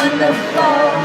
on the floor.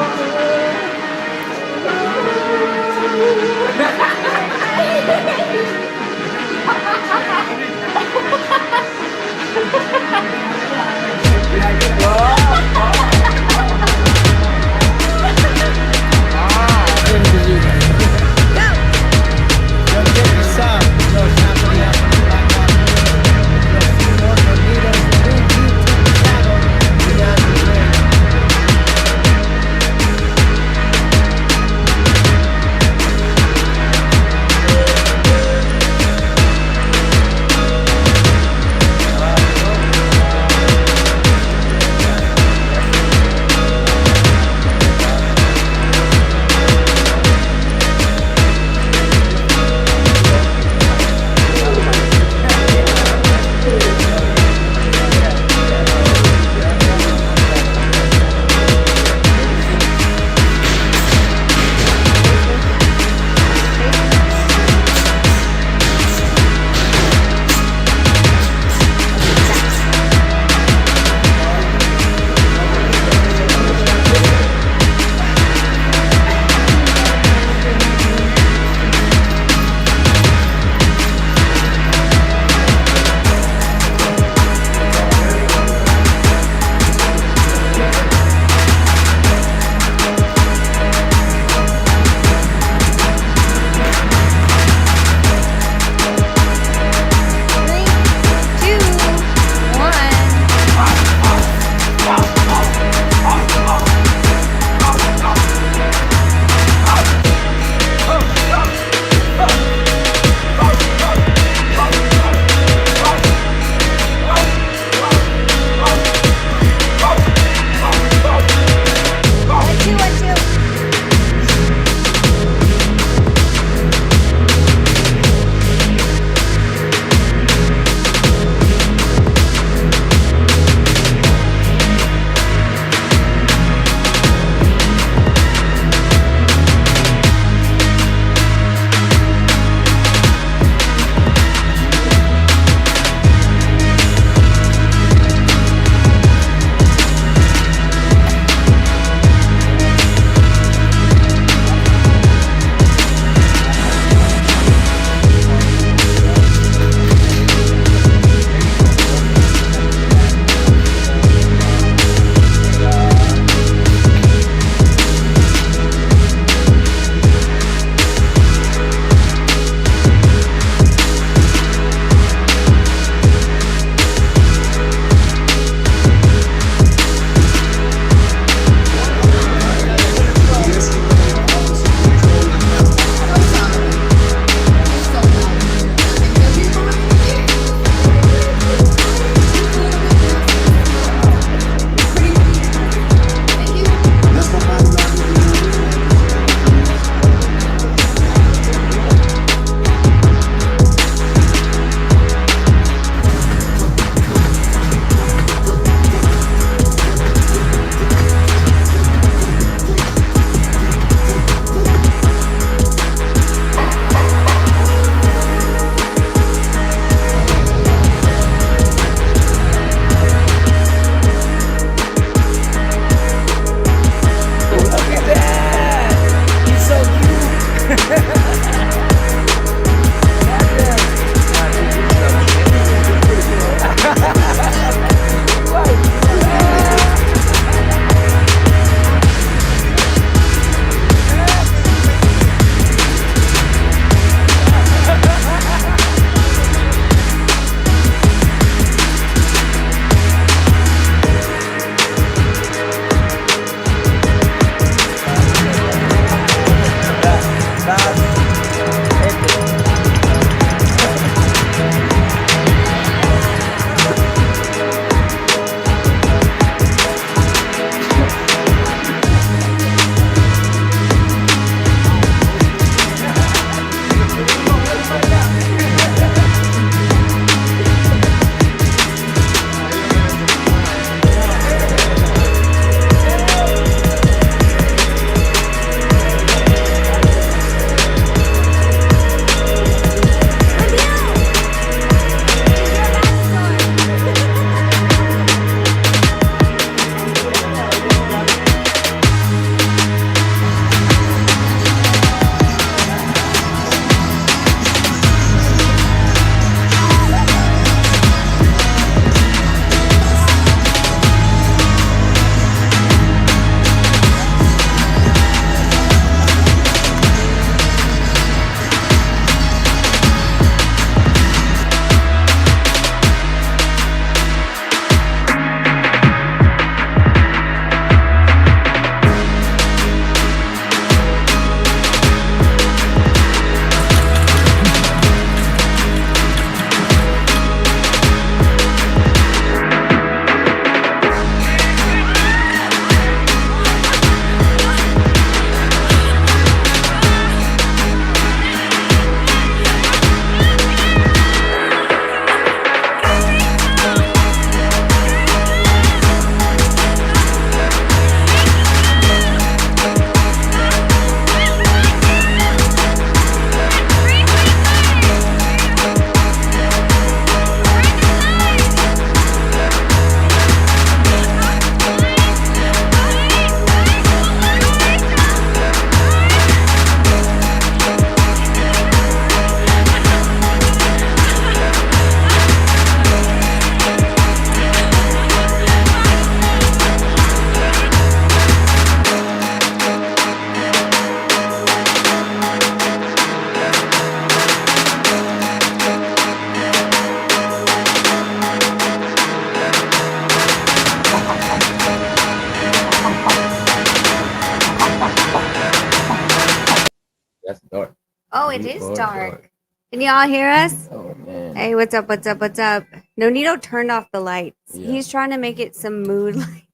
That's dark. Oh, it You is are dark. Can y'all hear us? Oh man. Hey, what's up? What's up? What's up? Nonito turned off the lights. Yeah. He's trying to make it some mood light.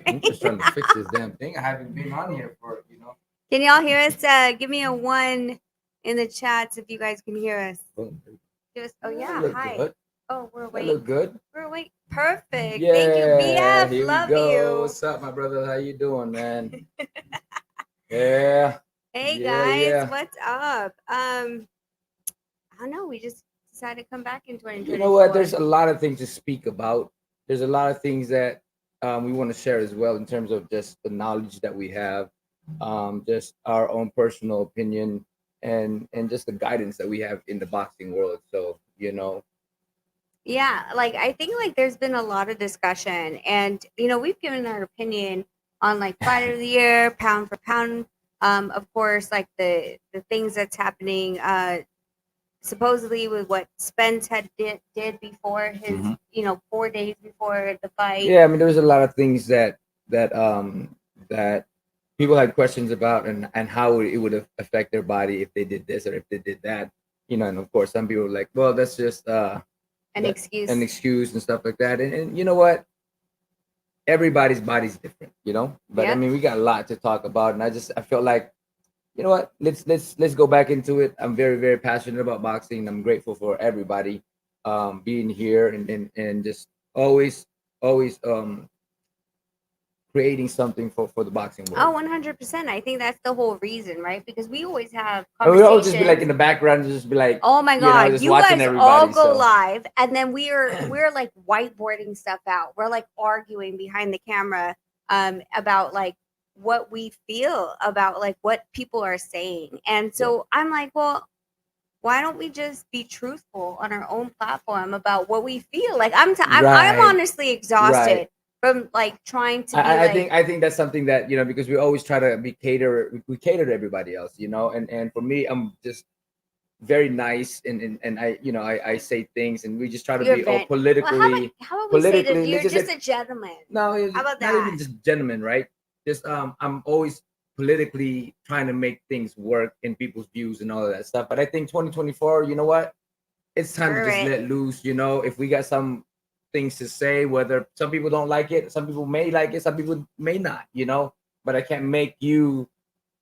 I'm just trying to fix this damn thing. I haven't been on here for, Can y'all hear us? Give me a one in the chats if you guys can hear us. Boom. Give us. Oh That yeah, look hi. good. Oh, we're That awake. look good. We're awake. Perfect. Thank you, Yeah, BF. here we Love go. you. What's up, my brother? How you doing, man? Yeah. Hey Yeah, guys, yeah. what's up? I don't know. We just decided to come back in You know what? 2024. There's a lot of things to speak about. There's a lot of things that we want to share as well in terms of just the knowledge that we have, just our own personal opinion, and just the guidance that we have in the boxing world. So Yeah, like I think like there's been a lot of discussion, and we've given our opinion on like fighter of the year, pound for pound. Of course, like the things that's happening. Supposedly with what Spence had did before his, Mhm. 4 days before the fight. Yeah, I mean, there was a lot of things that people had questions about, and how it would affect their body if they did this or if they did that. And of course, some people were like, "Well, that's just An excuse. an excuse and stuff like that." And you know what? Everybody's body's different, But I Yep. mean, we got a lot to talk about, and I felt like, you know what? Let's go back into it. I'm very very passionate about boxing. I'm grateful for everybody being here and just always creating something for the boxing Oh, world. 100%. I think that's the whole reason, right? Because we always have And we always just be like conversations. in the background, and just be like, Oh my God, just you watching guys all everybody. go So live, and then we're like whiteboarding stuff out. We're like arguing behind the camera about like what we feel about like what people are saying. And so I'm like, well, why don't we just be truthful on our own platform about what we feel? Like I'm right, honestly right. exhausted from like trying to be I like, think that's something that because we always try to be we cater to everybody else, and for me, I'm just very nice and I say things and we just try to you're be all vent. Well, how about we say that let's you're just just say a gentleman? no, How about not even that? just gentlemen, right? Just I'm always politically trying to make things work in people's views and all of that stuff. But I think 2024, you know what? It's time to Screw just it. let loose. If we got some things to say, whether some people don't like it, some people may like it, some people may not. But I can't make you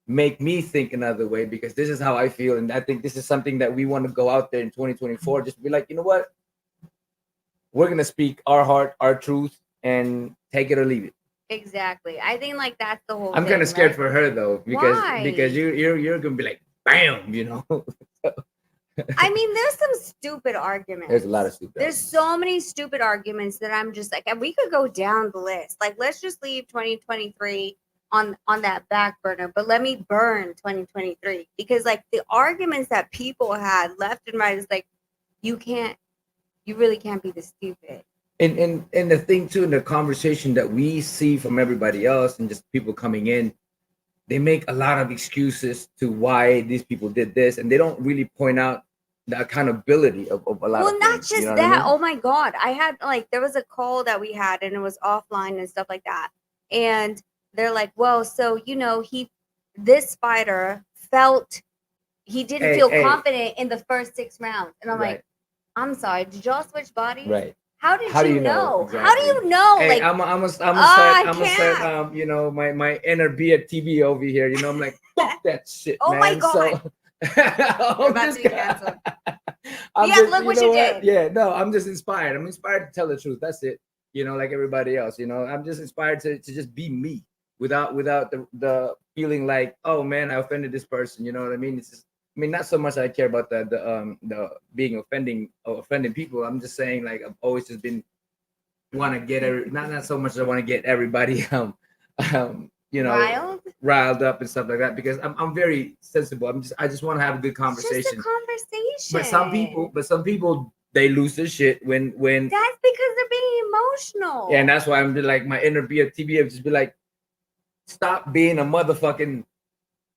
make me think another way because this is how I feel, and I think this is something that we want to go out there in 2024. Just be like, you know what? We're gonna speak our heart, our truth, and take it or leave it. Exactly. I think like that's the whole I'm thing, kind of scared right? for her though, because Why? you're gonna be like, bam. I mean, there's some stupid arguments. There's a lot of stupid. There's so many stupid arguments that I'm just like, and we could go down the list. Like, let's just leave 2023 on that back burner, but let me burn 2023 because like the arguments that people had left and right is like, you can't, you really can't be this stupid. And the thing too, in the conversation that we see from everybody else and just people coming in, they make a lot of excuses to why these people did this, and they don't really point out the accountability of a lot Well, of not things. You know just what I that. mean? Oh my God. I had like, there was a call that we had and it was offline and stuff like that. And they're like, well, so, this fighter felt he didn't Hey, feel hey, confident in the first 6 rounds. And I'm like, right, I'm sorry, did y'all switch bodies? right. How did How do you you know know? How do exactly? you know? Hey, Like, I'm I gonna start can't. my inner B.E.S.T over here. I'm like, fuck that shit, Oh my man. God. So We're I'm about to just be canceled. I'm Yeah, just, look you what know you what? did. Yeah, no, I'm just inspired. I'm inspired to tell the truth. That's it. Like everybody else. I'm just inspired to just be me without the feeling like, oh man, I offended this person. You know what I mean? It's just, I mean, not so much I care about the being offending people. I'm just saying like I've always just been want to get not so much I want to get everybody Riled? riled up and stuff like that because I'm very sensible. I just want to have a good It's just a conversation. conversation. But some people they lose their shit when That's because they're being emotional. yeah, and that's why I'm like my inner TBF just be like, stop being a motherfucking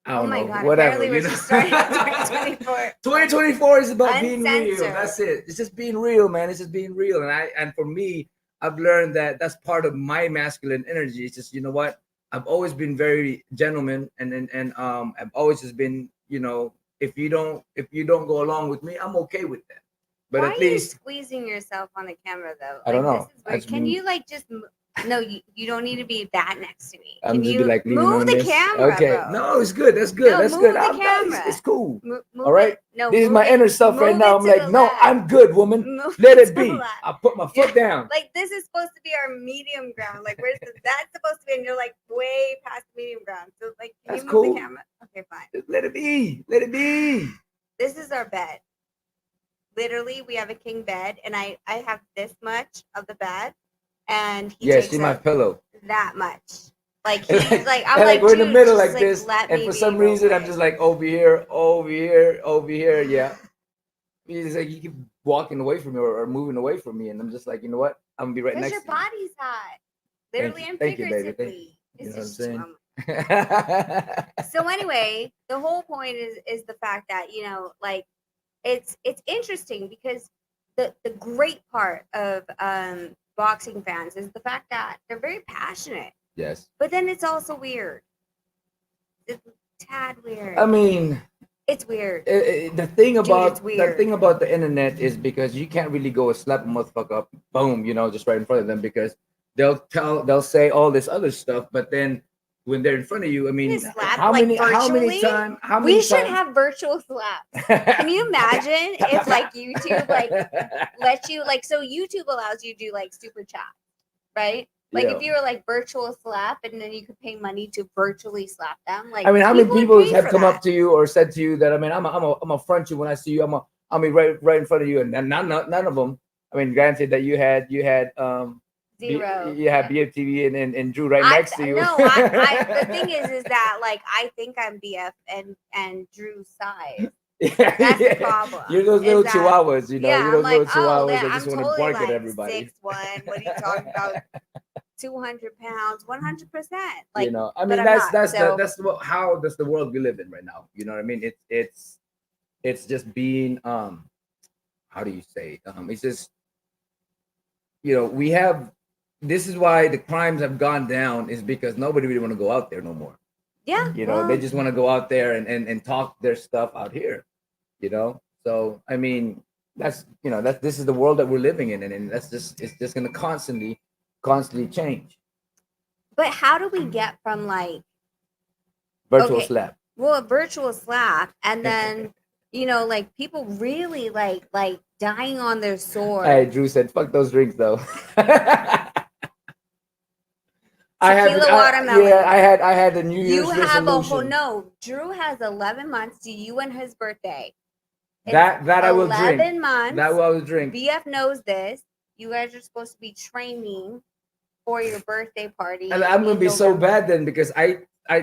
I Oh don't my know, God. whatever. Apparently, we're just starting 2024. 2024 is about being real. Uncensored. That's it. It's just being real, man. It's just being real. And for me, I've learned that that's part of my masculine energy. It's just, you know what? I've always been very gentleman and I've always just been, if you don't go along with me, I'm okay with that. But Why at are you least squeezing yourself on the camera though? I don't Like, know. this is weird. Can you like just no, you don't need to be that next to me. I'm Can just be you like leaning move on the this. camera, Okay. bro? No, it's good. That's good. No, That's move good. the I'm camera. nice. It's cool. Move All right. it. No, This is move my it. inner self right Move now. it I'm to like, the no, left. I'm good, woman. Move Let it it to the be. left. I put my foot down. Like, this is supposed to be our medium ground. Like, that's supposed to be, and you're like way past the medium ground. So like, can That's you move cool. the camera? Okay, fine. Just let it be. Let it be. This is our bed. Literally, we have a king bed, and I have this much of the bed, and he Yeah, takes see my up pillow. that much. Like, And he's like, I'm and like, we're in the dude, middle just like this, let and me for be some real reason I'm quick. just like over here, over here, over here. Yeah. He's like, you keep walking away from me or moving away from me, and I'm just like, you know what? I'm gonna be right Because next your to you. body's hot, literally and Thank you, baby. Thank you. figuratively. You It's know what I'm just saying? so anyway, the whole point is the fact that, you know, like, it's interesting because the great part of boxing fans is the fact that they're very passionate, Yes. but then it's also weird. It's a tad weird. I mean, it's weird. The thing about it's weird. the internet is because you can't really go and slap a motherfucker up, boom, you know, just right in front of them, because they'll say all this other stuff, but then when they're in front of you, I mean, slap, how like, many virtually? times? We should have virtual slaps. Can you imagine if like YouTube like lets you, like, so YouTube allows you to do like super chat, right? Like, Yeah. if you were like virtual slap and then you could pay money to virtually slap them, like, I mean, how many would people pay have for come that. up to you or said to you that, I mean, I'm a front you when I see you. I'll be right in front of you, and none of them. I mean, granted that you had Zero. you had BFTV and Drew right next to you. No, the thing is that, like, I think I'm BF and Drew's size. That's the problem. You're those little chihuahuas, you know. Yeah, you're those I'm like, little chihuahuas that I'm just want to totally bark at like everybody. 6'1". What are you talking about? 200 pounds, 100%. Like, You know, I but mean, I'm that's not, so. how does the world we live in right now. You know what I mean? It's just being how do you say? It's just, you know, we have, this is why the crimes have gone down, is because nobody really want to go out there no more. Yeah. You know, they just want to go out there and talk their stuff out here, you know? So, I mean, that's, you know, this is the world that we're living in, and it's just going to constantly change. But how do we get from, like, Virtual slap. Well, a virtual slap, and then, you know, like, people really like dying on their sword. Hey, Drew said, "Fuck those drinks, though." Tequila watermelon. I had a New Year's resolution. Drew has 11 months to you and his birthday. That I will drink. 11 months. That I will drink. BF knows this. You guys are supposed to be training for your birthday party. And I'm gonna be so bad then, because I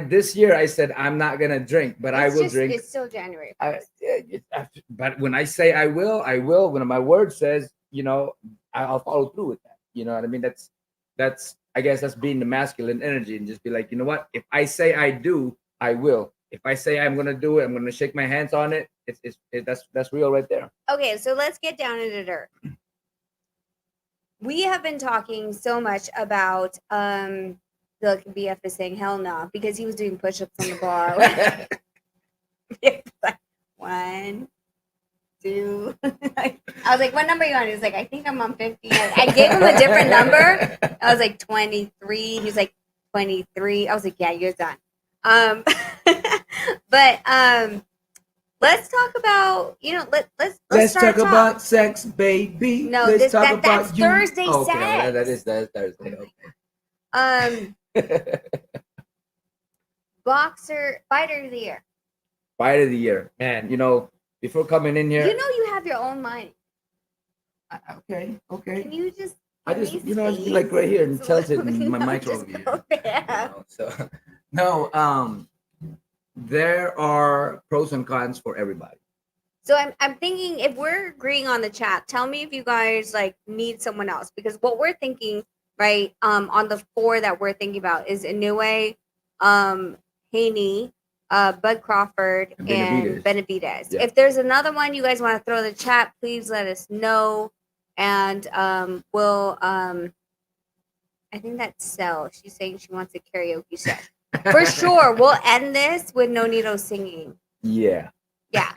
this year I said I'm not gonna drink, but I will drink. It's still January. But when I say I will. When my word says, you know, I'll follow through with that. You know what I mean? That's I guess that's being the masculine energy, and just be like, you know what? If I say I do, I will. If I say I'm gonna do it, I'm gonna shake my hands on it. That's real right there. Okay, so let's get down into dirt. We have been talking so much about the BF is saying hell no, because he was doing push-ups on the bar. Like, 1, 2. I was like, what number are you on? He was like, I think I'm on 50. I gave him a different number. I was like, 23. He was like, 23. I was like, yeah, you're done. But let's talk about, you know, let's talk about sex, baby. No, let's talk about that's you. Thursday okay, sex. That is Thursday. Okay. Fighter of the year. Fighter of the year, man. You know, before coming in here, you know, you have your own mic. Okay. Can you just? I just, you know, I'd be like right here and tilt it, and my mic's over here. You know? So, no, there are pros and cons for everybody. So I'm thinking, if we're agreeing on the chat, tell me if you guys like need someone else, because what we're thinking, right, on the 4 that we're thinking about is Inoue, Haney, Bud Crawford, and Benavidez. Yeah. If there's another one you guys want to throw in the chat, please let us know. And we'll I think that's Sel. She's saying she wants a karaoke set. For sure. We'll end this with Nonito singing. Yeah. Yeah.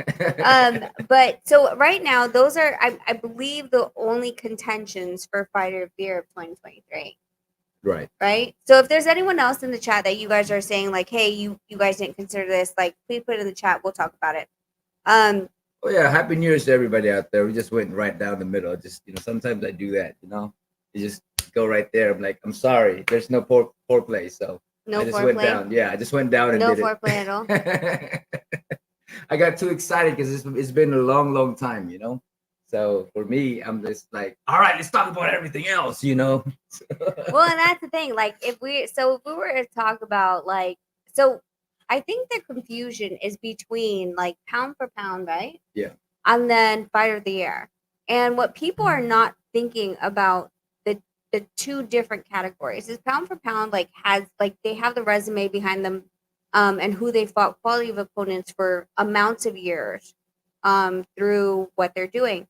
But so right now, those are, I believe, the only contentions for Fighter of the Year of 2023. Right. Right. So if there's anyone else in the chat that you guys are saying like, hey, you guys didn't consider this, like, please put it in the chat. We'll talk about it. Oh yeah, Happy New Year's to everybody out there. We just went right down the middle. Just sometimes I do that. You just go right there. I'm like, I'm sorry, there's no foreplay, so No I just went foreplay. down. Yeah, I just went down and No did foreplay at all. it. I got too excited because it's been a long time. So for me, I'm just like, all right, let's talk about everything else. Well, and that's the thing. Like, if we were to talk about, like, so I think the confusion is between like pound for pound, right? Yeah. And then Fighter of the Year. And what people are not thinking about the two different categories is pound for pound, like, has, like, they have the resume behind them, and who they fought, quality of opponents for amounts of years, through what they're doing.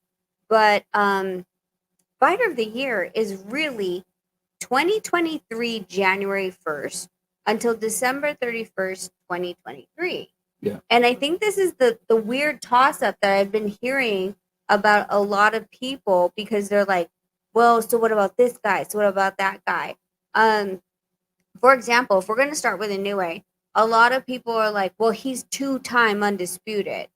But Fighter of the Year is really 2023 January 1st until December 31st, 2023. Yeah. And I think this is the weird toss up that I've been hearing about a lot of people, because they're like, well, so what about this guy? So what about that guy? For example, if we're going to start with Inoue, a lot of people are like, well, he's 2-time undisputed.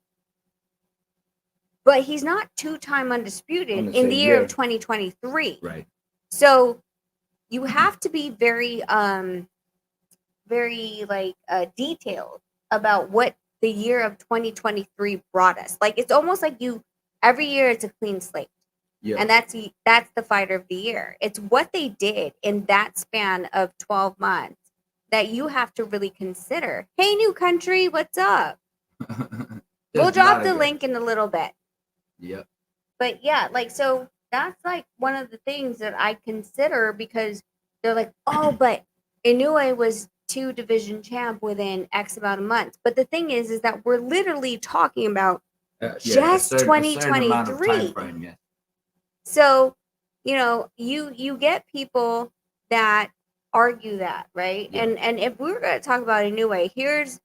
But he's not 2-time undisputed in the year of 2023. Right. So you have to be very very like detailed about what the year of 2023 brought us. Like, it's almost like every year it's a clean slate. Yeah. And that's the Fighter of the Year. It's what they did in that span of 12 months that you have to really consider. Hey, New Country, what's up? We'll drop the link in a little bit. Yep. But yeah, like, so that's like one of the things that I consider, because they're like, oh, but Inoue was 2 division champ within X amount of months. But the thing is that we're literally talking about just 2023. Frame, yeah. So, you get people that argue that, right? Yeah. And if we were going to talk about Inoue, here's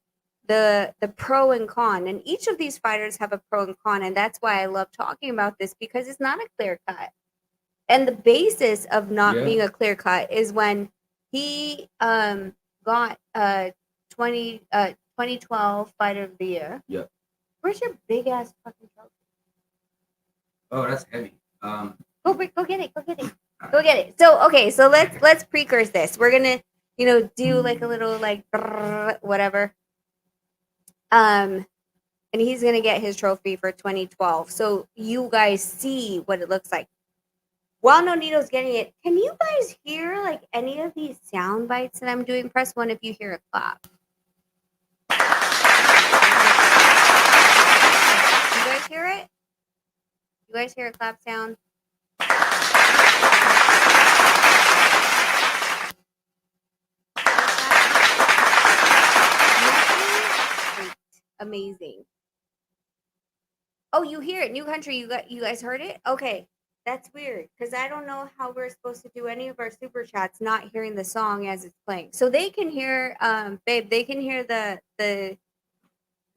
the pro and con, and each of these fighters have a pro and con, and that's why I love talking about this, because it's not a clear cut. And the basis of not being a clear cut is when he got 2012 Fighter of the Year. Yep. Where's your big ass fucking trophy? Oh, that's heavy. Go get it. Go get it. So okay, so let's precurse this. We're gonna do like a little like whatever. And he's gonna get his trophy for 2012. So you guys see what it looks like. While Nonito's getting it, can you guys hear like any of these sound bites that I'm doing? Press 1 if you hear a clap. You guys hear it? You guys hear a clap sound? Amazing. Oh, you hear it. New Country, you guys heard it? Okay. That's weird, because I don't know how we're supposed to do any of our super chats not hearing the song as it's playing. So they can hear, babe, they can hear the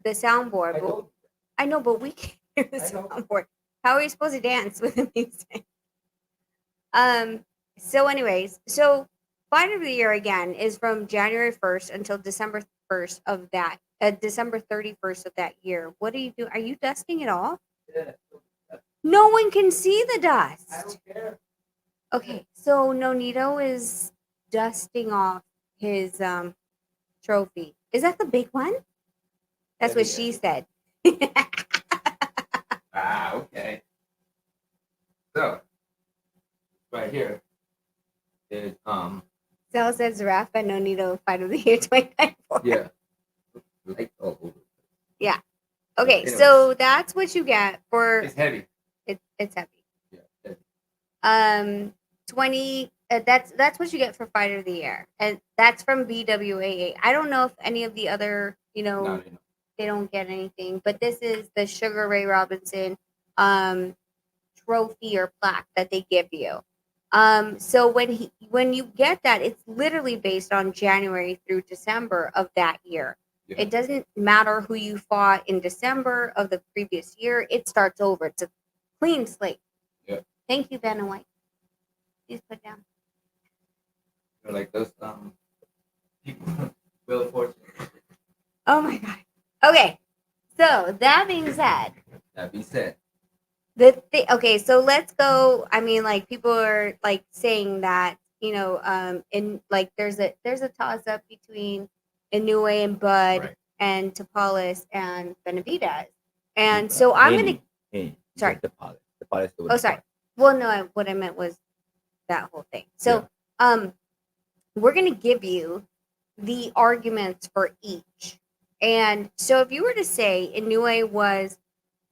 soundboard. I know, but we can't hear the soundboard. How are you supposed to dance with the music? So anyways, Fighter of the Year again is from January 1st until December 1st of that, December 31st of that year. What do you do? Are you dusting it off? Yeah. No one can see the dust. I don't care. Okay, so Nonito is dusting off his trophy. Is that the big one? That's what she said. Okay. So right here is Sal says Raph and Nonito Fight of the Year 2024. Yeah. Like all over. Yeah. Okay, so that's what you get for. It's heavy. It's heavy. Yeah. Heavy. 20. That's what you get for Fighter of the Year, and that's from BWAA. I don't know if any of the other, No. they don't get anything, but this is the Sugar Ray Robinson trophy or plaque that they give you. So when you get that, it's literally based on January through December of that year. Yeah. It doesn't matter who you fought in December of the previous year. It starts over. It's a clean slate. Yeah. Thank you, Ben and White. Please put down. Like those people, Will of Fortune. Oh my god. Okay. So that being said, That being said, okay, so let's go. I mean, like people are like saying that, in like there's a toss up between Inoue and Bud right? and Tapales and Benavidez. And so I'm gonna sorry. The pilot. The pilot's the Oh, sorry. Well, no, what I meant was that whole thing. So, we're going to give you the arguments for each. And so, if you were to say Inoue was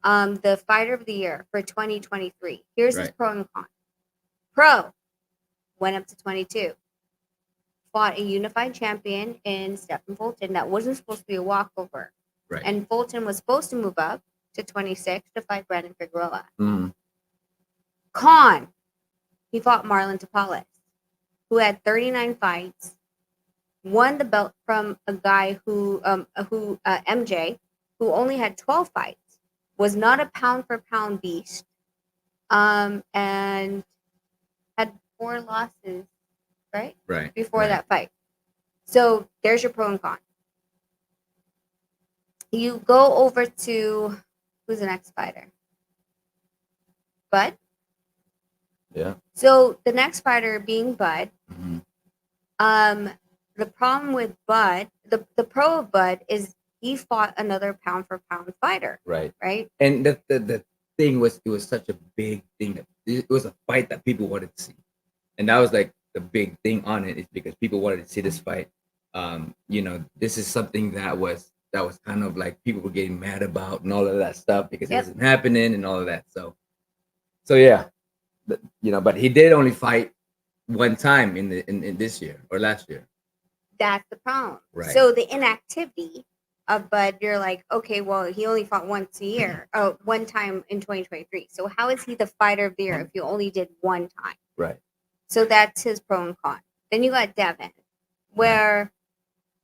the fighter of the year for 2023, here's his Right. pro and con. Pro went up to 22, fought a unified champion in Stephen Fulton that wasn't supposed to be a walkover. Right. And Fulton was supposed to move up to 26 to fight Brandon Figueroa. Mm-hmm. Con, he fought Marlon Tapales, who had 39 fights, won the belt from a guy who MJ, who only had 12 fights, was not a pound for pound beast, and had 4 losses, right? Right. Before that fight. So there's your pro and con. You go over to who's the next fighter? Bud. Yeah. So the next fighter being Bud. Mm-hmm. The problem with Bud, the pro of Bud is he fought another pound for pound fighter. Right. Right. And the thing was, it was such a big thing that it was a fight that people wanted to see, and that was like the big thing on it, is because people wanted to see this fight. This is something that was kind of like people were getting mad about and all of that stuff because it wasn't happening and all of that. So yeah, but he did only fight one time in this year or last year. That's the problem. Right. So the inactivity of Bud, you're like, okay, well, he only fought once a year, one time in 2023. So how is he the fighter of the year if you only did one time? Right. So that's his pro and con. Then you got Devin, where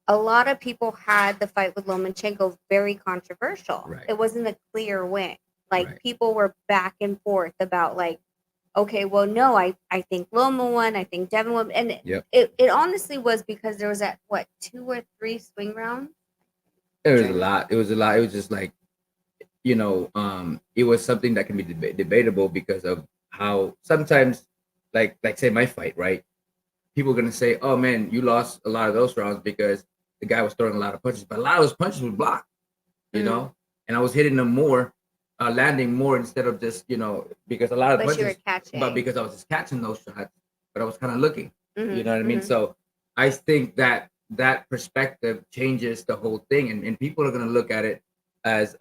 a lot of people had the fight with Lomachenko very controversial. Right. It wasn't a clear win. Like Right. people were back and forth about like, okay, well, no, I think Loma won, I think Devin won, and it honestly was because there was that 2 or 3 swing rounds. It was a lot. It was a lot. It was just like, it was something that can be debatable because of how sometimes, like say my fight, right? People are gonna say, "Oh man, you lost a lot of those rounds because the guy was throwing a lot of punches," but a lot of those punches were blocked, you know, and I was hitting them more, landing more instead of just, because a lot of punches, you were catching. but because I was just catching those shots, but I was kind of looking, you know what I mean? Mm-hmm. So I think that perspective changes the whole thing, and people are gonna look at it as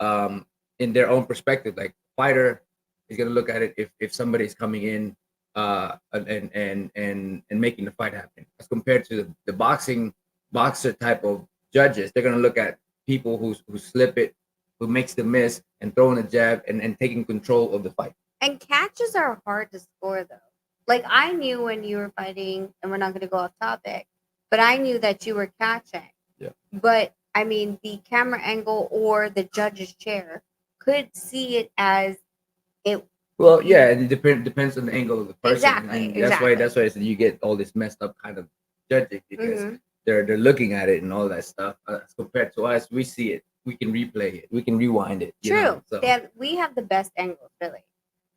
in their own perspective. Like fighter is gonna look at it if somebody's coming in and making the fight happen, as compared to the boxer type of judges. They're gonna look at people who slip it, who makes the miss and throwing a jab and taking control of the fight. And catches are hard to score though. Like I knew when you were fighting, and we're not going to go off topic, but I knew that you were catching. Yeah. But I mean, the camera angle or the judge's chair could see it as it. Well, yeah, and it depends on the angle of the person. Exactly. And that's why you get all this messed up kind of judging, because they're looking at it and all that stuff. As compared to us, we see it, we can replay it, we can rewind it. True. So. We have the best angles, really.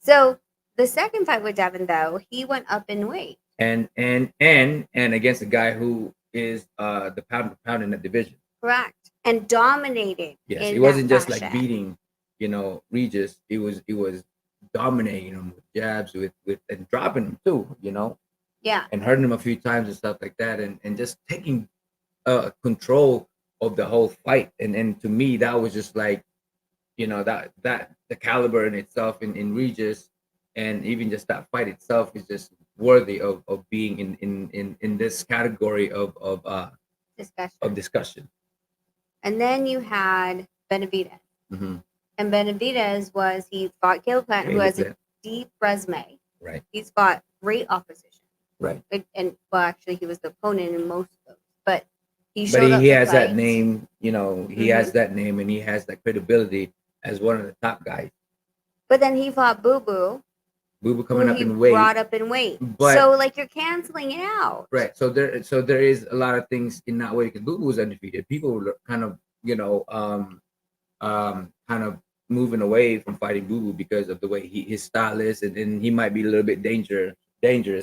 So the second fight with Devin, though, he went up in weight. And against a guy who is the pound for pound in the division. Correct. And dominated. Yes, it wasn't just like beating, Regis. It was dominating him with jabs, with and dropping him too, Yeah. And hurting him a few times and stuff like that, and just taking control of the whole fight. And to me, that was just like, that the caliber in itself in Regis, and even just that fight itself is just worthy of being in this category of discussion. And then you had Benavidez. Mm-hmm. And Benavidez he fought Caleb Plant, who has a deep resume. Right. He's fought great opposition. Right. And well, actually, he was the opponent in most of those. But He but showed up he to has that fight. name, you know, he Hmm. has that name and he has that credibility as one of the top guys. But then he fought Boo Boo, Boo Boo who coming up he in weight, brought up in weight. So but like you're canceling it out. right. So there is a lot of things in that way because Boo Boo was undefeated. People were kind of, you know, kind of moving away from fighting Boo Boo because of the way his style is, and he might be a little bit dangerous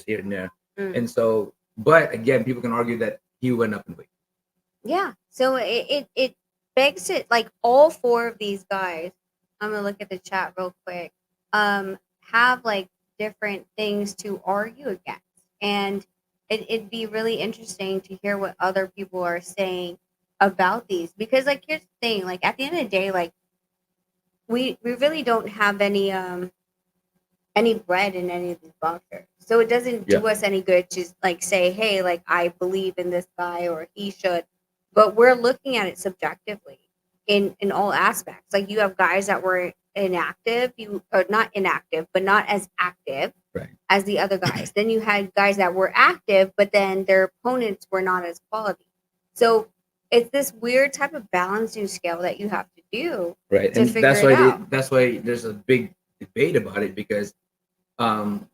here and there. Mm. And so, but again, people can argue that he went up in weight. Yeah. So it begs it like all four of these guys. I'm gonna look at the chat real quick. Have like different things to argue against, and it'd be really interesting to hear what other people are saying about these because like here's the thing, like at the end of the day, like we really don't have any bread in any of these boxers. So it doesn't Yeah. do us any good to like say, hey, like I believe in this guy or he should. But we're looking at it subjectively in all aspects. Like you have guys that were inactive, you or not inactive, but not as active Right. as the other guys. Then you had guys that were active, but then their opponents were not as quality. So it's this weird type of balancing scale that you have to do Right. to And figure it out. that's why there's a big debate about it because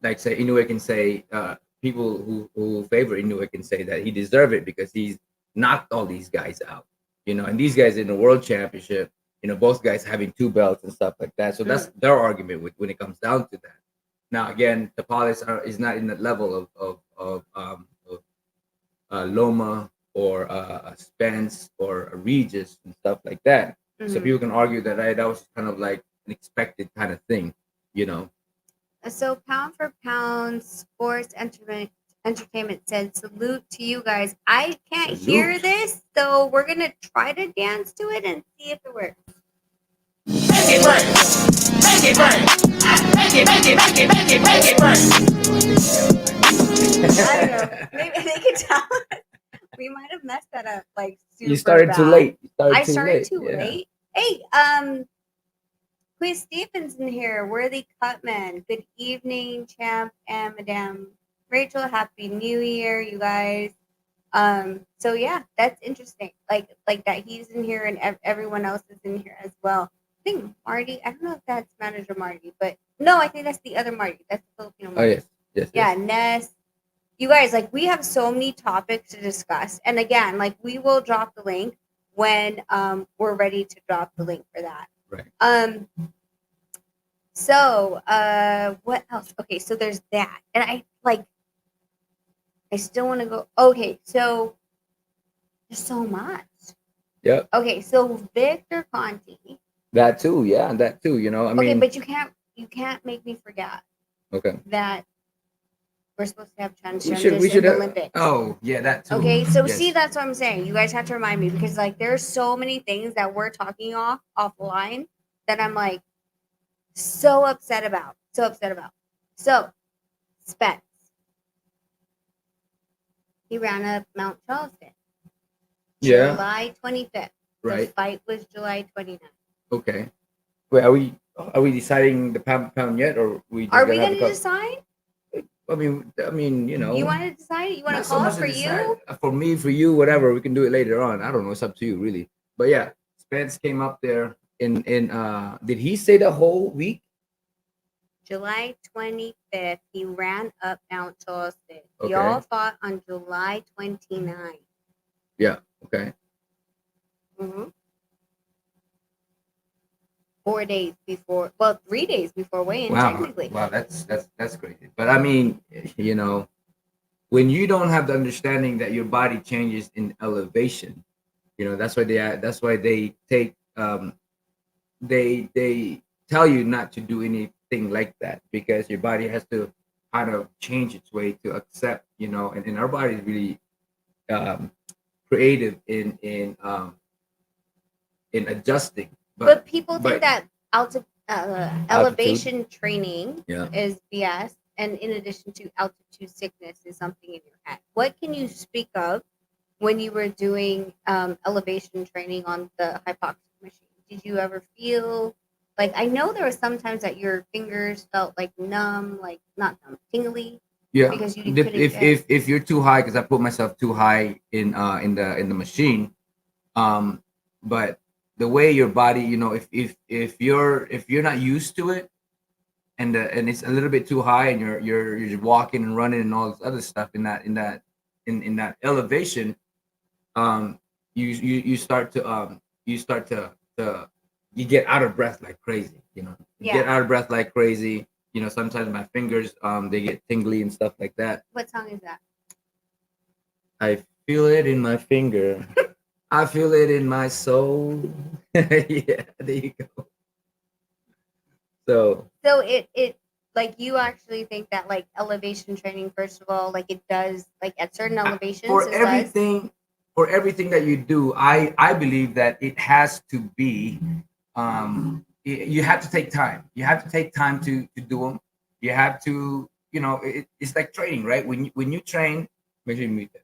like say Inoue can say people who favor Inoue can say that he deserved it because he's knocked all these guys out, you know, and these guys in the world championship, you know, both guys having two belts and stuff like that. So that's their argument when it comes down to that. Now again, the Palis is not in that level of Loma or Spence or Regis and stuff like that. So Mhm. people can argue that that was kind of like an expected kind of thing, you know. So pound for pound, sports entertainment said salute to you guys. I can't hear Salute. this, so we're gonna try to dance to it and see if it works. Make it work. Make it work. Make it, make it, make it, make it, make it work. I don't know. Maybe they could tell us. We might have messed that up like super You started bad. too late. You I started too started late. too Yeah. late. Hey, Quiz Stevenson here, worthy cutman. Good evening, champ and Madame Rachel. Happy New Year, you guys. So yeah, that's interesting. Like that he's in here and everyone else is in here as well. I think Marty. I don't know if that's manager Marty, but no, I think that's the other Marty. That's the Filipino Oh Marty. yes. Yes. Yeah, Yes. Ness. You guys, like we have so many topics to discuss, and again, like we will drop the link when we're ready to drop the link for that. Right. So what else? Okay, so there's that. And I still want to go. Okay, so there's so much. Yep. Okay, so Victor Conte. That too. Yeah. That too. You know. I Okay, mean. but you can't make me forget Okay. that we're supposed to have We transgenders should in the have. Olympics. Oh yeah, that too. Okay, so Yes. see, that's what I'm saying. You guys have to remind me because like there's so many things that we're talking offline that I'm like so upset about. So upset about. So Spence. He ran up Mount Charleston. Yeah. July 25th. The Right. fight was July 29th. Okay. Wait, are we deciding the pound for pound yet, or we just Are gonna we have going a to cup? decide? I mean, you know. You want to decide? You want Not to so call much it to for decide. you? For me, for you, whatever. We can do it later on. I don't know. It's up to you, really. But yeah, Spence came up there in. Did he say the whole week? July 25th, he ran up Mount Charleston. Okay. Y'all fought on July 29th. Yeah. Okay. Mm-hmm. 4 days before, well, 3 days before weigh-in, Wow. technically. Wow. That's crazy. But I mean, you know, when you don't have the understanding that your body changes in elevation, you know, that's why they take they tell you not to do anything like that because your body has to kind of change its way to accept, you know, and our body is really um, creative in adjusting. But people think but that altitude, elevation training yeah. is BS, and in addition to altitude sickness is something in your head. What can you speak of when you were doing elevation training on the hypoxic machine? Did you ever feel like I know there were sometimes that your fingers felt like numb, like not numb, tingly. Yeah. because you If couldn't if get. if you're too high, because I put myself too high in the machine. Um, but the way your body, if you're not used to it, and it's a little bit too high, and you're walking and running and all this other stuff in that elevation, you start to you get out of breath like crazy. You get Yeah. out of breath like crazy. Sometimes my fingers they get tingly and stuff like that. What song is that? I feel it in my finger. I feel it in my soul. Yeah, there you go. So So it like you actually think that like elevation training, first of all, like it does like at certain elevations for it does. everything that you do, I believe that it has to be, you have to take time. You have to take time to do them. You have to, it's like training, right? When you train, make sure you mute that.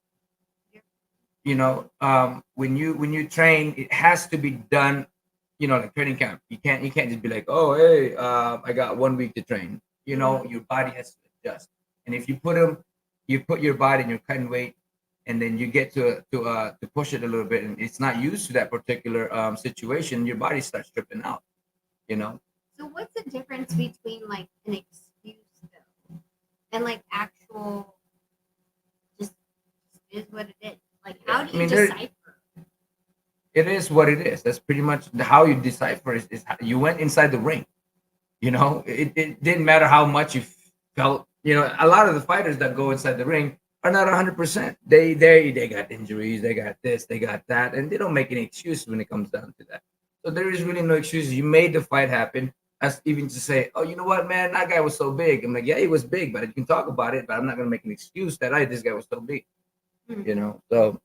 When you train, it has to be done, like training camp. You can't just be like, oh, hey, I got 1 week to train. Your body has to adjust. And if you put your body and you're cutting weight, and then you get to push it a little bit, and it's not used to that particular situation, your body starts tripping out. You know. So what's the difference between like an excuse though and like actual just is what it is? Like how do you decipher? It is what it is. That's pretty much how you decipher is how you went inside the ring. It didn't matter how much you felt. A lot of the fighters that go inside the ring are not 100%. They got injuries, they got this, they got that, and they don't make any excuses when it comes down to that. So there is really no excuses. You made the fight happen. As even to say, oh, you know what, man, that guy was so big. I'm like, yeah, he was big, but you can talk about it. But I'm not gonna make an excuse that this guy was so big. So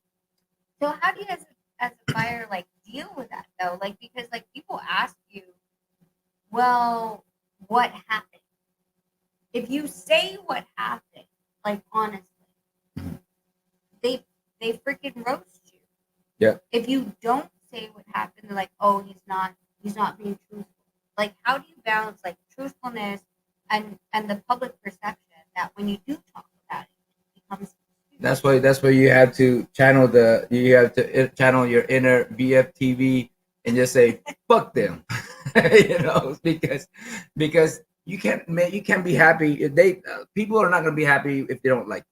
So how do you as a fighter like deal with that though? Like because like people ask you, well, what happened? If you say what happened, like honestly, they freaking roast you. Yeah. If you don't say what happened, they're like, oh, he's not being truthful. Like how do you balance like truthfulness and the public perception that when you do talk about it, it becomes that's why you have to channel your inner BFTV and just say fuck them. Because you can't be happy if people are not going to be happy if they don't like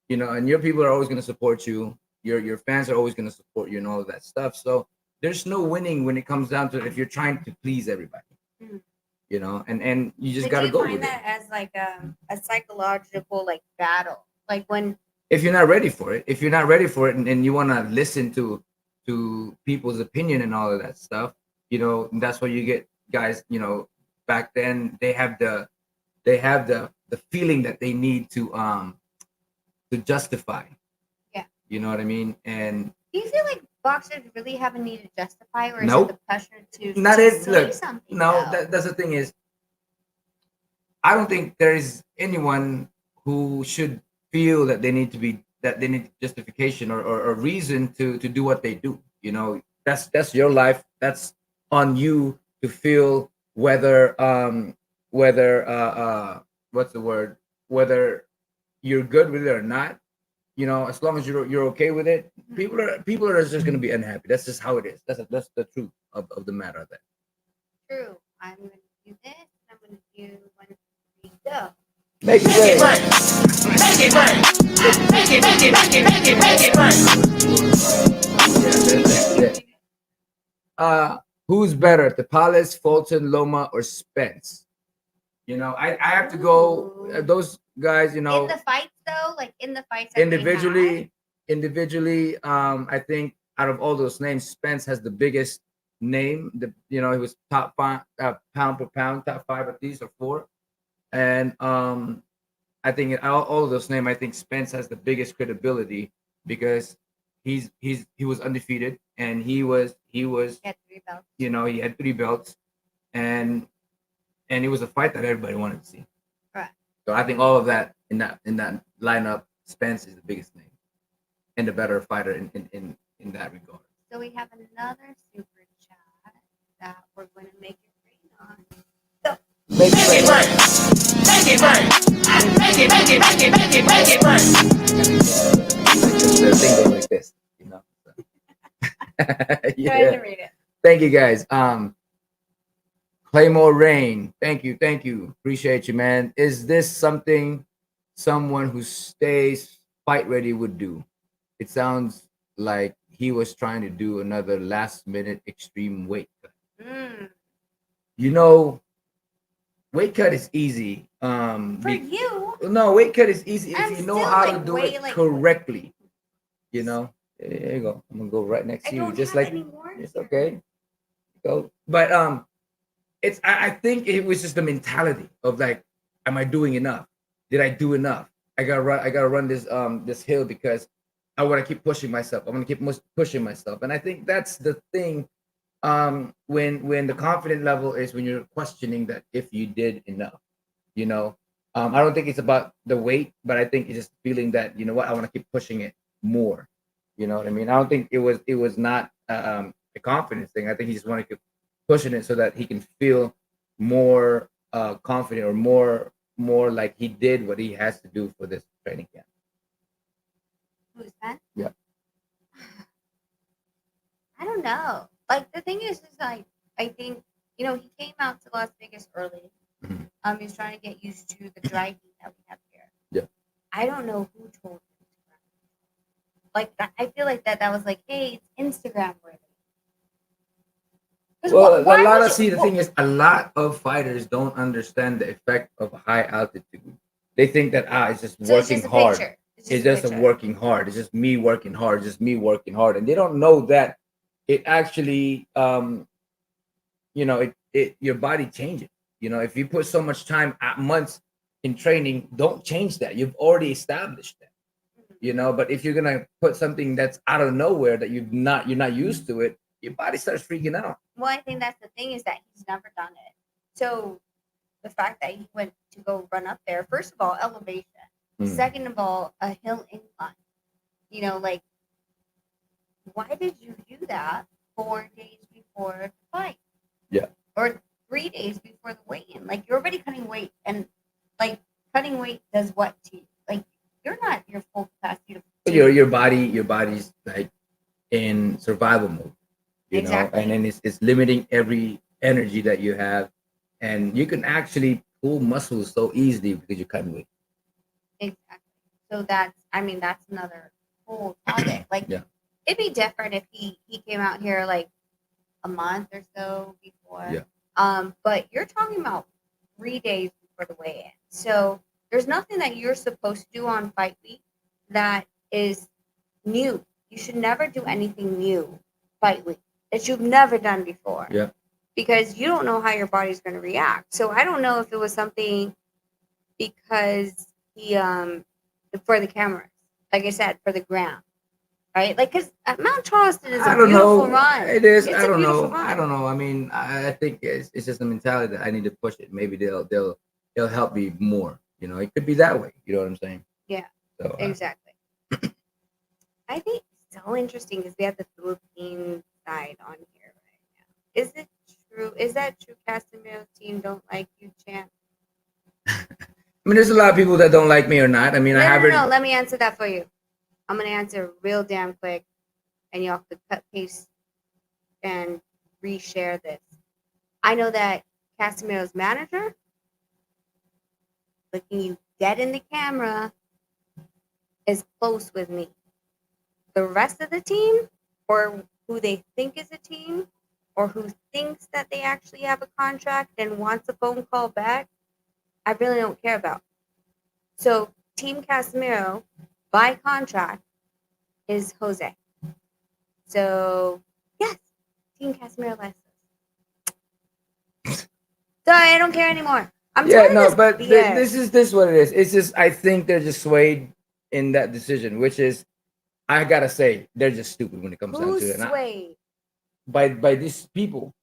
you. And your people are always going to support you. Your fans are always going to support you and all of that stuff. So there's no winning when it comes down to it if you're trying to please everybody. Mhm. And you just But got do to you go find with it. that as like a psychological like battle? Like when If you're not ready for it, and you want to listen to people's opinion and all of that stuff, that's why you get guys, back then they have the feeling that they need to justify. Yeah. You know what I mean? And do you feel like boxers really have a need to justify, or is Nope. it the pressure to Not to it. say Look, something? no, though? that's the thing is, I don't think there is anyone who should feel that they need justification or reason to do what they do. That's your life. That's on you to feel whether what's the word, whether you're good with it or not. As long as you're okay with it, people are just gonna be unhappy. That's just how it is. That's the truth of the matter. There. True. I'm going to do this. I'm going to do 1, 2, 3, go. Make it Make it rain. rain. Make it rain. Make it, make it, make it, make it, make it rain. Yeah, that's it. Who's better, Tapales, Fulton, Loma, or Spence? I have to go. Those guys, In the fights, though, like in the fights that individually, I think out of all those names, Spence has the biggest name. He was top 5, pound for pound, top 5 at least, or 4. And I think in all of those names, I think Spence has the biggest credibility because he was undefeated, and he had 3 belts. he had 3 belts, and it was a fight that everybody wanted to see. Right. So I think all of that in that lineup, Spence is the biggest name and the better fighter in that regard. So we have another super chat that we're going to make it rain on. So Make Make it it rain. Make it rain. The thing goes like this, you know. Trying Yeah. to read it. Thank you guys. Claymore Rain. Thank you. Appreciate you, man. Is this something someone who stays fight ready would do? It sounds like he was trying to do another last minute extreme weight cut. Mm. You know, weight cut is easy. For you, No, weight cut is easy if I'm you know still, how like, to do way, it like- correctly. You know, there you go. I'm gonna go right next I to you, don't just have like any more it's here. okay. Go, but it's I think it was just the mentality of like, am I doing enough? Did I do enough? I gotta run this hill because I want to keep pushing myself. I want to keep pushing myself, and I think that's the thing. When the confident level is when you're questioning that if you did enough, you know. I don't think it's about the weight, but I think it's just feeling that you know what I want to keep pushing it more. You know what I mean? I don't think it was not a confidence thing. I think he just wanted to keep pushing it so that he can feel more confident or more like he did what he has to do for this training camp. Who's that? Yeah. I don't know. Like the thing is like I think he came out to Las Vegas early. Mhm. He's trying to get used to the dry heat that we have here. Yeah. I don't know who told him to run. Like that, I feel like that was like, hey, it's Instagram worthy. 'Cause Well, why a lot would of you- see the thing is a lot of fighters don't understand the effect of high altitude. They think that it's just So it's working just a hard. picture. It's just a working hard. It's just me working hard. Just me working hard, and they don't know that it actually, it your body changes. If you put so much time, months in training, don't change that. You've already established that. But if you're gonna put something that's out of nowhere that you're not used to it, your body starts freaking out. Well, I think that's the thing is that he's never done it. So the fact that he went to go run up there, first of all, elevation. Mm. Second of all, a hill incline. Like, why did you do that 4 days before the fight? Yeah. Or 3 days before the weigh-in? Like, you're already cutting weight, and like cutting weight does what to you? Like, you're not your full capacity. Your body's like in survival mode. Exactly. And then it's limiting every energy that you have, and you can actually pull muscles so easily because you're cutting weight. Exactly. So that's another whole topic. Like, Yeah. it'd be different if he came out here like a month or so before. Yeah. But you're talking about 3 days before the weigh-in. So there's nothing that you're supposed to do on fight week that is new. You should never do anything new fight week that you've never done before. Yeah. Because you don't know how your body's going to react. So I don't know if it was something because he for the cameras, like I said, for the ground, right? Like, because Mount Charleston is a I don't beautiful know. run. It is. It's I a don't beautiful know. run. I don't know. I mean, I think it's just a mentality that I need to push it. Maybe they'll help me more. It could be that way. You know what I'm saying? Yeah. So Exactly. I think it's so interesting because we have the Philippine side on here right now. Is it true? Is that true? Casimiro's team don't like you, champ? I mean, there's a lot of people that don't like me or not. I mean, I haven't. No. Let me answer that for you. I'm gonna answer real damn quick, and y'all could cut, paste, and reshare this. I know that Casimiro's manager, looking you dead in the camera, is close with me. The rest of the team, or who they think is a team, or who thinks that they actually have a contract and wants a phone call back, I really don't care about. So Team Casimiro, by contract, is Jose. So yes, Team Casimiro likes us. Sorry, I don't care anymore. I'm tired of this But BS. this is what it is. It's just I think they're just swayed in that decision, which is I gotta say they're just stupid when it comes down Who to it. And swayed? by these people,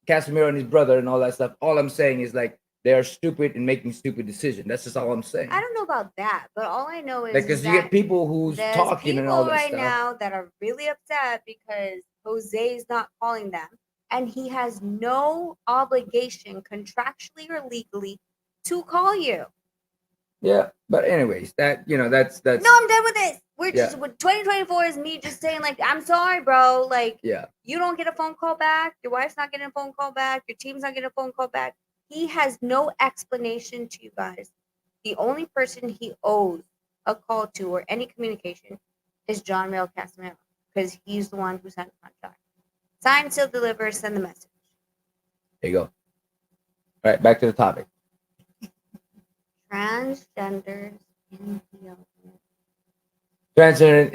Casemiro and his brother and all that stuff. All I'm saying is like they are stupid in making stupid decisions. That's just all I'm saying. I don't know about that, but all I know is, Like, because you that get people who's there's talking and people all that right stuff. now that are really upset because Jose is not calling them, and he has no obligation, contractually or legally, to call you. Yeah, but anyways, that that's No, I'm done with this. We're Yeah. just with 2024 is me just saying like, I'm sorry, bro. Like, yeah. you don't get a phone call back. Your wife's not getting a phone call back. Your team's not getting a phone call back. He has no explanation to you guys. The only person he owes a call to or any communication is John Rail Casimiro because he's the one who signed the contract. Sign, seal, deliver, send the message. There you go. All right, back to the topic. Transgenders in the ultimate. Transgender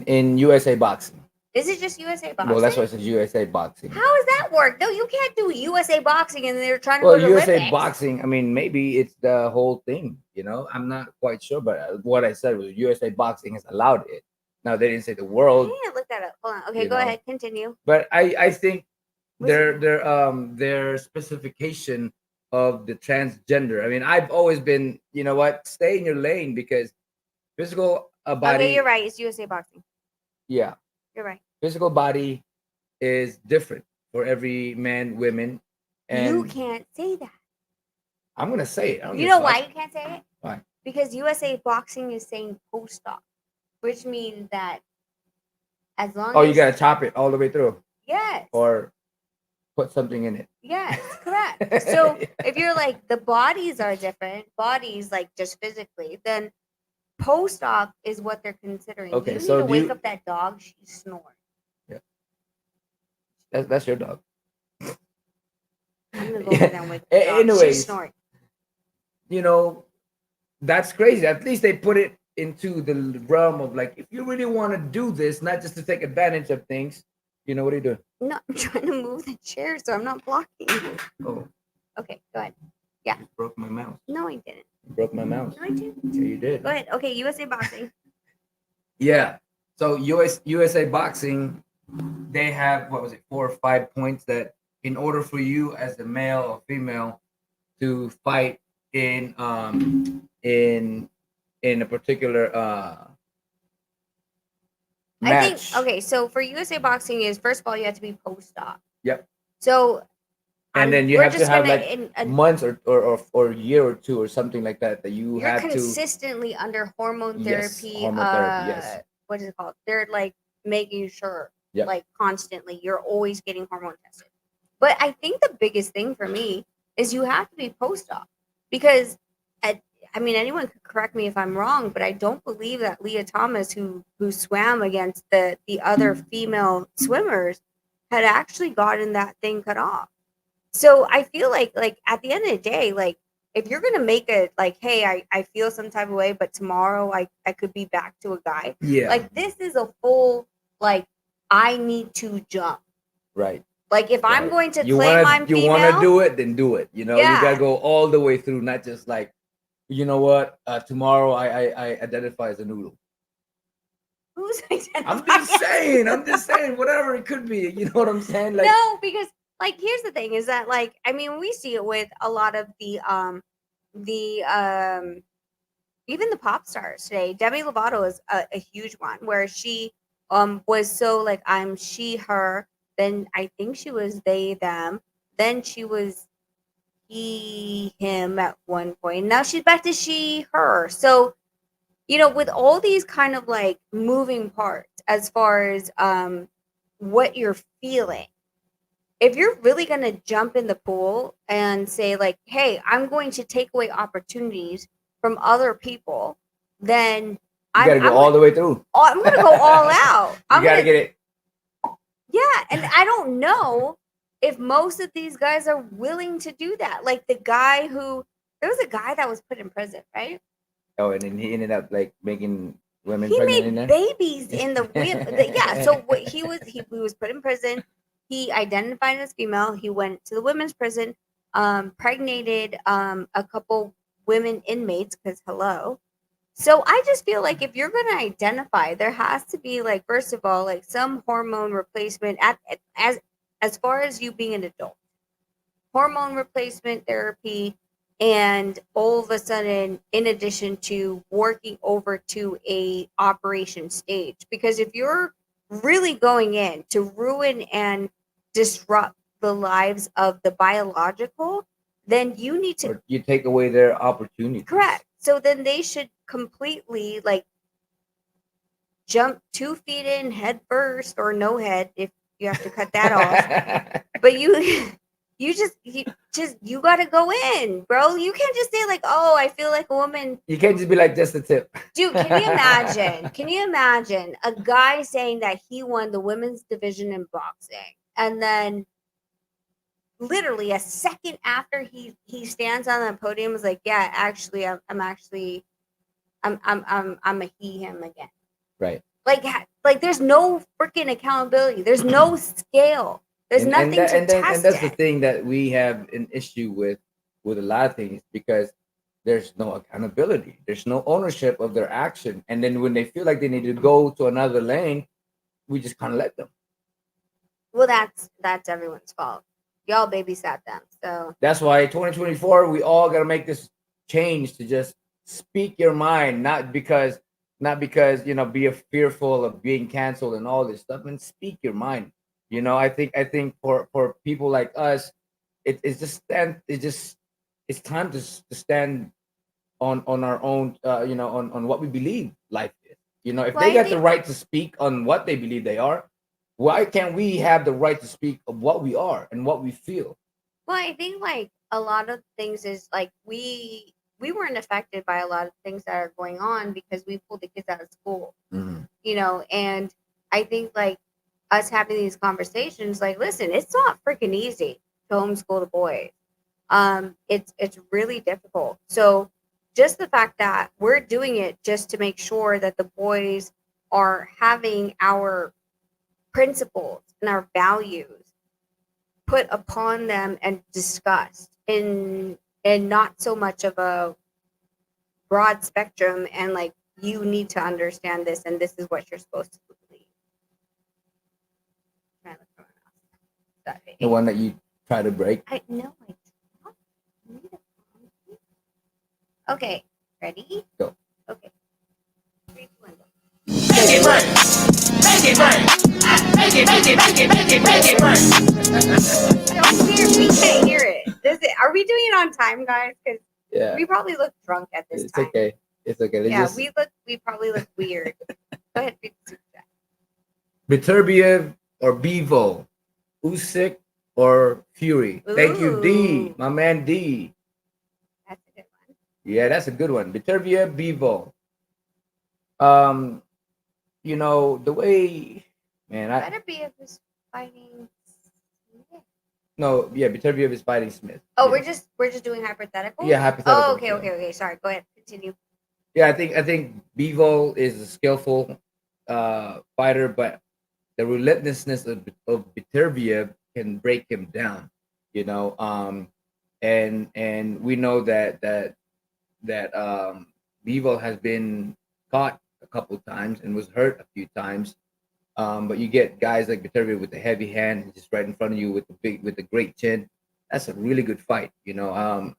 in USA boxing. Is it just USA boxing? Well, that's why it says USA boxing. How does that work? No, you can't do USA boxing and they're trying to Well, go to USA Olympics. boxing. I mean, maybe it's the whole thing. I'm not quite sure, but what I said was USA boxing has allowed it. Now they didn't say the I world, need to look that up. Hold on. Okay, You go know. ahead. Continue. but I think What's it- their specification of the transgender. I mean, I've always been, stay in your lane because physical body. Okay, you're right. It's USA boxing. Yeah, You're right. physical body is different for every man, women, and You can't say that. I'm gonna say it. I don't You give a know why fuck. you can't say it? Why? Because USA boxing is saying post-op, which means that as long Oh, as you gotta chop it all the way through, yes, or put something in it. yes, correct. So if you're like the bodies are different, bodies like just physically, then post-op is what they're considering. Okay, You need so to do wake you- up that dog. She snores. That's your dog. I'm gonna go over there and wake up the dog. She's Anyways, snoring. That's crazy. At least they put it into the realm of like, if you really want to do this, not just to take advantage of things, what are you doing? No, I'm trying to move the chair so I'm not blocking you. Oh, Okay, go ahead. you broke my mouse. No, I didn't. You broke my mouse. No, I didn't. Yeah, you did. Go ahead. Okay, USA boxing. Yeah. So USA boxing, they have, what was it, 4 or 5 points that in order for you as a male or female to fight in a particular I match. think okay. So for USA boxing is first of all you have to be post-op. Yep. So And then you we're have to just have gonna like months or a year or two or something like that you you're have to. consistently under hormone Yes, therapy. hormone therapy, yes. What is it called? They're like making sure, Yep. like constantly, you're always getting hormone tested. But I think the biggest thing for me is you have to be post-op because I mean, anyone could correct me if I'm wrong, but I don't believe that Leah Thomas, who swam against the other female swimmers, had actually gotten that thing cut off. So I feel like at the end of the day, like if you're gonna make it like, hey, I feel some type of way, but tomorrow I could be back to a guy. Yeah. Like this is a full like I need to jump. Right. Like if I'm Right. going to You claim wanna I'm you female, wanna do it, then do it. You Yeah. gotta go all the way through, not just like, you know what? Tomorrow I identify as a noodle. who's I'm just saying, whatever it could be. You know what I'm saying? Like, no, because like here's the thing is that like I mean we see it with a lot of the even the pop stars today. Demi Lovato is a huge one where she was so like I'm she her, then I think she was they them, then she was he him at one point. Now she's back to she her. So with all these kind of like moving parts as far as what you're feeling, if you're really going to jump in the pool and say like, hey, I'm going to take away opportunities from other people, then you gotta go all the way through. I'm going to go all out. You gotta get it. Yeah, and I don't know if most of these guys are willing to do that. Like there was a guy that was put in prison, right? Oh, and then he ended up like making women He pregnant in made there. babies in the yeah. So what he was put in prison. He identified as female. He went to the women's prison, pregnated a couple women inmates because hello. So I just feel like if you're going to identify, there has to be like first of all like some hormone replacement as far as you being an adult, hormone replacement therapy, and all of a sudden, in addition to working over to a operation stage, because if you're really going in to ruin and disrupt the lives of the biological, then you need to Or you take away their opportunities. correct. So then they should completely like jump 2 feet in head first or no head if you have to cut that off. But you gotta go in, bro. You can't just say like, oh, I feel like a woman. You can't just be like just a tip. Dude, can you imagine? Can you imagine a guy saying that he won the women's division in boxing, and then literally a second after he stands on the podium is like, yeah, actually, I'm actually I'm a he him again. Right. Like there's no freaking accountability. There's no scale. There's nothing to test and that's the it. thing that we have an issue with a lot of things, because there's no accountability, there's no ownership of their action, and then when they feel like they need to go to another lane, we just kind of let them. Well, that's everyone's fault. Y'all babysat them. So That's why 2024 we all got to make this change to just speak your mind, not because be fearful of being canceled and all this stuff, and speak your mind. I think for people like us, it's time to stand on our own, on what we believe life is. If Well, they I got the think right to speak on what they believe they are, why can't we have the right to speak of what we are and what we feel? well, I think like a lot of things is like we weren't affected by a lot of things that are going on because we pulled the kids out of school, Mhm. and I think like us having these conversations, like, listen, it's not freaking easy to homeschool the boys. It's really difficult. So just the fact that we're doing it just to make sure that the boys are having our principles and our values put upon them and discussed in and not so much of a broad spectrum and like you need to understand this and this is what you're supposed to believe. Trying to look for my mouse. The one that you try to break. I know. Okay, ready? Go. Okay. 3, 2, 1, go. Make it rain. Make it rain. Make it, make it, make it, make it, make it rain. So weird. We can't hear it. Are we doing it on time, guys? Because Yeah, we probably look drunk at this it's time. okay. It's okay. They Yeah, just we probably look weird. Go ahead, read the super chat. Beterbiev or Bevo, Usyk or Fury. Thank you, D, Ooh. my man D. That's a good one. Yeah, that's a good one. Beterbiev, Bevo. Um, the way, man, Better be if it's fighting. no, yeah, Beterbiev is fighting Smith. Oh, Yeah. we're just doing hypothetical. Yeah, hypothetical. Oh, okay. Sorry. Go ahead. Continue. Yeah, I think Bevo is a skillful fighter, but the relentlessness of Beterbiev can break him down. And we know that Bevo has been caught a couple times and was hurt a few times. But you get guys like Beterbiev with the heavy hand, just right in front of you with the great chin. That's a really good fight. I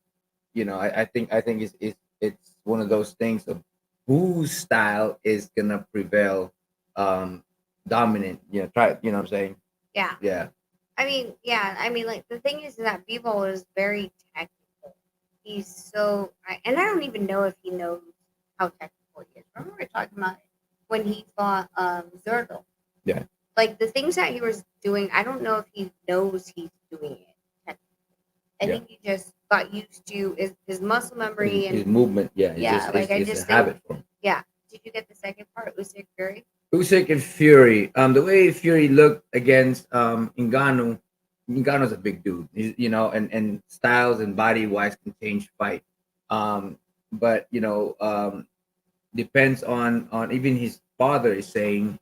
think it's one of those things of whose style is gonna prevail, dominant. Try. You know what I'm saying? Yeah. Yeah. I mean, like the thing is that Bevo is very technical. He's so, and I don't even know if he knows how technical he is. Remember we were talking about it when he fought Zerdo. Yeah. Like the things that he was doing, I don't know if he knows he's doing it technically. I think he just got used to his muscle memory His and movement. Yeah. I It's just a habit for him. yeah. Did you get the second part? Usyk Fury. Usyk and Fury. The way Fury looked against Ngannou's a big dude. And styles and body wise can change fight. But depends on even his father is saying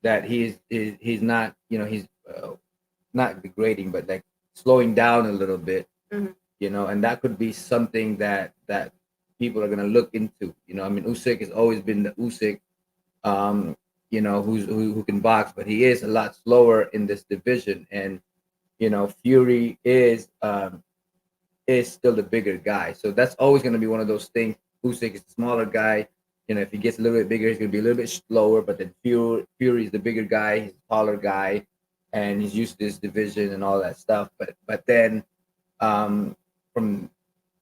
that he's not he's not degrading, but like slowing down a little bit. Mhm. And that could be something that people are gonna look into. Usyk has always been the Usyk, who can box, but he is a lot slower in this division. And Fury is still the bigger guy, so that's always going to be one of those things. Usyk is a smaller guy. If he gets a little bit bigger, he's going to be a little bit slower. But then Fury is the bigger guy, he's a taller guy, and he's used to this division and all that stuff. But then from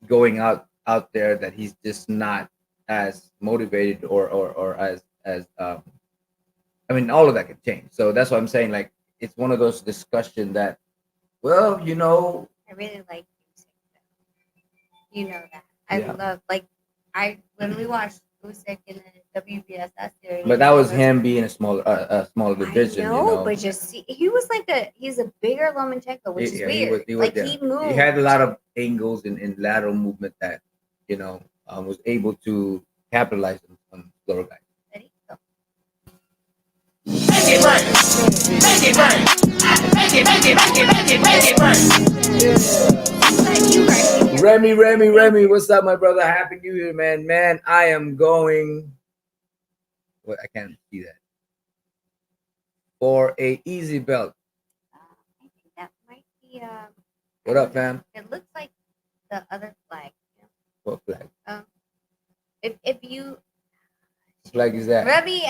going out there, that he's just not as motivated or as I mean, all of that could change. So that's what I'm saying. Like, it's one of those discussion that, well, I really like music. You know that. I yeah. love like I when we watched Usyk in the WBSS series. But that it was him being a smaller I division, know, but just see, he was like he's a bigger Lomachenko, which is Yeah, weird. he was Like yeah. he moved. He had a lot of angles and lateral movement that was able to capitalize on slower guys. Make it rain. Make it rain. Make it, make it, make it, make it, make it rain. Like, you guys here. Remy, what's up, my brother? Happy New Year, man. Man, I am going. What, I can't see that. For a easy belt. I think that might be What up, fam? It looks like the other flag. What flag? If you What flag is that? Remy,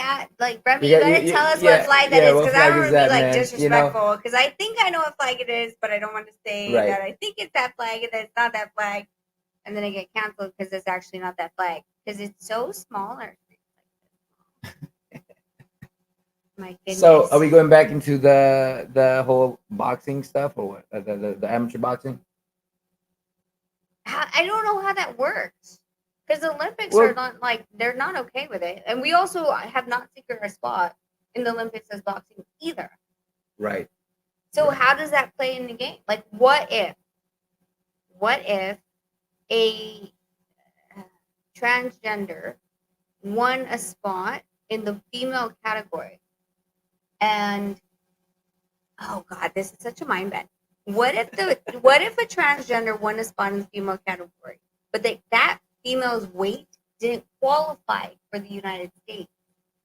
Remy, You you got- gotta you- tell us yeah, what flag that yeah, is what because I flag don't is want to be that, like man? disrespectful because I think I know what flag it is, but I don't want to say Right. that I think it's that flag and it's not that flag, and then I get canceled because it's actually not that flag because it's so smaller. My goodness. So, are we going back into the whole boxing stuff or what? The amateur boxing? I don't know how that works because the Olympics Well- are not like they're not okay with it, and we also have not secured a spot in the Olympics as boxing either. Right. So Right. how does that play in the game? Like, what if a transgender won a spot in the female category? And oh god, this is such a mind bend. What if a transgender won a spot in the female category, but that female's weight didn't qualify for the United States?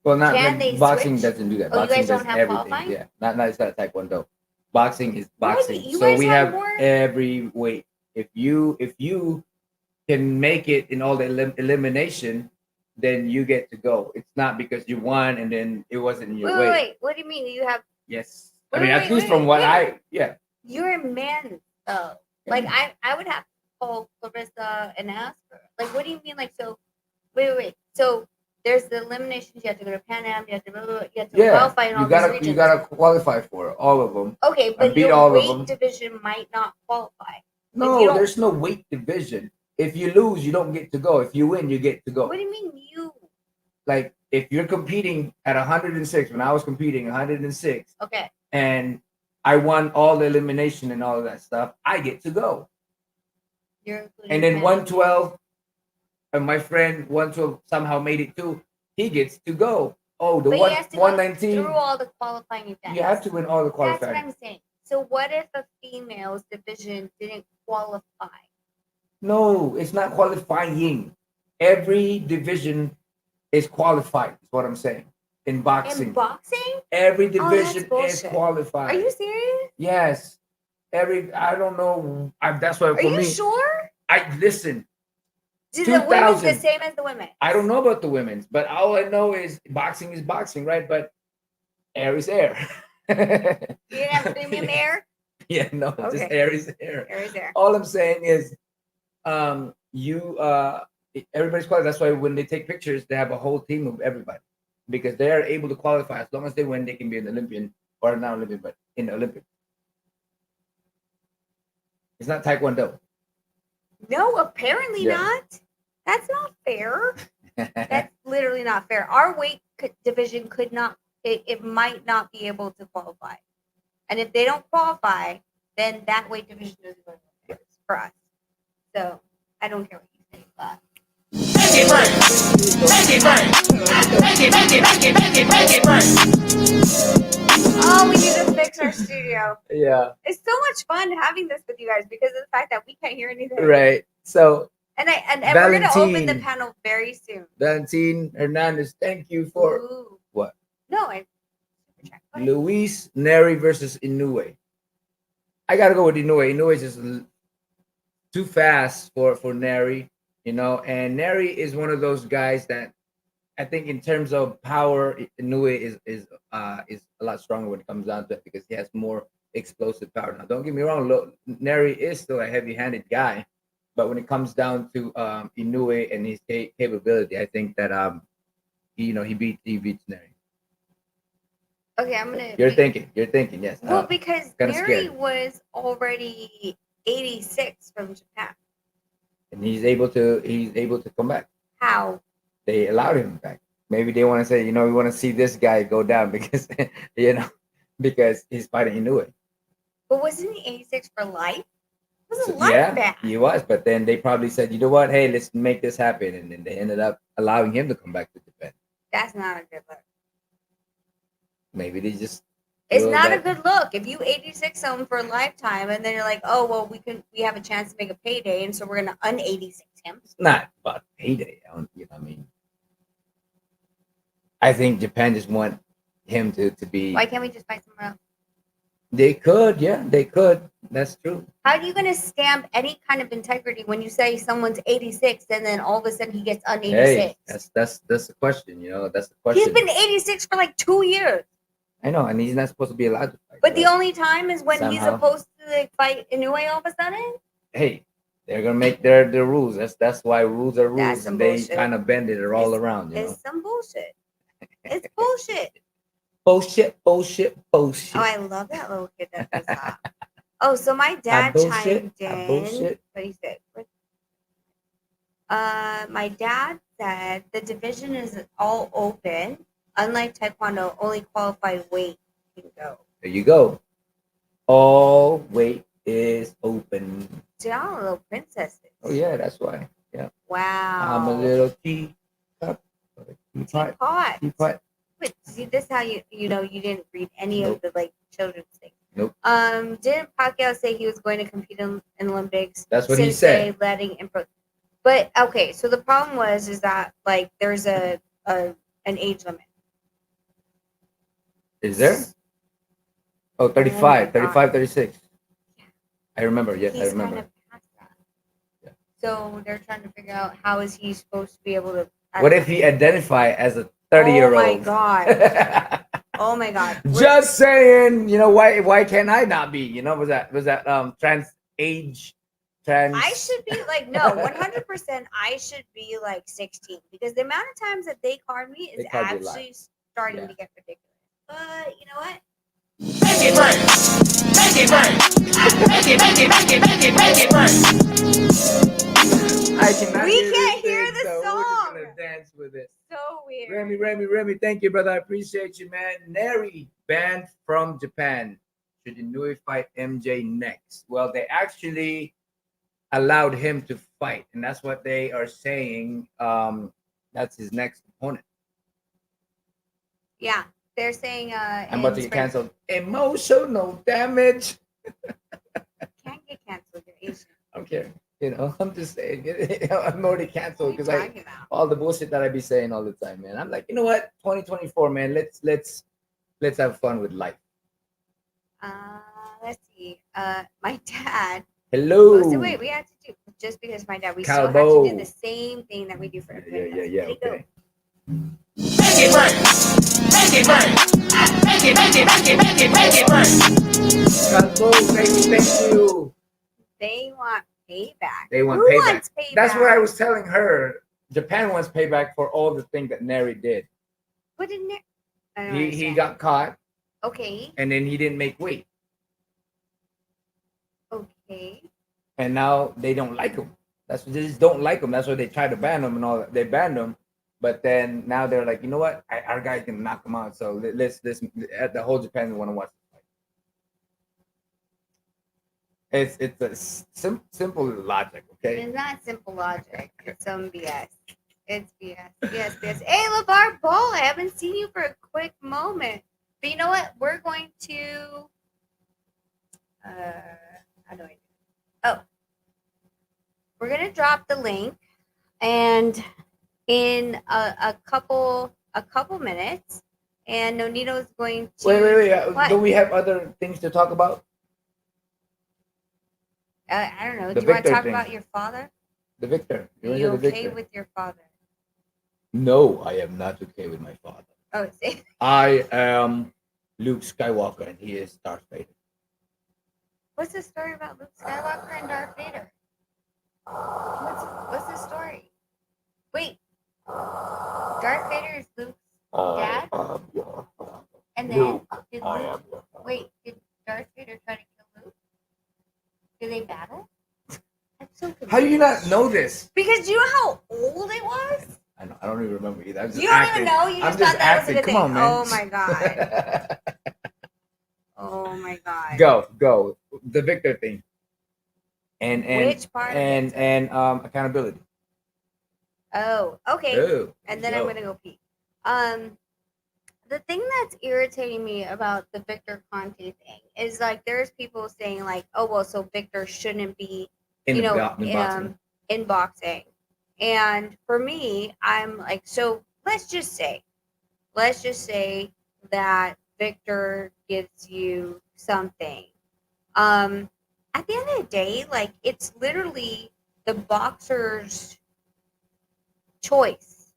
Well, not Can like, they boxing switch? doesn't do that. Oh, you Boxing guys don't does have everything. qualifying? Yeah, not it's not taekwondo. Boxing is Really? boxing. You So guys we have have more? every weight. If you can make it in all the elimination, then you get to go. It's not because you won and then it wasn't in your weight. Wait. What do you mean you have? Yes. Wait, I mean, wait, at least wait, from what wait. yeah. You're a man though. Like I would have to call Clarissa and ask her. Like, what do you mean? Like, so wait. So there's the eliminations. You have to go to Pan Am. You have to Yeah, qualify in all these regions. you gotta qualify for all of them. Okay, but beat your all of weight them. division might not qualify. No, you don't- there's no weight division. If you lose, you don't get to go. If you win, you get to go. What do you mean you? Like if you're competing at 106, when I was competing 106, Okay. and I won all the elimination and all of that stuff, I get to go. You're including And then Pan Am. 112, and my friend 112 somehow made it too. He gets to go. Oh, the But one he has to go 119. through all the qualifying events. You have to win all the That's what qualifying. I'm saying. So what if a female's division didn't qualify? No, it's not qualifying. Every division is qualified. Is what I'm saying. In boxing, In boxing? every that's division is bullshit. qualified. Are you serious? Yes. I don't know. That's why Are for you me. sure? I listen. Do the women's the 2000. same as the women? I don't know about the women's, but all I know is boxing, right? But air is air. You didn't have premium air? Yeah, no, just Okay. air is air. Air is air. All I'm saying is, everybody's qualified. That's why when they take pictures, they have a whole team of everybody because they are able to qualify. As long as they win, they can be an Olympian or not Olympian, but in the Olympics. It's not Taekwondo. No, apparently Yeah. not. That's not fair. That's literally not fair. Our weight division could not. It might not be able to qualify, and if they don't qualify, then that weight division isn't going to work for us. So I don't care what you say, but Make it rain. Make it rain. Make it, make it, make it, make it, make it rain. oh, we need to fix our studio. Yeah. It's so much fun having this with you guys because of the fact that we can't hear anything. Right. So And we're gonna open the Valentine. panel very soon. Valentine Hernandez, thank you for Ooh. what? No, I super chat. Go ahead. Luis Neri versus Inoue. I gotta go with Inoue. Inoue is just too fast for Neri, and Neri is one of those guys that I think in terms of power, Inoue is a lot stronger when it comes down to it because he has more explosive power. Now, don't get me wrong, Neri is still a heavy-handed guy, But when it comes down to Inoue and his capability, I think that he beats Neri. Okay, I'm gonna. You're thinking, yes. Well, because Kind of Neri scared, was already 86 from Japan. and he's able to come back. How? They allowed him back. Maybe they want to say, we want to see this guy go down because because he's fighting Inoue. But wasn't he 86 for life? It was a So, life yeah, ban. he was. But then they probably said, you know what? Hey, let's make this happen, and then they ended up allowing him to come back to Japan. That's not a good look. Maybe they just. It's feel not a that- good look if you 86 someone for a lifetime and then you're like, oh well, we have a chance to make a payday, and so we're gonna 86 him. It's not about payday. I mean, I think Japan just want him to be. Why can't we just fight somewhere else? They could, yeah, they could. That's true. How are you gonna stamp any kind of integrity when you say someone's 86 and then all of a sudden he gets 86? Hey, that's the question. That's the question. He's been 86 for like 2 years. I know, and he's not supposed to be allowed to fight. But the only time is when he's Somehow. supposed to like, fight Inoue all of a sudden. Hey, they're gonna make their rules. That's why rules are rules, That's some and they bullshit. kind of bend it all around. It's some bullshit. It's bullshit. Bullshit. Oh, I love that little kid that does that. Oh, so my dad chimed in. Bullshit. What he said. My dad said the division is all open. Unlike Taekwondo, only qualified weight can go. There you go. All weight is open. See, I'm a little princess. Oh yeah, that's why. Yeah. Wow. I'm a little teacup. Teapot. But see, this is how you know you didn't read any Nope. of the like children's things. Nope. Didn't Pacquiao say he was going to compete in Olympics? That's what he since said. they letting impro. But okay, so the problem is that like there's an age limit. Is there? Oh, 35, 35, 36. I remember. Yes, I He's remember. kind of past that. Yeah. So they're trying to figure out how is he supposed to be able to. What if he identify as a 30-year-old? Oh my god! Oh my god! Just saying. Why can't I not be? Was that trans age? I should be like no, 100%. I should be like 16 because the amount of times that they card me is They card you a lot. actually starting Yeah. to get ridiculous. But you know what? Make it rain. Make it rain. Make it rain. I cannot We hear can't this hear thing, the so we're just gonna song. dance with it. So weird. Remy, thank you, brother. I appreciate you, man. Neri banned from Japan. Should Inoue fight MJ next? Well, they actually allowed him to fight, and that's what they are saying. That's his next opponent. Yeah, they're saying I'm about to get canceled. Emotional damage. Can't get canceled. You're Asian. I don't care. I'm just saying. I'm already canceled What because are you talking about? all the bullshit that I be saying all the time, man. I'm like, you know what? 2024, man. Let's have fun with life. Let's see. My dad. Hello. Oh, so wait, we had to do just because my dad. We still Calbo. have to do the same thing that we do for everybody else. Yeah. Let it go. Okay. Make it rain. Make it rain. Make it rain. Calbo, thank you. They want payback. They want Who payback. wants payback? That's what I was telling her. Japan wants payback for all the things that Neri did. What didn't it? I don't He understand. got caught, Okay. and then he didn't make weight, Okay. and now they don't like him. They just don't like him. That's why they tried to ban him and all that. They banned him, but then now they're like, you know what? Our guy can knock him out. So let's the whole Japan want to watch the fight. It's a simple logic, okay? It's not simple logic. It's some BS. It's BS. BS. Hey, LeVar Ball, I haven't seen you for a quick moment. But you know what? We're going to. How do I do? Oh. We're going to drop the link. And in a couple minutes. And Nonito is going to. Wait. What? Do we have other things to talk about? I don't know. The Do you want to Victor talk thing. about your father? The victor. Are wanna you say the okay victor? with your father? No, I am not okay with my father. Oh, see. I am Luke Skywalker, and he is Darth Vader. What's the story about Luke Skywalker and Darth Vader? What's the story? Wait, Darth Vader is Luke's dad, and then did Luke? Wait, did Darth Vader try to kill Luke? Did they battle? I'm so confused. How do you not know this? Because you know how old it was. I know. I don't even remember either. I'm just You don't acting. even know. You I'm just just thought that was a acting. good Come thing. on, man. Oh my god. Oh my god. Go. The Victor thing. And Which part of it? and accountability. Oh, okay. Oh, And then I'm gonna go pee. The thing that's irritating me about the Victor Conte thing is like there's people saying like, oh well, so Victor shouldn't be, in boxing. in boxing. And for me, I'm like, so let's just say that Victor gives you something. At the end of the day, like it's literally the boxer's choice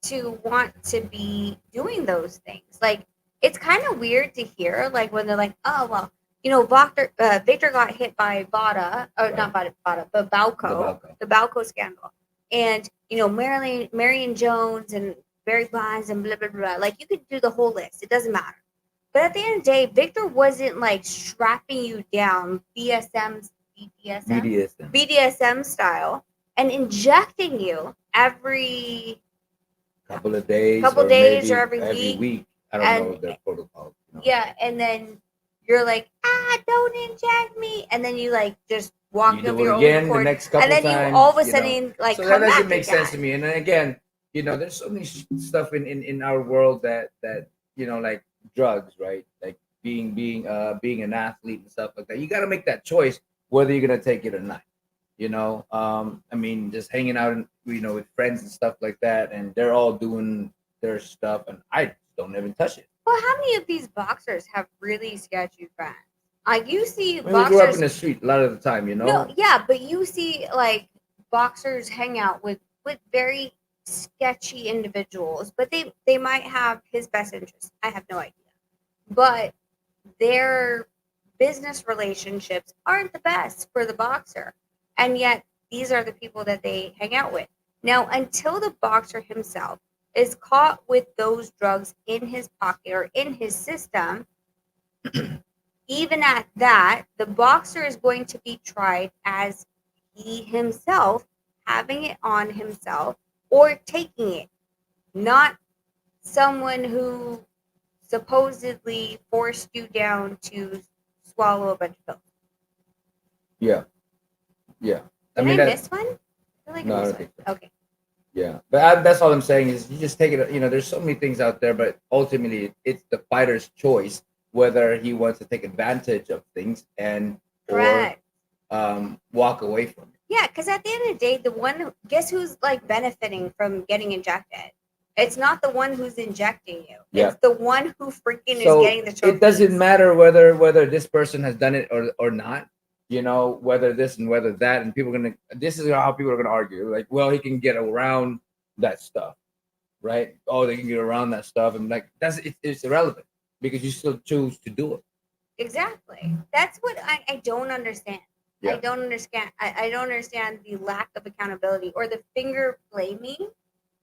to want to be doing those things. Like it's kind of weird to hear, like when they're like, "Oh well, Victor got hit by Bada, or not Bada, but Balco, the Balco scandal, and Marion Jones and Barry Bonds and blah blah blah." Like you could do the whole list; it doesn't matter. But at the end of the day, Victor wasn't like strapping you down BDSM style and injecting you every couple of days, or every week. I don't know the protocol. Yeah, and then you're like, don't inject me, and then you like just walk you up do your it again own cord, the next couple and then times, you all of a sudden like so come that doesn't back make again. sense to me. And then again, there's so many stuff in our world that like drugs, right? Like being an athlete and stuff like that. You got to make that choice whether you're gonna take it or not. I mean, just hanging out and with friends and stuff like that, and they're all doing their stuff, and I don't even touch it. Well, how many of these boxers have really sketchy friends? Like you see, We boxers grew up in the street a lot of the time, No, yeah, but you see like boxers hang out with very sketchy individuals, but they might have his best interest. I have no idea, but their business relationships aren't the best for the boxer, and yet these are the people that they hang out with. Now, until the boxer himself is caught with those drugs in his pocket or in his system, even at that, the boxer is going to be tried as he himself having it on himself or taking it, not someone who supposedly forced you down to swallow a bunch of pills. Yeah. Did I miss one? I feel like No, I I missed don't one. think so. Okay. Yeah, but that's all I'm saying is you just take it. There's so many things out there, but ultimately it's the fighter's choice whether he wants to take advantage of things Correct. or walk away from it. Yeah, because at the end of the day, guess who's like benefiting from getting injected? It's not the one who's injecting you. Yeah. It's the one who freaking So is getting the trophies. it doesn't matter whether this person has done it or not. Whether this and whether that, and this is how people are gonna argue. Like, well, he can get around that stuff, right? Oh, they can get around that stuff, and like it's irrelevant because you still choose to do it. Exactly. That's what I don't understand. Yeah. I don't understand. I don't understand the lack of accountability or the finger blaming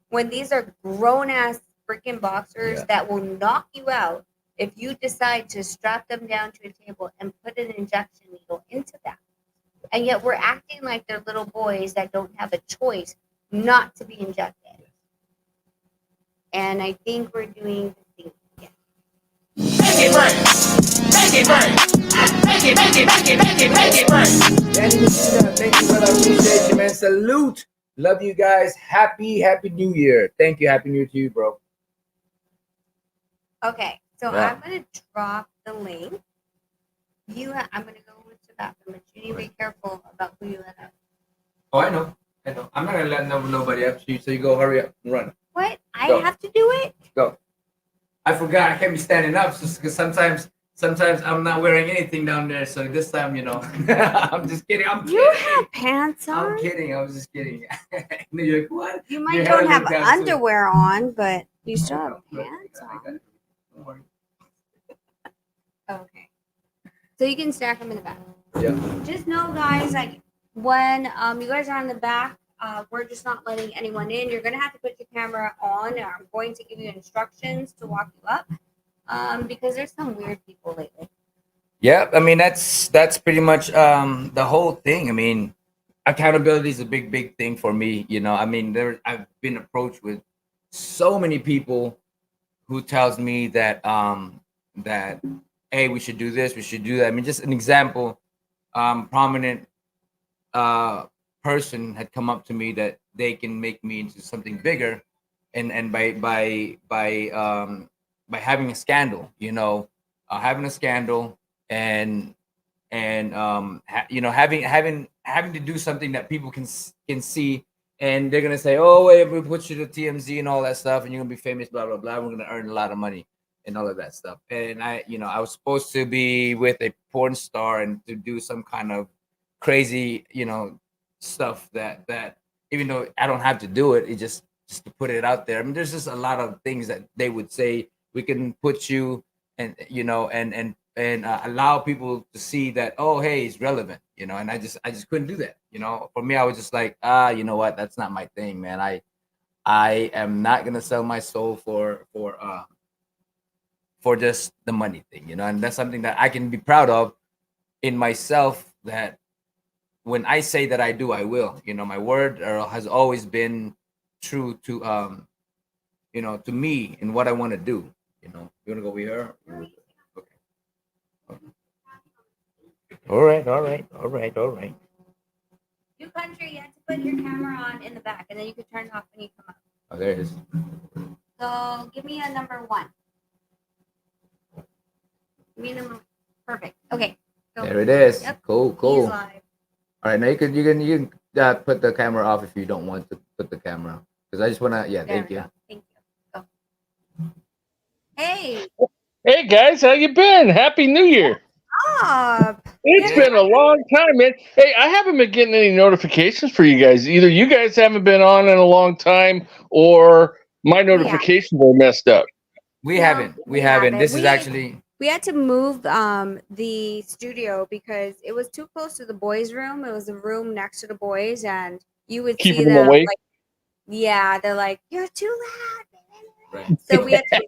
when these are grown ass freaking boxers that will knock you out if you decide to strap them down to a table and put an injection needle into them. And yet we're acting like they're little boys that don't have a choice not to be injected. And I think we're doing the thing again. Make it rain. Make it rain. Make it rain. Thank you, brother. I appreciate you, man. Salute. Love you guys. Happy New Year. Thank you. Happy New Year to you, bro. Okay, so I'm gonna drop the link. I'm gonna go to the bathroom, but you need to be careful about who you let out. Oh, I know. I'm not gonna let nobody up to you. So you go, hurry up and run. What? I have to do it? Go. I forgot. I can't be standing up because sometimes I'm not wearing anything down there. So this time, I'm just kidding. You have pants on? I'm kidding. I was just kidding. You're like, what? You might don't have underwear on, but you still have pants on. Don't worry. Okay. So you can stack them in the back. Yeah. Just know, guys, like when you guys are on the back, we're just not letting anyone in. You're gonna have to put your camera on. I'm going to give you instructions to walk you up, because there's some weird people lately. Yeah, I mean that's pretty much the whole thing. I mean, accountability is a big thing for me. You know, I mean, I've been approached with so many people who tells me that hey, we should do this, we should do that. I mean, just an example, prominent uh person had come up to me that they can make me into something bigger, and by having a scandal, having a scandal, and you know, having to do something that people can see, and they're gonna say, oh, wait, we put you to TMZ and all that stuff, and you're gonna be famous, blah blah blah. We're gonna earn a lot of money and all of that stuff. And I was supposed to be with a porn star and to do some kind of crazy, stuff that even though I don't have to do it, it just to put it out there. I mean, there's just a lot of things that they would say we can put you, and allow people to see that, oh, hey, it's relevant, and I just couldn't do that. For me, I was just like, you know what, that's not my thing, man. I am not gonna sell my soul for just the money thing, and that's something that I can be proud of in myself, that when I say that I do, I will. My word has always been true to me and what I want to do. You want to go over here? Okay. All right, all right, all right, all right. You country, you have to put your camera on in the back, and then you can turn it off when you come up. Oh, there it is. So give me a number 1. Give me a number. Perfect. Okay. So, There it is. Yep. Cool, He's cool. live. All right, now you can put the camera off if you don't want to put the camera, because I just want to. Yeah, There thank we you. go. Thank you. Go. Hey, Hey guys, how you been? Happy New Year. up. It's Yeah. been a long time, man. Hey, I haven't been getting any notifications for you guys. Either you guys haven't been on in a long time, or my Yeah. notifications are messed up. We No, haven't. We we haven't. haven't. This is We- actually. We had to move the studio because it was too close to the boys' room. It was the room next to the boys, and you would see Keeping them them awake. like, yeah, they're like, you're too loud. Right. So we had to.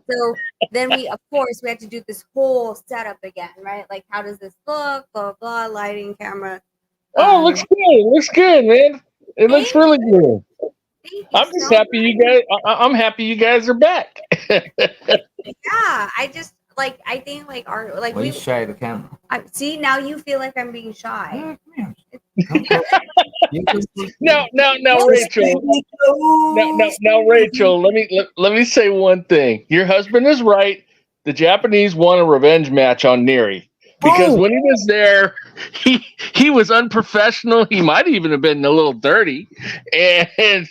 So then of course, we had to do this whole setup again, right? Like, how does this look? Blah blah. Lighting, camera. Oh, looks good. Looks good, man. It looks Thank really good. Thank you I'm just so happy you guys. I'm happy you guys are back. Yeah, I think like our like Well, we you shy the camera. see now you feel like I'm being shy. Yeah, come here. Come close. You can see- Now, Rachel. Now, Rachel. Let me say one thing. Your husband is right. The Japanese won a revenge match on Neri because when he was there, he was unprofessional. He might even have been a little dirty, and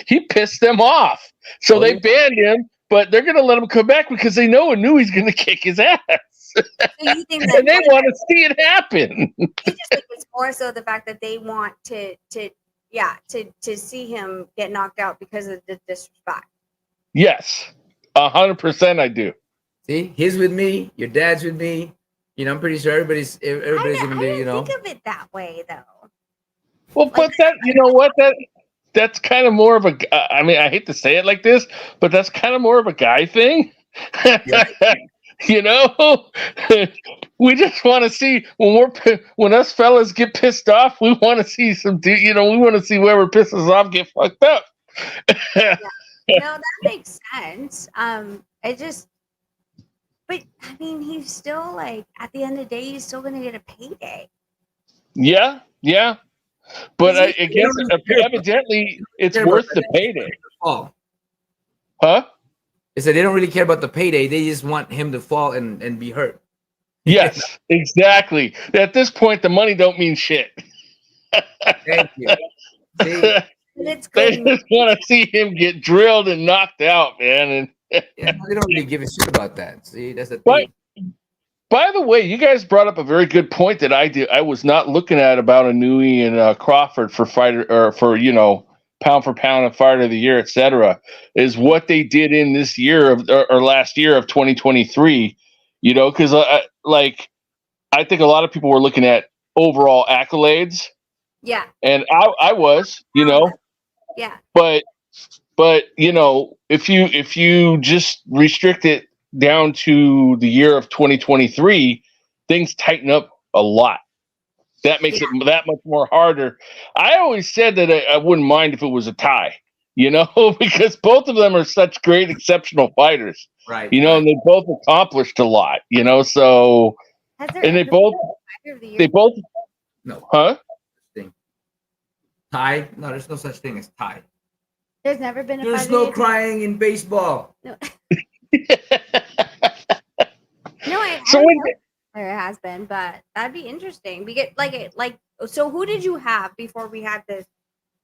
he pissed them off. So Oh, they yeah. banned him, but they're gonna let him come back because they know Inoue's gonna kick his ass, So you think that and they want to see it happen. you just think it's more so the fact that they want to see him get knocked out because of the disrespect. Yes, 100%. I do. See, he's with me. Your dad's with me. I'm pretty sure everybody's I gonna be. didn't think of it that way though. Well, but that you know what that's kind of more of a. I mean, I hate to say it like this, but that's kind of more of a guy thing. Yeah. You know, we just want to see when us fellas get pissed off. We want to see we want to see whoever pisses off get fucked up. No, that makes sense. But I mean, he's still like at the end of the day, he's still gonna get a payday. Yeah, but Is I he- guess don't care about- evidently it's care about worth the that. payday, Fall. huh? They said they don't really care about the payday. They just want him to fall and be hurt. Yes, exactly. At this point, the money don't mean shit. Thank you. See, But it's They good. just want to see him get drilled and knocked out, man. And yeah, they don't really give a shit about that. See, that's the But- thing. by the way, you guys brought up a very good point that I was not looking at about Inoue and Crawford for fighter or for pound for pound and fighter of the year, etc. Is what they did in this year or last year of 2023. Because I think a lot of people were looking at overall accolades, Yeah. and I was, Yeah. but if you just restrict it down to the year of 2023, things tighten up a lot. That makes it that much more harder. I always said that I wouldn't mind if it was a tie, because both of them are such great, exceptional fighters, Right. and they both accomplished a lot, so, Has there and ever been a fighter of the year? they both, No. huh? Thing. Tie? No, there's no such thing as tie. There's never been a There's fighter no of the year? crying in baseball. No. No, I So don't when- know. There has been, but that'd be interesting. We get so who did you have before we had this,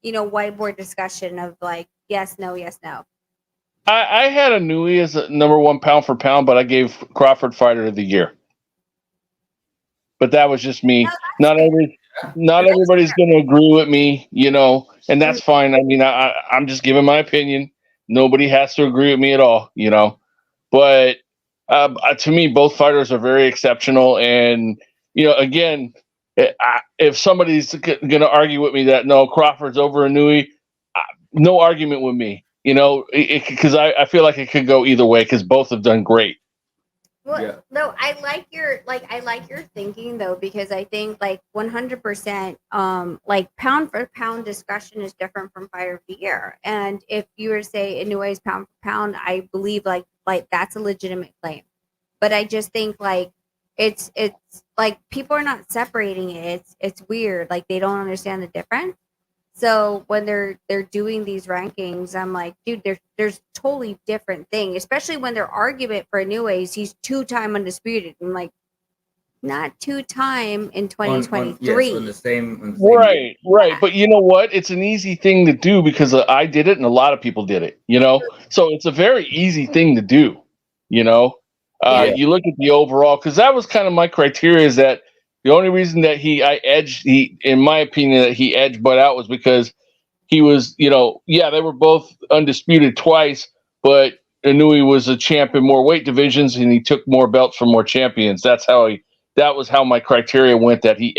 whiteboard discussion of like yes, no, yes, no? I had Inoue as a number one pound for pound, but I gave Crawford fighter of the year. But that was just me. No, Not everybody's going to agree with me, and that's fine. I mean, I'm just giving my opinion. Nobody has to agree with me at all, But to me, both fighters are very exceptional. And, again, if somebody's going to argue with me that, no, Crawford's over Inoue, no argument with me, because I feel like it could go either way because both have done great. Well, Yeah. no, I like your thinking though, because I think 100%, pound for pound discussion is different from fighter of the year. And if you were to say Inoue's pound for pound, I believe like that's a legitimate claim. But I just think it's like people are not separating it. It's weird. Like they don't understand the difference. So when they're doing these rankings, I'm like, dude, there's totally different thing. Especially when their argument for Inoue is he's 2-time undisputed. I'm like, not 2-time in 2023. On the same Right. But you know what? It's an easy thing to do because I did it and a lot of people did it, So it's a very easy thing to do, You look at the overall, because that was kind of my criteria, is that the only reason that in my opinion, that he edged Bud out was because he was, they were both undisputed twice, but Inoue was a champ in more weight divisions and he took more belts from more champions. That was how my criteria went, that he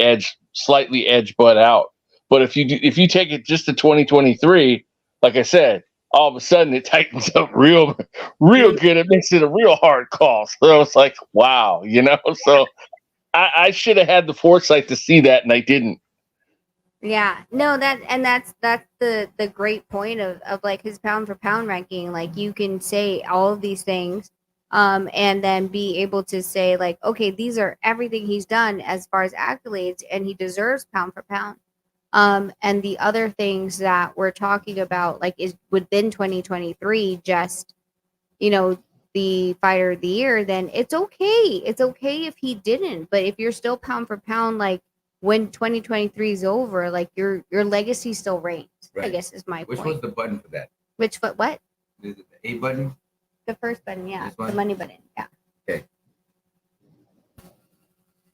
slightly edged Bud out. But if you take it just to 2023, like I said, all of a sudden it tightens up real good. It makes it a real hard call. So it's like, wow, so I should have had the foresight to see that, and I didn't. Yeah, no, that's the great point of like his pound for pound ranking. Like you can say all of these things, and then be able to say like, okay, these are everything he's done as far as accolades, and he deserves pound for pound. And the other things that we're talking about, like, is within 2023, just the fighter of the year, then it's okay. It's okay if he didn't, but if you're still pound for pound, like when 2023 is over, like your legacy still reigns. Right. I guess is my Which point. was the button for that? Which foot? What? Is it the A button? The first button, yeah, This one? the money button, yeah. Okay.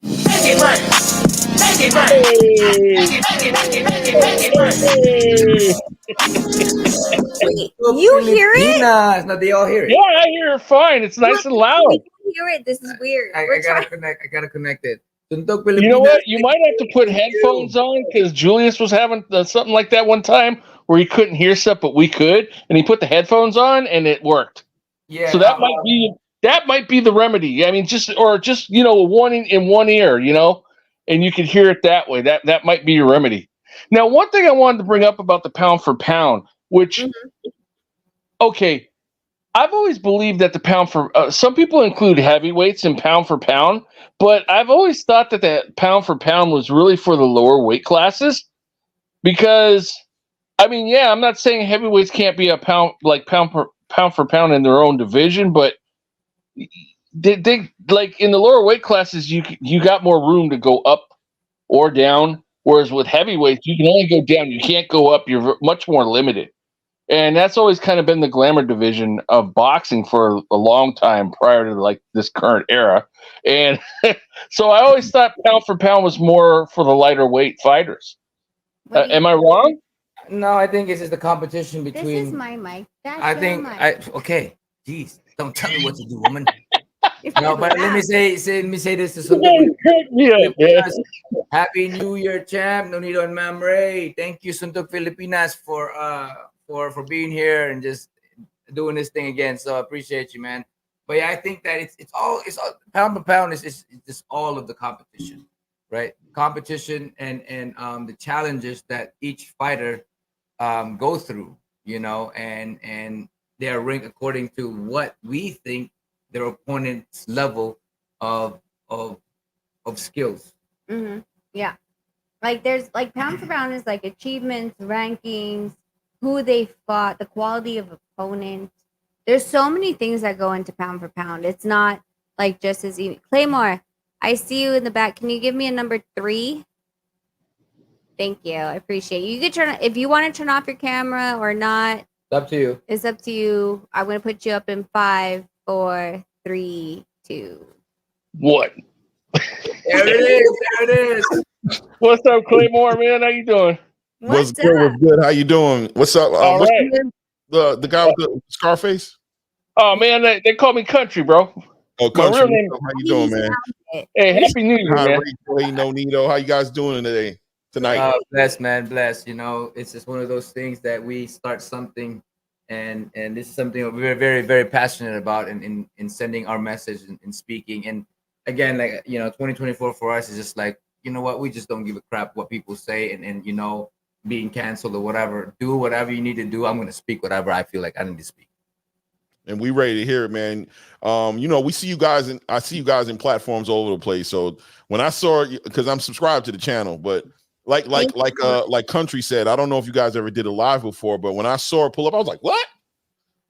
Make it rain. Make it rain. Make it Wait, you hear it? Filipinas. No, they all hear it. Yeah, I hear it fine. It's nice and loud. You hear it? This is weird. I gotta connect it. Tuntog Pilipinas. You know what? You might have to put headphones on, because Julius was having something like that one time where he couldn't hear stuff, but we could, and he put the headphones on and it worked. Yeah. So that might be the remedy. I mean, just one in one ear, and you can hear it that way. That might be your remedy. Now, one thing I wanted to bring up about the pound for pound, which, okay, I've always believed that the pound for some people include heavyweights in pound for pound, but I've always thought that that pound for pound was really for the lower weight classes, because, I mean, yeah, I'm not saying heavyweights can't be a pound for pound in their own division, but they like in the lower weight classes, you got more room to go up or down, whereas with heavyweights, you can only go down, you can't go up. You're much more limited. And that's always kind of been the glamour division of boxing for a long time prior to like this current era. And so I always thought pound for pound was more for the lighter weight fighters. Am I wrong? No, I think it's just the competition This between. is my mic. That's I your think mic. okay. Jeez, don't tell me what to do, woman. No, but let me say this to some Yeah, man. Happy New Year, champ. Nonito and Ma'am Ray. Thank you, Suntok Filipinas, for being here and just doing this thing again. So I appreciate you, man. But yeah, I think that it's all pound for pound is just all of the competition, right? Competition and the challenges that each fighter go through, and they are ranked according to what we think their opponent's level of of of skills. Yeah. Like there's like pound for pound is like achievements, rankings, who they fought, the quality of opponent. There's so many things that go into pound for pound. It's not like just as easy. Claymore, I see you in the back. Can you give me a number 3? Thank you. I appreciate you. You can turn if you want to turn off your camera or not. It's up to you. It's up to you. I'm gonna put you up in 5, 4, 3, 2. What? There it is. There it is. What's up, Claymore, man? How you doing? What's good? What's good? How you doing? What's up? All What's right. your name? The guy with the Scarface? Oh man, they call me Country, bro. Oh, My Country. real name. How you doing, man? Hey, Happy New Year, Hi, man. Rachel. Hey, Nonito. How you guys doing tonight? Blessed, man, blessed. It's just one of those things that we start something, and this is something that we're very, very passionate about in sending our message and speaking. And again, like 2024 for us is just like, you know what, we just don't give a crap what people say, and being canceled or whatever. Do whatever you need to do. I'm gonna speak whatever I feel like I need to speak. And we ready to hear it, man. We see you guys I see you guys in platforms all over the place. So when I saw it, because I'm subscribed to the channel, but like Country said, I don't know if you guys ever did a live before, but when I saw it pull up, I was like, what?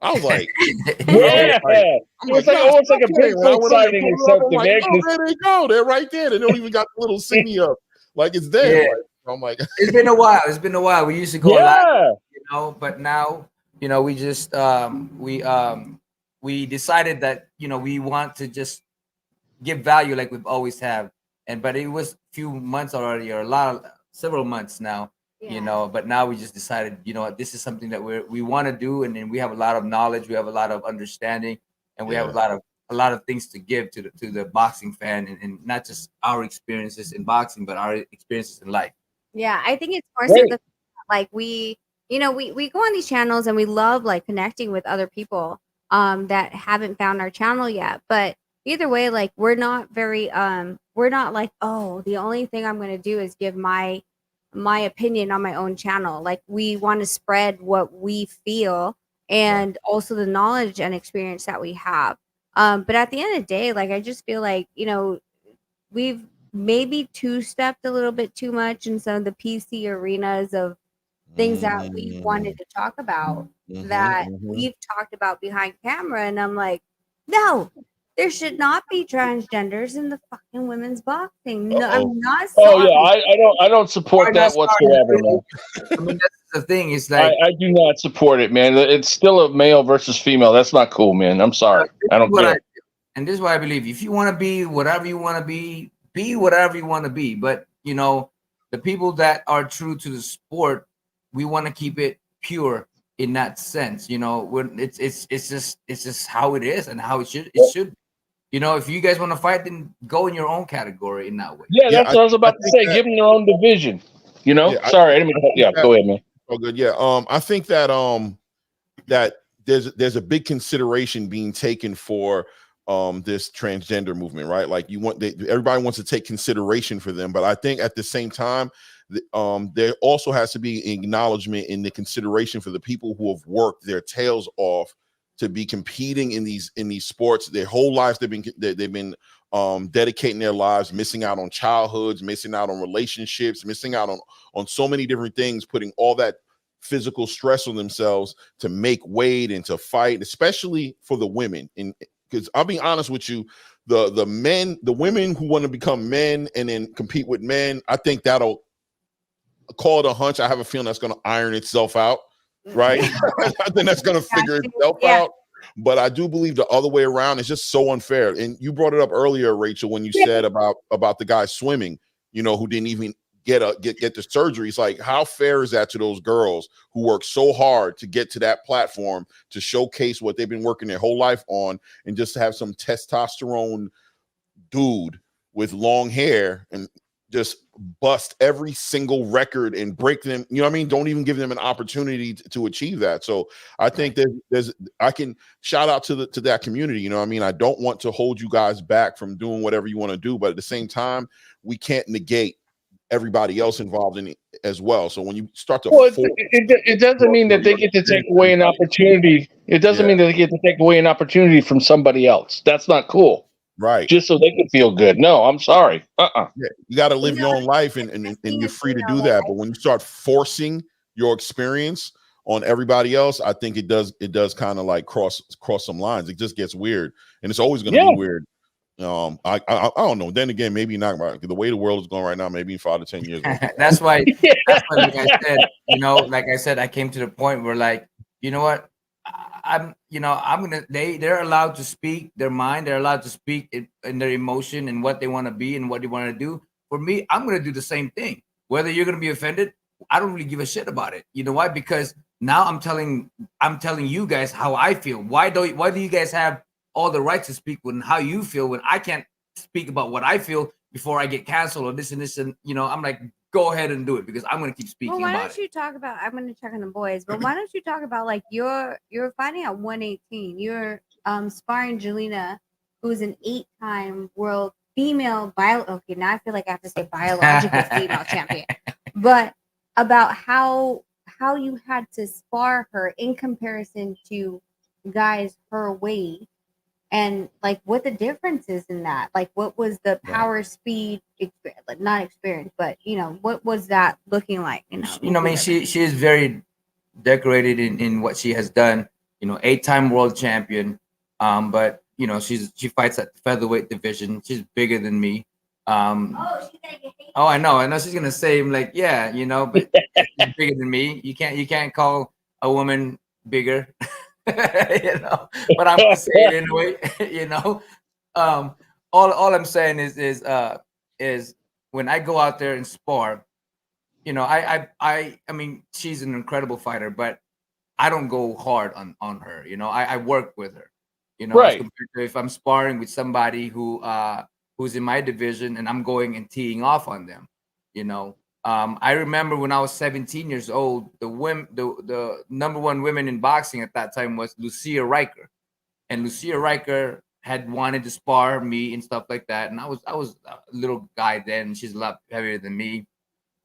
I was like, Yeah. It's like almost like a Bigfoot sighting or something, man. There they go. They're right there. They don't even got the little signey up. Like it's there. Yeah. I'm like, It's been a while. It's been a while. We used to go live, but now, we just we decided that we want to just give value like we've always have, but it was a few months already, or several months now. But now we just decided, this is something that we want to do, and then we have a lot of knowledge, we have a lot of understanding, and we have a lot of things to give to the boxing fan, and not just our experiences in boxing, but our experiences in life. Yeah, I think it's more so like we go on these channels and we love like connecting with other people that haven't found our channel yet. But either way, like we're not like, oh, the only thing I'm going to do is give my opinion on my own channel. Like we want to spread what we feel and also the knowledge and experience that we have. But at the end of the day, like I just feel like, we've maybe two-stepped a little bit too much in some of the PC arenas of things that we wanted to talk about that we've talked about behind camera. And I'm like, no, there should not be transgenders in the fucking women's boxing. No, I'm not sorry. Oh yeah, I don't support that whatsoever, man. I mean, that's the thing. It's like I do not support it, man. It's still a male versus female. That's not cool, man. I'm sorry. I don't care. And this is why I believe if you want to be whatever you want to be whatever you want to be. But the people that are true to the sport, we want to keep it pure in that sense. When it's just how it is and how it should. If you guys want to fight, then go in your own category in that way. Yeah, that's what I was about to say. Give them their own division. Sorry, I didn't mean to, go ahead, man. Oh, good. Yeah. I think that that there's a big consideration being taken for this transgender movement, right? Like everybody wants to take consideration for them, but I think at the same time, there also has to be acknowledgement in the consideration for the people who have worked their tails off to be competing in these sports their whole lives. They've been dedicating their lives, missing out on childhoods, missing out on relationships, missing out on so many different things, putting all that physical stress on themselves to make weight and to fight, especially for the women. Because I'll be honest with you, the women who want to become men and then compete with men, I think that'll call it a hunch. I have a feeling that's going to iron itself out, right? I think that's going to figure itself out. But I do believe the other way around is just so unfair. And you brought it up earlier, Rachel, when you said about the guy swimming, who didn't even get the surgery. It's like, how fair is that to those girls who work so hard to get to that platform to showcase what they've been working their whole life on, and just to have some testosterone dude with long hair and just bust every single record and break them, you know what I mean? Don't even give them an opportunity to achieve that. So I think that I can shout out to that community, you know what I mean? I don't want to hold you guys back from doing whatever you want to do, but at the same time, we can't negate everybody else involved in it as well. So when you start to it doesn't mean that they get to take away an opportunity. It doesn't mean that they get to take away an opportunity from somebody else. That's not cool. Right. Just so they can feel good. No, I'm sorry. Yeah, you got to live your own life, and you're free to do that. But when you start forcing your experience on everybody else, I think it does kind of like cross some lines. It just gets weird, and it's always going to be weird. I don't know. Then again, maybe not. The way the world is going right now, maybe in 5 to 10 years. That's why, like I said, like I said, I came to the point where, like, you know what, I'm gonna. They're allowed to speak their mind. They're allowed to speak in their emotion and what they want to be and what they want to do. For me, I'm gonna do the same thing. Whether you're gonna be offended, I don't really give a shit about it. You know why? Because now I'm telling you guys how I feel. Why do you guys have all the right to speak when how you feel when I can't speak about what I feel before I get canceled or this and this? And I'm like, go ahead and do it, because I'm going to keep speaking why about don't you talk about, I'm going to check on the boys, but why don't you talk about, like, you're fighting at 118. You're sparring Jelena, who's an 8-time world female okay, now I feel like I have to say biological female champion. But about how you had to spar her in comparison to guys her weight, and like what the difference is in that. Like, what was the power, speed, not experience, but what was that looking like? I mean, she is very decorated in what she has done. 8-time world champion. But she fights at the featherweight division. She's bigger than me. I know she's gonna say, I'm like, yeah, but she's bigger than me. You can't call a woman bigger. But I'm gonna say it anyway. All I'm saying is when I go out there and spar, I mean, she's an incredible fighter, but I don't go hard on her. I work with her. As compared to if I'm sparring with somebody who's in my division and I'm going and teeing off on them. I remember when I was 17 years old, the number one women in boxing at that time was Lucia Riker, and Lucia Riker had wanted to spar me and stuff like that. And I was a little guy then. She's a lot heavier than me,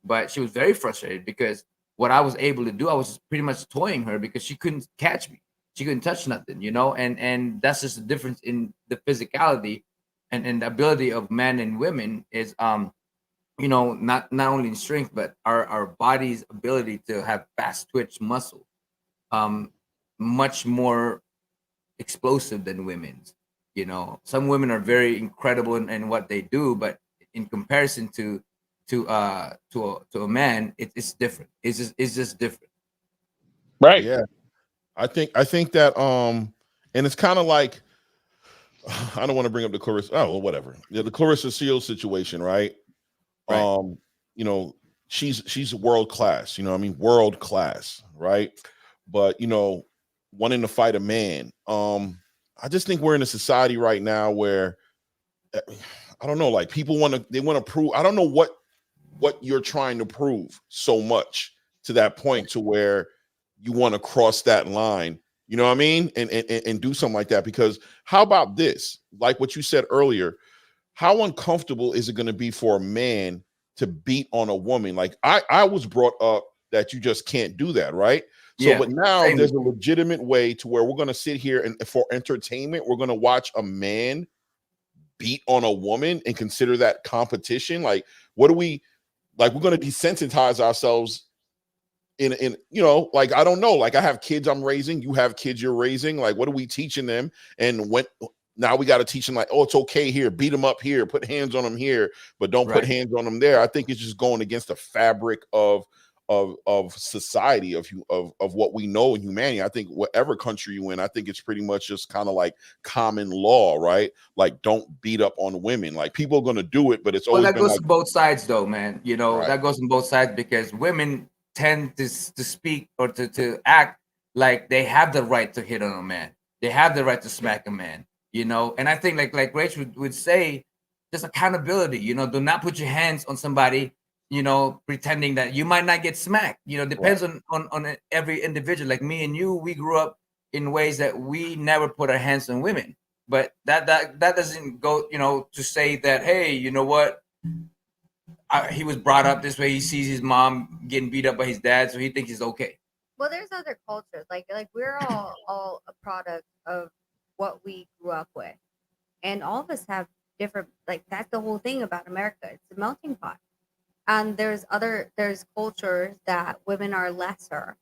but she was very frustrated because what I was able to do, I was pretty much toying her because she couldn't catch me. She couldn't touch nothing, and that's just the difference in the physicality and the ability of men and women is, not only in strength, but our body's ability to have fast twitch muscle, much more explosive than women's. Some women are very incredible in what they do, but in comparison to a man, it's different. It's just different. Right. Yeah. I think that and it's kind of like, I don't want to bring up the Clarissa. Oh, well, whatever. Yeah, the Clarissa Shields situation, right? She's world class. I mean, world class, right? But wanting to fight a man, I just think we're in a society right now where I don't know, like people want to prove. I don't know what you're trying to prove so much to that point to where you want to cross that line, you know what I mean? And do something like that. Because how about this? Like what you said earlier, how uncomfortable is it going to be for a man to beat on a woman? Like I was brought up that you just can't do that, right? So, but now there's a legitimate way to where we're going to sit here and for entertainment, we're going to watch a man beat on a woman and consider that competition. Like, what are we, like, we're going to desensitize ourselves in like, I don't know, like I have kids I'm raising, you have kids you're raising, like what are we teaching them? And now we got to teach them like, oh, it's okay here, beat them up here, put hands on them here, but don't put hands on them there. I think it's just going against the fabric of of society of what we know in humanity. I think whatever country you in, I think it's pretty much just kind of like common law, right? Like don't beat up on women. Like people are gonna do it, but it's Well, always that been goes like to both sides, though, man. You know, right. that goes on both sides because women tend to speak or to act like they have the right to hit on a man. They have the right to smack a man. You know, and I think like Rachel would say, just accountability. You know, do not put your hands on somebody. You know, pretending that you might not get smacked. You know, depends on every individual. Like me and you, we grew up in ways that we never put our hands on women. But that doesn't go, you know, to say that, hey, you know what, he was brought up this way. He sees his mom getting beat up by his dad, so he thinks it's okay. Well, there's other cultures. Like we're all a product of what we grew up with, and all of us have different. Like that's the whole thing about America. It's a melting pot. And there's cultures that women are lesser,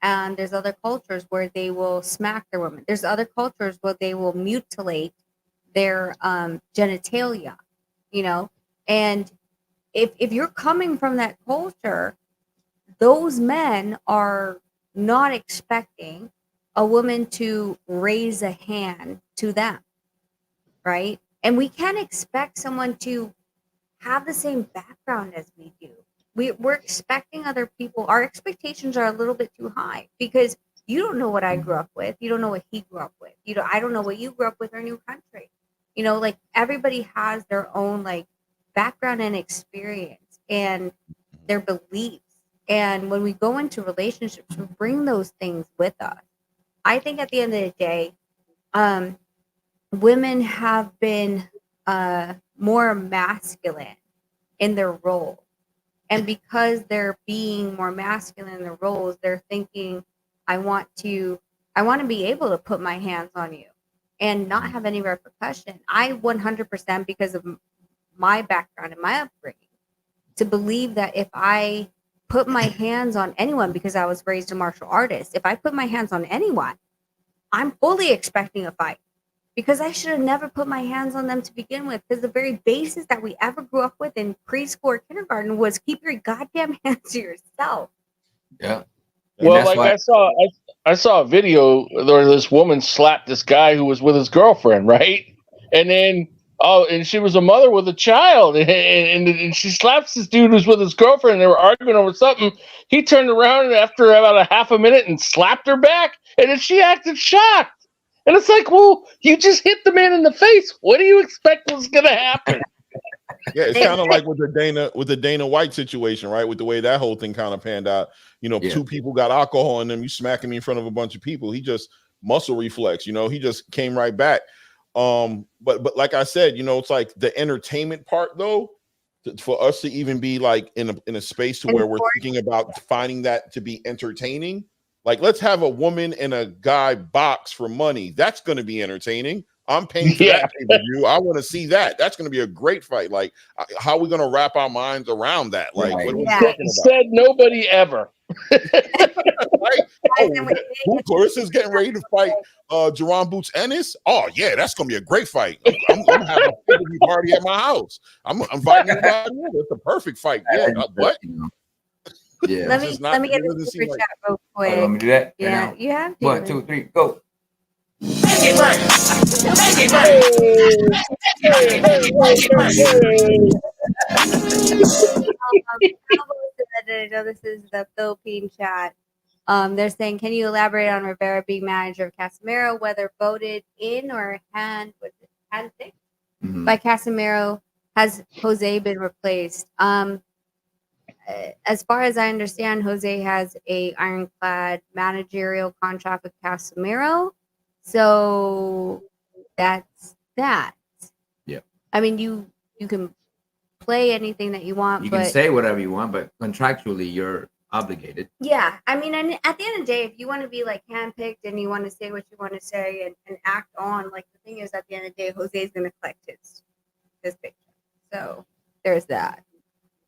and there's other cultures where they will smack their women. There's other cultures where they will mutilate their genitalia, you know. And if you're coming from that culture, those men are not expecting a woman to raise a hand to them, right? And we can't expect someone to have the same background as we do. We're expecting other people. Our expectations are a little bit too high because you don't know what I grew up with. You don't know what he grew up with. I don't know what you grew up with or new country. You know, like everybody has their own like background and experience and their beliefs. And when we go into relationships, we bring those things with us. I think at the end of the day, women have been more masculine in their role. And because they're being more masculine in their roles, they're thinking, I want to be able to put my hands on you and not have any repercussion. I 100%, because of my background and my upbringing, to believe that if I put my hands on anyone, because I was raised a martial artist, if I put my hands on anyone, I'm fully expecting a fight. Because I should have never put my hands on them to begin with. Because the very basis that we ever grew up with in preschool or kindergarten was keep your goddamn hands to yourself. Yeah. Well, like I saw a video where this woman slapped this guy who was with his girlfriend, right? And then and she was a mother with a child, and she slaps this dude who's with his girlfriend, and they were arguing over something. He turned around after about a half a minute and slapped her back, and then she acted shocked. And it's like, well, you just hit the man in the face. What do you expect was going to happen? Yeah, it's kind of like with the Dana White situation, right? With the way that whole thing kind of panned out. You know, two people got alcohol in them. You smacking me in front of a bunch of people. He just muscle reflex. You know, he just came right back. But like I said, you know, it's like the entertainment part though. For us to even be like in a space to where we're thinking about finding that to be entertaining. Like, let's have a woman and a guy box for money. That's going to be entertaining. I'm paying for that pay-per-view. I want to see that. That's going to be a great fight. Like, how are we going to wrap our minds around that? Like, what are we talking about? Said nobody ever. Right? Oh, Clarissa's getting ready to fight Jerron Boots Ennis. Oh, yeah, that's going to be a great fight. I'm having a pay-per-view party at my house. I'm inviting everybody over. It's a perfect fight. Yeah, what? Yeah. Let me get the super chat real quick. You want me to do that? Yeah, Right, you have to. 1, 2, 3, go. Make it rain. Make it rain. I know this is the Philippine chat. They're saying, can you elaborate on Rivera being manager of Casemiro, whether voted in or handpicked by Casemiro? Has Jose been replaced? As far as I understand, Jose has a ironclad managerial contract with Casemiro, so that's that. Yeah. I mean, you can play anything that you want. You but can say whatever you want, but contractually you're obligated. Yeah, I mean, and at the end of the day, if you want to be like handpicked and you want to say what you want to say and act on, like the thing is, at the end of the day, Jose's going to collect his picture. So there's that.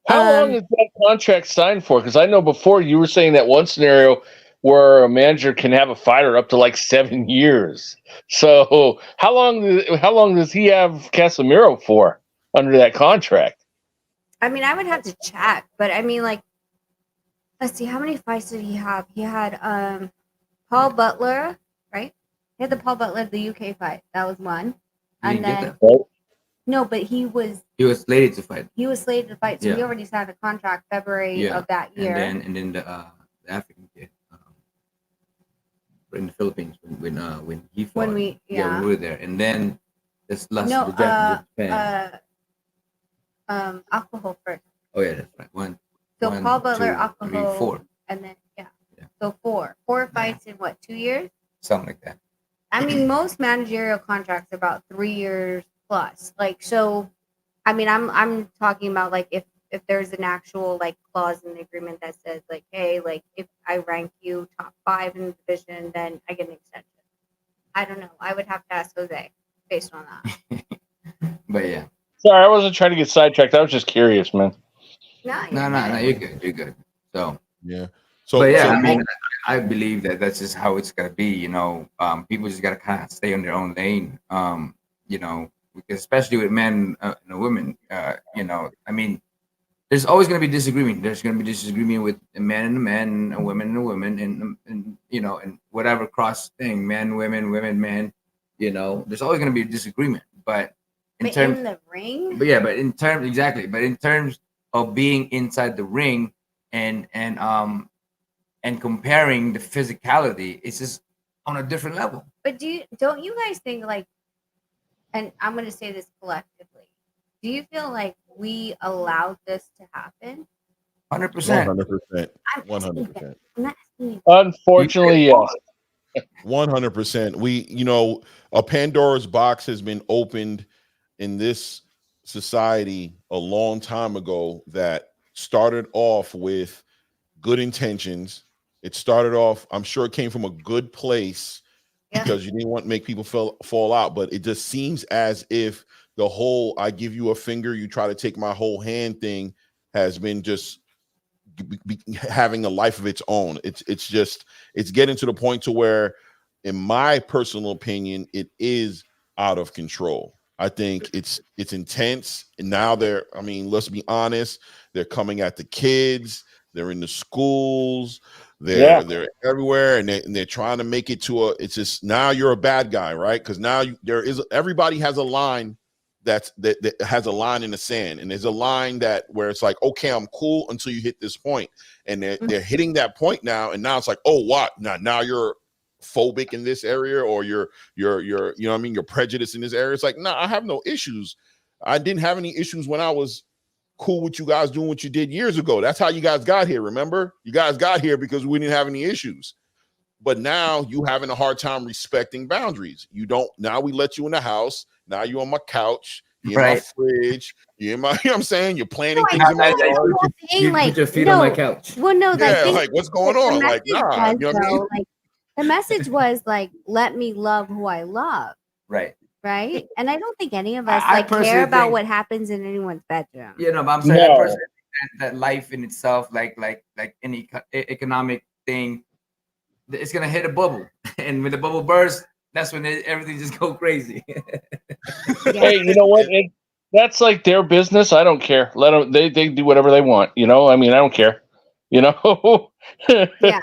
How long is that contract signed for? Because I know before you were saying that one scenario where a manager can have a fighter up to like 7 years. So how long does he have Casemiro for under that contract? I mean, I would have to check, but I mean, like let's see, how many fights did he have? He had Paul Butler, right? He had the Paul Butler, the UK fight. That was one. He And didn't get then that. no, but he was Slated to fight. slated to fight, so he Yeah. already signed a contract February of that year. And then the African kid in the Philippines when he fought. When we we were there, and then this last no, Japan. alcohol first. Oh yeah, that's right. One. So one, Paul Butler, two, alcohol, three, 4. and then yeah. Yeah. So four fights in what, 2 years? Something like that. I mean, most managerial contracts are about 3 years plus. Like, so, I mean, I'm talking about like if there's an actual like clause in the agreement that says like, hey, like if I rank you top 5 in the division, then I get an extension. I don't know. I would have to ask Jose based on that. But yeah. Sorry, I wasn't trying to get sidetracked. I was just curious, man. No, you're good. You're good. So Yeah. So, but yeah, so I mean, I believe that that's just how it's gonna be. You know, people just gotta kind of stay on their own lane. You know, because especially with men and women. You know, I mean, there's always gonna be disagreement. There's gonna be disagreement with a man and a man, and a woman and a woman, and you know, and whatever cross thing, men, women, women, men. You know, there's always gonna be a disagreement. But in the ring. But yeah, but in terms exactly, but in terms of being inside the ring and comparing the physicality, it's just on a different level. But don't you guys think like, and I'm going to say this collectively, do you feel like we allowed this to happen? 100%. 100%. 100%. Unfortunately, yes. 100%. We, you know, a Pandora's box has been opened in this society a long time ago that started off with good intentions. It started off, I'm sure it came from a good place because you didn't want to make people fall out, but it just seems as if the whole I give you a finger, you try to take my whole hand thing has been just having a life of its own. It's getting to the point to where, in my personal opinion, it is out of control. I think it's intense. And now I mean, let's be honest, they're coming at the kids, they're in the schools, they're everywhere, and they're trying to make it to it's just, now you're a bad guy, right? Because now everybody has a line that has a line in the sand, and there's a line where it's like, okay, I'm cool until you hit this point, and they're hitting that point now, and now it's like, oh, what? Now you're phobic in this area, or you're you know what I mean, you're prejudiced in this area. It's like, no, I have no issues. I didn't have any issues when I was cool with you guys doing what you did years ago. That's how you guys got here. Remember, you guys got here because we didn't have any issues. But now you having a hard time respecting boundaries. You don't. Now we let you in the house. Now you're on my couch. You're in my fridge. You're in my. You know what I'm saying? You're planning things in my yard. You put your feet on my couch. Well, no, yeah, like what's going on? Like, nah, you know what I mean? Like, the message was like, let me love who I love. Right. Right. And I don't think any of us I care about what happens in anyone's bedroom. You know, but I'm saying I personally think that life in itself, like any economic thing, it's gonna hit a bubble, and when the bubble bursts, that's when everything just go crazy. Hey, you know what? That's like their business. I don't care. Let them. They do whatever they want. You know. I mean, I don't care. You know. Yeah.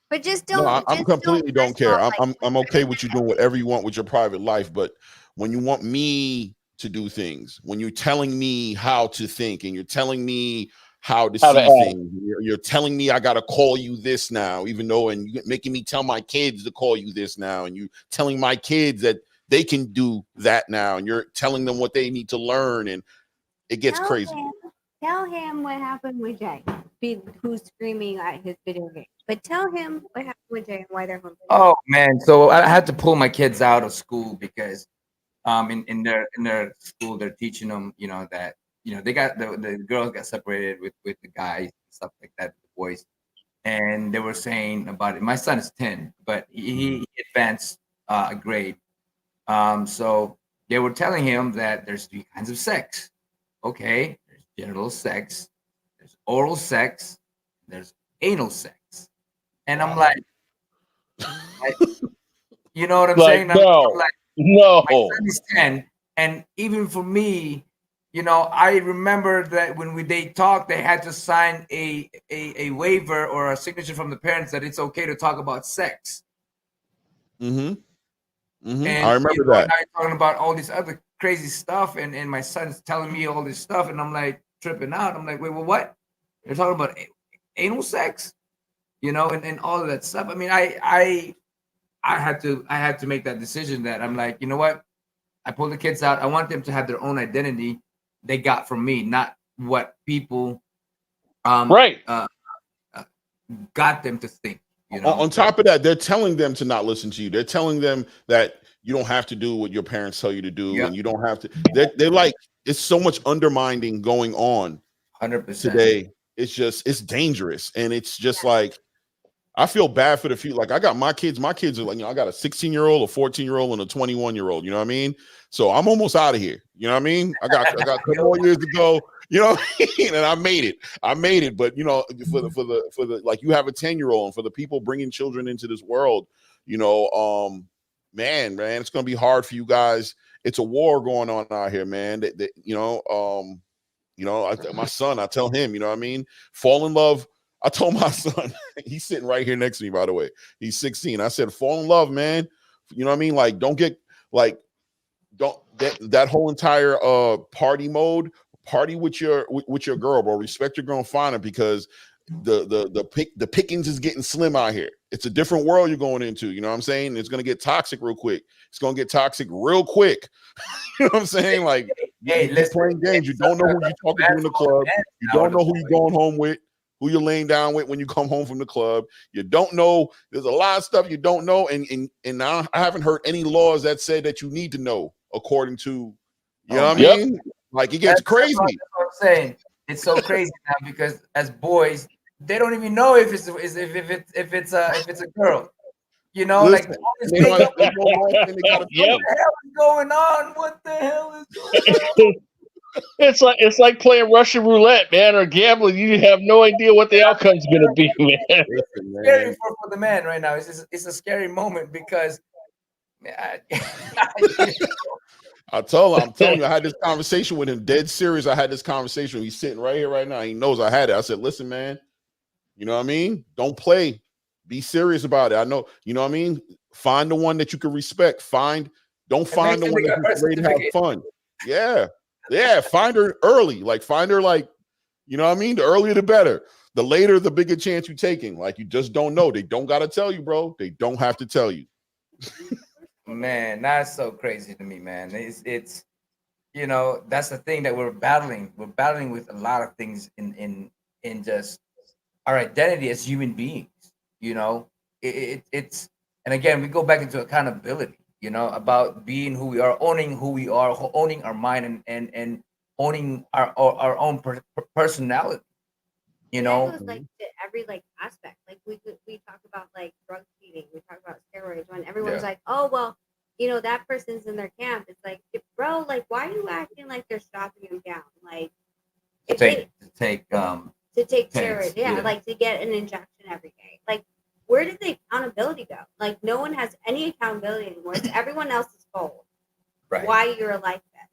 But just don't. No, I'm completely don't care. I'm okay with you doing whatever you want with your private life, but when you want me to do things, when you're telling me how to think, and you're telling me how to see things, you're telling me I gotta call you this now, even though, and you're making me tell my kids to call you this now, and you telling my kids that they can do that now, and you're telling them what they need to learn, and it gets crazy. Tell him what happened with Jay, who's screaming at his video game. But tell him what happened with Jay and why they're home. Oh man, so I had to pull my kids out of school because in their school they're teaching them, you know, that, you know, they got the girls got separated with the guys and stuff like that, the boys, and they were saying about it. My son is 10, but he advanced a grade. So they were telling him that there's 3 kinds of sex. Okay, there's genital sex, there's oral sex, there's anal sex. And I'm like, you know what I'm saying? No, I'm like, no. my son is 10, and even for me, you know, I remember that when they talked, they had to sign a waiver or a signature from the parents that it's okay to talk about sex. Mm-hmm. Mm-hmm. And I you remember know, that. now you're talking about all this other crazy stuff, and my son's telling me all this stuff, and I'm like tripping out. I'm like, wait, well, what? You're talking about anal sex, you know, and all of that stuff. I mean, I had to make that decision that I'm like, you know what? I pull the kids out. I want them to have their own identity they got from me, not what people Right. uh, uh got them to think, you On, know. on top of that, they're telling them to not listen to you. They're telling them that you don't have to do what your parents tell you to do, Yep. and you don't have to. They're like, it's so much undermining going on 100%. today. It's just, it's dangerous, and it's just like, I feel bad for the few. Like, I got my kids. My kids are like, you know, I got a 16-year-old, a 14-year-old, and a 21-year-old. You know what I mean? So I'm almost out of here. You know what I mean? I got a couple more years to go. You know what I mean? And I made it. I made it. But you know, for the like, you have a 10-year-old, and for the people bringing children into this world, you know, man, it's gonna be hard for you guys. It's a war going on out here, man. You know, my son, I tell him, you know what I mean? Fall in love. I told my son, he's sitting right here next to me, by the way. He's 16. I said, fall in love, man. You know what I mean? Like, don't get like, don't that whole entire party mode, party with your girl, bro. Respect your girl and find her, because the pickings is getting slim out here. It's a different world you're going into. You know what I'm saying? It's gonna get toxic real quick. It's gonna get toxic real quick. You know what I'm saying? Like, Hey, you listen, playing games. You don't know who you're talking to in the club. You don't know who you're going home with, who you're laying down with when you come home from the club. You don't know. There's a lot of stuff you don't know. And I haven't heard any laws that say that you need to know according to, you know what I Yep. mean? Like, it gets That's what crazy. I'm saying. It's so crazy now because as boys, they don't even know if it's a girl. You know, like Listen, all this they big know up, they know one thing they gotta Yep. what the hell is going on? What the hell is going on? It's like playing Russian roulette, man, or gambling. You have no idea what the outcome's going to be, man. listen, Scary man. for the man right now. It's a scary moment because I'm telling you, I had this conversation with him, dead serious. I had this conversation. He's sitting right here right now. He knows I had it. I said, listen, man, you know what I mean? Don't play. Be serious about it. I know, you know what I mean? Find the one that you can respect. Don't find the one that's just ready to have fun. Yeah. Yeah. Find her early. Like, find her, like, you know what I mean? The earlier the better. The later, the bigger chance you're taking. Like, you just don't know. They don't gotta tell you, bro. They don't have to tell you. man, that's so crazy to me, man. It's you know, that's the thing that we're battling. We're battling with a lot of things in just our identity as human beings. You know, it's and again we go back into accountability. You know, about being who we are, owning who we are, owning our mind, and owning our own personality. You And that know, goes like to every like aspect. Like we talk about like drug cheating, we talk about steroids when everyone's Yeah. like, oh well, you know that person's in their camp. It's like, bro, like why are you acting like they're strapping them down? Like to if they take to take Tens, steroids, yeah, yeah. like to get an injection every day. Like where did the accountability go? Like no one has any accountability anymore. It's everyone else's fault. right. Why you're like that,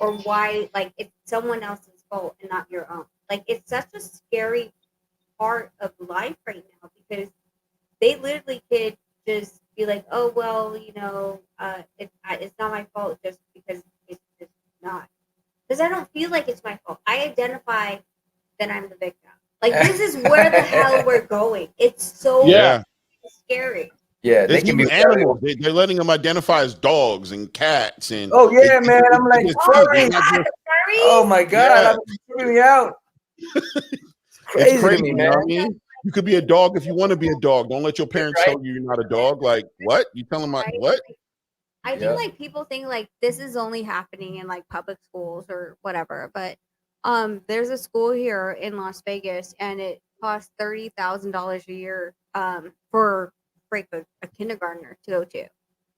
or why like it's someone else's fault and not your own. Like it's such a scary part of life right now because they literally could just be like, oh well, you know, it's not my fault just because it's just not. Because I don't feel like it's my fault. I identify that I'm the victim. Like this is where the hell we're going. It's so Yeah. scary. Yeah, they It's can be even animals. They're letting them identify as dogs and cats. And Oh yeah, man. I'm like, it's Oh deep. my It's not god, just- the furries! oh my god, Yeah. I'm tripping me out. It's crazy, it's crazy, to me, you man. know what I mean? You could be a dog if you want to be a dog. Don't let your parents Right. tell you you're not a dog. Like, what? You telling my Right? what? I think Yeah. like people think like this is only happening in like public schools or whatever, but there's a school here in Las Vegas and it costs $30,000 a year for break a kindergartner to go to.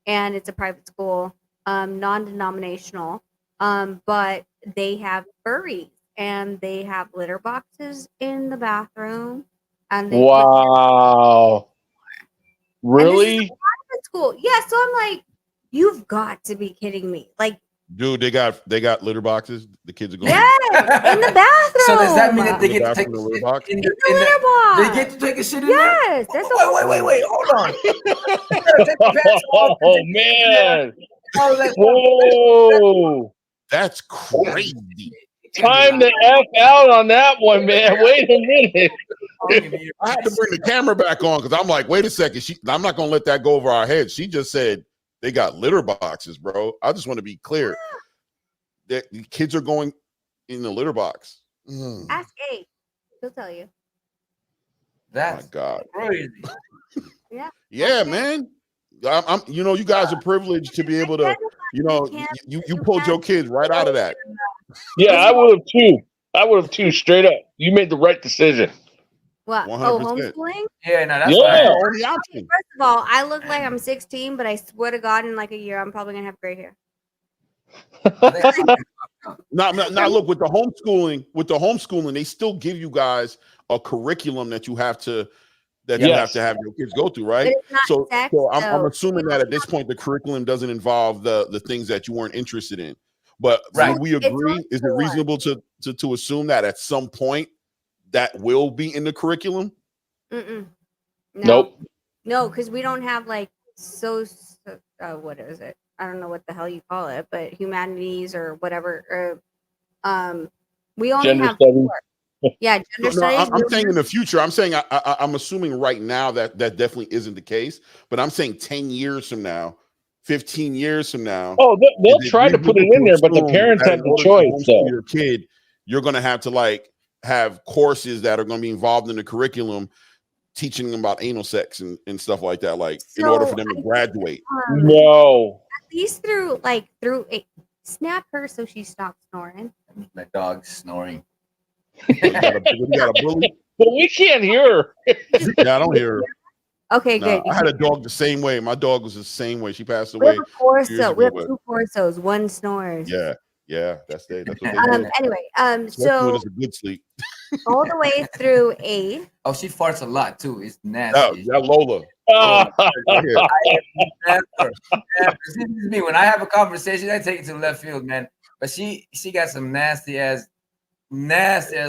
And it's a private school, non-denominational. But they have furries and they have litter boxes in the bathroom and they put Wow. and this is a Really? private school. Yeah, so I'm like, you've got to be kidding me. Like Dude, they got litter boxes. The kids are going. Yes, in the bathroom. So does that mean that they In the get to take bathroom, a the litter shit box? in the in litter box? They get to take a shit in there? Yes, that's a Wait, hold on. You gotta take the pants off. Oh man! All that stuff. Whoa! That's crazy. Time the F out on that one, man. Wait a minute. I had to bring the camera back on because I'm like, wait a second. I'm not gonna let that go over our heads. She just said they got litter boxes, bro. I just want to be clear that the kids are going in the litter box. Ask A. He'll tell you. That's my God. crazy. Yeah, man. I'm you guys are privileged to be able to, you pulled your kids right out of that. Yeah, I would have too. I would have too. Straight up, you made the right decision. What? 100%. Oh, homeschooling? Yeah, no, that's Yeah. fine. Only option. First of all, I look like I'm 16, but I swear to God, in like a year, I'm probably gonna have gray hair. Now, look, with the homeschooling, they still give you guys a curriculum that you have to Yes. have your kids go through, right? But it's not So, sex, I'm though. assuming that at this point the curriculum doesn't involve the things that you weren't interested in. But Right. would we agree? Is it reasonable to assume that at some point that will be in the curriculum? Mm-mm. No. Nope. No, because we don't have like what is it? I don't know what the hell you call it, but humanities or whatever. We only Gender have studies. 4. Yeah, gender No, studies. I'm saying in the future. I'm saying I'm assuming right now that definitely isn't the case. But I'm saying 10 years from now, 15 years from now. Oh, they'll try to put it in there, but the parents have the choice. So your kid, you're going to have to like have courses that are going to be involved in the curriculum, teaching them about anal sex and stuff like that. Like in order for them to graduate. No. At least through a snap her so she stops snoring. My dog's snoring. You got a bully? But we can't hear her. Yeah, I don't hear her. Okay, Nah, good. I had a dog the same way. My dog was the same way. She passed We have away. a Corso. years We have ago, 2 Corsos. One snores. Yeah, that's what they do. Anyway, Especially when so it's a good sleep. all the way through 8. Oh, she farts a lot too. It's Oh, nasty. that Lola. Never. This is me. When I have a conversation, I take it to left field, man. But she got some nasty ass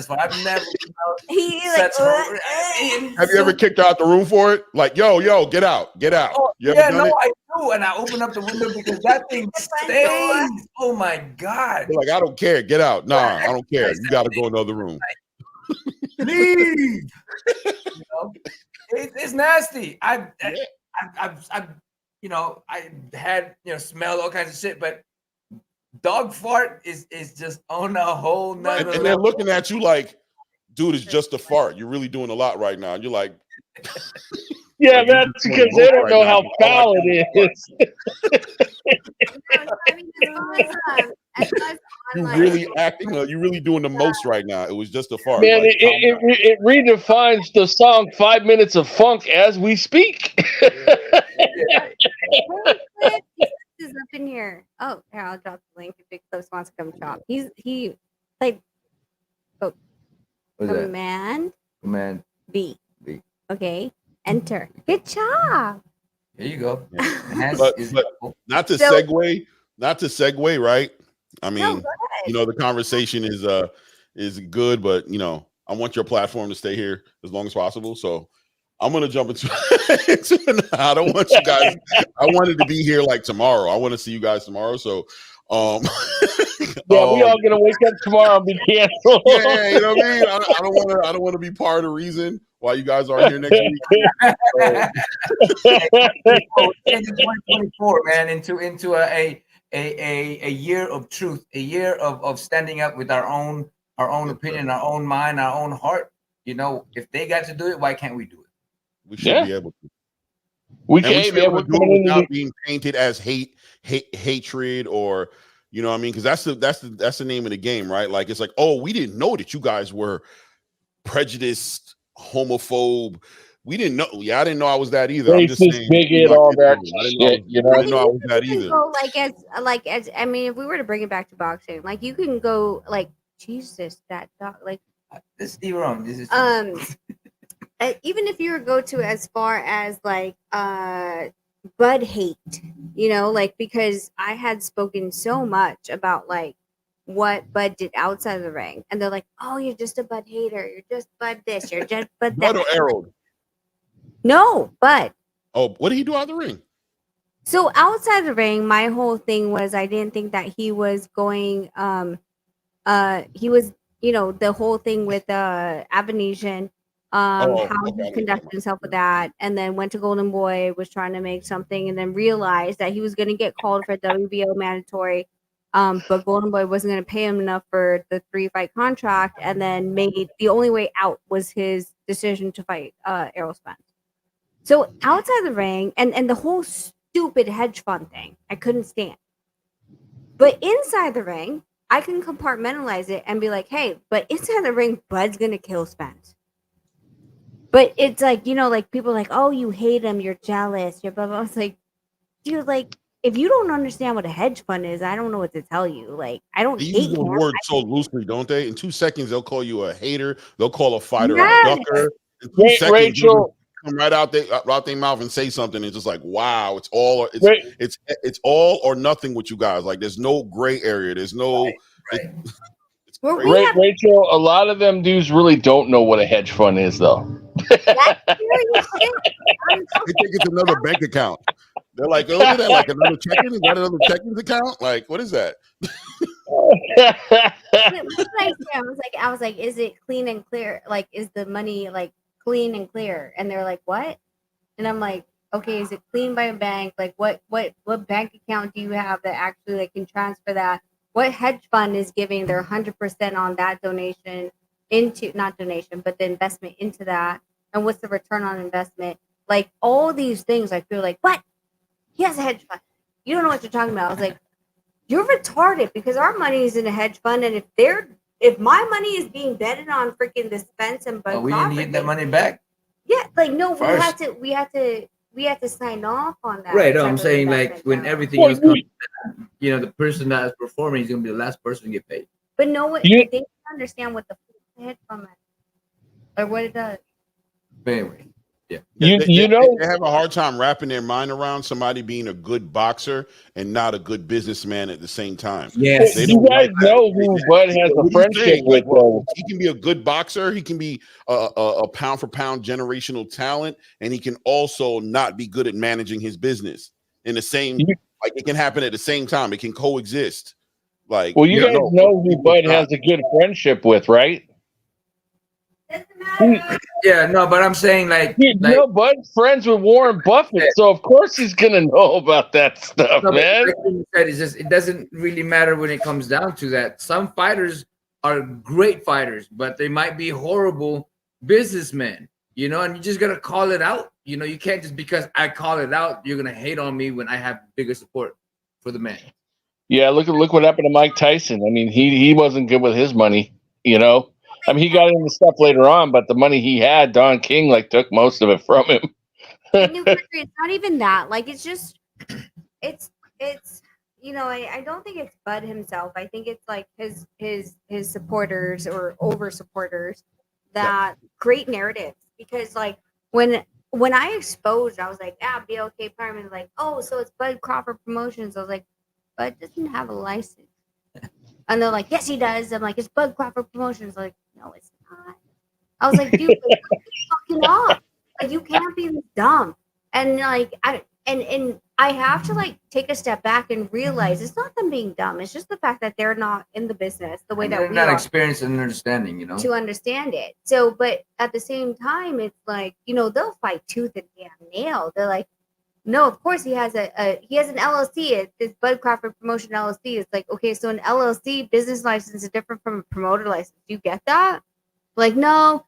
fart. I've never He's such like, Have you ever kicked her out the room for it? Like, yo, get out. Oh, You ever done it? I do. And I open up the window because that thing stays. Oh my God. You're like, I don't care. Get out. Nah, I don't care. You got to go in another room. Leave. It's nasty. I had smelled all kinds of shit, but dog fart is just on a whole nother And they're looking at you like, dude, it's just a fart. You're really doing a lot right now. And you're like, yeah, that's because they don't know how foul it is. You're really acting. You're really doing the most right now. It was just a fart. Man, like, it redefines the song 5 Minutes of Funk as we speak. is up in here. Oh, here, I'll drop the link if Big Clips wants to come chop. He played Command B. Okay, enter. Good job. There you go. Yeah. But not to segue, right? I mean, the conversation is good, but I want your platform to stay here as long as possible. So I'm gonna jump into I don't want you guys. I wanted to be here like tomorrow. I want to see you guys tomorrow. So yeah, we all gonna wake up tomorrow and be canceled. Yeah, you know what I mean? I don't want to be part of the reason why you guys are here next week. 2024, man, into a year of truth, a year of standing up with our own opinion, our own mind, our own heart. If they got to do it, why can't we do it? We should be able to. We should can, be able to do it without being painted as hatred, or what I mean? Because that's the name of the game, right? Like, it's like, oh, we didn't know that you guys were prejudiced, homophobe. We didn't know. Yeah, I didn't know I was that either. I'm just saying, bigot, all that shit. I didn't know I was that either. Go as I mean, if we were to bring it back to boxing, like you can go like, Jesus, that dog, like this is wrong. This is even if you were go to as far as like Bud hate, like because I had spoken so much about like what Bud did outside of the ring, and they're like, "Oh, you're just a Bud hater. You're just Bud this. You're just Bud Bud or that." Arrow? No, Bud. Oh, what did he do out of the ring? So outside the ring, my whole thing was I didn't think that he was going. He was, the whole thing with Avanesian, Oh, how okay. I know he what you're talking conducted himself with that, and then went to Golden Boy, was trying to make something, and then realized that he was going to get called for WBO mandatory. But Golden Boy wasn't going to pay him enough for the 3-fight contract, and then made the only way out was his decision to fight Errol Spence. So outside the ring, and the whole stupid hedge fund thing, I couldn't stand. But inside the ring, I can compartmentalize it and be like, hey, but inside the ring, Bud's gonna kill Spence. But it's like, like people are like, oh, you hate him, you're jealous, you're blah blah. I was like, dude, like, if you don't understand what a hedge fund is, I don't know what to tell you. Like, I don't They use hate the him. word so loosely, don't they? In 2 seconds, they'll call you a hater. They'll call a fighter a Yes. ducker. In 2 seconds, Rachel, come right out their mouth and say something. It's just like, wow, it's all or nothing with you guys. Like, there's no gray area. There's no. Right. It's crazy. Rachel, a lot of them dudes really don't know what a hedge fund is, though. That's serious shit. They think it's another bank account. They're like, oh, what is that? Like another checking? Is that another checking account? Like, what is that? What did I say? I was like, is it clean and clear? Like, is the money like clean and clear? And they're like, what? And I'm like, okay, is it clean by a bank? Like, what bank account do you have that actually like can transfer that? What hedge fund is giving their 100% on that donation into, not donation, but the investment into that? And what's the return on investment? Like all these things, I feel like, what? He has a hedge fund. You don't know what you're talking about. I was like, you're retarded because our money is in a hedge fund, and if my money is being betted on freaking the Spence and Bud we Crawford didn't get that thing, money back. yeah, like no, First. we had to sign off on that. Right. No, type I'm of saying like investment, when though. everything else comes, the person that is performing is gonna be the last person to get paid. But no one, they didn't understand what the hedge fund meant or what it does. But anyway, yeah. They have a hard time wrapping their mind around somebody being a good boxer and not a good businessman at the same time. Yes. They You don't guys like that. know who Bud has What a do you friendship think? with, though. He can be a good boxer. He can be a pound for pound generational talent, and he can also not be good at managing his business in the same. Like it can happen at the same time. It can coexist. Like, well, you guys know who Bud has a good friendship with, right? Doesn't matter. Yeah, no, but I'm saying like, Bud's friends with Warren Buffett, so of course he's gonna know about that stuff, no, man. like you said, it's just it doesn't really matter when it comes down to that. Some fighters are great fighters, but they might be horrible businessmen, and you just gotta call it out. You can't just because I call it out, you're gonna hate on me when I have bigger support for the man. Yeah, look what happened to Mike Tyson. I mean, he wasn't good with his money, I mean, he got into stuff later on, but the money he had, Don King took most of it from him. It's not even that. Like, it's just, it's. I don't think it's Bud himself. I think it's like his supporters or over supporters that create narratives. Because like when I exposed, I was like, BLK Fireman, like, oh, so it's Bud Crawford Promotions. I was like, Bud doesn't have a license. And they're like, yes, he does. I'm like, it's Bud Crawford Promotions. Like, no, it's not. I was like, dude, fucking off. Like, you can't be this dumb. And like, I have to like take a step back and realize it's not them being dumb. It's just the fact that they're not in the business the way that they're we not are experienced and understanding, to understand it. So, but at the same time, it's like, they'll fight tooth and nail. They're like, no, of course he has an LLC. It's Bud Crawford Promotion LLC. It's like, okay, so an LLC business license is different from a promoter license. Do you get that? Like, no.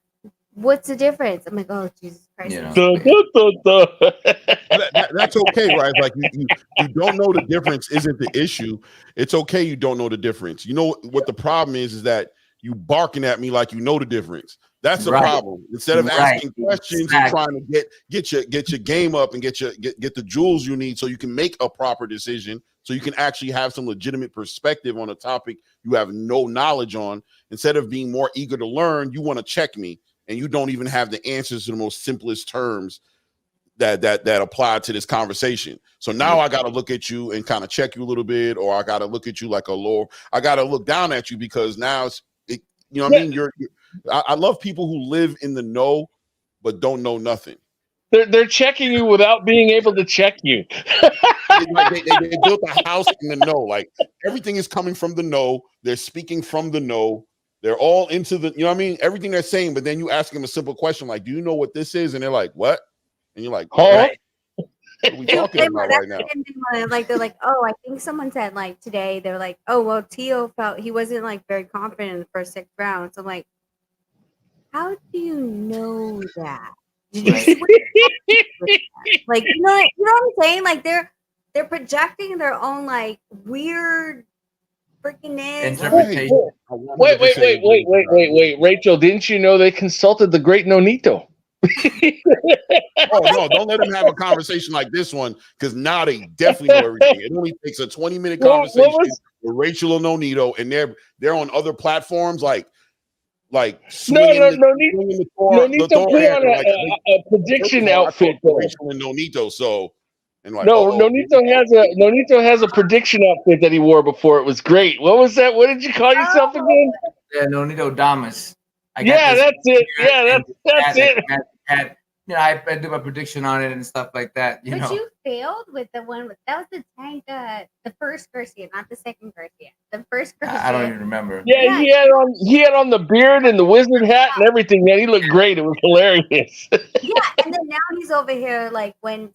What's the difference? I'm like, oh, Jesus Christ. That's okay, right? Like you don't know the difference isn't the issue. It's okay you don't know the difference. You know what the problem is that you barking at me like you know the difference. That's the problem. Instead of asking questions and trying to get your game up and get the jewels you need so you can make a proper decision, so you can actually have some legitimate perspective on a topic you have no knowledge on. Instead of being more eager to learn, you want to check me, and you don't even have the answers to the most simplest terms. that apply to this conversation. So now I got to look at you and kind of check you a little bit, or I got to look at you like a lower. I got to look down at you because now you know what I mean. I love people who live in the know but don't know nothing. They're checking you without being able to check you. they built a house in the know. Like everything is coming from the know. They're speaking from the know. They're all into the, you know what I mean? Everything they're saying, but then you ask them a simple question like, do you know what this is? And they're like, what? And you're like, Right. What are we talking about right now? Like they're like, oh, I think someone said like today they're like, oh well, Tio felt he wasn't like very confident in the first 6 rounds. I'm like, how do you know that? Did you see like you know what I'm saying? Like they're projecting their own like weird freaking interpretation. Wait, Rachel, didn't you know they consulted the great Nonito? Oh no, don't let them have a conversation like this one, because now they definitely know everything. It only takes a 20-minute conversation with Rachel and Nonito, and they're on other platforms like swinging Nonito put on a prediction outfit. Rachel and Nonito, so and like Nonito has a prediction outfit that he wore before. It was great. What was that? What did you call yourself again? Yeah, Nonito Damas. That's it. Yeah, that's it. You know, I do my prediction on it and stuff like that. You know, you failed with the one that was the tank, the first Garcia, not the second Garcia. The first Garcia. I don't even remember. Yeah, he had on the beard and the wizard hat and everything. Man, he looked great. It was hilarious. Yeah, and then now he's over here like when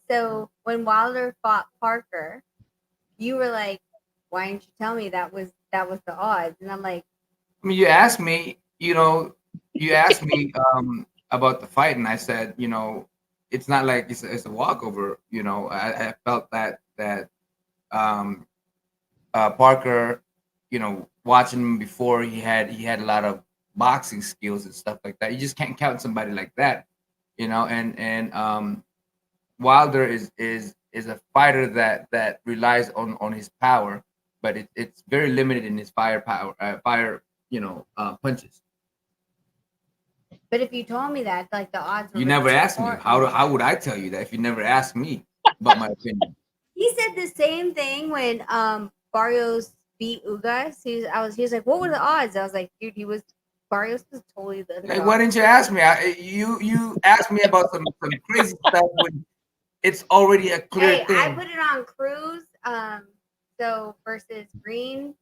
Wilder fought Parker, you were like, why didn't you tell me that was the odds? And I'm like, I mean, you asked me, about the fight, and I said, you know, it's not like it's a walkover. You know, I felt that Parker, you know, watching him before, he had a lot of boxing skills and stuff like that. You just can't count somebody like that, you know. And Wilder is a fighter that relies on his power, but it's very limited in his fire punches. but if you told me that, like the odds were You never asked me. How would I tell you that if you never asked me about my opinion? He said the same thing when Barrios beat Ugas. He was like, what were the odds? I was like, dude, Barrios was totally the underdog. Like, why didn't you ask me? You asked me about some crazy stuff when it's already a clear thing. I put it on Cruz, so versus Green.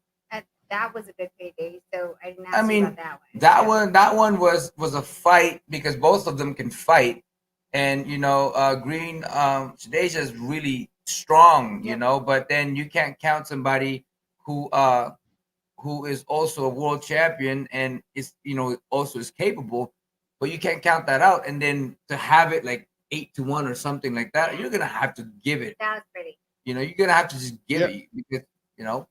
That was a good payday, so I didn't ask you about that one. That one was a fight because both of them can fight, and you know, Green, Shadeja is really strong, you know, but then you can't count somebody who is also a world champion and is, you know, also is capable, but you can't count that out, and then to have it like 8-1 or something like that, you're gonna have to give it. That was pretty. You know, you're gonna have to just give it because, you know.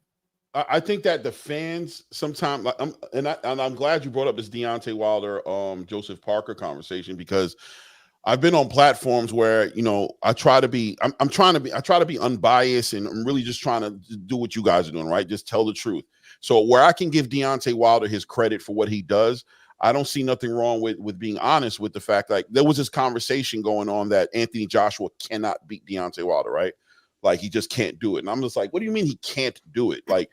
I think that the fans sometimes, like, I'm glad you brought up this Deontay Wilder, Joseph Parker conversation, because I've been on platforms where, you know, I try to be unbiased, and I'm really just trying to do what you guys are doing, right? Just tell the truth. So where I can give Deontay Wilder his credit for what he does, I don't see nothing wrong with being honest with the fact, like, there was this conversation going on that Anthony Joshua cannot beat Deontay Wilder, right? Like, he just can't do it. And I'm just like, what do you mean he can't do it? Like,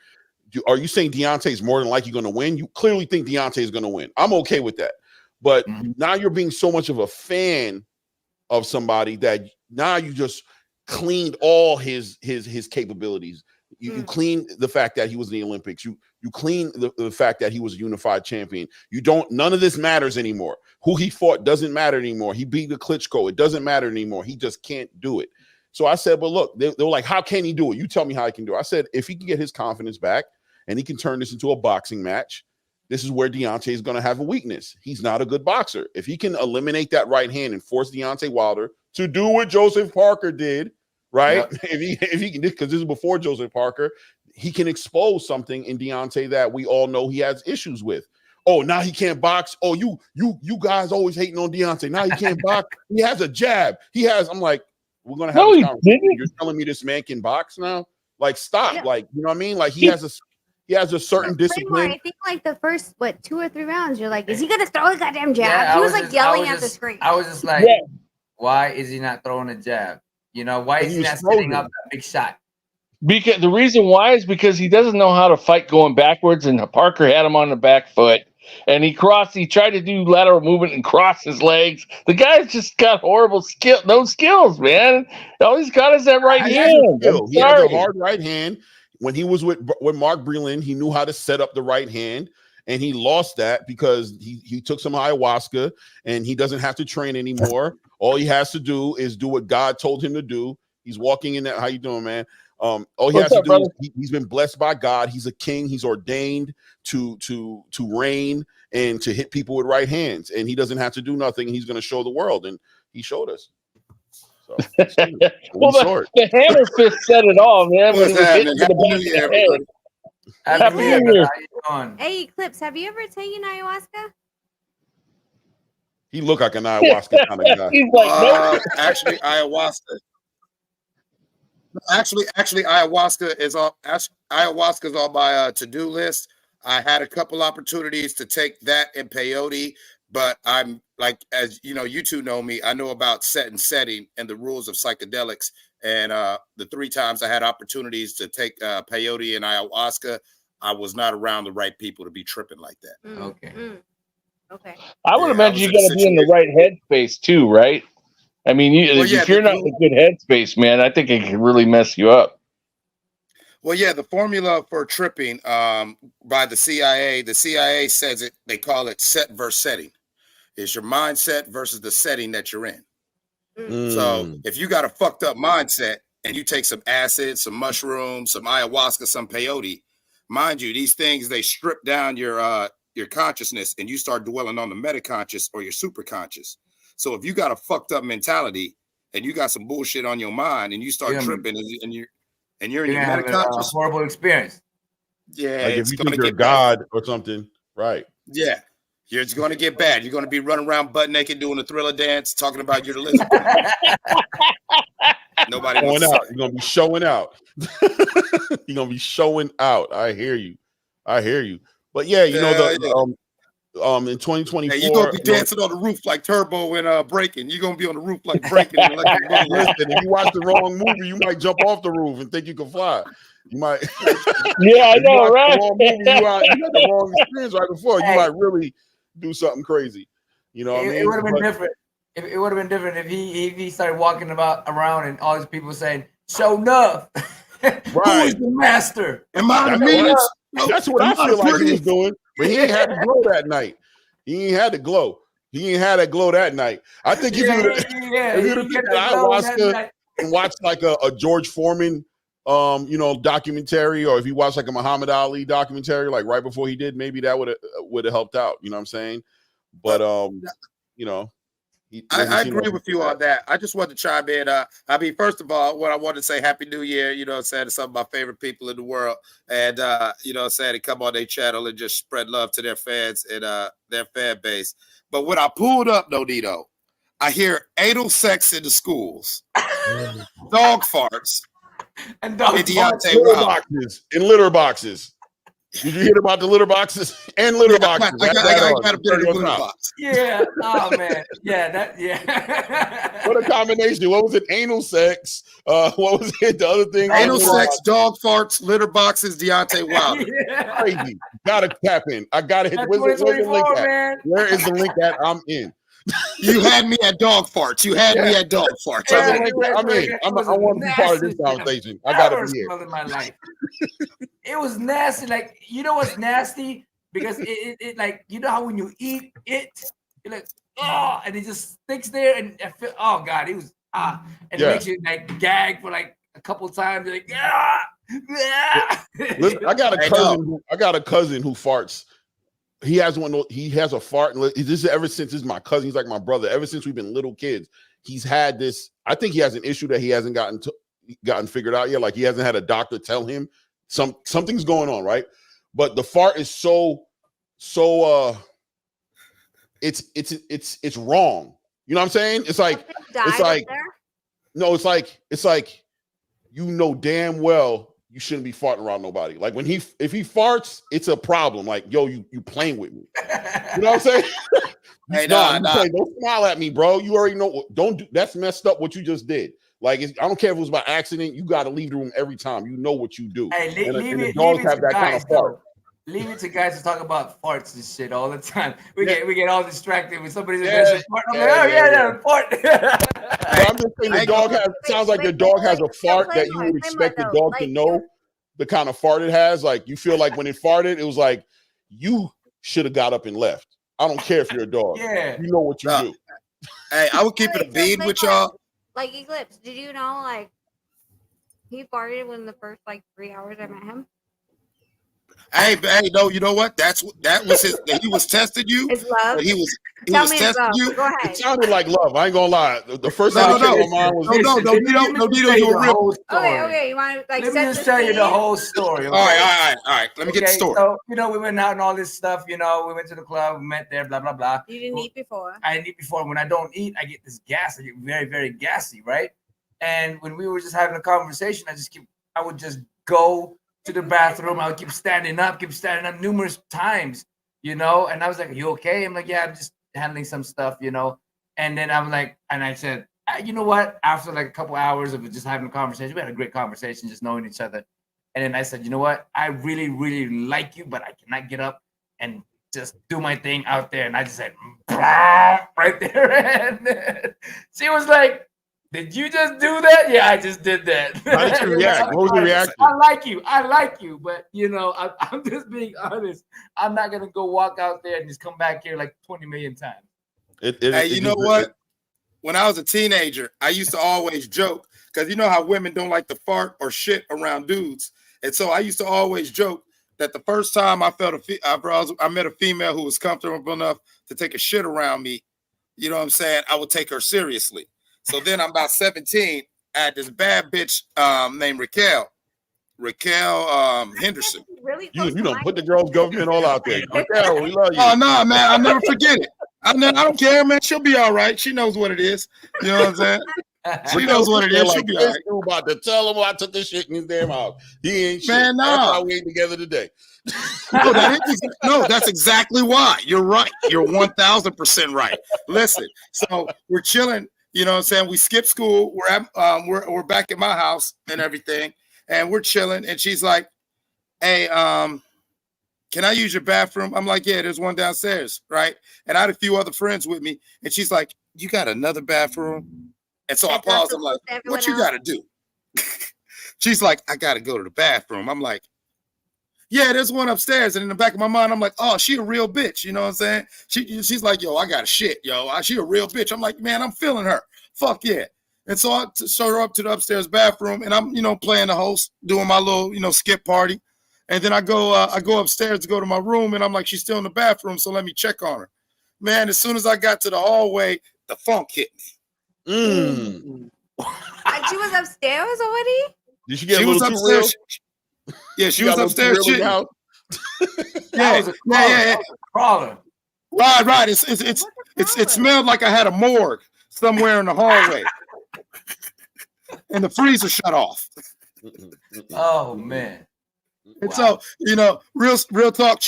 are you saying Deontay's more than likely going to win? You clearly think Deontay is going to win. I'm okay with that. But now you're being so much of a fan of somebody that now you just cleaned all his capabilities. You clean the fact that he was in the Olympics. You clean the fact that he was a unified champion. None of this matters anymore. Who he fought doesn't matter anymore. He beat the Klitschko. It doesn't matter anymore. He just can't do it. So I said, but look, they were like, how can he do it? You tell me how he can do it. I said, if he can get his confidence back and he can turn this into a boxing match, this is where Deontay is going to have a weakness. He's not a good boxer. If he can eliminate that right hand and force Deontay Wilder to do what Joseph Parker did, right? Yep. If he can, because this is before Joseph Parker, he can expose something in Deontay that we all know he has issues with. Oh, now he can't box. Oh, you guys always hating on Deontay. Now he can't box. He has a jab. I'm like, we're gonna have this conversation. You're telling me this man can box now? Like, stop. Yeah. Like, you know what I mean? Like, he has a certain discipline. I think like the first 2 or 3 rounds, you're like, is he gonna throw a goddamn jab? He was like yelling at the screen. I was just like, why is he not throwing a jab? You know, why is he not setting up that big shot? Because the reason why is because he doesn't know how to fight going backwards, and Parker had him on the back foot, and he tried to do lateral movement and cross his legs. The guy's just got horrible no skills, man. All he's got is that right hand. He has a hard right hand. When he was with Mark Breland, he knew how to set up the right hand, and he lost that because he took some ayahuasca, and he doesn't have to train anymore. All he has to do is do what God told him to do. He's walking in that. How you doing, man? All he has to do is he's been blessed by God. He's a king. He's ordained to reign and to hit people with right hands, and he doesn't have to do nothing. He's going to show the world, and he showed us. So, well, the hammer fist said it all, man. What's happening? Happy New Year. Hey, Eclipse, have you ever taken ayahuasca? He look like an ayahuasca kind of guy. He's like, no. Actually, ayahuasca. Actually, ayahuasca is on my to-do list. I had a couple opportunities to take that in peyote, but I'm like, as you know, you two know me. I know about set and setting and the rules of psychedelics. And the 3 times I had opportunities to take peyote and ayahuasca, I was not around the right people to be tripping like that. Okay. I would imagine you got to be in the right headspace too, right? I mean, if you're not in a good headspace, man, I think it can really mess you up. Well, yeah, the formula for tripping by the CIA says it. They call it set versus setting. It's your mindset versus the setting that you're in. So if you got a fucked up mindset and you take some acid, some mushrooms, some ayahuasca, some peyote, mind you, these things, they strip down your consciousness, and you start dwelling on the metaconscious or your superconscious. So if you got a fucked up mentality and you got some bullshit on your mind and you start tripping and you're in your metaconscious, a horrible experience. Yeah, like it's if you going think to you're get God bad. or something, right? Yeah, it's going to get bad. You're going to be running around butt naked doing a Thriller dance, talking about you're the lizard. Nobody wants to. You're going to be showing out. You're going to be showing out. I hear you. But yeah, you know in 2024, hey, you're gonna be dancing on the roof like Turbo and Breaking. You're gonna be on the roof like Breaking. And listen, if you watch the wrong movie, you might jump off the roof and think you can fly. You might. Yeah, I know, right? The wrong movie, you had the wrong experience right before. You might really do something crazy. You know what I mean? It would have been different. It would have been different if he started walking around and all these people saying, "Show enough." Who is the master? Am I the meanest? That's what I feel like he was doing, but he ain't had to glow that night. He ain't had to glow. He ain't had that glow that night. I think if you'd have taken ayahuasca and watched like a George Foreman, documentary, or if you watch like a Muhammad Ali documentary, like right before he did, maybe that would have helped out. You know what I'm saying? But I agree with you on that. I just want to chime in. I mean, first of all, what I want to say, Happy New Year, you know what I'm saying, to some of my favorite people in the world. And, you know what I'm saying, to come on their channel and just spread love to their fans and their fan base. But when I pulled up, Nonito, I hear anal sex in the schools, dog farts, and Deontay in litter boxes. Did you hear about the litter boxes and litter boxes? I got a bit of the litter box. Yeah. Oh man. Yeah. What a combination. What was it? Anal sex. What was it? The other thing? Anal sex, dog farts, litter boxes, Deontay Wilder. Yeah. Crazy. Gotta tap in. I gotta hit. Where's the link at? Man. Where is the link at? I'm in. You had me at dog farts. Me at dog farts. I'm in. I want to be part of this conversation. I gotta be here. In my life. It was nasty. Like, you know what's nasty? Because it like, you know how when you eat it, you're like, oh, and it just sticks there, and I feel, oh god, it was and it makes you like gag for like a couple times. You're like, Listen, I got a cousin who farts. He has a fart. This is ever since this is my cousin. He's like my brother. Ever since we've been little kids, he's had this. I think he has an issue that he hasn't gotten figured out yet. Like he hasn't had a doctor tell him something's going on, right? But the fart is so it's wrong. You know what I'm saying? It's like you know damn well you shouldn't be farting around nobody. Like if he farts, it's a problem. Like, yo, you playing with me. You know what I'm saying? Hey, Saying, don't smile at me, bro. You already know. Don't do. That's messed up. What you just did. Like, I don't care if it was by accident. You got to leave the room every time. You know what you do. Hey, leave the it dogs to have that kind guys, of fart. Leave it to guys to talk about farts and shit all the time. We get all distracted when somebody's addressing fart. I'm like, oh yeah, fart. But I'm just saying the dog sounds like your dog has a fart that you would expect the dog to know the kind of fart it has. Like, you feel like when it farted, it was like you should have got up and left. I don't care if you're a dog. Yeah, you know what you do. Hey, I would keep it a bead with y'all. Like Eclipse, did you know like he farted within the first like 3 hours I met him? Hey, no, you know what? That was his. He was testing you. It's love. He was testing you. Go ahead. It sounded like love. I ain't gonna lie. The first thing No, that came to my mind was no, Dito, you a real. Okay. You want to like? Let me just tell you the whole story. Okay? All right. Let me get the story. So we went out and all this stuff. We went to the club, we met there, blah blah blah. You didn't eat before. I didn't eat before. When I don't eat, I get this gas. I get very very gassy, right? And when we were just having a conversation, I would just go to the bathroom. I would keep standing up numerous times, and I was like, "You okay?" I'm like, "Yeah, I'm just handling some stuff, And then I'm like, and I said, "You know what?" After like a couple hours of just having a conversation, we had a great conversation, just knowing each other. And then I said, "You know what? I really, really like you, but I cannot get up and just do my thing out there." And I just said, right there, and she was like, "Did you just do that?" "Yeah, I just did that." How did you react? What was your reaction? I like you, but I'm just being honest. I'm not gonna go walk out there and just come back here like 20 million times. Hey, you know what? When I was a teenager, I used to always joke because you know how women don't like to fart or shit around dudes, and so I used to always joke that the first time I met a female who was comfortable enough to take a shit around me, you know what I'm saying? I would take her seriously. So then I'm about 17. I had this bad bitch named Raquel Henderson. Really? You don't put the girl's government all out there. Raquel, we love you. Oh no, man! I'll never forget it. I don't care, man. She'll be all right. She knows what it is. You know what I'm saying? She knows what it is. She'll be all right. You about to tell him I took this shit in his damn house. He ain't shit. Man, That's why we ain't together today. No, that's exactly why. You're right. You're 1,000% right. Listen, so we're chilling. You know what I'm saying? We skipped school. We're back at my house and everything, and we're chilling. And she's like, "Hey, can I use your bathroom?" I'm like, "Yeah, there's one downstairs, right?" And I had a few other friends with me, and she's like, "You got another bathroom?" And so I paused. I'm like, "What you got to do?" She's like, "I got to go to the bathroom." I'm like, "Yeah, there's one upstairs." And in the back of my mind, I'm like, "Oh, she a real bitch." You know what I'm saying? She's like, "Yo, I got a shit, yo. She a real bitch." I'm like, "Man, I'm feeling her. Fuck yeah." And so I showed her up to the upstairs bathroom, and I'm, playing the host, doing my little, skip party. And then I go upstairs to go to my room, and I'm like, she's still in the bathroom, so let me check on her. Man, as soon as I got to the hallway, the funk hit me. And she was upstairs already? Did she get a little too real? Yeah, she was upstairs shitting. Yeah. Crawler. Right. It smelled like I had a morgue somewhere in the hallway. And the freezer shut off. Oh man. And so, real talk,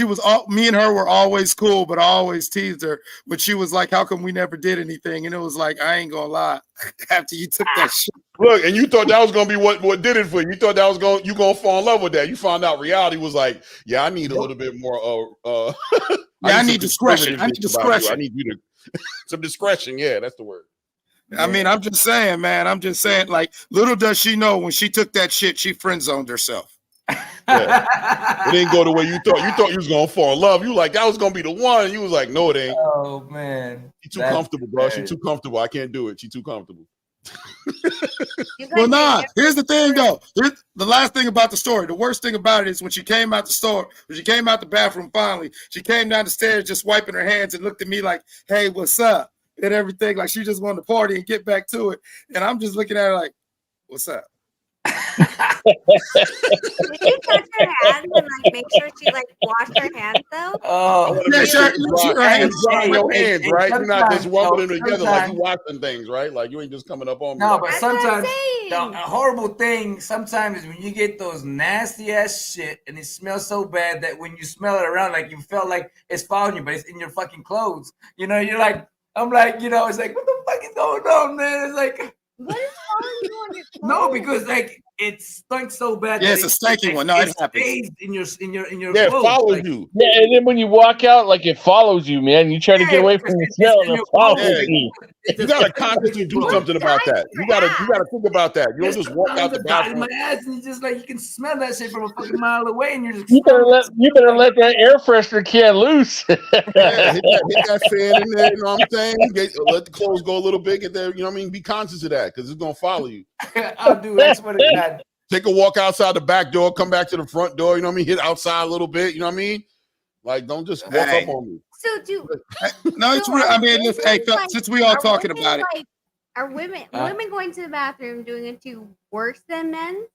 me and her were always cool, but I always teased her. But she was like, "How come we never did anything?" And it was like, I ain't gonna lie. After you took that shit. Look, and you thought that was gonna be what did it for you. You thought that was gonna fall in love with that. You found out reality was like, yeah, I need a little bit more I need discretion. I need discretion. I need you to some discretion. Yeah, that's the word. I mean, I'm just saying, man. I'm just saying, like, little does she know when she took that shit, she friend zoned herself. Yeah. It didn't go the way you thought. You thought you was gonna fall in love. You like that was gonna be the one. You was like, no, it ain't. Oh man, she too comfortable, bro. She too comfortable. I can't do it. She too comfortable. Well, nah. Here's the thing, though. The last thing about the story. The worst thing about it is when she came out the bathroom. Finally, she came down the stairs, just wiping her hands, and looked at me like, "Hey, what's up?" and everything. Like she just wanted to party and get back to it. And I'm just looking at her like, "What's up?" Did you touch her hands and like make sure she like washed her hands though? I want to Yeah, make sure. sure it's Sure, dry. hey, It's dry on your hey, hands, hey, right? You're not just sometimes, rubbing them together like you sometimes- washing things, right? Like you ain't just coming up on me. No, like but that. That's what I'm sometimes saying. the horrible thing sometimes is when you get those nasty ass shit and it smells so bad that when you smell it around, like you felt like it's following you, but it's in your fucking clothes. You know, you're like, I'm like, you know, it's like, what the fuck is going on, man? It's like, What is following you on your no, clothes? because like it stinks so bad. Yeah, that it's a stinky one. No, it happens. stays in your Yeah, it clothes. follows Like, you. Yeah, and then when you walk out, like it follows you, man. You try to get away from the it's smell, in and it your follows clothes. you. You gotta consciously do something about that. You gotta think about that. You don't just walk out the bathroom. My ass, and you just like you can smell that shit from a fucking mile away, and you're just You better smelling let that air freshener can loose. Yeah, hit that fan in there. You know what I'm saying? Let the clothes go a little bit. Get there. You know what I mean? Be conscious of that because it's gonna follow you. I'll do. I swear to God. Take a walk outside the back door. Come back to the front door. You know what I mean? Hit outside a little bit. You know what I mean? Like don't just walk Hey. up on me. So do No, it's so real. are I mean, listen, hey, women, like, since we all are talking women, about it, like, are women going to the bathroom doing it to worse than men? no,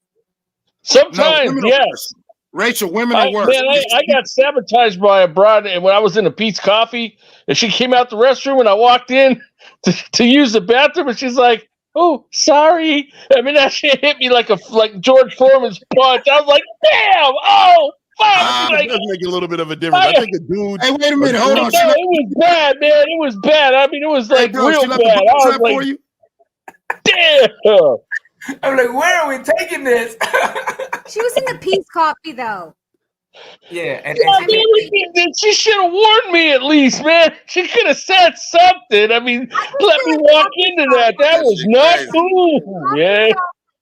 Sometimes, women are yes. worse. Rachel, women are worse. Man, I got sabotaged by a broad when I was in a Pete's Coffee, and she came out the restroom, and I walked in to use the bathroom, and she's like, "Oh, sorry." I mean, that shit hit me like George Foreman's punch. I was like, "Damn! Oh, fuck!" I think Like, it does make a little bit of a difference. I think a dude. Hey, wait a minute. Hold no, on. it was bad, man. It was bad. I mean, it was like bro, real she left the bad. I butt was trap like, for you? "Damn!" I'm like, where are we taking this? She was in the Peace Coffee though. Yeah, and I mean, she should have warned me at least, man. She could have said something. I mean, let me walk into that. That was not cool. Yeah.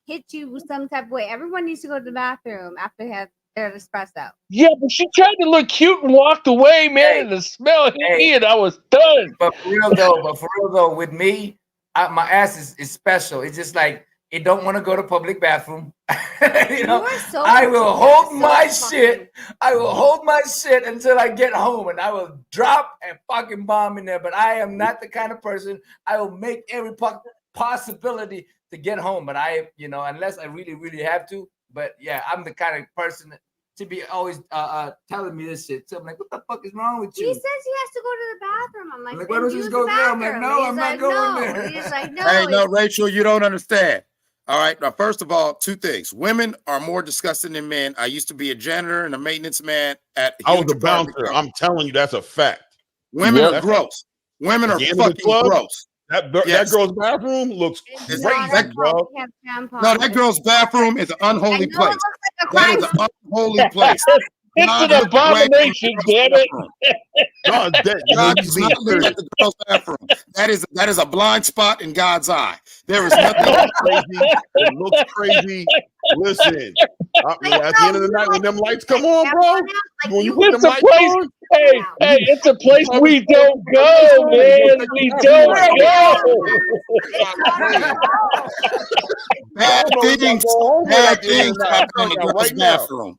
Hit you some type of way. Everyone needs to go to the bathroom after they have their espresso. Yeah, but she tried to look cute and walked away, man, and the smell hit me, and I was done. But for real though, with me, my ass is special. It's just like it don't want to go to public bathroom. You know, I will hold my shit. I will hold my shit until I get home, and I will drop a fucking bomb in there. But I am not the kind of person. I will make every possibility to get home. But I, you know, unless I really, really have to. But yeah, I'm the kind of person to be always telling me this shit. So I'm like, what the fuck is wrong with you? He says he has to go to the bathroom. I'm like, why don't you just go there? I'm like, no, I'm not going there. He's like, no. Hey, no, Rachel, you don't understand. All right. Now, first of all, two things. Women are more disgusting than men. I used to be a janitor and a maintenance man at I was a bouncer. I'm telling you, that's a fact. Women are gross. Women are fucking gross. That girl's bathroom looks crazy, bro. No, that girl's bathroom is an unholy place. That is an unholy place. It's an abomination, damn it. God does not look at the girl's bathroom. That is a blind spot in God's eye. There is nothing crazy. It looks crazy. Listen, at the end of the night, when them lights come on, bro, when you put them lights on, hey, it's a place we don't go, man. We don't go. Bad things happen in the girl's bathroom.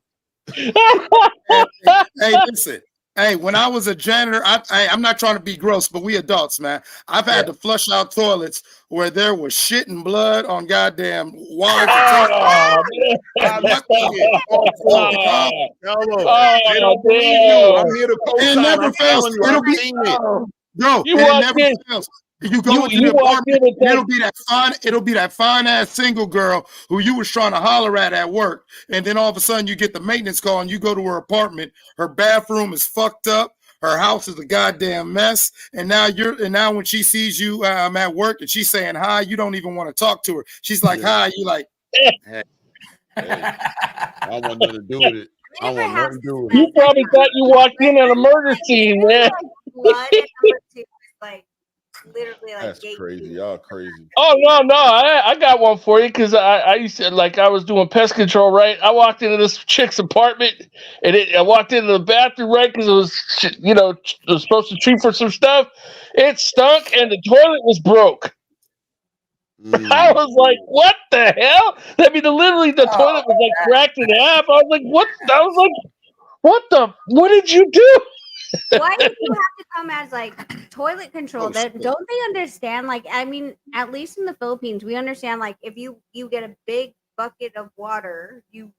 Hey, listen. Hey, when I was a janitor, I'm not trying to be gross, but we adults, man. I've had to flush out toilets where there was shit and blood on goddamn wires. I'm here to co-sign. It never fails. It'll be bro. It never fails. You go into the apartment, it'll be that fine ass single girl who you was trying to holler at work, and then all of a sudden you get the maintenance call and you go to her apartment. Her bathroom is fucked up. Her house is a goddamn mess. And now when she sees you at work and she's saying hi, you don't even want to talk to her. She's like, hi. You like, hey. I want nothing to do with it. I want nothing to do with it. You probably thought you walked in on a murder scene, man. Blood and number two is like literally like that's crazy. Y'all crazy. Oh no, I got one for you because I used to I was doing pest control, right? I walked into this chick's apartment and I walked into the bathroom, right? Because it was it was supposed to treat for some stuff. It stunk and the toilet was broke. I was like, what the hell? I mean, literally the toilet was like cracked in half. I was like, what? I was like, what did you do? Why do you have to come as like toilet control? Don't they understand? Like, I mean, at least in the Philippines, we understand like if you get a big bucket of water, you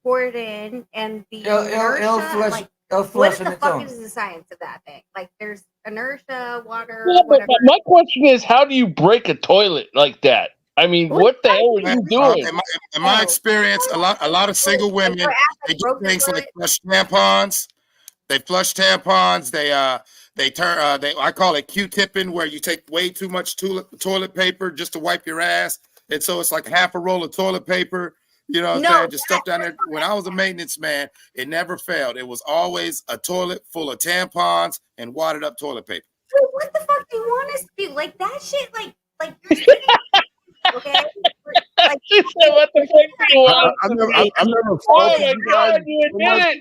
pour it in, and the It'll inertia, flush. like, It'll what flush on the its fuck own. is the science of that thing? Like, there's inertia, water, Yeah, but whatever. my question is, how do you break a toilet like that? I mean, what the hell were you doing? In my experience, a lot of single women, they get things like flush tampons. They flush tampons. They turn. I call it Q-tipping, where you take way too much toilet paper just to wipe your ass, and so it's like half a roll of toilet paper. You know what I'm saying? Just stuff down there. When I was a maintenance man, it never failed. It was always a toilet full of tampons and wadded up toilet paper. Wait, what the fuck do you want us to do? Like that shit, like you're saying, okay? Like, She said, "What the fuck do you want?" I've never Oh faulted my you guys God, you so much.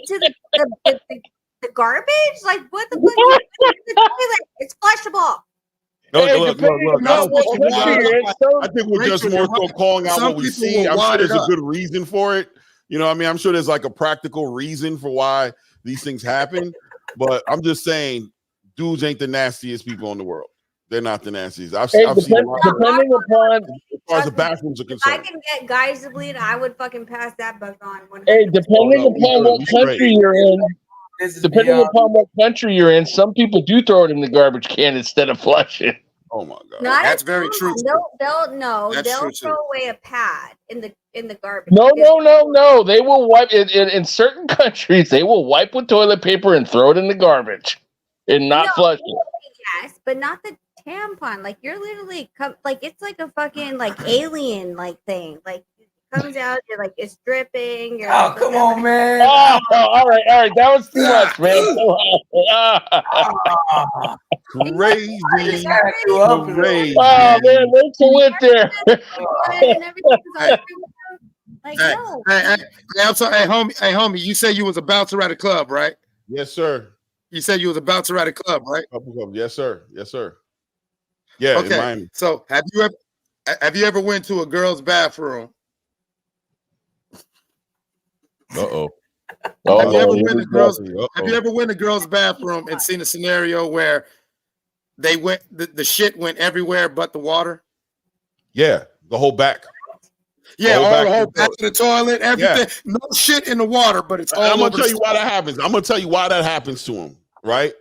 did it! to the garbage? Like, what the fuck? The toilet, it's flushable. Look, Hey, look. depending I upon don't what think country you you're in, so I think we're just Rachel, more you're so right. calling out Some what we people see. will I'm sure wad there's it a up. good reason for it. You know what I mean? I'm sure there's like a practical reason for why these things happen. But I'm just saying, dudes ain't the nastiest people in the world. They're not the nastiest. I've seen a lot of depending upon as far as the bathrooms are If I concerned. can get guys to bleed, I would fucking pass that buck on. 100%. hey, depending no, we upon good. what We straight. country you're in, This is depending beyond. upon what country you're in, some people do throw it in the garbage can instead of flush it. Oh my god. Not That's a very tampon. true. That's true, They'll too. throw away a pad in the garbage. No, because- no. They will wipe it in certain countries. They will wipe with toilet paper and throw it in the garbage and not No, flush it. Yes, but not the tampon. Like, you're literally like, it's like a fucking like alien like thing. Like, it comes out, you're like, it's dripping. You're Oh, like, come on, man. Oh, all right. That was too much, man. Crazy. Just had you up and Crazy. Oh man, Rachel went there. and everything's all Hey. like, Hey, no. hey, homie, you said you was a bouncer at a club, right? Yes, sir. You said you was a bouncer at a club, right? Yes, sir. Yes, sir. Yeah, in Okay. Miami. So have you ever went to a girl's bathroom? Uh-oh. Have you ever here been we to go. girls? Have you ever went to girls' bathroom and seen a scenario where they went the shit went everywhere but the water? Yeah, the whole back. Yeah, whole all back the of whole the back of the toilet, everything. Yeah. No shit in the water, but it's all I'm gonna over. tell you why that happens. I'm gonna tell you why that happens to them, right?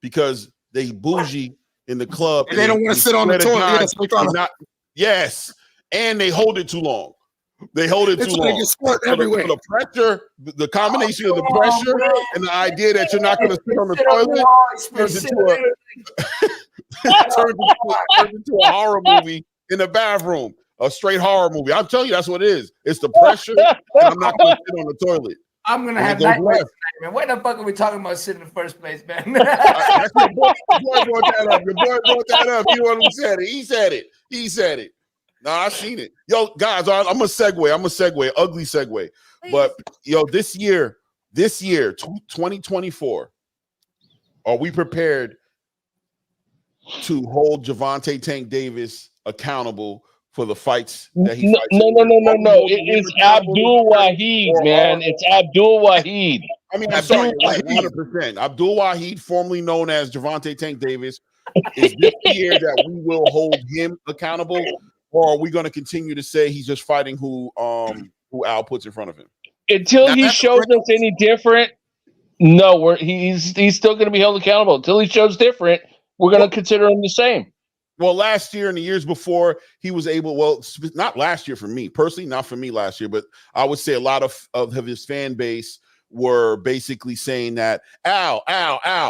Because they bougie in the club And they don't want to sit on the swear to toilet. God, Yes, they're they not, yes, and they hold it too long. They hold it too it's like long. it's squirt So everywhere. the pressure, the combination of the pressure and the idea that you're not going to sit on the Sit on the toilet wall, turns sit into turns into a horror movie in the bathroom. A straight horror movie. I'm telling you, that's what it is. It's the pressure, and I'm not going to sit on the toilet. I'm gonna And have it goes nightmares left. tonight, man. Why the fuck are we talking about shit in the first place, man? That's your boy brought that up. Your boy brought that up. You know what said it. He said it. No, I seen it. Yo, guys, I'm a segue. Ugly segue. But yo, this year, 2024, are we prepared to hold Gervonta Tank Davis accountable for the fights that he fights? No. It's Abdul Wahid, man. It's Abdul Wahid. I mean, I'm sorry, 100%. Abdul Wahid, formerly known as Gervonta Tank Davis, is this the year that we will hold him accountable, or are we going to continue to say he's just fighting who Al puts in front of him? Until he shows us any different, no, he's still going to be held accountable. Until he shows different, we're going to consider him the same. Well, last year and the years before, he was able. Well, not last year for me personally, not for me last year, but I would say a lot of his fan base were basically saying that Al.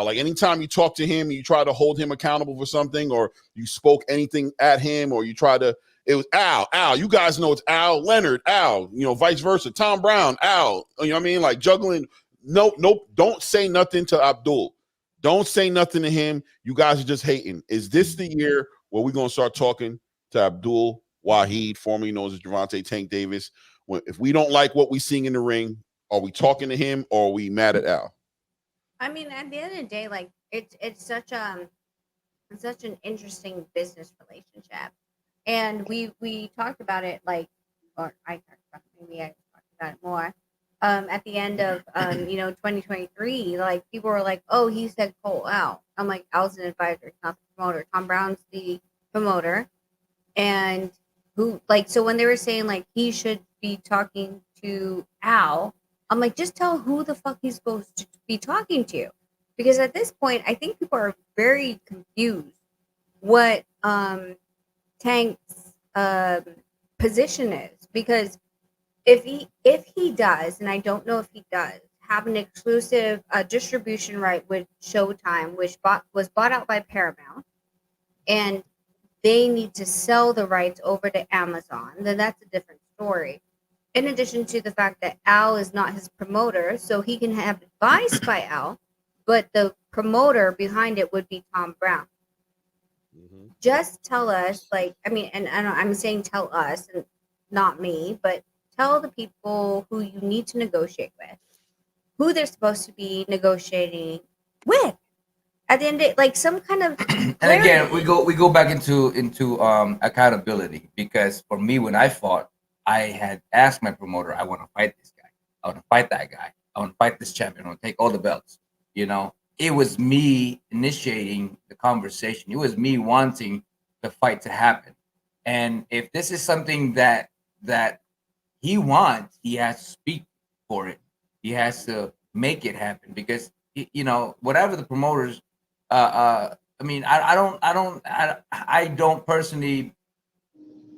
Like anytime you talk to him, you try to hold him accountable for something, or you spoke anything at him, or you try to. It was Al. You guys know it's Al Leonard, Al. You know, vice versa. Tom Brown, Al. You know what I mean? Like juggling. Nope. Don't say nothing to Abdul. Don't say nothing to him. You guys are just hating. Is this the year where we're going to start talking to Abdul Wahid, formerly known as Gervonta Tank Davis? If we don't like what we're seeing in the ring, are we talking to him or are we mad at Al? I mean, at the end of the day, like it's such an interesting business relationship, and we talked about it, like, or I talked about it, maybe I talked about it more. At the end of 2023, like, people were like, "Oh, he said Cole out." I'm like, "Al's an advisor, he's not the promoter. Tom Brown's the promoter, and who, like, so when they were saying like he should be talking to Al, I'm like, just tell who the fuck he's supposed to be talking to, because at this point I think people are very confused what Tank's position is, because if he does, and I don't know if he does, have an exclusive distribution right with Showtime, which was bought out by Paramount, and they need to sell the rights over to Amazon, then that's a different story. In addition to the fact that Al is not his promoter, so he can have advice by Al, but the promoter behind it would be Tom Brown. Just tell us, like, I mean, and I'm saying tell us and not me, but tell the people who you need to negotiate with, who they're supposed to be negotiating with. At the end of it, like some kind of and again, we go back into accountability, because for me, when I fought, I had asked my promoter, I want to fight this guy, I want to fight that guy, I want to fight this champion, I want to take all the belts. You know, it was me initiating the conversation. It was me wanting the fight to happen. And if this is something that he wants, he has to speak for it. He has to make it happen, because you know, whatever the promoters. I mean, I don't personally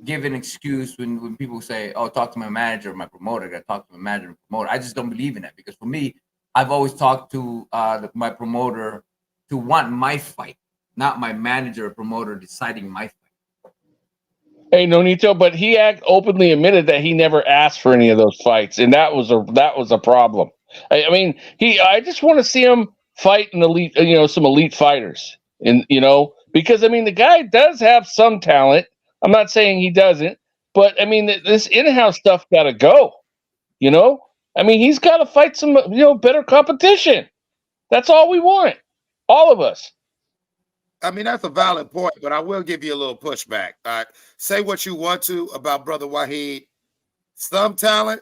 give an excuse when people say, "Oh, talk to my manager or my promoter." I got to talk to my manager or promoter. I just don't believe in that, because for me, I've always talked to my promoter to want my fight, not my manager or promoter deciding my fight. Hey, Nonito, but he openly admitted that he never asked for any of those fights, and that was a problem. I mean, I just want to see him fight an elite, some elite fighters, and because I mean the guy does have some talent. I'm not saying he doesn't, but I mean this in-house stuff got to go. I mean he's got to fight some better competition. That's all we want, all of us. I mean, that's a valid point, but I will give you a little pushback. Say what you want to about Brother Wahid. Some talent,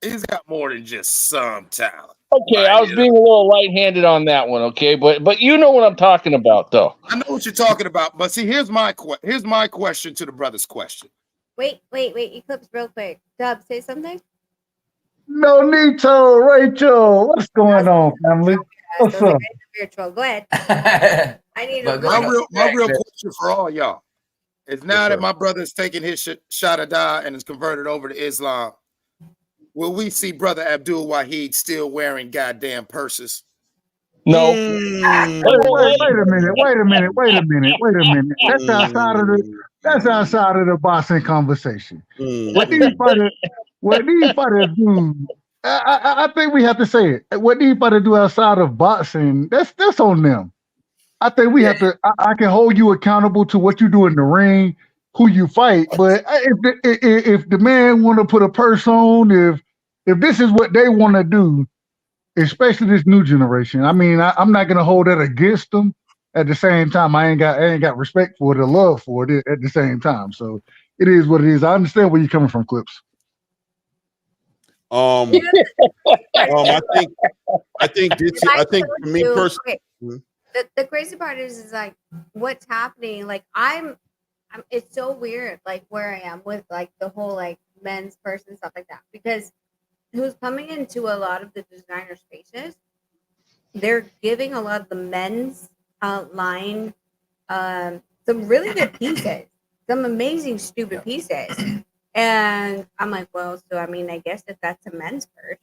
he's got more than just some talent. Okay, I was being a little light-handed on that one, okay? But you know what I'm talking about, though. I know what you're talking about, but see, here's my question to the brother's question. Wait, Eclipse, real quick. Dub, say something. Nonito, Rachel, what's going on, family? What's up? Virtual. Go ahead. I need my real question for all y'all is, now that my brother's taking his Shahada and is converted over to Islam, will we see Brother Abdul Wahid still wearing goddamn purses? No. Wait a minute. That's outside of the boxing conversation. What these fighters do, I think we have to say it. What these fighters do outside of boxing, that's on them. I think we have to. I can hold you accountable to what you do in the ring, who you fight. But if the man want to put a purse on, if this is what they want to do, especially this new generation, I mean, I'm not gonna hold that against them. At the same time, I ain't got respect for it or love for it at the same time. So it is what it is. I understand where you're coming from, Clips. I think for me personally. The crazy part is like what's happening. Like I'm it's so weird, like where I am with like the whole like men's purse and stuff like that, because who's coming into a lot of the designer spaces, they're giving a lot of the men's line some really good pieces, some amazing stupid pieces. And I'm like, well, so I mean, I guess if that's a men's purse,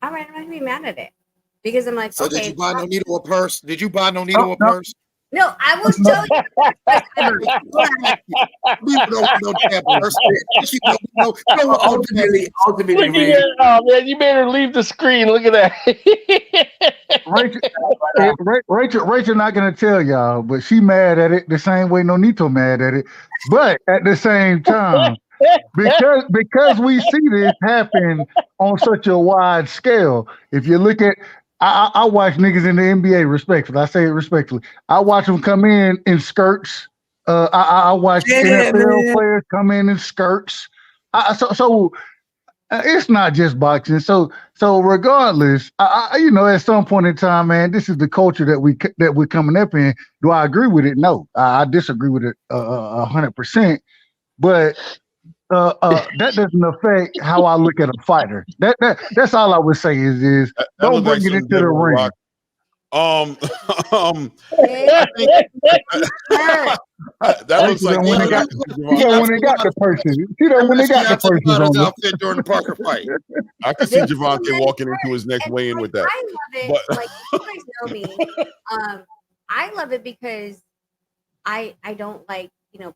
all right, I'm not gonna be mad at it, because I'm like, so okay, did you buy Nonito a purse? Did you buy Nonito a purse? No, I will show Ultimately, you made her leave the screen. Look at that. Rachel not gonna tell y'all, but she mad at it the same way Nonito mad at it. But at the same time, because we see this happen on such a wide scale. If you look at, I watch niggas in the NBA respectfully. I say it respectfully. I watch them come in skirts. I watch NFL players come in skirts. So it's not just boxing. So regardless, at some point in time, man, this is the culture that we're coming up in. Do I agree with it? No, I disagree with it 100%. but that doesn't affect how I look at a fighter. That's all I would say is That don't looked like bring it something into the Devil ring. Rock. I think that looks like when they got when they got the purses. When they got the purses about his on them. outfit during the Parker fight. I could see Javante walking into his next weigh-in with that. I love it. But- Like you guys know me. I love it because I don't like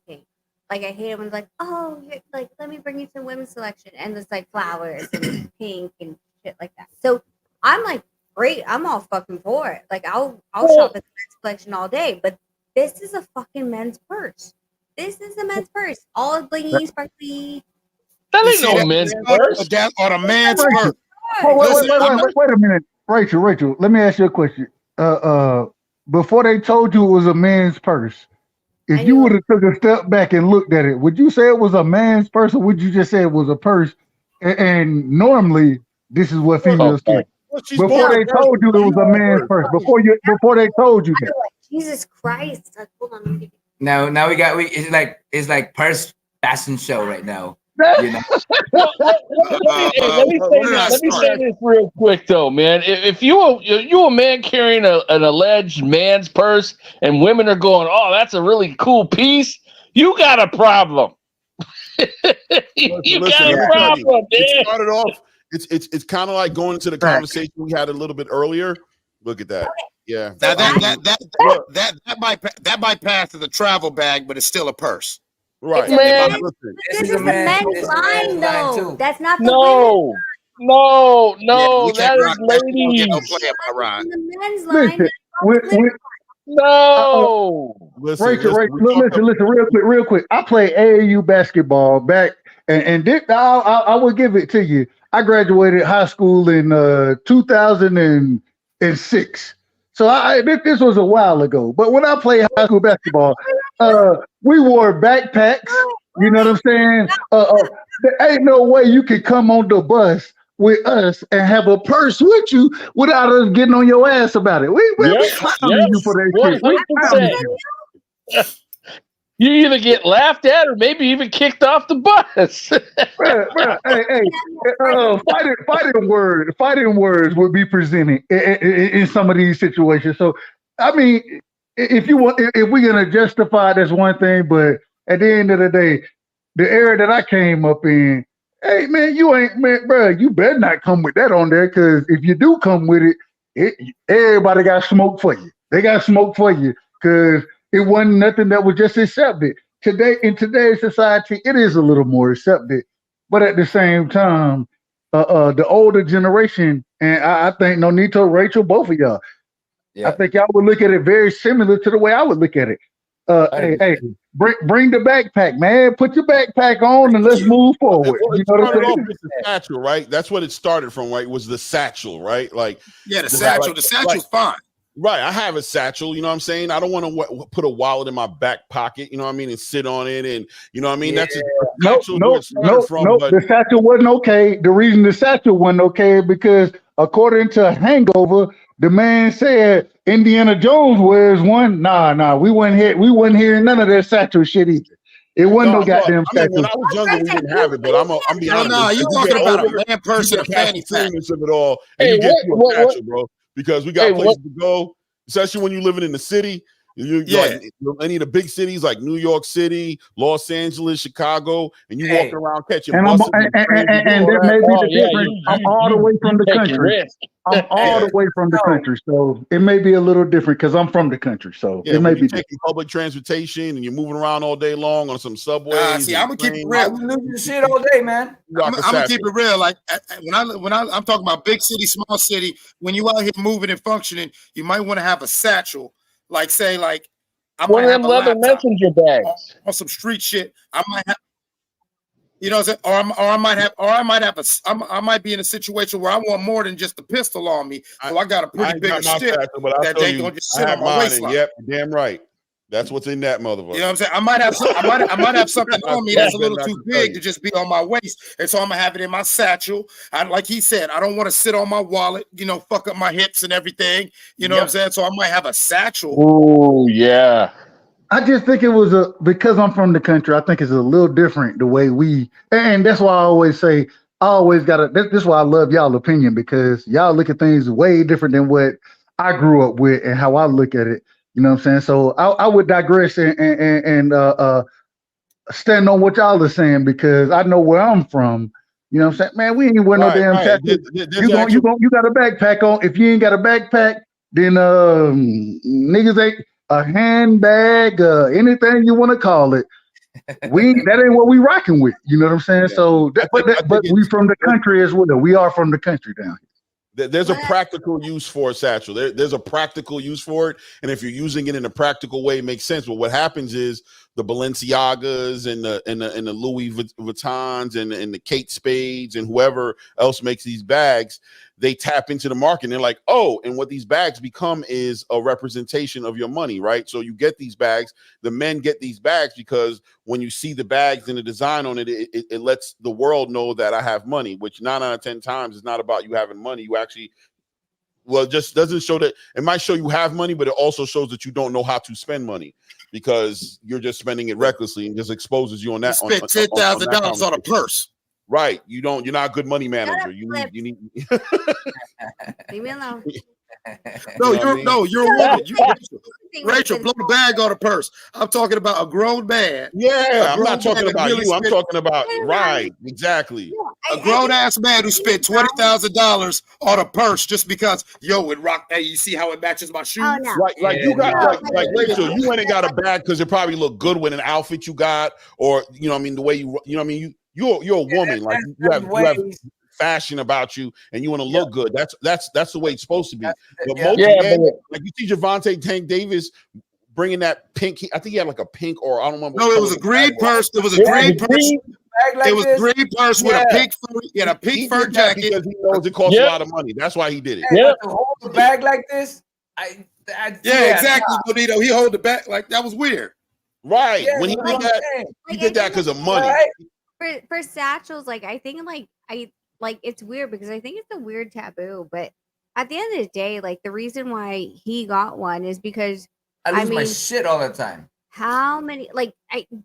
pink. Like I hate it when it's like, oh, like let me bring you some women's selection and there's like flowers and pink and shit like that. So I'm like, great, I'm all fucking for it. Like I'll shop at the men's collection all day, but this is a fucking men's purse. This is a men's purse. All blingy, sparkly. That ain't no men's purse. That's on a man's purse. Wait a minute, Rachel. Let me ask you a question. Before they told you it was a man's purse, if you would have took a step back and looked at it, would you say it was a man's purse, or would you just say it was a purse? And normally, this is what females do. Before they told you it was a man's purse, before they told you that. Jesus Christ! Like, hold on. Now it's like purse fashion show right now. You know? Let me say this real quick though, man. If you a man carrying an alleged man's purse and women are going, oh, that's a really cool piece, you got a problem. You got a problem, man. It started off. It's kind of like going into the conversation we had a little bit earlier. Look at that. Yeah. That might pass as a travel bag, but it's still a purse. Right. Man. This is the men's line, though. That's not the No. That is ladies. the men's line. No. Rachel, listen, real quick. I played AAU basketball back, and this, I will give it to you. I graduated high school in 2006. So this was a while ago. But when I played high school basketball, we wore backpacks. You know what I'm saying? There ain't no way you can come on the bus with us and have a purse with you without us getting on your ass about it. We clowning you for that shit. We clowning you. You either get laughed at or maybe even kicked off the bus. Fighting words would be presented in some of these situations. So, I mean, if we're gonna justify, that's one thing, but at the end of the day, the era that I came up in, hey man, you better not come with that on there, because if you do come with it, everybody got smoke for you. They got smoke for you because it wasn't nothing that was just accepted. Today, in today's society, it is a little more accepted, but at the same time, the older generation, and I think Nonito, Rachel, both of y'all, I think y'all would look at it very similar to the way I would look at it. Hey, bring the backpack, man. Put your backpack on and let's move forward. Well, you know what I'm saying? The satchel, right? That's what it started from, right? Was the satchel, right? Like, the satchel. The satchel's fine. Right, I have a satchel, you know what I'm saying? I don't want to put a wallet in my back pocket, you know what I mean, and sit on it, and you know what I mean? That's a satchel. No. The satchel wasn't okay. The reason the satchel wasn't okay is because according to Hangover, the man said Indiana Jones wears one. Nah, we wasn't hearing none of that satchel shit either. It wasn't no goddamn satchel. When I was younger, we didn't have it, but I'm being honest. No, you talking about a man person, a fanny pack. Of it all, and you get you a satchel, bro. Because we got places to go, especially when you're living in the city. Like any of the big cities like New York City, Los Angeles, Chicago, and you walk around catching buses. And that may be the difference. I'm all the way from the country. I'm all the way from the country, so it may be a little different because I'm from the country. So it may be taking public transportation and you're moving around all day long on some subways. See, I'm gonna keep it real. I'm losing shit all day, man. I'm gonna keep it real. Like when I'm talking about big city, small city, when you out here moving and functioning, you might want to have a satchel. Like say, like I one might of them have leather messenger bags on some street shit. I might have, you know, or I might be in a situation where I want more than just a pistol on me. So I got a pretty big stick that they gonna just sit on my waistline. Yep, damn right. That's what's in that motherfucker. You know what I'm saying? I might have something on me that's a little too big to just be on my waist, and so I'm gonna have it in my satchel. Like he said, I don't want to sit on my wallet, you know, fuck up my hips and everything. You know what I'm saying? So I might have a satchel. Oh yeah. I just think it was because I'm from the country. I think it's a little different the way and that's why I always say I always gotta. This is why I love y'all opinion because y'all look at things way different than what I grew up with and how I look at it. You know what I'm saying? So I would digress and stand on what y'all are saying because I know where I'm from. You know what I'm saying? Man, we ain't wear no damn tattoo. You got a backpack on. If you ain't got a backpack, then niggas ain't a handbag, anything you want to call it. That ain't what we rocking with. You know what I'm saying? Yeah. So, but we from the country as well. We are from the country down here. There's a practical use for a satchel. There's a practical use for it, and if you're using it in a practical way, it makes sense. But what happens is the Balenciagas and the Louis Vuittons and the Kate Spades and whoever else makes these bags, they tap into the market. And they're like, oh, and what these bags become is a representation of your money, right? So you get these bags. The men get these bags because when you see the bags and the design on it, it lets the world know that I have money, which 9 out of 10 times is not about you having money. You actually, well, it just doesn't show that. It might show you have money, but it also shows that you don't know how to spend money because you're just spending it recklessly and just exposes you on that. You spent $10,000 on a purse. Right. You're not a good money manager. You need leave me alone. No, you're a woman. Rachel, blow the bag on a purse. I'm talking about a grown man. Yeah, I'm not talking about you. I'm talking about right, exactly. A grown ass man who spent $20,000 on a purse just because it rock. Hey, you see how it matches my shoes? Oh, no. Like you got like Rachel, you went and got a bag because it probably looked good with an outfit you got, or the way you're a woman, like you have fashion about you and you want to look good. That's the way it's supposed to be. But most men, like you see Gervonta Tank Davis bringing that pink. I think he had like a pink or I don't remember. No, it was a green purse. It was a green purse. It was a green purse with a pink fur. He had a pink fur jacket because he knows it costs a lot of money. That's why he did it. Yeah, to hold the bag like this. Exactly, Bonito. He hold the bag like that was weird. Right. Yeah, when he did that, he did that because of money. Right? For satchels, I think it's weird because I think it's a weird taboo, but at the end of the day, the reason why he got one is because I lose my shit all the time. How many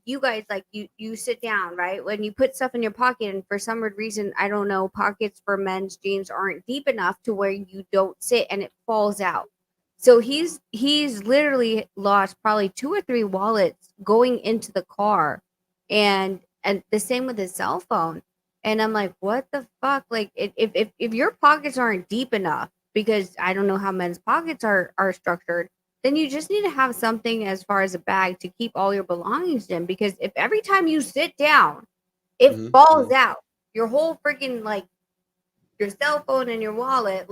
you guys you sit down, right? When you put stuff in your pocket and for some weird reason, I don't know, pockets for men's jeans aren't deep enough to where you don't sit and it falls out. So he's literally lost probably 2 or 3 wallets going into the car and the same with his cell phone. And I'm like, what the fuck? If your pockets aren't deep enough, because I don't know how men's pockets are structured, then you just need to have something as far as a bag to keep all your belongings in. Because if every time you sit down, it falls out, your whole freaking your cell phone and your wallet,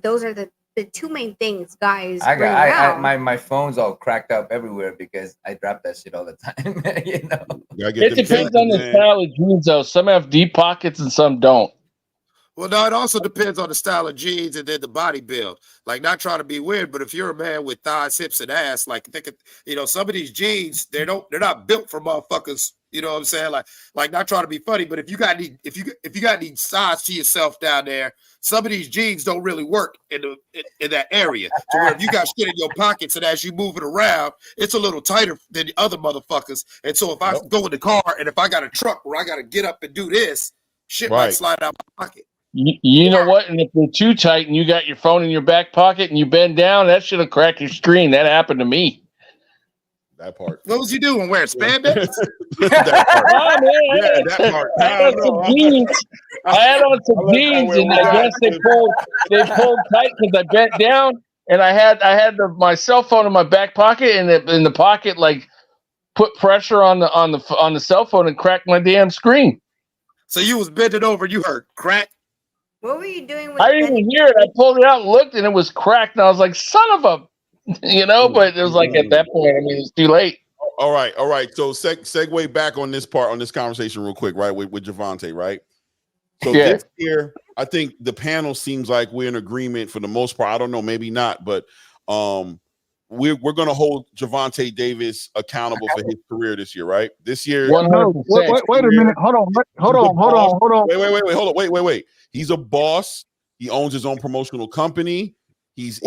those are the 2 main things, guys. My phone's all cracked up everywhere because I drop that shit all the time. It depends on the style of jeans, though. Some have deep pockets and some don't. Well, no, it also depends on the style of jeans and then the body build. Not trying to be weird, but if you're a man with thighs, hips, and ass, think of, some of these jeans, they're not built for motherfuckers. You know what I'm saying? Like not trying to be funny, but if you got any size to yourself down there, some of these jeans don't really work in that area. So where if you got shit in your pockets and as you move it around, it's a little tighter than the other motherfuckers. And so if I go in the car and if I got a truck where I got to get up and do this, shit might slide out my pocket. You know what? And if they're too tight and you got your phone in your back pocket and you bend down, that should have cracked your screen. That happened to me. That part. What was you doing? Wearing spandex? That part. I had on some jeans, and I guess they pulled tight because I bent down, and I had my cell phone in my back pocket, and in the pocket put pressure on the cell phone and cracked my damn screen. So you was bending over, you heard crack. What were you doing? I didn't even hear it. I pulled it out and looked, and it was cracked, and I was like, "Son of a." But it was at that point, it's too late. All right. So segue back on this conversation real quick, right? With Gervonta, right? So this year, I think the panel seems like we're in agreement for the most part. I don't know, maybe not, but we're going to hold Gervonta Davis accountable for his career this year, right? This year. 100%. Wait a minute. Hold on. Wait. He's a boss. He owns his own promotional company. He just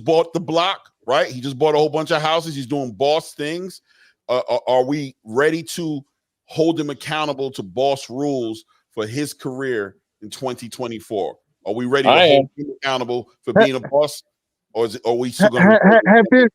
bought the block. right? He just bought a whole bunch of houses. He's doing boss things. Are we ready to hold him accountable to boss rules for his career in 2024? Are we ready to hold him accountable for being a boss? Or are we still going to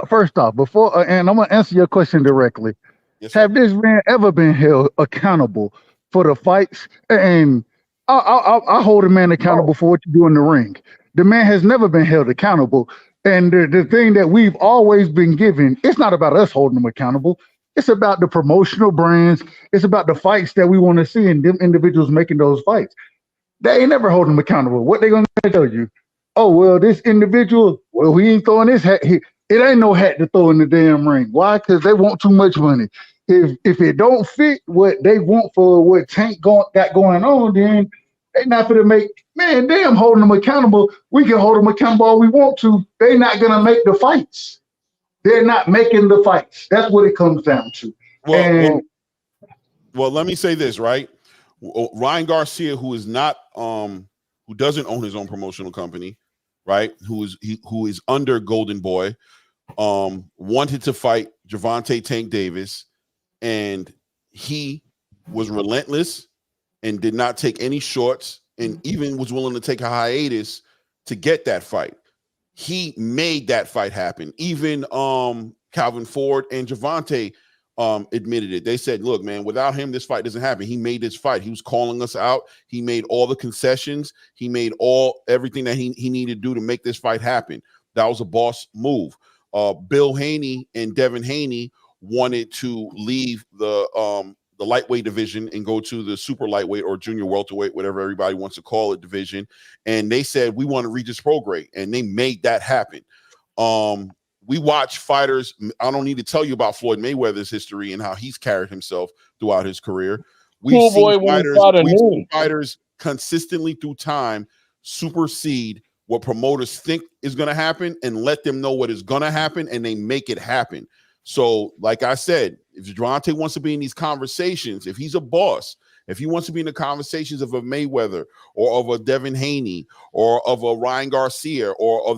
first off, before and I'm gonna answer your question directly. Yes, sir. Have this man ever been held accountable for the fights? And I hold a man accountable for what you do in the ring. The man has never been held accountable. And the thing that we've always been given, it's not about us holding them accountable. It's about the promotional brands. It's about the fights that we want to see and them individuals making those fights. They ain't never holding them accountable. What they gonna tell you? Oh, well, this individual, well, we ain't throwing this hat. It ain't no hat to throw in the damn ring. Why? Because they want too much money. If it don't fit what they want for what Tank got going on, then they not gonna make, man, damn, holding them accountable. We can hold them accountable all we want to. They not gonna make the fights. They're not making the fights. That's what it comes down to. Well, let me say this, right? Ryan Garcia, who is not who doesn't own his own promotional company, right? Who is under Golden Boy, wanted to fight Gervonta Tank Davis, and he was relentless and did not take any shorts, and even was willing to take a hiatus to get that fight. He made that fight happen. Even Calvin Ford and Gervonta admitted it. They said, look, man, without him, this fight doesn't happen. He made this fight. He was calling us out. He made all the concessions. He made everything that he needed to do to make this fight happen. That was a boss move. Bill Haney and Devin Haney wanted to leave the lightweight division and go to the super lightweight or junior welterweight, whatever everybody wants to call it, division. And they said, we want to Regis Prograis, and they made that happen. We watch fighters. I don't need to tell you about Floyd Mayweather's history and how he's carried himself throughout his career. We've seen fighters consistently through time supersede what promoters think is going to happen and let them know what is going to happen, and they make it happen. So, like I said, if Gervonta wants to be in these conversations, if he's a boss, if he wants to be in the conversations of a Mayweather or of a Devin Haney or of a Ryan Garcia or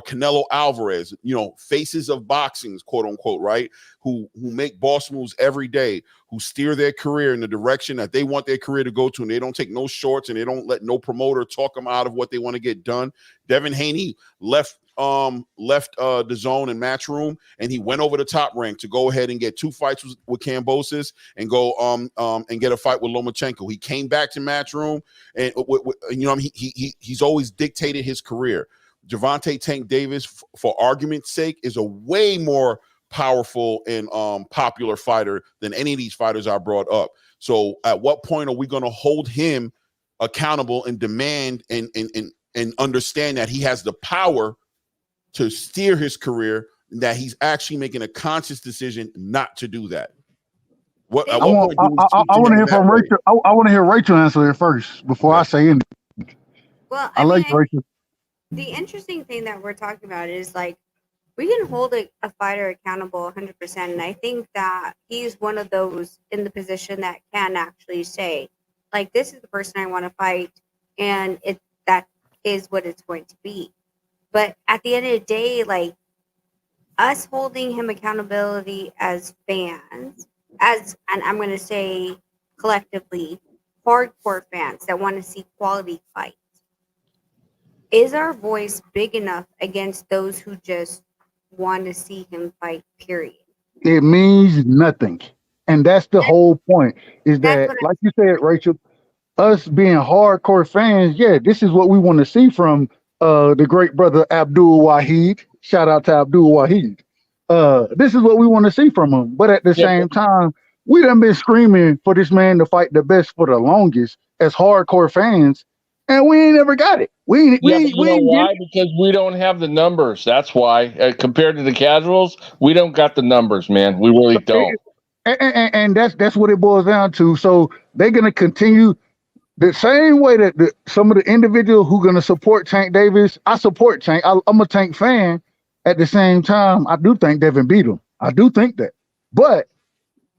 Canelo Alvarez, faces of boxing, quote unquote, right? Who make boss moves every day, who steer their career in the direction that they want their career to go to, and they don't take no shorts and they don't let no promoter talk them out of what they want to get done. Devin Haney left the zone and Matchroom, and he went over the Top Rank to go ahead and get 2 fights with Kambosos and go and get a fight with Lomachenko. He came back to Matchroom, and he's always dictated his career. Gervonta Tank Davis, for argument's sake, is a way more powerful and popular fighter than any of these fighters I brought up. So at what point are we going to hold him accountable and demand and understand that he has the power to steer his career, that he's actually making a conscious decision not to do that? I want to hear from Rachel. I want to hear Rachel answer it first before I say anything. Well, I like Rachel. The interesting thing that we're talking about is like we can hold a fighter accountable 100%, and I think that he's one of those in the position that can actually say, like, this is the person I want to fight, and that is what it's going to be. But at the end of the day, like, us holding him accountability as fans, and I'm going to say collectively, hardcore fans that want to see quality fights, is our voice big enough against those who just want to see him fight, period? It means nothing. And that's the whole point, is that, like you said, Rachel, us being hardcore fans, yeah, this is what we want to see from the great brother Abdul Wahid. Shout out to Abdul Wahid. This is what we want to see from him. But at the same time, we done been screaming for this man to fight the best for the longest as hardcore fans, and we ain't never got it. We why? Because we don't have the numbers. That's why. Compared to the casuals, we don't got the numbers, man. We really don't. And that's what it boils down to. So they're gonna continue the same way that some of the individuals who gonna support Tank Davis. I support Tank. I'm a Tank fan. At the same time, I do think Devin beat him. I do think that, but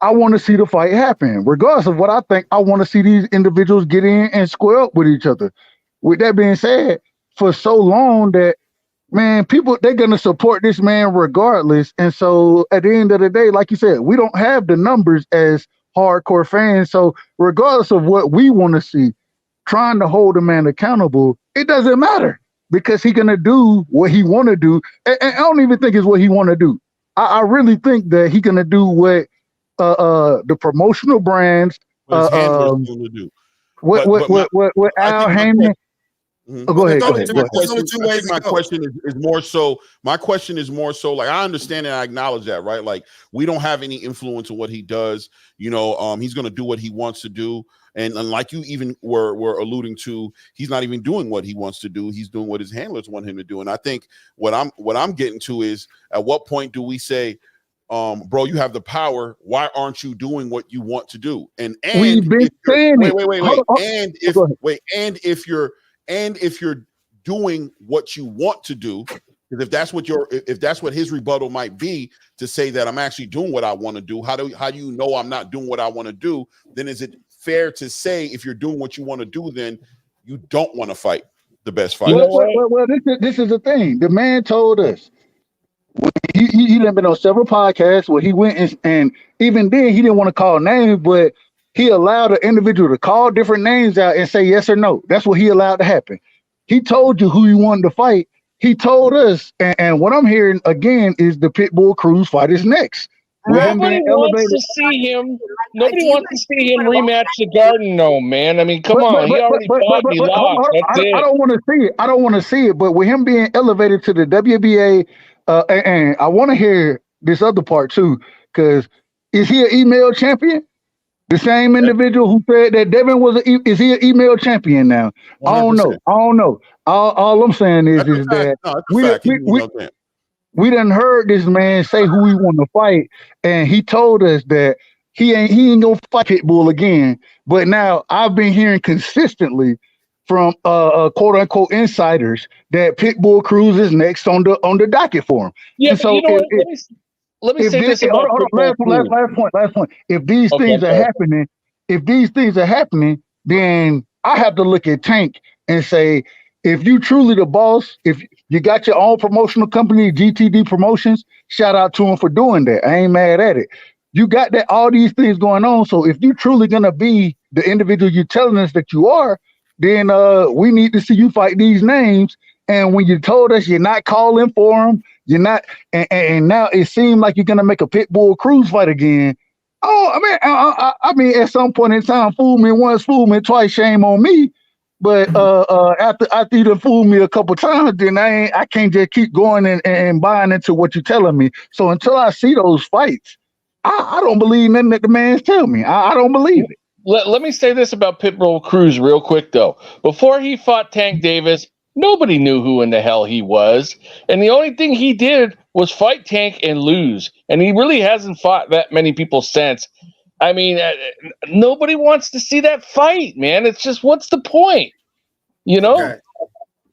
I want to see the fight happen. Regardless of what I think, I want to see these individuals get in and square up with each other. With that being said, for so long that man, people they're gonna support this man regardless. And so at the end of the day, like you said, we don't have the numbers as hardcore fans. So regardless of what we want to see, trying to hold a man accountable, it doesn't matter because he's gonna do what he want to do. And I don't even think it's what he want to do. I really think that he's gonna do what the promotional brands What his handlers um going to do. what But what but my what what I Al think my Heyman. Mhm. Oh, go There's ahead, go only ahead, two, go ahead. there's only two I ways think to my go. question is more so. My question is more so like I understand and I acknowledge that, right? Like we don't have any influence on what he does. You know, he's going to do what he wants to do, and like you even were alluding to, he's not even doing what he wants to do. He's doing what his handlers want him to do. And I think what I'm getting to is at what point do we say, bro, you have the power. Why aren't you doing what you want to do? And We've been if you're saying wait, it. wait, wait, Hold wait. on, And go ahead. if you're doing what you want to do, because if that's what his rebuttal might be to say that I'm actually doing what I want to do, how do you know I'm not doing what I want to do? Then is it fair to say if you're doing what you want to do, then you don't want to fight the best You know fighters? Well, this is the thing. The man told us he done been on several podcasts where he went and even then he didn't want to call names, but he allowed an individual to call different names out and say yes or no. That's what he allowed to happen. He told you who he wanted to fight. He told us, and what I'm hearing again is the Pitbull Cruz fight is next. With him Nobody being wants elevated. to see him. Do Nobody you wants to guys see him wanna watch rematch the Garden, no, man. I mean, come on. He already fought and he Hold lost. on, That's I it. don't want to see it. I don't want to see it. But with him being elevated to the WBA, and I want to hear this other part too, because is he an email champion? The same individual who said that Devin was is he an email champion now? I don't 100%. know. I don't know. All I'm saying is That's a fact. that No, that's a we fact. He's we no champ. we done heard this man say who he want to fight, and he told us that he ain't gonna fight Pitbull again. But now I've been hearing consistently from quote unquote insiders that Pitbull Cruz is next on the docket for him. Yeah, And but you so know what? Let me if say this this about hold on, Pitbull Cruz. last point. If these Okay, things are go ahead. happening, then I have to look at Tank and say, if you truly the boss, if you got your own promotional company, GTD Promotions, shout out to him for doing that. I ain't mad at it. You got that all these things going on. So if you truly gonna be the individual you're telling us that you are, then we need to see you fight these names. And when you told us you're not calling for them, you're not, and now it seems like you're gonna make a Pitbull Cruz fight again. Oh, I mean, at some point in time, fool me once, fool me twice, shame on me. But after you done fooled me a couple times, then I can't just keep going and buying into what you're telling me. So until I see those fights, I don't believe nothing that the man's telling me. I don't believe it. Let me say this about Pitbull Cruz real quick, though. Before he fought Tank Davis, nobody knew who in the hell he was. And the only thing he did was fight Tank and lose. And he really hasn't fought that many people since. I mean, nobody wants to see that fight, man. It's just, what's the point? You know? Okay.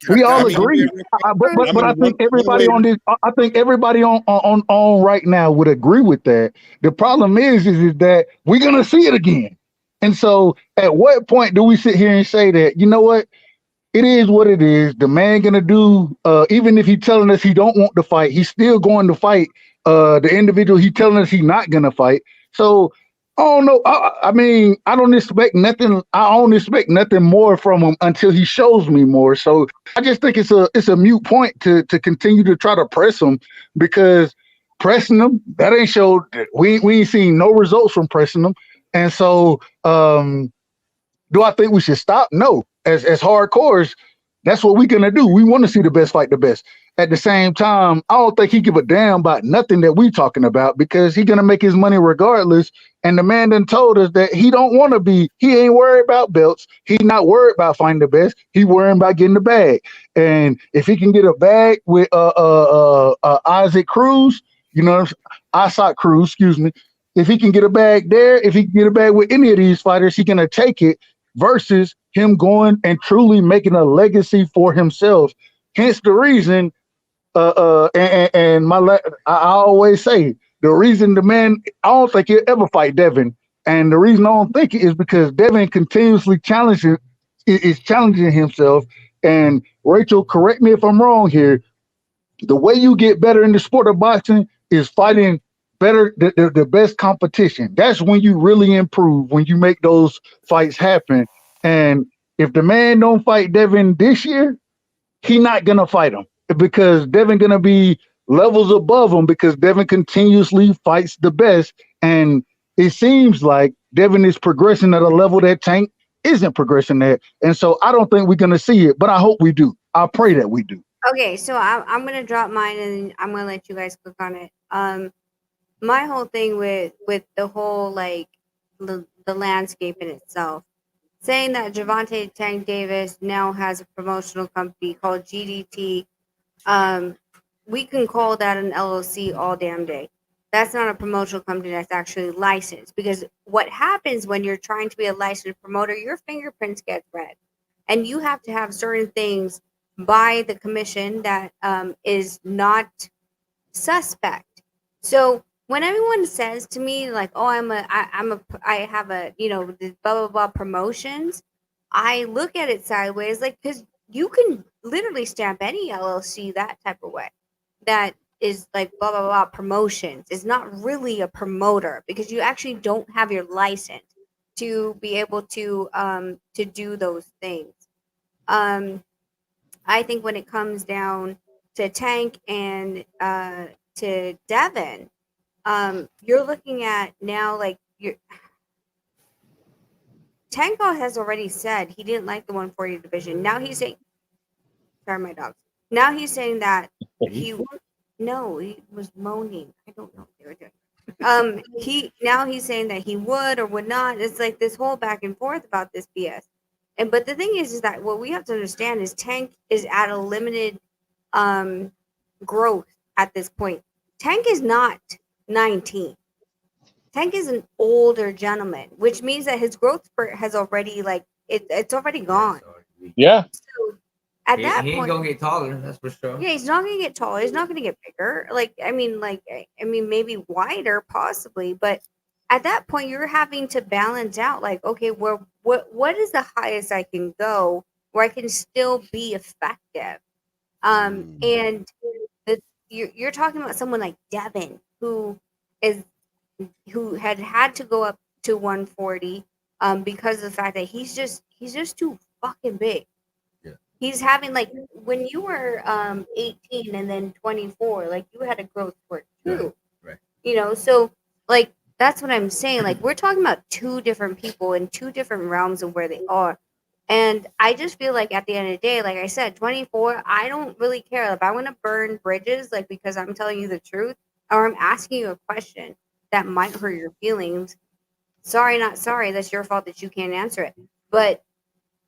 We Can I all jump in agree, real quick? but I think everybody on this, I think everybody on right now would agree with that. The problem is that we're gonna see it again, and so at what point do we sit here and say that, you know what, it is what it is. The man gonna do, even if he telling us he don't want to fight, he's still going to fight the individual he telling us he not gonna fight. So I don't know. I mean, I don't expect nothing. I don't expect nothing more from him until he shows me more. So I just think it's a mute point to continue to try to press him, because pressing him, that ain't showed. We ain't seen no results from pressing him. And so do I think we should stop? No. As hardcores, that's what we're gonna do. We want to see the best fight the best. At the same time, I don't think he give a damn about nothing that we talking about, because he gonna make his money regardless. And the man done told us that he don't want to be. He ain't worried about belts. He not worried about finding the best. He worrying about getting the bag. And if he can get a bag with Isaac Cruz, you know, Isaac Cruz, excuse me. If he can get a bag there, if he can get a bag with any of these fighters, he gonna take it. Versus him going and truly making a legacy for himself. Hence the reason, I always say the reason the man, I don't think he'll ever fight Devin, and the reason I don't think it is because Devin continuously is challenging himself. And Rachel, correct me if I'm wrong here. The way you get better in the sport of boxing is fighting better, the best competition. That's when you really improve, when you make those fights happen. And if the man don't fight Devin this year, he not going to fight him because Devin going to be levels above him because Devin continuously fights the best. And it seems like Devin is progressing at a level that Tank isn't progressing at. And so I don't think we're going to see it, but I hope we do. I pray that we do. Okay, so I'm gonna drop mine and I'm gonna let you guys click on it. My whole thing with the whole like the landscape in itself, saying that Javante Tank Davis now has a promotional company called GDT. We can call that an LLC all damn day. That's not a promotional company that's actually licensed, because what happens when you're trying to be a licensed promoter, your fingerprints get read, and you have to have certain things by the commission that is not suspect. So when everyone says to me like, "Oh, I have a this blah blah blah promotions," I look at it sideways, like, because you can literally stamp any LLC that type of way. That is like blah blah blah promotions. It's not really a promoter because you actually don't have your license to be able to do those things. I think when it comes down to Tank and to Devin, you're looking at now like Tanko has already said he didn't like the 140 division. Now he's saying, sorry, my dogs. Now he's saying that he was moaning. I don't know what they were doing. He's saying that he would or would not. It's like this whole back and forth about this BS. But the thing is that what we have to understand is Tank is at a limited growth at this point. Tank is not 19. Tank is an older gentleman, which means that his growth spurt has already it's already gone. Yeah. So at that he ain't point, gonna get taller, that's for sure. yeah, he's not gonna get taller. He's not gonna get bigger. I mean, maybe wider, possibly. But at that point, you're having to balance out. Like, okay, what is the highest I can go where I can still be effective? And you're talking about someone like Devin, who had to go up to 140 because of the fact that he's just too fucking big. He's having when you were 18 and then 24, like you had a growth spurt too. Right. So that's what I'm saying. Like we're talking about two different people in two different realms of where they are. And I just feel like at the end of the day, like I said, 24, I don't really care if I want to burn bridges, because I'm telling you the truth, or I'm asking you a question that might hurt your feelings. Sorry, not sorry. That's your fault that you can't answer it. But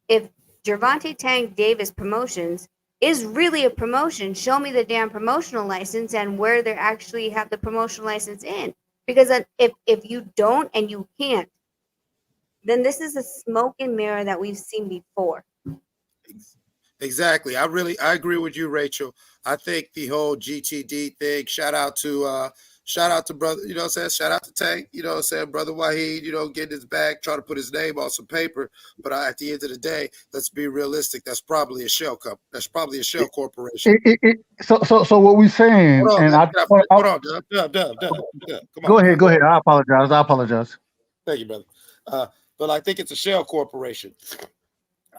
if Gervonta Tank Davis Promotions is really a promotion, show me the damn promotional license and where they actually have the promotional license in. Because if you don't and you can't, then this is a smoke and mirror that we've seen before. Exactly. I agree with you, Rachel. I think the whole GTD thing, shout out to brother, you know what I'm saying? Shout out to Tank, you know what I'm saying? Brother Wahid, getting his bag, trying to put his name on some paper. But at the end of the day, let's be realistic. That's probably a shell company. That's probably a shell corporation. So what we saying, Hold on, and man. Hold on, Dub. Come on. Go ahead. I apologize. Thank you, brother. But I think it's a shell corporation.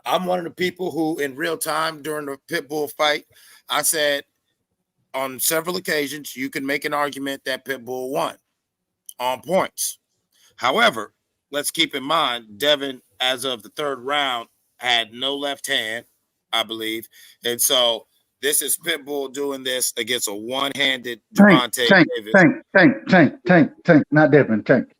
I'm one of the people who, in real time during the Pitbull fight, I said on several occasions, you can make an argument that Pitbull won on points. However, let's keep in mind, Devin, as of the third round, had no left hand, I believe. And so this is Pitbull doing this against a one-handed Gervonta Davis. Tank, not Devin, Tank.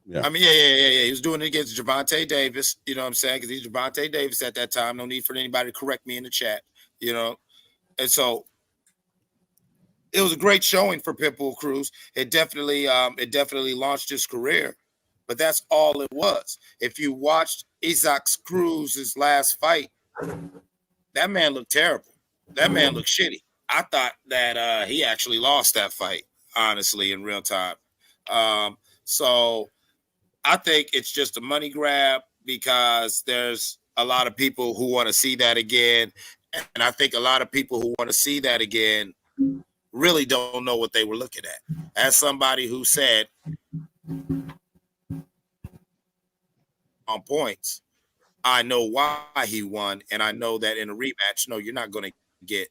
Yeah. I mean, yeah. He was doing it against Gervonta Davis. You know what I'm saying? Because he's Gervonta Davis at that time. No need for anybody to correct me in the chat. And so it was a great showing for Pitbull Cruz. It definitely launched his career. But that's all it was. If you watched Isaac Cruz's last fight, that man looked terrible. That man looked shitty. I thought that he actually lost that fight, honestly, in real time. So I think it's just a money grab because there's a lot of people who want to see that again. And I think a lot of people who want to see that again really don't know what they were looking at. As somebody who said on points, I know why he won, and I know that in a rematch, no, you're not going to get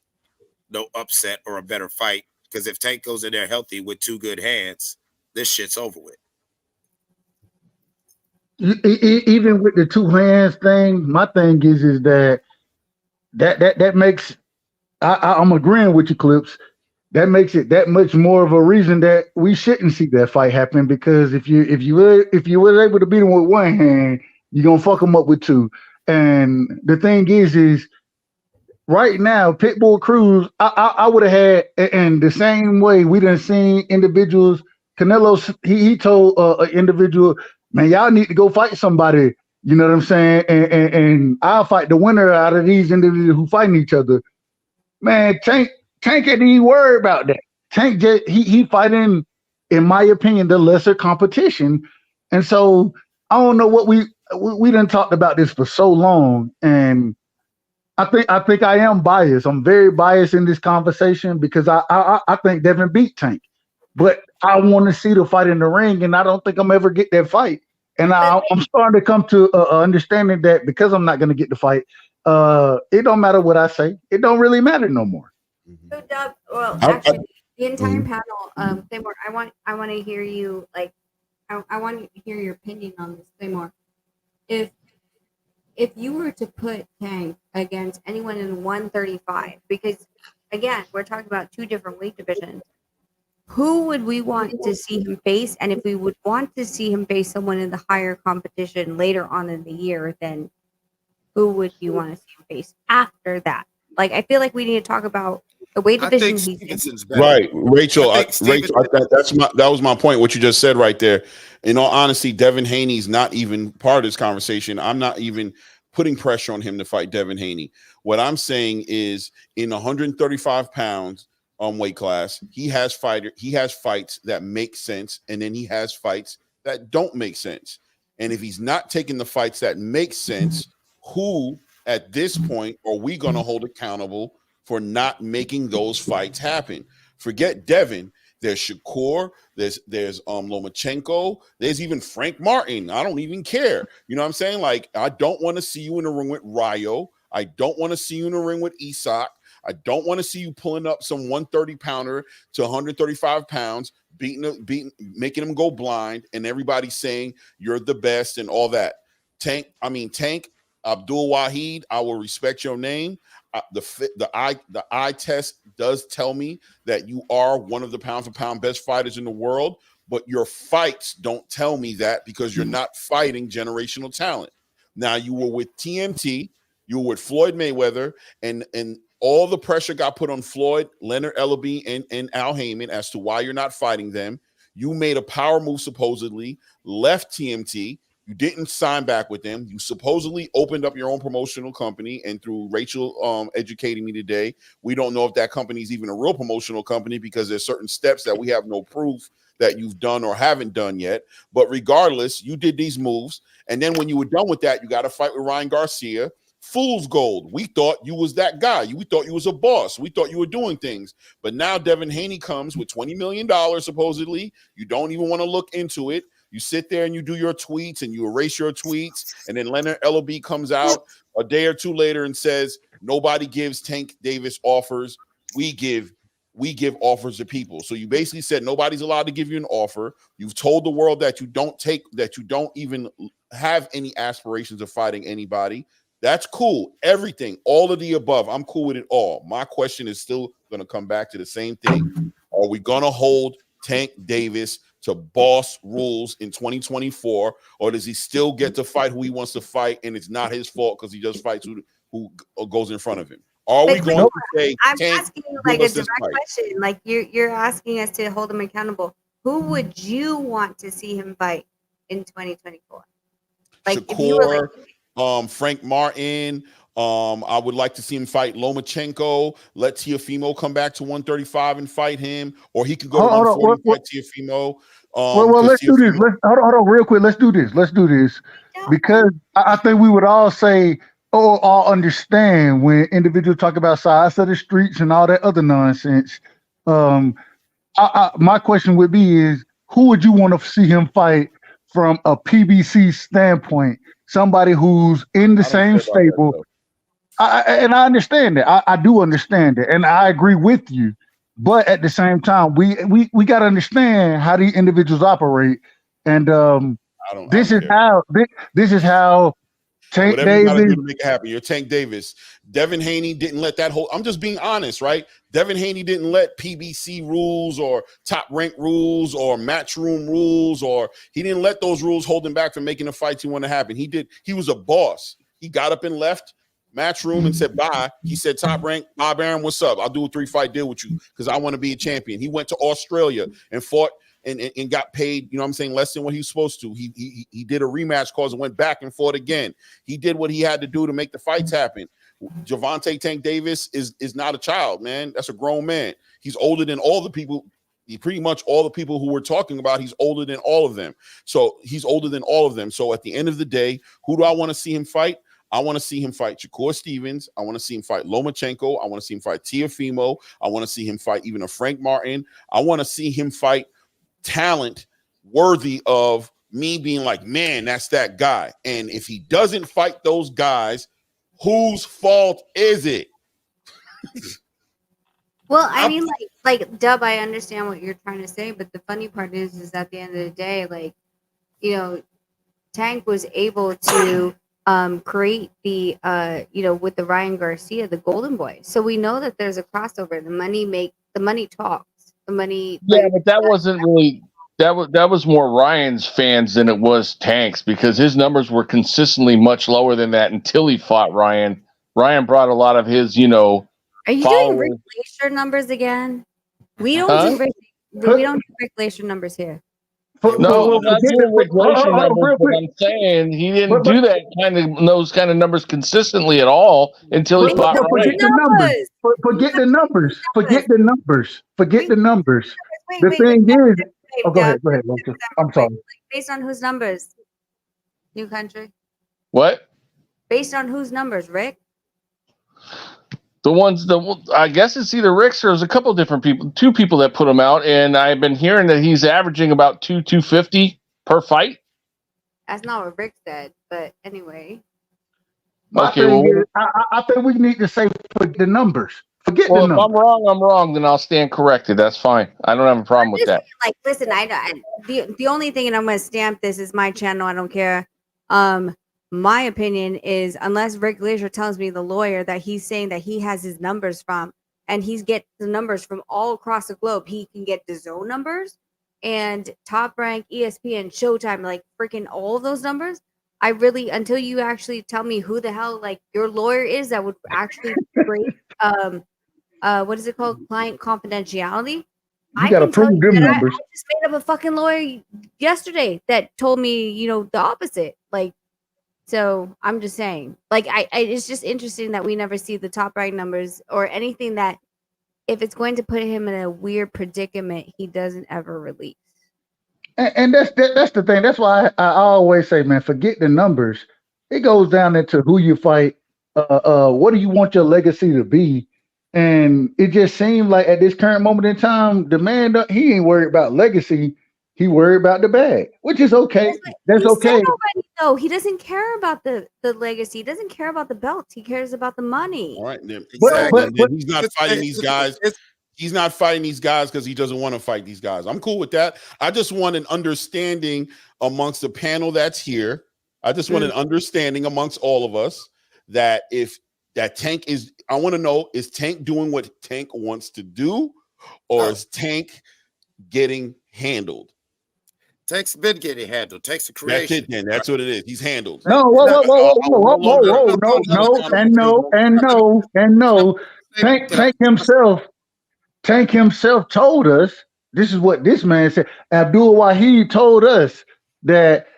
no upset or a better fight, because if Tank goes in there healthy with 2 good hands, this shit's over with. Even with the 2 hands thing, my thing is that makes I'm agreeing with you, Clips. That makes it that much more of a reason that we shouldn't see that fight happen, because if you were able to beat him with 1 hand, you're gonna fuck him up with 2. And the thing is right now, Pitbull Cruz, I would have had, and the same way we done seen individuals. Canelo, he told an individual, man, y'all need to go fight somebody. You know what I'm saying? And I'll fight the winner out of these individuals who fighting each other. Man, Tank ain't even worried about that. Tank just he fighting, in my opinion, the lesser competition. And so I don't know what we done talked about this for so long, and I think I am biased. I'm very biased in this conversation because I think Devin beat Tank, but I want to see the fight in the ring, and I don't think I'm ever get that fight. And I'm starting to come to understanding that because I'm not going to get the fight, it don't matter what I say. It don't really matter no more. So, Dub, well, actually, the entire panel, Claymore, I want to hear you, like, I want to hear your opinion on this, Claymore. If you were to put Tank against anyone in 135, because again, we're talking about 2 different weight divisions, who would we want to see him face? And if we would want to see him face someone in the higher competition later on in the year, then who would you want to see him face after that? Like, I feel like we need to talk about the weight I division think he's in. Stevenson's better. Right, Rachel. Stevenson- That was my point. What you just said right there. In all honesty, Devin Haney's not even part of this conversation. I'm not even putting pressure on him to fight Devin Haney. What I'm saying is, in 135 pounds weight class, he has fights that make sense, and then he has fights that don't make sense. And if he's not taking the fights that make sense, who at this point are we going to hold accountable for not making those fights happen? Forget Devin. There's Shakur, there's Lomachenko, there's even Frank Martin. I don't even care. You know what I'm saying? Like, I don't want to see you in the ring with Rayo. I don't want to see you in the ring with Isak. I don't want to see you pulling up some 130 pounder to 135 pounds, making them go blind, and everybody saying you're the best and all that. Tank Abdul Wahid, I will respect your name. The eye test does tell me that you are one of the pound for pound best fighters in the world, but your fights don't tell me that, because you're not fighting generational talent. Now, you were with TMT, you were with Floyd Mayweather, and all the pressure got put on Floyd, Leonard Ellaby, and Al Heyman as to why you're not fighting them. You made a power move, supposedly, left TMT. You didn't sign back with them. You supposedly opened up your own promotional company, and through Rachel educating me today, we don't know if that company is even a real promotional company, because there's certain steps that we have no proof that you've done or haven't done yet. But regardless, you did these moves, and then when you were done with that, you got to fight with Ryan Garcia. Fool's gold. We thought you was that guy. We thought you was a boss. We thought you were doing things. But now Devin Haney comes with $20 million, supposedly. You don't even want to look into it. You sit there and you do your tweets and you erase your tweets. And then Leonard Ellaby comes out a day or two later and says, nobody gives Tank Davis offers. We give offers to people. So you basically said nobody's allowed to give you an offer. You've told the world that you don't even have any aspirations of fighting anybody. That's cool. Everything, all of the above, I'm cool with it all. My question is still going to come back to the same thing. Are we going to hold Tank Davis to boss rules in 2024, or does he still get to fight who he wants to fight, and it's not his fault because he just fights who goes in front of him? Are we going to say, I'm Tank, asking you like a us this direct fight? question. Like, you're asking us to hold him accountable. Who would you want to see him fight in 2024? Like, if you were like, Frank Martin. I would like to see him fight Lomachenko. Let Teofimo come back to 135 and fight him, or he could go to 140 and fight Teofimo. Well, let's do this. Hold on, real quick. Let's do this because I think we would all say, all understand when individuals talk about sides of the streets and all that other nonsense. My question would be is who would you want to see him fight from a PBC standpoint? Somebody who's in the same stable. And I understand that. I do understand it, and I agree with you. But at the same time, we got to understand how these individuals operate, and this is how Tank Whatever you gotta Davis. do to make it happen. You're Tank Davis. Devin Haney didn't let that whole. I'm just being honest, right? Devin Haney didn't let PBC rules or top rank rules or matchroom rules, or he didn't let those rules hold him back from making the fights he wanted to happen. He did. He was a boss. He got up and left matchroom and said bye. He said, Top Rank, Bob Arum, what's up? I'll do a 3-fight deal with you because I want to be a champion. He went to Australia and fought and got paid, you know what I'm saying, less than what he was supposed to. He did a rematch cause and went back and fought again. He did what he had to do to make the fights happen. Gervonta Tank Davis is not a child, man. That's a grown man. He's older than all the people. Pretty much all the people who we're talking about, he's older than all of them. So he's older than all of them. So at the end of the day, who do I want to see him fight? I want to see him fight Shakur Stevens. I want to see him fight Lomachenko. I want to see him fight Teofimo. I want to see him fight even a Frank Martin. I want to see him fight talent worthy of me being like, man, that's that guy. And if he doesn't fight those guys, whose fault is it? Well, I mean, like Dub, I understand what you're trying to say, but the funny part is at the end of the day, like, you know, Tank was able to create the with the Ryan Garcia, the Golden Boy. So we know that there's a crossover. The money talks. The money. Yeah, but that wasn't really that was more Ryan's fans than it was Tank's, because his numbers were consistently much lower than that until he fought Ryan. Ryan brought a lot of his, Are you doing Rick Glacier numbers again? We don't do Rick Glacier numbers here. No, I'm not doing Rick Glacier numbers, but I'm saying he didn't do those kind of numbers consistently at all until he fought Ryan. Forget the numbers. Forget the numbers. The thing is, go ahead. I'm sorry. Based on whose numbers? New Country. What? Based on whose numbers, Rick? I guess it's either Rick's or there's a couple different people, 2 people that put him out, and I've been hearing that he's averaging about 250 per fight. That's not what Rick said, but anyway. I think we need to say forget the numbers. Forget the numbers. If I'm wrong, I'm wrong. Then I'll stand corrected. That's fine. I don't have a problem with that. Like, listen, the only thing, and I'm going to stamp this, is my channel. I don't care. My opinion is, unless Rick Glacier tells me, the lawyer, that he's saying that he has his numbers from, and he's get the numbers from all across the globe. He can get the zone numbers and Top Rank, ESPN, Showtime, like freaking all of those numbers. I really, until you actually tell me who the hell like your lawyer is that would actually break what is it called, client confidentiality. You got to prove them numbers. I just made up a fucking lawyer yesterday that told me, the opposite. Like. So I'm just saying, like, it's just interesting that we never see the Top Rank numbers or anything that, if it's going to put him in a weird predicament, he doesn't ever release. And that's the thing. That's why I always say, man, forget the numbers. It goes down into who you fight. What do you want your legacy to be? And it just seemed like at this current moment in time, the man, he ain't worried about legacy. He worried about the bag, which is okay. That's okay. Already, though. He doesn't care about the legacy. He doesn't care about the belts. He cares about the money. All right. Exactly. But he's not fighting these guys. He's not fighting these guys because he doesn't want to fight these guys. I'm cool with that. I just want an understanding amongst the panel that's here. I just want an understanding amongst all of us that Tank is, I want to know, is Tank doing what Tank wants to do, or is Tank getting handled? Tank's been getting handled. Tank's a creation. That's it, then. That's what it is. He's handled. No. Tank himself told us, this is what this man said. Abdul Wahid told us that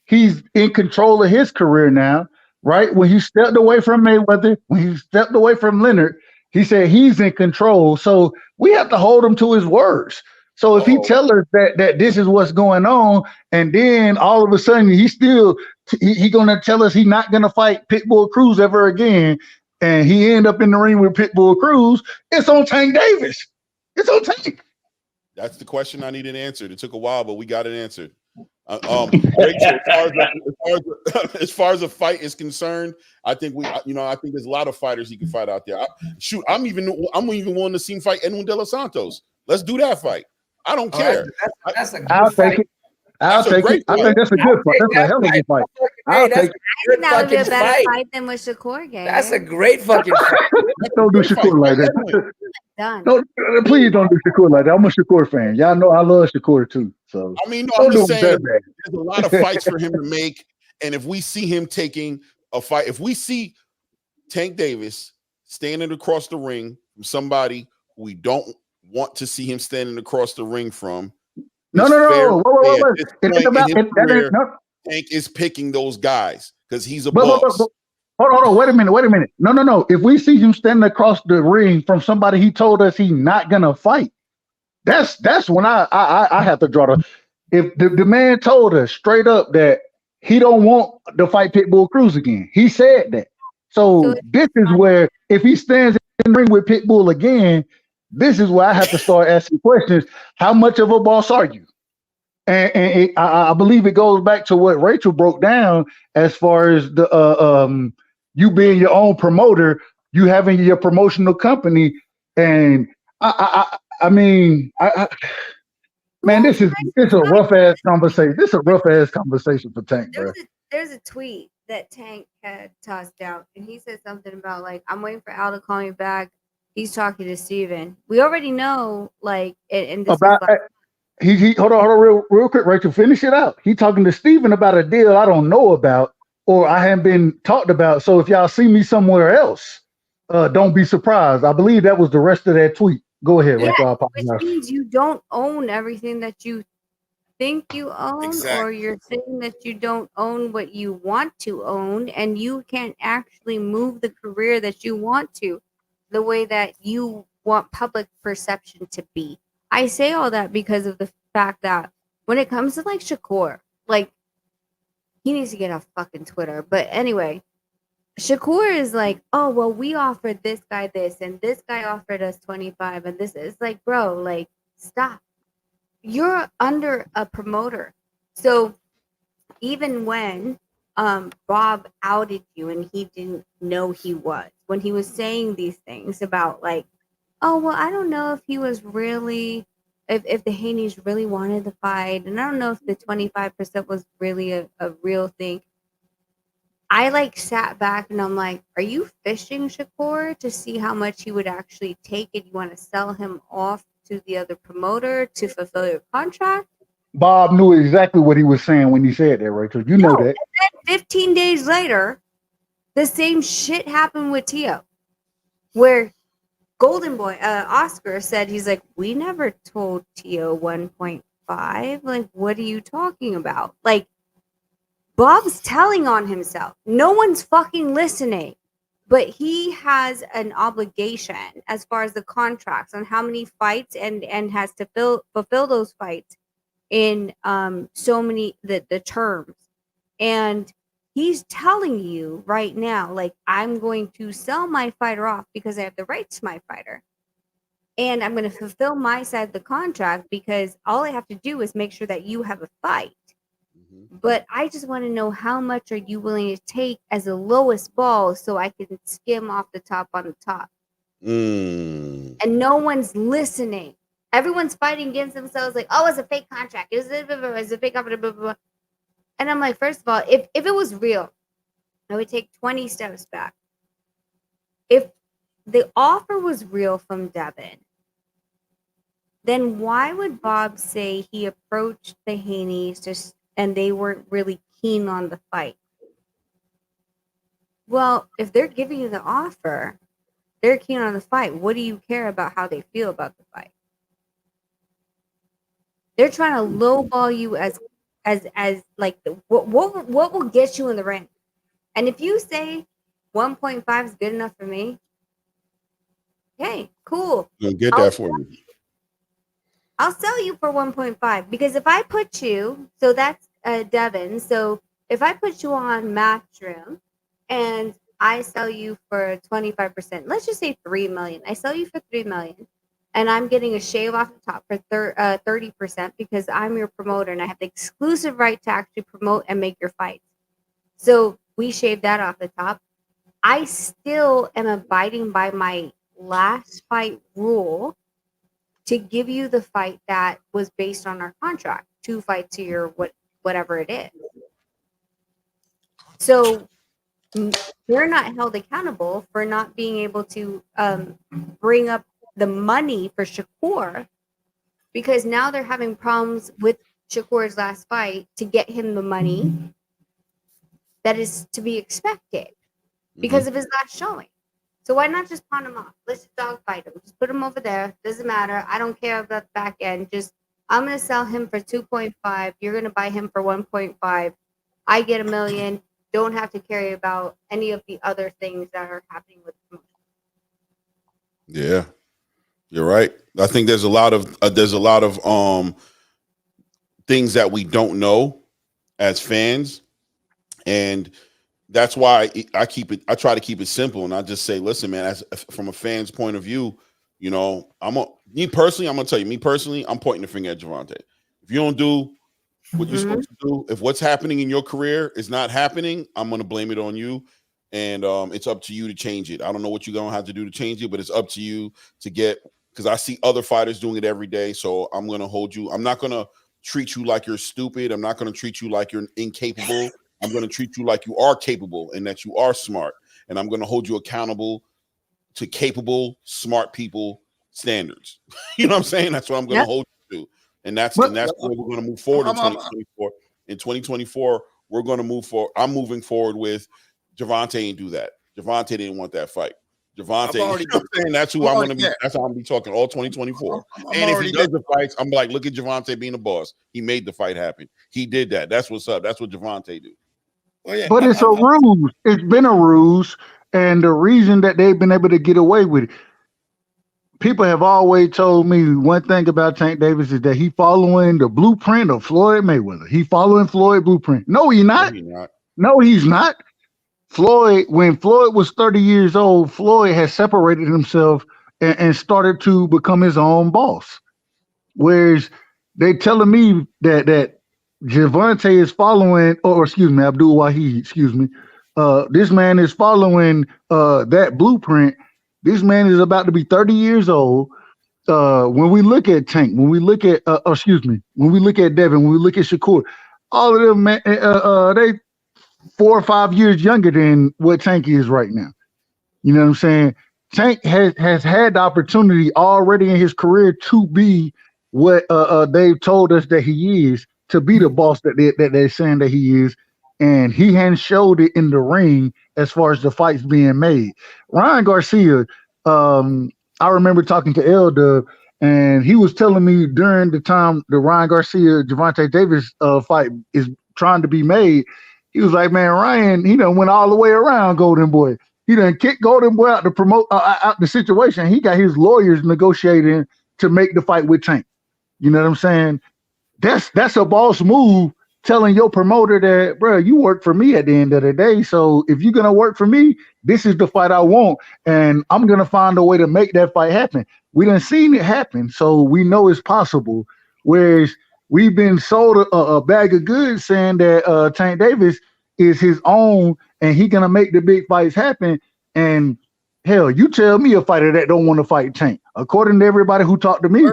he's in control of his career now, right? When he stepped away from Mayweather, when he stepped away from Leonard, he said he's in control. So we have to hold him to his words. So if he tell us that this is what's going on, and then all of a sudden he's gonna tell us he's not gonna fight Pitbull Cruz ever again, and he end up in the ring with Pitbull Cruz, it's on Tank Davis. It's on tape. That's the question I needed answered. It took a while, but we got it answered. Rachel, as far as a fight is concerned, I think I think there's a lot of fighters he can fight out there. I'm even willing to see him fight Edwin De Los Santos. Let's do that fight. I don't care. That's a good I'll fight. take it. I'll take it. I think that's a good fight. That's a hell of a fight. I'll take it. I think that would be a better fight than with Shakur gave. That's a great fucking fight. Don't do Shakur like that. Done. Don't, please don't do Shakur like that. I'm a Shakur fan. Y'all know I love Shakur too. So I mean, no, I'm just saying there's a lot of fights for him to make. And if we see him taking a fight, if we see Tank Davis standing across the ring from somebody who we don't want to see him standing across the ring from, no. Tank is picking those guys because he's a boss. Hold on, wait a minute. No. If we see him standing across the ring from somebody he told us he's not gonna fight, that's when I have to draw the. If the man told us straight up that he don't want to fight Pitbull Cruz again, he said that. So this is where if he stands in the ring with Pitbull again, this is where I have to start asking questions. How much of a boss are you? And I believe it goes back to what Rachel broke down as far as the you being your own promoter, you having your promotional company, and man, this is a rough ass conversation. This is a rough ass conversation for Tank, bro. There's a tweet that Tank had tossed out, and he said something about like, I'm waiting for Al to call me back. He's talking to Steven. We already know, like, in this about he hold on real quick, Rachel, finish it out. He talking to Steven about a deal I don't know about or I haven't been talked about. So if y'all see me somewhere else, don't be surprised. I believe that was the rest of that tweet. Go ahead, Rachel. Which means you don't own everything that you think you own, or you're saying that you don't own what you want to own, and you can't actually move the career that you want to the way that you want public perception to be. I say all that because of the fact that when it comes to like Shakur, like he needs to get off fucking Twitter. But anyway, Shakur is like, oh, well, we offered this guy this, and this guy offered us 25, and this is like, bro, like, stop. You're under a promoter. So even when Bob outed you and he didn't know he was, when he was saying these things about like, oh, well, I don't know if he was really, if the Haney's really wanted the fight, and I don't know if the 25% was really a real thing. I like sat back and I'm like, are you fishing Shakur to see how much he would actually take it? You want to sell him off to the other promoter to fulfill your contract? Bob knew exactly what he was saying when he said that, Rachel. You know that. And then 15 days later, the same shit happened with Tio, where Golden Boy, Oscar said, he's like, we never told Tio 1.5. Like, what are you talking about? Like, Bob's telling on himself. No one's fucking listening. But he has an obligation as far as the contracts on how many fights and has to fulfill those fights in so many the terms. And he's telling you right now, like, I'm going to sell my fighter off because I have the rights to my fighter. And I'm going to fulfill my side of the contract because all I have to do is make sure that you have a fight. But I just want to know, how much are you willing to take as the lowest ball so I can skim off the top on the top? And no one's listening. Everyone's fighting against themselves like, oh, it's a fake contract. It's a fake contract. And I'm like, first of all, if it was real, I would take 20 steps back. If the offer was real from Devin, then why would Bob say he approached the Haneys and they weren't really keen on the fight? Well, if they're giving you the offer, they're keen on the fight. What do you care about how they feel about the fight? They're trying to lowball you as like what will get you in the ring. And if you say 1.5 is good enough for me, hey, cool. I'll get that for you. I'll sell you for 1.5 because if I put you, so that's Devin. So if I put you on Matchroom and I sell you for 25%, let's just say $3 million. I sell you for $3 million. and I'm getting a shave off the top for 30% because I'm your promoter and I have the exclusive right to actually promote and make your fights. So we shave that off the top. I still am abiding by my last fight rule to give you the fight that was based on our contract, 2 fights a year, whatever it is. So they're not held accountable for not being able to bring up the money for Shakur, because now they're having problems with Shakur's last fight to get him the money that is to be expected because of his last showing. So why not just pawn him off? Let's just dog fight him. Just put him over there. Doesn't matter. I don't care about the back end. Just I'm gonna sell him for 2.5. You're gonna buy him for 1.5. I get $1 million. Don't have to carry about any of the other things that are happening with promotion. Yeah, you're right. I think there's a lot of things that we don't know as fans, and that's why I try to keep it simple, and I just say, listen, man, from a fan's point of view, you know, I'm gonna tell you, I'm pointing the finger at Gervonta. If you don't do what you're supposed to do, if what's happening in your career is not happening, I'm gonna blame it on you, and it's up to you to change it. I don't know what you're gonna have to do to change it, but it's up to you to get, because I see other fighters doing it every day. So I'm gonna hold you. I'm not gonna treat you like you're stupid. I'm not gonna treat you like you're incapable. I'm going to treat you like you are capable and that you are smart. And I'm going to hold you accountable to capable, smart people standards. You know what I'm saying? That's what I'm going to hold you to. And that's where we're going to move forward in 2024. In 2024, we're going to move forward. I'm moving forward with Gervonta ain't do that. Gervonta didn't want that fight. Gervonta, you know what I'm saying? That's who I'm going to be. That's how I'm going to be talking all 2024. And if he does the fights, I'm like, look at Gervonta being a boss. He made the fight happen. He did that. That's what's up. That's what Gervonta do. Well, yeah, but it's a ruse. It's been a ruse, and the reason that they've been able to get away with it. People have always told me one thing about Tank Davis is that he following the blueprint of Floyd Mayweather. He following Floyd blueprint. No, he's not. No, he's not. Floyd, when Floyd was 30 years old, Floyd had separated himself and started to become his own boss. Whereas they telling me that Gervonta is following, or excuse me, Abdul Wahid, excuse me. This man is following that blueprint. This man is about to be 30 years old. When we look at Tank, when we look at, when we look at Devin, when we look at Shakur, all of them, man, they 4 or 5 years younger than what Tank is right now. You know what I'm saying? Tank has had the opportunity already in his career to be what they've told us that he is, to be the boss that they're saying that he is, and he hadn't showed it in the ring as far as the fights being made. Ryan Garcia, I remember talking to Elder, and he was telling me during the time the Ryan Garcia Gervonta Davis fight is trying to be made, he was like, man, Ryan, he done went all the way around Golden Boy. He done kicked Golden Boy out to promote out the situation. He got his lawyers negotiating to make the fight with Tank. You know what I'm saying? That's a boss move, telling your promoter that, bro, you work for me at the end of the day. So if you're gonna work for me, this is the fight I want, and I'm gonna find a way to make that fight happen. We done seen it happen, so we know it's possible. Whereas we've been sold a bag of goods saying that Tank Davis is his own and he gonna make the big fights happen. And hell, you tell me a fighter that don't want to fight Tank. According to everybody who talked to me,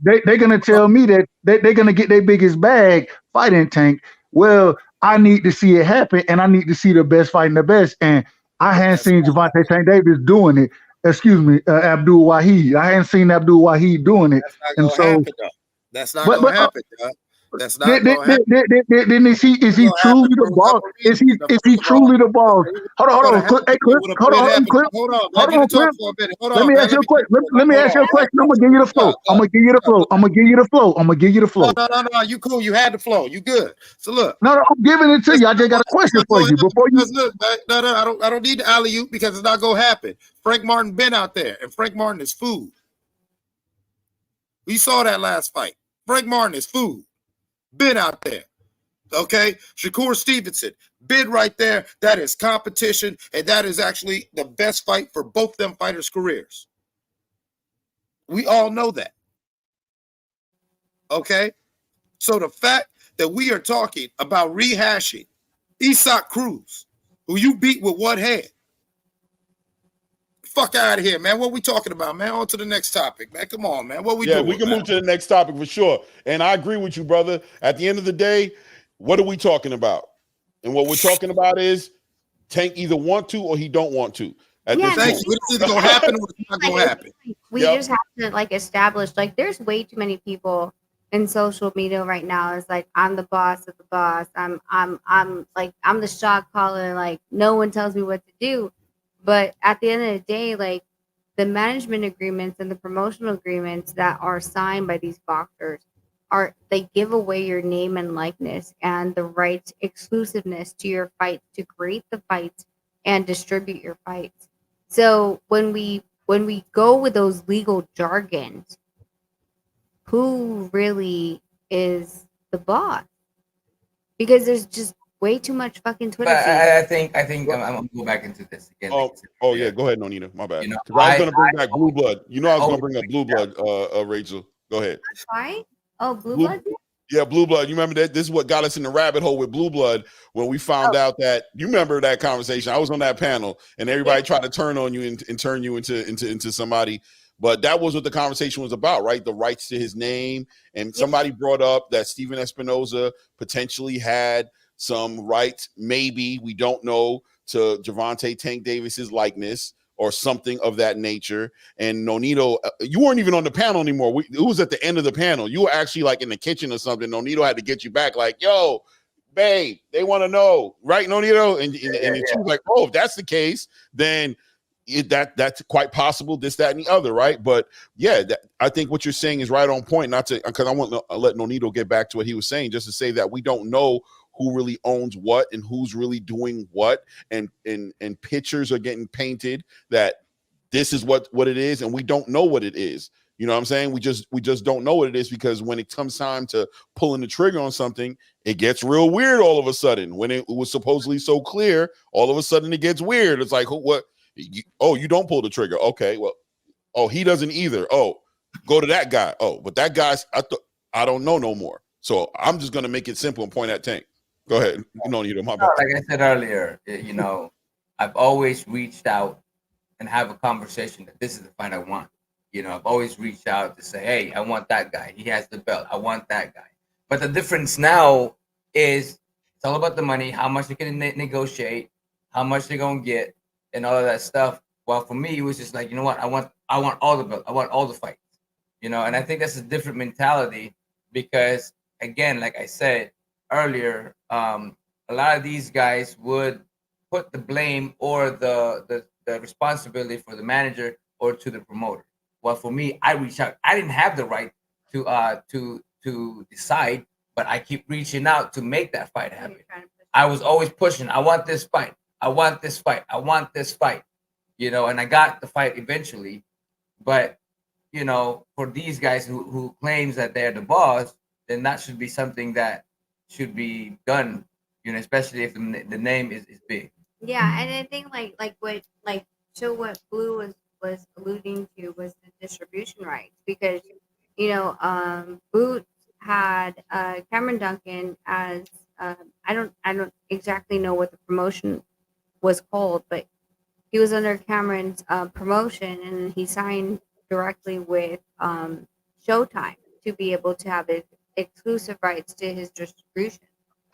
they're gonna tell me that they're gonna get their biggest bag fighting Tank. Well, I need to see it happen, and I need to see the best fighting the best. And I hadn't seen Gervonta Tank Davis doing it. Excuse me, Abdul Wahid. I hadn't seen Abdul Wahid doing it. That's not gonna happen, though. That's not gonna happen. Then is he truly the boss? Is he truly the boss? Hold on, Clip. Let me ask you a question. Let me ask you a question. I'm gonna give you the flow. I'm gonna give you the flow. No. You cool. You had the flow. You good. So look. No, I'm giving it to you. I just got a question for you before you. Look, no. I don't need the alley-oop because it's not gonna happen. Frank Martin been out there, and Frank Martin is food. We saw that last fight. Frank Martin is food. Been out there. Okay? Shakur Stevenson, been right there. That is competition, and that is actually the best fight for both them fighters' careers. We all know that. Okay? So the fact that we are talking about rehashing Isak Cruz, who you beat with one hand. Fuck out of here, man. What we talking about, man? On to the next topic, man. Come on, man. What we doing? We can man? move to the next topic for sure. And I agree with you, brother. At the end of the day, what are we talking about? And what we're talking about is Tank either want to or he don't want to. At this Thank point. you. It's either gonna happen or it's not gonna happen. We just have to like establish like there's way too many people in social media right now. It's like I'm the boss of the boss. I'm like I'm the shot caller. Like no one tells me what to do. But at the end of the day, like the management agreements and the promotional agreements that are signed by these boxers they give away your name and likeness and the rights exclusiveness to your fights to create the fights and distribute your fights. So when we go with those legal jargons, who really is the boss? Because there's just way too much fucking Twitter. But I think I'm gonna go back into this again. Yeah, go ahead, Nonita. My bad. You know, I was gonna bring back Blue Blood. You know, I was gonna bring up Blue Blood. Rachel, go ahead. Why? Oh, Blue Blood. Yeah, Blue Blood. You remember that? This is what got us in the rabbit hole with Blue Blood when we found out that you remember that conversation. I was on that panel, and everybody tried to turn on you and turn you into somebody. But that was what the conversation was about, right? The rights to his name. And somebody brought up that Steven Espinoza potentially had some rights, maybe, we don't know, to Gervonta Tank Davis's likeness or something of that nature. And Nonito, you weren't even on the panel anymore. It was at the end of the panel. You were actually like in the kitchen or something. Nonito had to get you back like, yo, babe, they want to know, right, Nonito? And she was like, oh, if that's the case, then that's quite possible, this, that, and the other, right? But yeah, I think what you're saying is right on point. Not to, because I want to let Nonito get back to what he was saying, just to say that we don't know who really owns what and who's really doing what, and pictures are getting painted that this is what it is, and we don't know what it is. You know what I'm saying? We just don't know what it is, because when it comes time to pulling the trigger on something, it gets real weird all of a sudden. When it was supposedly so clear, all of a sudden it gets weird. It's like, what? You don't pull the trigger. Okay, well, he doesn't either. Oh, go to that guy. Oh, but that guy's, I don't know no more. So I'm just gonna make it simple and point at Tank. Go ahead. My bad. Like I said earlier, I've always reached out and have a conversation that this is the fight I want. I've always reached out to say, hey, I want that guy. He has the belt. I want that guy. But the difference now is it's all about the money, how much they can negotiate, how much they're gonna get, and all of that stuff. Well, for me, it was just like, you know what? I want all the belts. I want all the fights. And I think that's a different mentality, because again, like I said earlier, a lot of these guys would put the blame or the responsibility for the manager or to the promoter. Well, for me, I reached out. I didn't have the right to decide, but I keep reaching out to make that fight happen. I was always pushing. I want this fight. I want this fight. I want this fight. And I got the fight eventually. But for these guys who claims that they're the boss, then that should be something that should be done, especially if the name is big. Yeah, and I think what Blue was alluding to was the distribution rights, because Boots had Cameron Duncan as I don't exactly know what the promotion was called, but he was under Cameron's promotion, and he signed directly with Showtime to be able to have exclusive rights to his distribution.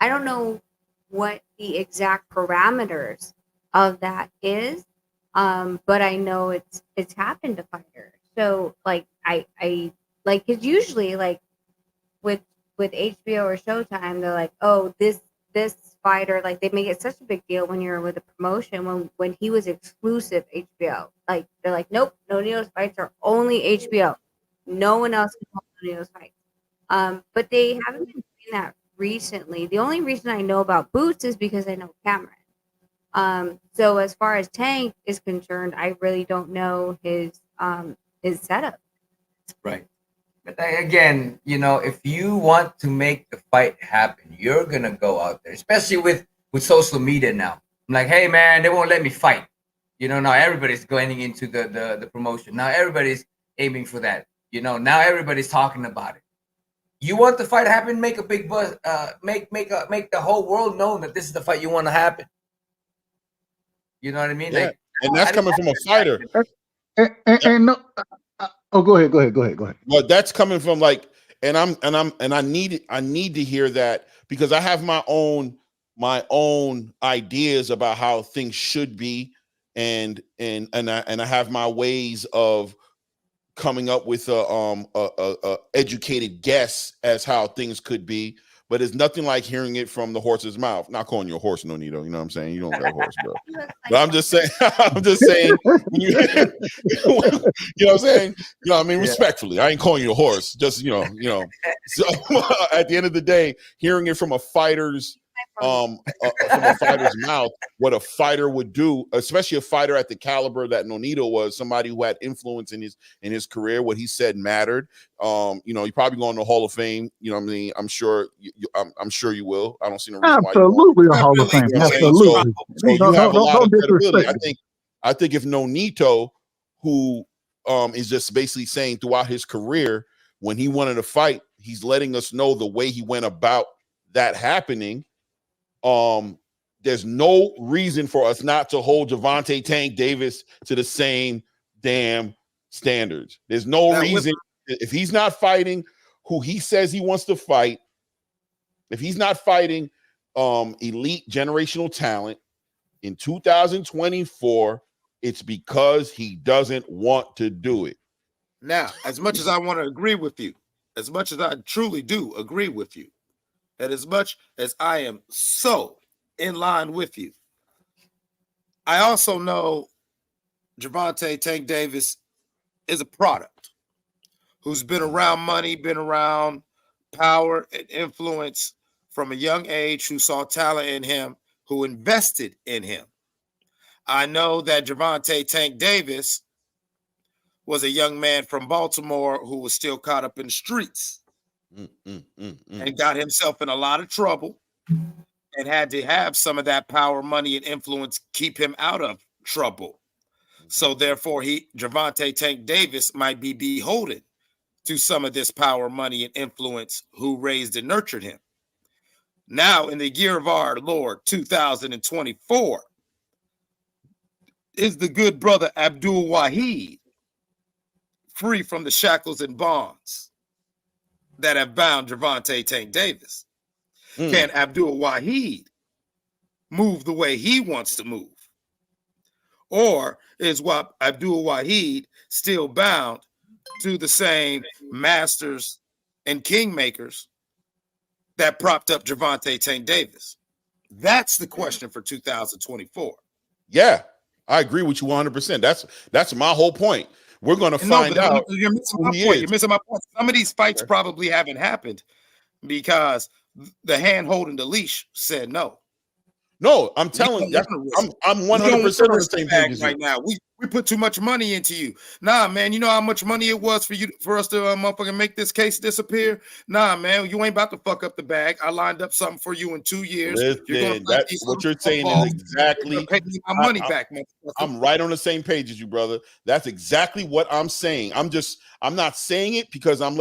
I don't know what the exact parameters of that is, but I know it's happened to fighters. So I because usually with HBO or Showtime, they're like, oh, this fighter, like they make it such a big deal when you're with a promotion. When he was exclusive HBO, like they're like, nope, Nonito's fights are only HBO. No one else can hold Nonito's fights. But they haven't been doing that recently. The only reason I know about Boots is because I know Cameron. So as far as Tank is concerned, I really don't know his setup. Right. But again, if you want to make the fight happen, you're gonna go out there, especially with social media now. I'm like, hey man, they won't let me fight. Now everybody's going into the promotion. Now everybody's aiming for that. You know, now everybody's talking about it. You want the fight to happen? Make a big buzz. Make the whole world know that this is the fight you want to happen. You know what I mean? Yeah. Like, And that's coming from a fighter. And no, oh, go ahead. But that's coming from like, and I need to hear that, because I have my own ideas about how things should be, and I have my ways of coming up with a educated guess as how things could be. But it's nothing like hearing it from the horse's mouth. Not calling you a horse, no, Nito. You know what I'm saying? You don't got a horse, bro. But I'm just saying, you know what I'm saying? You know what I mean? Respectfully, I ain't calling you a horse. Just, you know. So at the end of the day, hearing it from a fighter's mouth, what a fighter would do, especially a fighter at the caliber that Nonito was, somebody who had influence in his career, what he said mattered. You know, you probably going to the Hall of Fame. You know what I mean? I'm sure you will. I don't see no reason Absolutely why a Hall of Fame. you know Absolutely. so you have a lot of credibility. Disrespect. I think if Nonito, who is just basically saying throughout his career, when he wanted to fight, he's letting us know the way he went about that happening. There's no reason for us not to hold Gervonta Tank Davis to the same damn standards. There's no reason if he's not fighting who he says he wants to fight, if he's not fighting elite generational talent in 2024, it's because he doesn't want to do it. Now, as much as I want to agree with you, as much as I truly do agree with you, and as much as I am so in line with you, I also know Gervonta Tank Davis is a product who's been around money, been around power and influence from a young age, who saw talent in him, who invested in him. I know that Gervonta Tank Davis was a young man from Baltimore who was still caught up in the streets and got himself in a lot of trouble and had to have some of that power, money, and influence keep him out of trouble. So therefore, Gervonta Tank Davis might be beholden to some of this power, money, and influence who raised and nurtured him. Now, in the year of our Lord 2024, is the good brother Abdul Wahid free from the shackles and bonds that have bound Gervonta Tank Davis? Can Abdul Wahid move the way he wants to move? Or is Abdul Wahid still bound to the same masters and kingmakers that propped up Gervonta Tank Davis? That's the question for 2024. Yeah, I agree with you 100%. That's my whole point. We're going to find out. You're missing my point. You're missing my point. Some of these fights probably haven't happened because the hand holding the leash said no. No, I'm telling you, I'm 100% on the same page right now. We put too much money into you. Nah, man, you know how much money it was for us to motherfucking make this case disappear? Nah, man, you ain't about to fuck up the bag. I lined up something for you in 2 years. Listen, that's what you're saying is exactly. Pay me my money back, man. I'm right on the same page as you, brother. That's exactly what I'm saying. I'm not saying it because I'm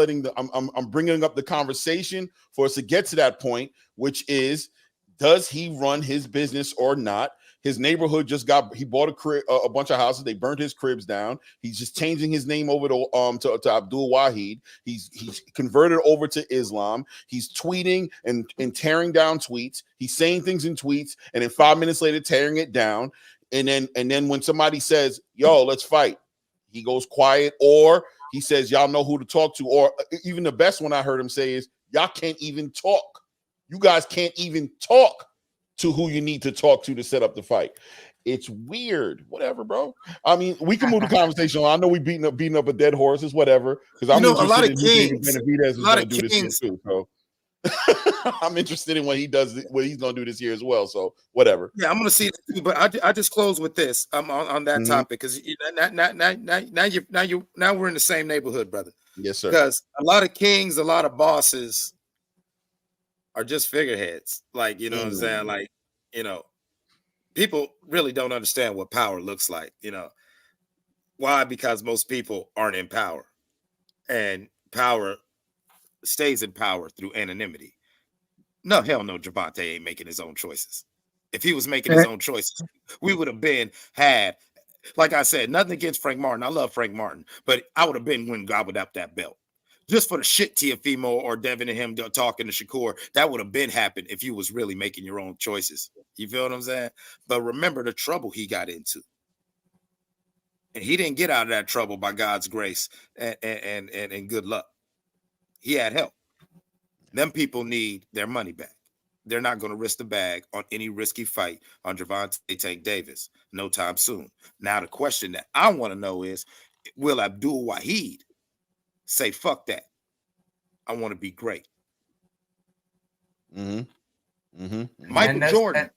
bringing up the conversation for us to get to that point, which is, does he run his business or not? His neighborhood he bought a bunch of houses. They burned his cribs down. He's just changing his name over to Abdul Wahid. He's converted over to Islam. He's tweeting and tearing down tweets. He's saying things in tweets, and then 5 minutes later tearing it down. And then when somebody says, "Yo, let's fight," he goes quiet, or he says, "Y'all know who to talk to," or even the best one I heard him say is, "Y'all can't even talk. You guys can't even talk to who you need to talk to set up the fight." It's weird. Whatever, bro. I mean, we can move the conversation on. I know we beating up a dead horse. It's whatever. Because I'm a lot of kings. A lot of do this year too. So I'm interested in what he does. What he's gonna do this year as well. So whatever. Yeah, I'm gonna see that too. But I just close with this. I'm on that topic because now we're in the same neighborhood, brother. Yes, sir. Because a lot of kings, a lot of bosses are just figureheads. Like, you know what I'm saying? Like, you know, people really don't understand what power looks like. You know, why? Because most people aren't in power. and power stays in power through anonymity. No, hell no, Javante ain't making his own choices. If he was making his own choices, we would have had, like I said, nothing against Frank Martin. I love Frank Martin, but I would have been when gobbled up that belt. Just for the shit Tiafimo or Devin and him talking to Shakur, that would have been happened if you was really making your own choices. You feel what I'm saying? But remember the trouble he got into. And he didn't get out of that trouble by God's grace and good luck. He had help. Them people need their money back. They're not going to risk the bag on any risky fight on Gervonta Tank Davis no time soon. Now, the question that I want to know is, will Abdul Wahid say, fuck that? I want to be great. Michael Jordan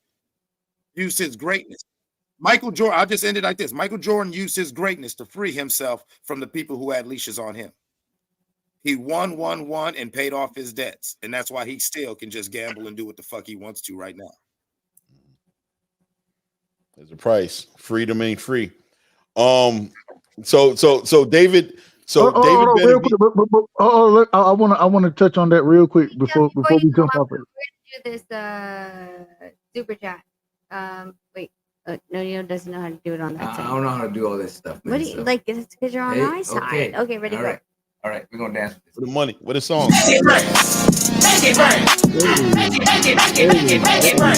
used his greatness. Michael Jordan, I'll just end it like this. Michael Jordan used his greatness to free himself from the people who had leashes on him. He won, and paid off his debts. And that's why he still can just gamble and do what the fuck he wants to right now. There's a price. Freedom ain't free. So David. David real quick, I want to touch on that real quick before we jump off it. Do this super chat. Wait, no, doesn't know how to do it on that side. I don't know how to do all this stuff. Man, what do you like? It's because you're on my side. Okay, ready? All right. All right, we're gonna dance for the money. What a song. Make it rain. Make it rain. Make it rain.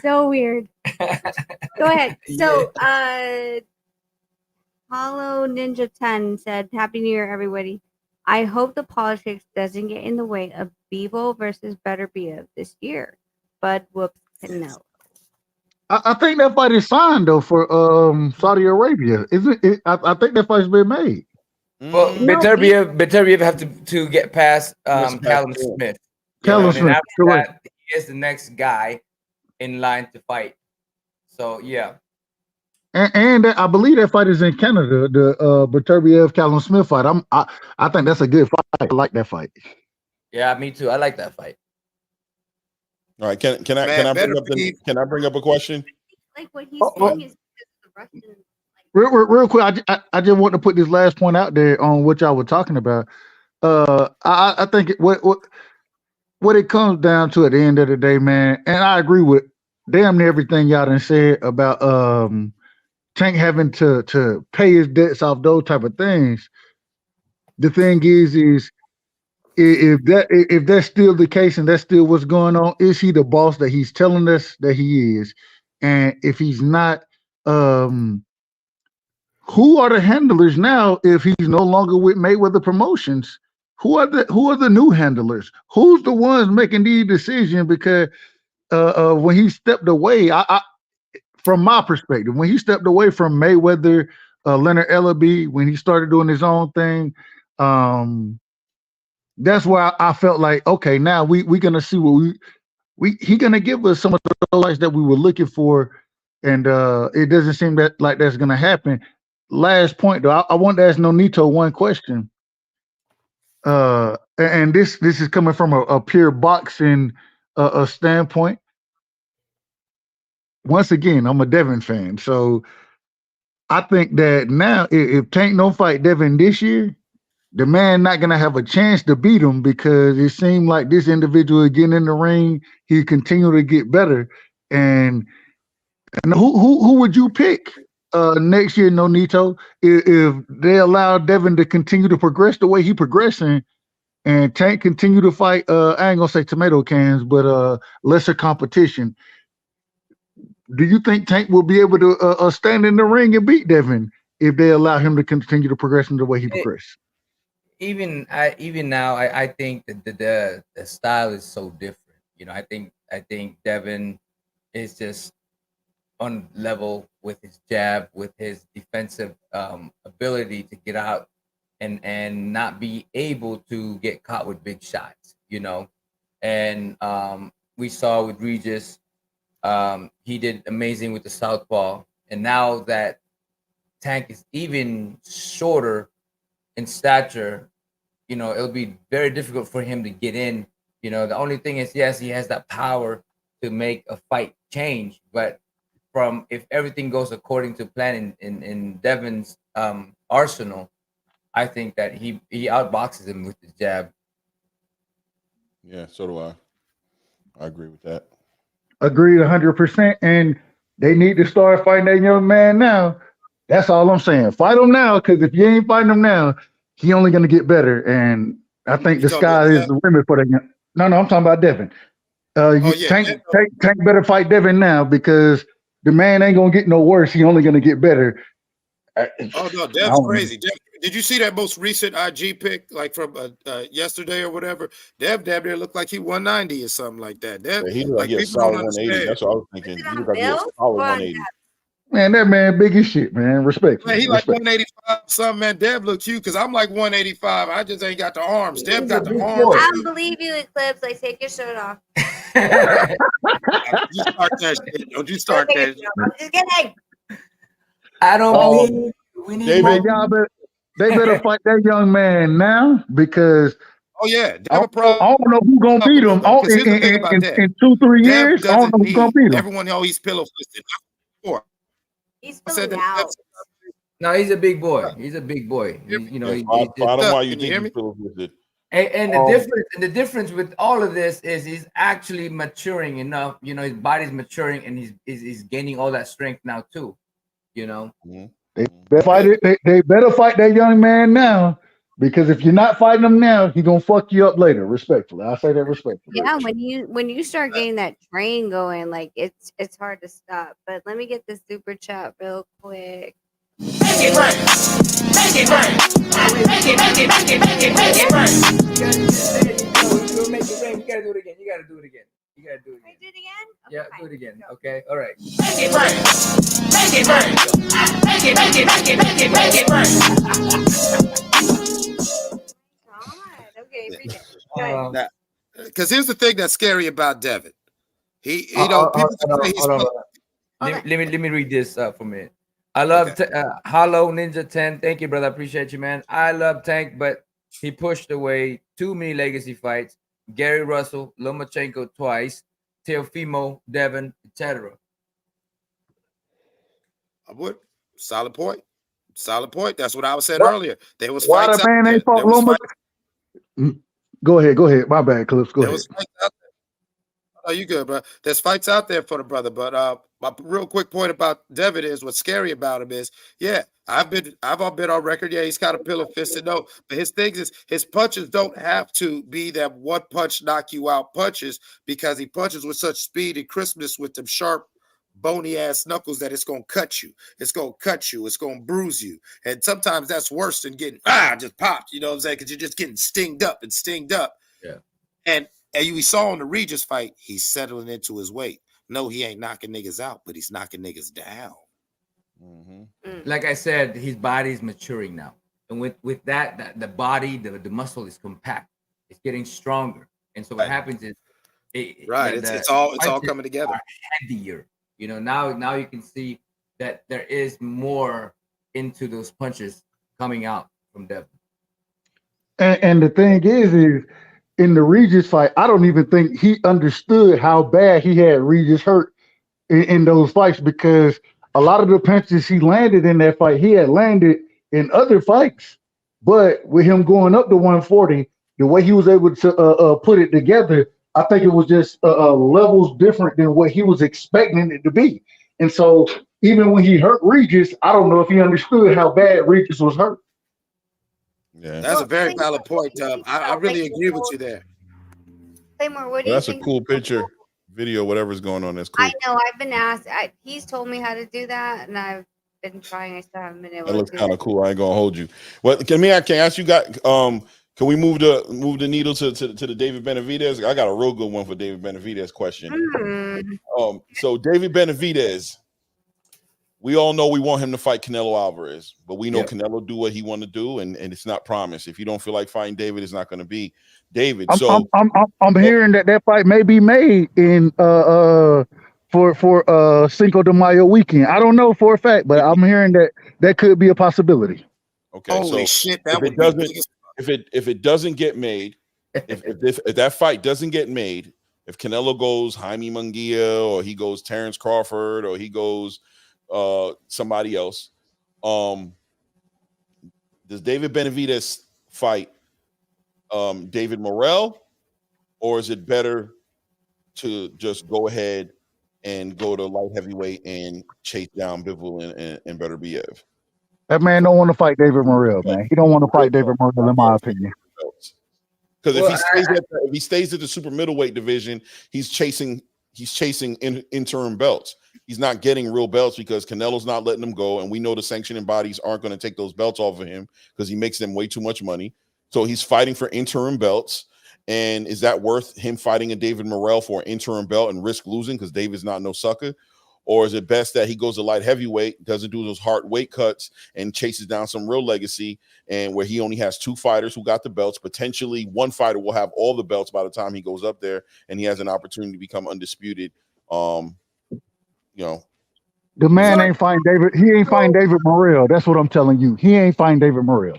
So weird. Go ahead. So, Hollow Ninja 10 said, "Happy New Year, everybody. I hope the politics doesn't get in the way of Bebo versus Better B.E.S.T this year. Bud whoops Canelo." I think that fight is signed though for Saudi Arabia. Isn't it? I think that fight's been made. Well, Better B.E.F have to get past Callum Smith. Callum Smith, after correct. that, he is the next guy in line to fight. So yeah. And I believe that fight is in Canada, the Beterbiev Callum Smith fight. I think that's a good fight. I like that fight. Yeah, me too. I like that fight. All right, can I bring up a question? Like what he's saying is the Russian. Real quick, I just want to put this last point out there on what y'all were talking about. I think what it comes down to at the end of the day, man, and I agree with damn near everything y'all done said about Tank having to pay his debts off, those type of things. The thing is if that's still the case and that's still what's going on, is he the boss that he's telling us that he is? And if he's not, who are the handlers now if he's no longer with Mayweather Promotions? Who are the new handlers? Who's the ones making these decisions? Because when he stepped away, I from my perspective, when he stepped away from Mayweather, Leonard Ellaby, when he started doing his own thing, that's why I felt like, okay, now we're gonna see what he gonna give us some of the lights that we were looking for, and it doesn't seem like that's gonna happen. Last point though, I want to ask Nonito one question. And this is coming from a pure boxing standpoint. Once again, I'm a Devin fan, so I think that now if Tank don't fight Devin this year, the man not gonna have a chance to beat him because it seemed like this individual getting in the ring, he continue to get better. And who would you pick next year, Nonito, if they allow Devin to continue to progress the way he progressing, and Tank continue to fight? I ain't gonna say tomato cans, but lesser competition. Do you think Tank will be able to stand in the ring and beat Devin if they allow him to continue to progress in the way he progressed? Even now, I think that the style is so different. You know, I think Devin is just on level with his jab, with his defensive ability to get out and not be able to get caught with big shots. You know, and we saw with Regis. He did amazing with the southpaw, and now that Tank is even shorter in stature, you know, it'll be very difficult for him to get in. You know, the only thing is, yes, he has that power to make a fight change, but from if everything goes according to plan in Devin's arsenal, I think that he outboxes him with his jab. Yeah, so do I. I agree with that. Agreed 100%. And they need to start fighting that young man now. That's all I'm saying. Fight him now, because if you ain't fighting him now, he only going to get better. And I think You the talking about sky is Dev? the limit for that. No, I'm talking about Devin. Oh You yeah, Tank better fight Devin now, because the man ain't going to get no worse. He only going to get better. oh no, I Dev's don't know. crazy. Did you see that most recent IG pic, like from yesterday or whatever? Dev damn near looked like he 190 or something like that. Dev, Yeah, he looked like like he a people don't solid 180. understand. That's what I was Was thinking. it He on looked like he a Bills solid or on 180. Man, that man big as shit, man. Respectfully. Man, he like Respect. 185 something, man. Dev look cute because I'm like 185. I just ain't got the arms. Dev He's a got the big arms. boy. I don't believe you, Eclipse. Like, take your shirt off. You start that shit. Don't you Don't start take your that shirt off. I'm just kidding. I don't Oh, believe we need man, more. y'all they better fight that young man now, because Oh yeah, Dev I a don't know, problem I don't know who's gonna beat him. because here's the thing about Dev. In 2-3 Dev years, I don't doesn't know who's gonna need beat him. everyone know he's pillow fisted. He's I said filling that. out. No, he's a big boy. He's a big boy. You know, Yeah, he's just, fight him while you Can you think hear he's me? still good. and the difference with all of this is he's actually maturing enough. You know, his body's maturing and he's gaining all that strength now too. You know. They better fight it. They better fight that young man now, because if you're not fighting him now, he's gonna fuck you up later. Respectfully, I say that respectfully. Yeah, when you start getting that train going, like it's hard to stop. But let me get this super chat real quick. Make it rain. Make it rain. Make it, make it, make it, make it, make it rain. You make it rain. You gotta do it again. You gotta do it again. You gotta do it Can I again. do it again? Yeah, do it again. Okay. All right. Make it rain. Make it rain. Make it, make it, make it, make it, make it rain. God. Okay, read it. Because here's the thing that's scary about Devin. He, you know, people can say he's. Hold on. Okay. Let me read this for a minute. I love Hollow Ninja 10. Thank you, brother. I appreciate you, man. I love Tank, but he pushed away too many legacy fights. Gary Russell, Lomachenko twice, Teofimo, Devin, etc. I would. Solid point. Solid point. That's what I was saying earlier. There was Why fights the out man there. ain't fought There was Loma? fights, Go ahead. My bad, Clips. Go there ahead. was fights out there. Oh, you good, bro? There's fights out there for the brother, but my real quick point about Devin is what's scary about him is, yeah, I've been on record. Yeah, he's kind of pillow fisted, no, but his things is his punches don't have to be that one punch knock you out punches, because he punches with such speed and crispness with them sharp, bony ass knuckles that it's gonna cut you. It's gonna cut you. It's gonna bruise you, and sometimes that's worse than getting just popped. You know what I'm saying? Because you're just getting stinged up. Yeah. And we saw in the Regis fight, he's settling into his weight. No, he ain't knocking niggas out, but he's knocking niggas down. Like I said, his body is maturing now, and with that the body, the muscle is compact. It's getting stronger, and so what happens is, It's all punches coming together. are heavier. You know, now you can see that there is more into those punches coming out from Devin. And the thing is in the Regis fight, I don't even think he understood how bad he had Regis hurt in those fights, because a lot of the punches he landed in that fight, he had landed in other fights. But with him going up to 140, the way he was able to put it together, I think it was just levels different than what he was expecting it to be. And so even when he hurt Regis, I don't know if he understood how bad Regis was hurt. Yeah, That's a very valid point. I really agree with you there. Claymore, what do you that's a think? cool picture, video, whatever's going on. That's cool. I know. I've been asked. He's told me how to do that, and I've been trying. I still haven't been able That looks to do kind it. of cool. I ain't gonna hold you. What can I ask you? Can we move the needle to the David Benavidez? I got a real good one for David Benavidez question. So David Benavidez, we all know we want him to fight Canelo Alvarez, but we know Canelo do what he want to do, and it's not promised. If you don't feel like fighting David, it's not going to be David. I'm hearing that fight may be made in for Cinco de Mayo weekend. I don't know for a fact, but I'm hearing that could be a possibility. Okay, holy so shit, that if would it be doesn't, biggest. if it doesn't get made, if that fight doesn't get made, If Canelo goes Jaime Munguia, or he goes Terrence Crawford, or he goes somebody else, does David Benavidez fight David Morrell, or is it better to just go ahead and go to light heavyweight and chase down Bivol and Better BF? That man don't want to fight David Morrell, man. He don't want to fight David Morrell, in my opinion. Because if he stays at the super middleweight division, he's chasing interim belts. He's not getting real belts because Canelo's not letting him go, and we know the sanctioning bodies aren't going to take those belts off of him because he makes them way too much money. So he's fighting for interim belts. And is that worth him fighting a David Morrell for an interim belt and risk losing because David's not no sucker? Or is it best that he goes to light heavyweight, doesn't do those hard weight cuts, and chases down some real legacy, and where he only has 2 fighters who got the belts? Potentially one fighter will have all the belts by the time he goes up there, and he has an opportunity to become undisputed. The man ain't fighting David. He ain't fighting David Morrell. That's what I'm telling you. He ain't fighting David Morrell.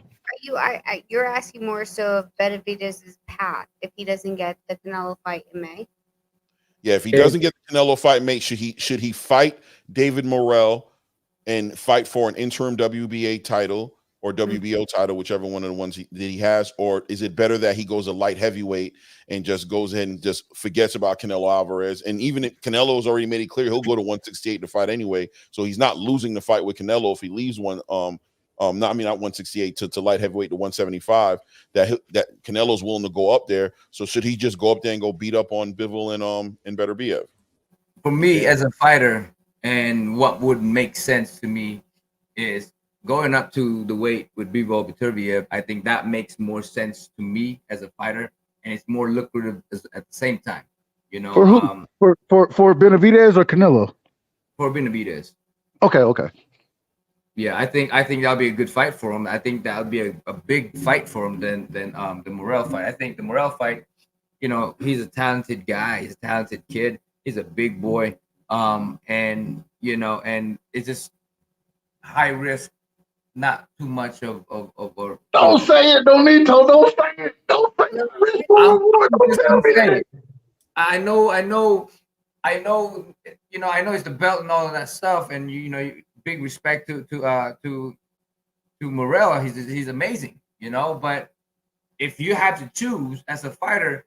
You're asking more so of Benavidez's path if he doesn't get the Canelo fight in May. Yeah, if he doesn't get the Canelo fight, should he fight David Morrell and fight for an interim WBA title or WBO title, whichever one of the ones that he has? Or is it better that he goes a light heavyweight and just goes ahead and just forgets about Canelo Alvarez? And even if Canelo's already made it clear he'll go to 168 to fight anyway, so he's not losing the fight with Canelo if he leaves not 168 to light heavyweight to 175. That Canelo's willing to go up there. So should he just go up there and go beat up on Bivol and Better BF? For me, as a fighter, and what would make sense to me is going up to the weight with Bivol Beterbiev. I think that makes more sense to me as a fighter, and it's more lucrative at the same time. For who? For Benavidez or Canelo? For Benavidez. Okay. Yeah, I think that'll be a good fight for him. I think that'll be a big fight for him than the Morrell fight. I think the Morrell fight, he's a talented guy. He's a talented kid. He's a big boy. And it's just high risk, not too much of Don't say it, Donito. Don't say it. Don't say it. Risk for reward. Don't tell me that. I know it's the belt and all of that stuff, and big respect to Morrell. He's amazing, but if you had to choose as a fighter,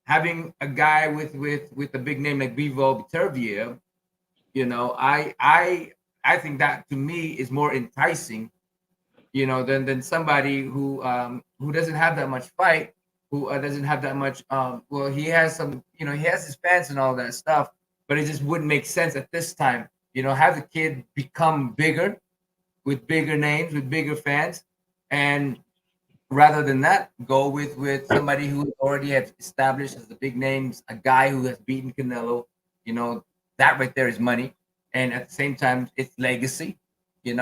having a guy with a big name like Bivol Beterbiev, I think that to me is more enticing, than somebody who doesn't have that much fight, who doesn't have that much he has some, he has his fans and all that stuff, but it just wouldn't make sense at this time. Have the kid become bigger with bigger names, with bigger fans, and rather than that, go with somebody who already has established as the big names, a guy who has beaten Canelo. That right there is money, and at the same time, it's legacy.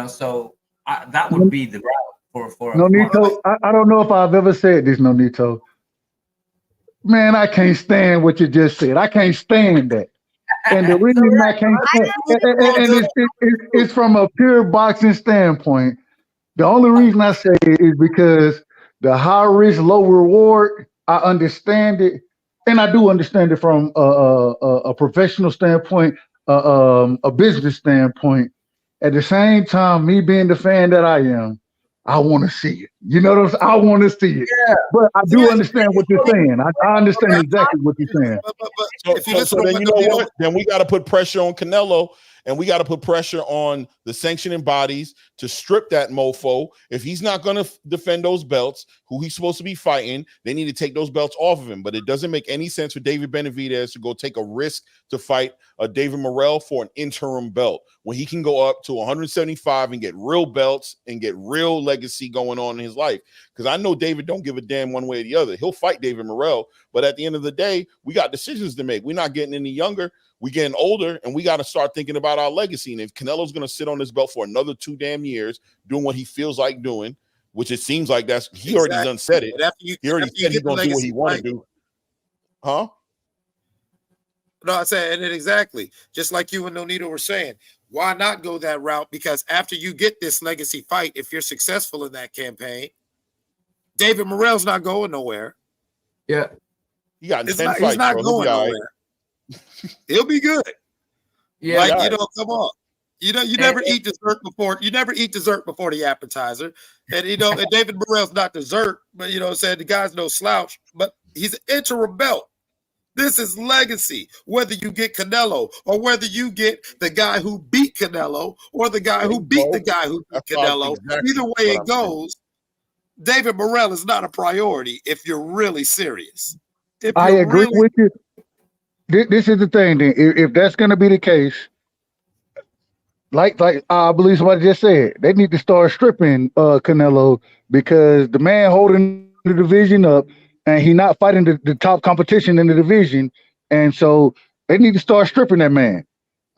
So that would be the route for Nonito. I don't know if I've ever said this, Nonito. Man, I can't stand what you just said. I can't stand that. And the reason I can't stand it's from a pure boxing standpoint. The only reason I say it is because the high risk, low reward, I understand it. And I do understand it from a professional standpoint, a business standpoint. At the same time, me being the fan that I am, I want to see it. You know what I'm saying? I want to see it. Yeah. But I do understand what you're saying. I understand exactly what you're saying. So then you know what? Then we got to put pressure on Canelo, and we got to put pressure on the sanctioning bodies to strip that mofo. If he's not going to defend those belts, who he's supposed to be fighting, they need to take those belts off of him. But it doesn't make any sense for David Benavidez to go take a risk to fight David Morrell for an interim belt when he can go up to 175 and get real belts and get real legacy going on in his life. Because I know David don't give a damn one way or the other. He'll fight David Morrell, but at the end of the day, we got decisions to make. We're not getting any younger. We're getting older, and we got to start thinking about our legacy. And if Canelo's going to sit on this belt for another 2 damn years doing what he feels like doing, which it seems like he already done said it. He already said he's going to do what he want to do. Huh? No, I said it exactly. Just like you and Nonito were saying, why not go that route? Because after you get this legacy fight, if you're successful in that campaign, David Morrell's not going nowhere. Yeah. He got in It's 10 not, fights, he's not bro. He'll going be all right. nowhere. He'll be good. Yeah, Like, all you right. know, come on. You know, you never eat dessert before. You never eat dessert before the appetizer. And you know, and David Burrell's not dessert, but you know, saying the guy's no slouch, but he's an interim belt. This is legacy. Whether you get Canelo or whether you get the guy who beat Canelo or the guy There who you beat go. the guy who beat That's Canelo, exactly either way what it I'm saying. goes, David Burrell is not a priority if you're really serious. If I you're agree really with you. This is the thing. Then, if that's going to be the case, like I believe somebody just said, they need to start stripping Canelo because the man holding the division up and he not fighting the top competition in the division, and so they need to start stripping that man.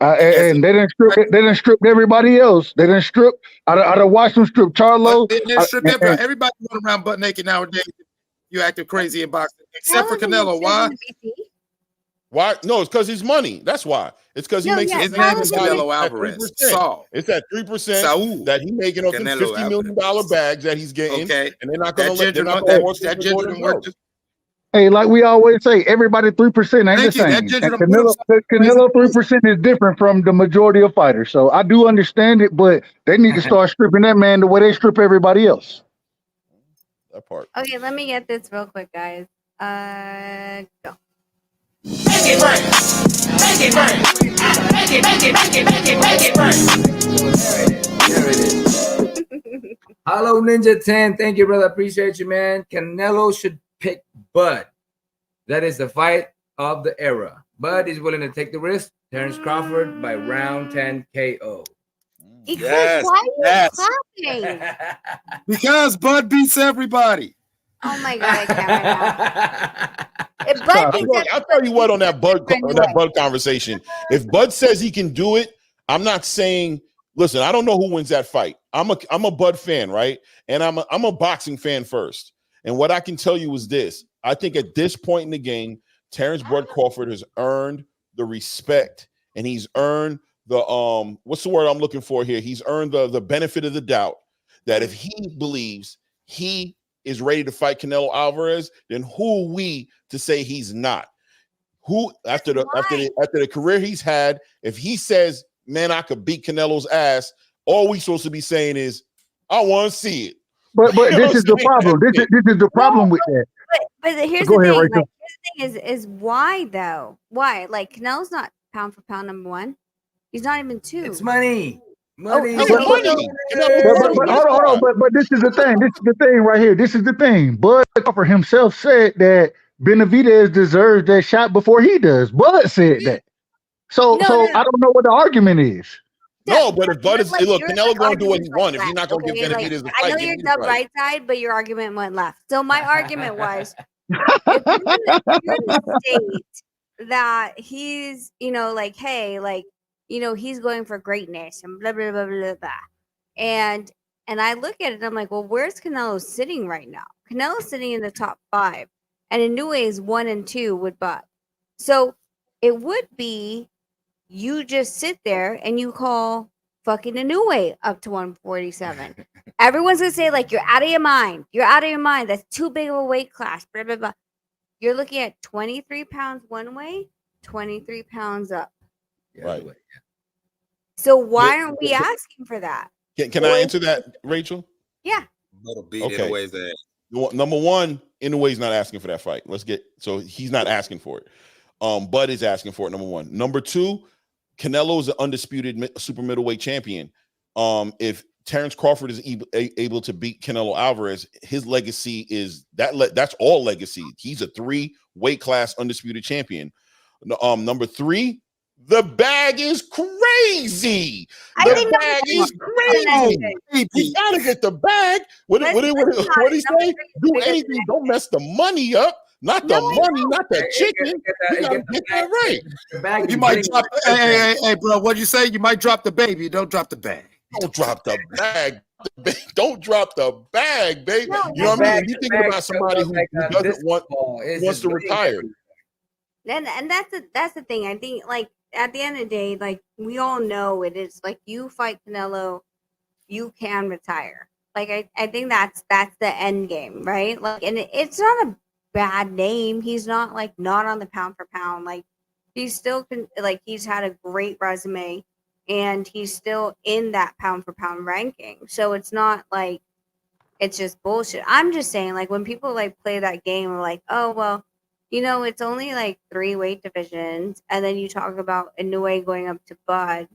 as a, And they didn't strip. They didn't strip everybody else. They didn't strip. I done watched them strip Charlo. they stripped everybody going around butt naked nowadays. You acting crazy in boxing, except for Canelo. Why? Why? No, it's because he's money. That's why. It's because he No, makes yeah, His name is Charlo's Canelo at Alvarez. 3%. Saul. It's at 3% Saul. that he's making off them Canelo $50 million bags that he's getting. Okay. And they're not gonna That ginger, that ginger done worked. Hey, like we always say, everybody 3% ain't the Thank you. That same. ginger And done put himself in a crazy Canelo place. 3% is different from the majority of fighters. So I do understand it, but they need to start stripping that man the way they strip everybody else. That part. Okay, let me get this real quick, guys. Go. Make it rain. Make it rain. Make it, make it, make it, make it, make it rain. There it is. Hello, Ninja 10. Thank you, brother. Appreciate you, man. Canelo should pick Bud. That is the fight of the era. Bud is willing to take the risk. Terrence Crawford by round 10 KO. Yes, Why are yes. you clapping? Because Bud beats everybody. Oh my god, I can't right now. If Bud beats Look, I'll tell you what on that Bud conversation. If Bud says he can do it, I'm not saying. Listen, I don't know who wins that fight. I'm a Bud fan, right? And I'm a boxing fan first. And what I can tell you is this: I think at this point in the game, Terrence Bud Crawford has earned the respect, and he's earned the what's the word I'm looking for here? He's earned the benefit of the doubt that if he believes he is ready to fight Canelo Alvarez, then who are we to say he's not? Who after the career he's had, if he says, man, I could beat Canelo's ass, all we supposed to be saying is, I want to see it. But this is the problem. This is the problem with that. But here's Go the ahead, thing. Rachel. Like, here's the thing is why though? Why? Like Canelo's not pound for pound number one. He's not even two. It's money. Money. okay. But hold on. But this is the thing. This is the thing right here. This is the thing. Bud Crawford himself said that Benavidez deserves that shot before he does. Bud said that. So No. I don't know what the argument is. No, but if Bud is like, look, your Canelo going to do what he argument's won. like If he's not left, going to give okay? Benavidez the I fight, know give you're me the the fight. right side, but your argument went left. So my argument was, if you're gonna state that he's, like, hey, like, he's going for greatness and blah blah blah blah blah, and I look at it and I'm like, well, where's Canelo sitting right now? Canelo's sitting in the top 5, and Inoue is 1 and 2 with Bud. So it would be you just sit there and you call fucking Inoue up to 147. Everyone's gonna say, like, you're out of your mind. You're out of your mind. That's too big of a weight class. Blah blah blah. You're looking at 23 pounds one way, 23 pounds up. Right. So why aren't we asking for that? Can I answer that, Rachel? Yeah. Okay. Number one, Inoue's not asking for that fight. So he's not asking for it. Bud is asking for it. Number one. Number two, Canelo is an undisputed super middleweight champion. If Terrence Crawford is able to beat Canelo Alvarez, his legacy is that's all legacy. He's a 3 weight class undisputed champion. Number 3, the bag is crazy. The bag is crazy. You gotta get the bag. What did he say? Do anything. Don't mess the money up. Not the money, not the chicken. You gotta get that right. You might drop. Hey, bro. What'd you say? You might drop the baby. Don't drop the bag. Don't drop the bag. Don't drop the bag, baby. You know what I mean? You thinking about somebody who doesn't wants to retire. And that's the thing. I think, like, at the end of the day, like, we all know it is like, you fight Canelo, you can retire. Like, I think that's the end game, right? Like, and it's not bad name. He's not like not on the pound for pound. Like he's still like he's had a great resume, and he's still in that pound for pound ranking. So it's not like it's just bullshit. I'm just saying, like when people like play that game, like, oh well, it's only like 3 weight divisions, and then you talk about Inoue going up to Bud.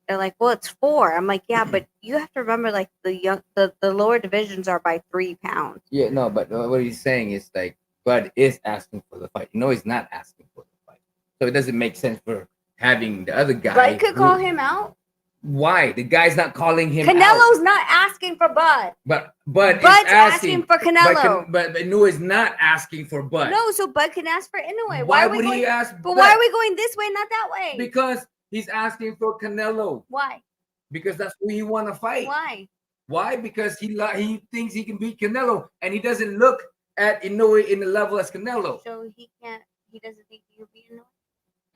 They're like, well, it's 4. I'm like, yeah, but you have to remember, like the lower divisions are by 3 pounds. Yeah, no, but what he's saying is like, Bud is asking for the fight. He's not asking for the fight, so it doesn't make sense for having the other guy. Bud could call him out. Why? The guy's not calling him Canelo's out. not asking for Bud. But Bud's asking for Canelo. But Inoue is not asking for Bud. No, so Bud can ask for Inoue. Why would he ask? But why are we going this way, not that way? Because he's asking for Canelo. Why? Because that's who he want to fight. Why? Why? Because he thinks he can beat Canelo, and he doesn't look at Inoue in the level as Canelo. So he can't. He doesn't think he can beat Inoue.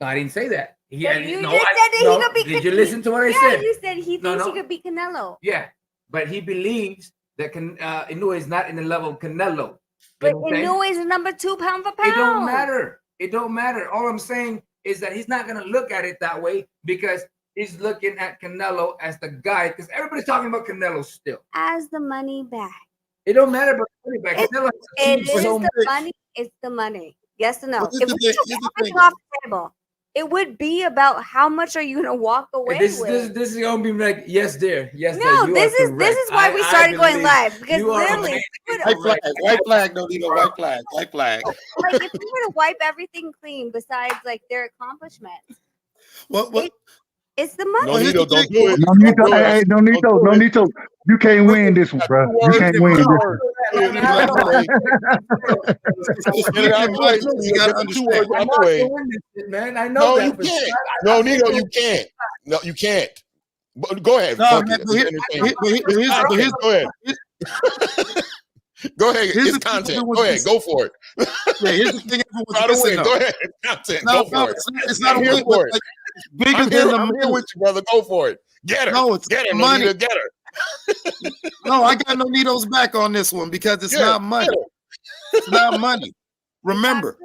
No, I didn't say that. You just said that he could beat. Did you listen to what I said? Yeah, you said he thinks he could beat Canelo. Yeah, but he believes that Inoue is not in the level of Canelo. But Inoue is number 2 pound for pound. It don't matter. It don't matter. All I'm saying is that he's not gonna look at it that way because he's looking at Canelo as the guy. Because everybody's talking about Canelo still. As the money back. It don't matter about the money back. It is the money. It's the money. Yes or no? If we took everything off the table, it would be about how much are you gonna walk away with. This is gonna be like yes, dear, yes. No, this is why we started going live because literally, white flag, no need no white flag, white flag. Like if we were to wipe everything clean, besides like their accomplishments, what? It's the money. No, Nito, don't do it. No, Nito. You can't win this one, bro. You can't win this one. You gotta understand. Man, I know that. You can't. No, Nito, you can't. No, you can't. Go ahead. No, go ahead. Go ahead. It's content. Go ahead. Go for it. Yeah, here's the thing. Go ahead. Content. Go for it. It's not a win. Bigger I'm here with you, brother. Go for it. Get her. No, it's get her, money. Get her. No, I got no Nito's back on this one because it's not money. It's not money. Remember,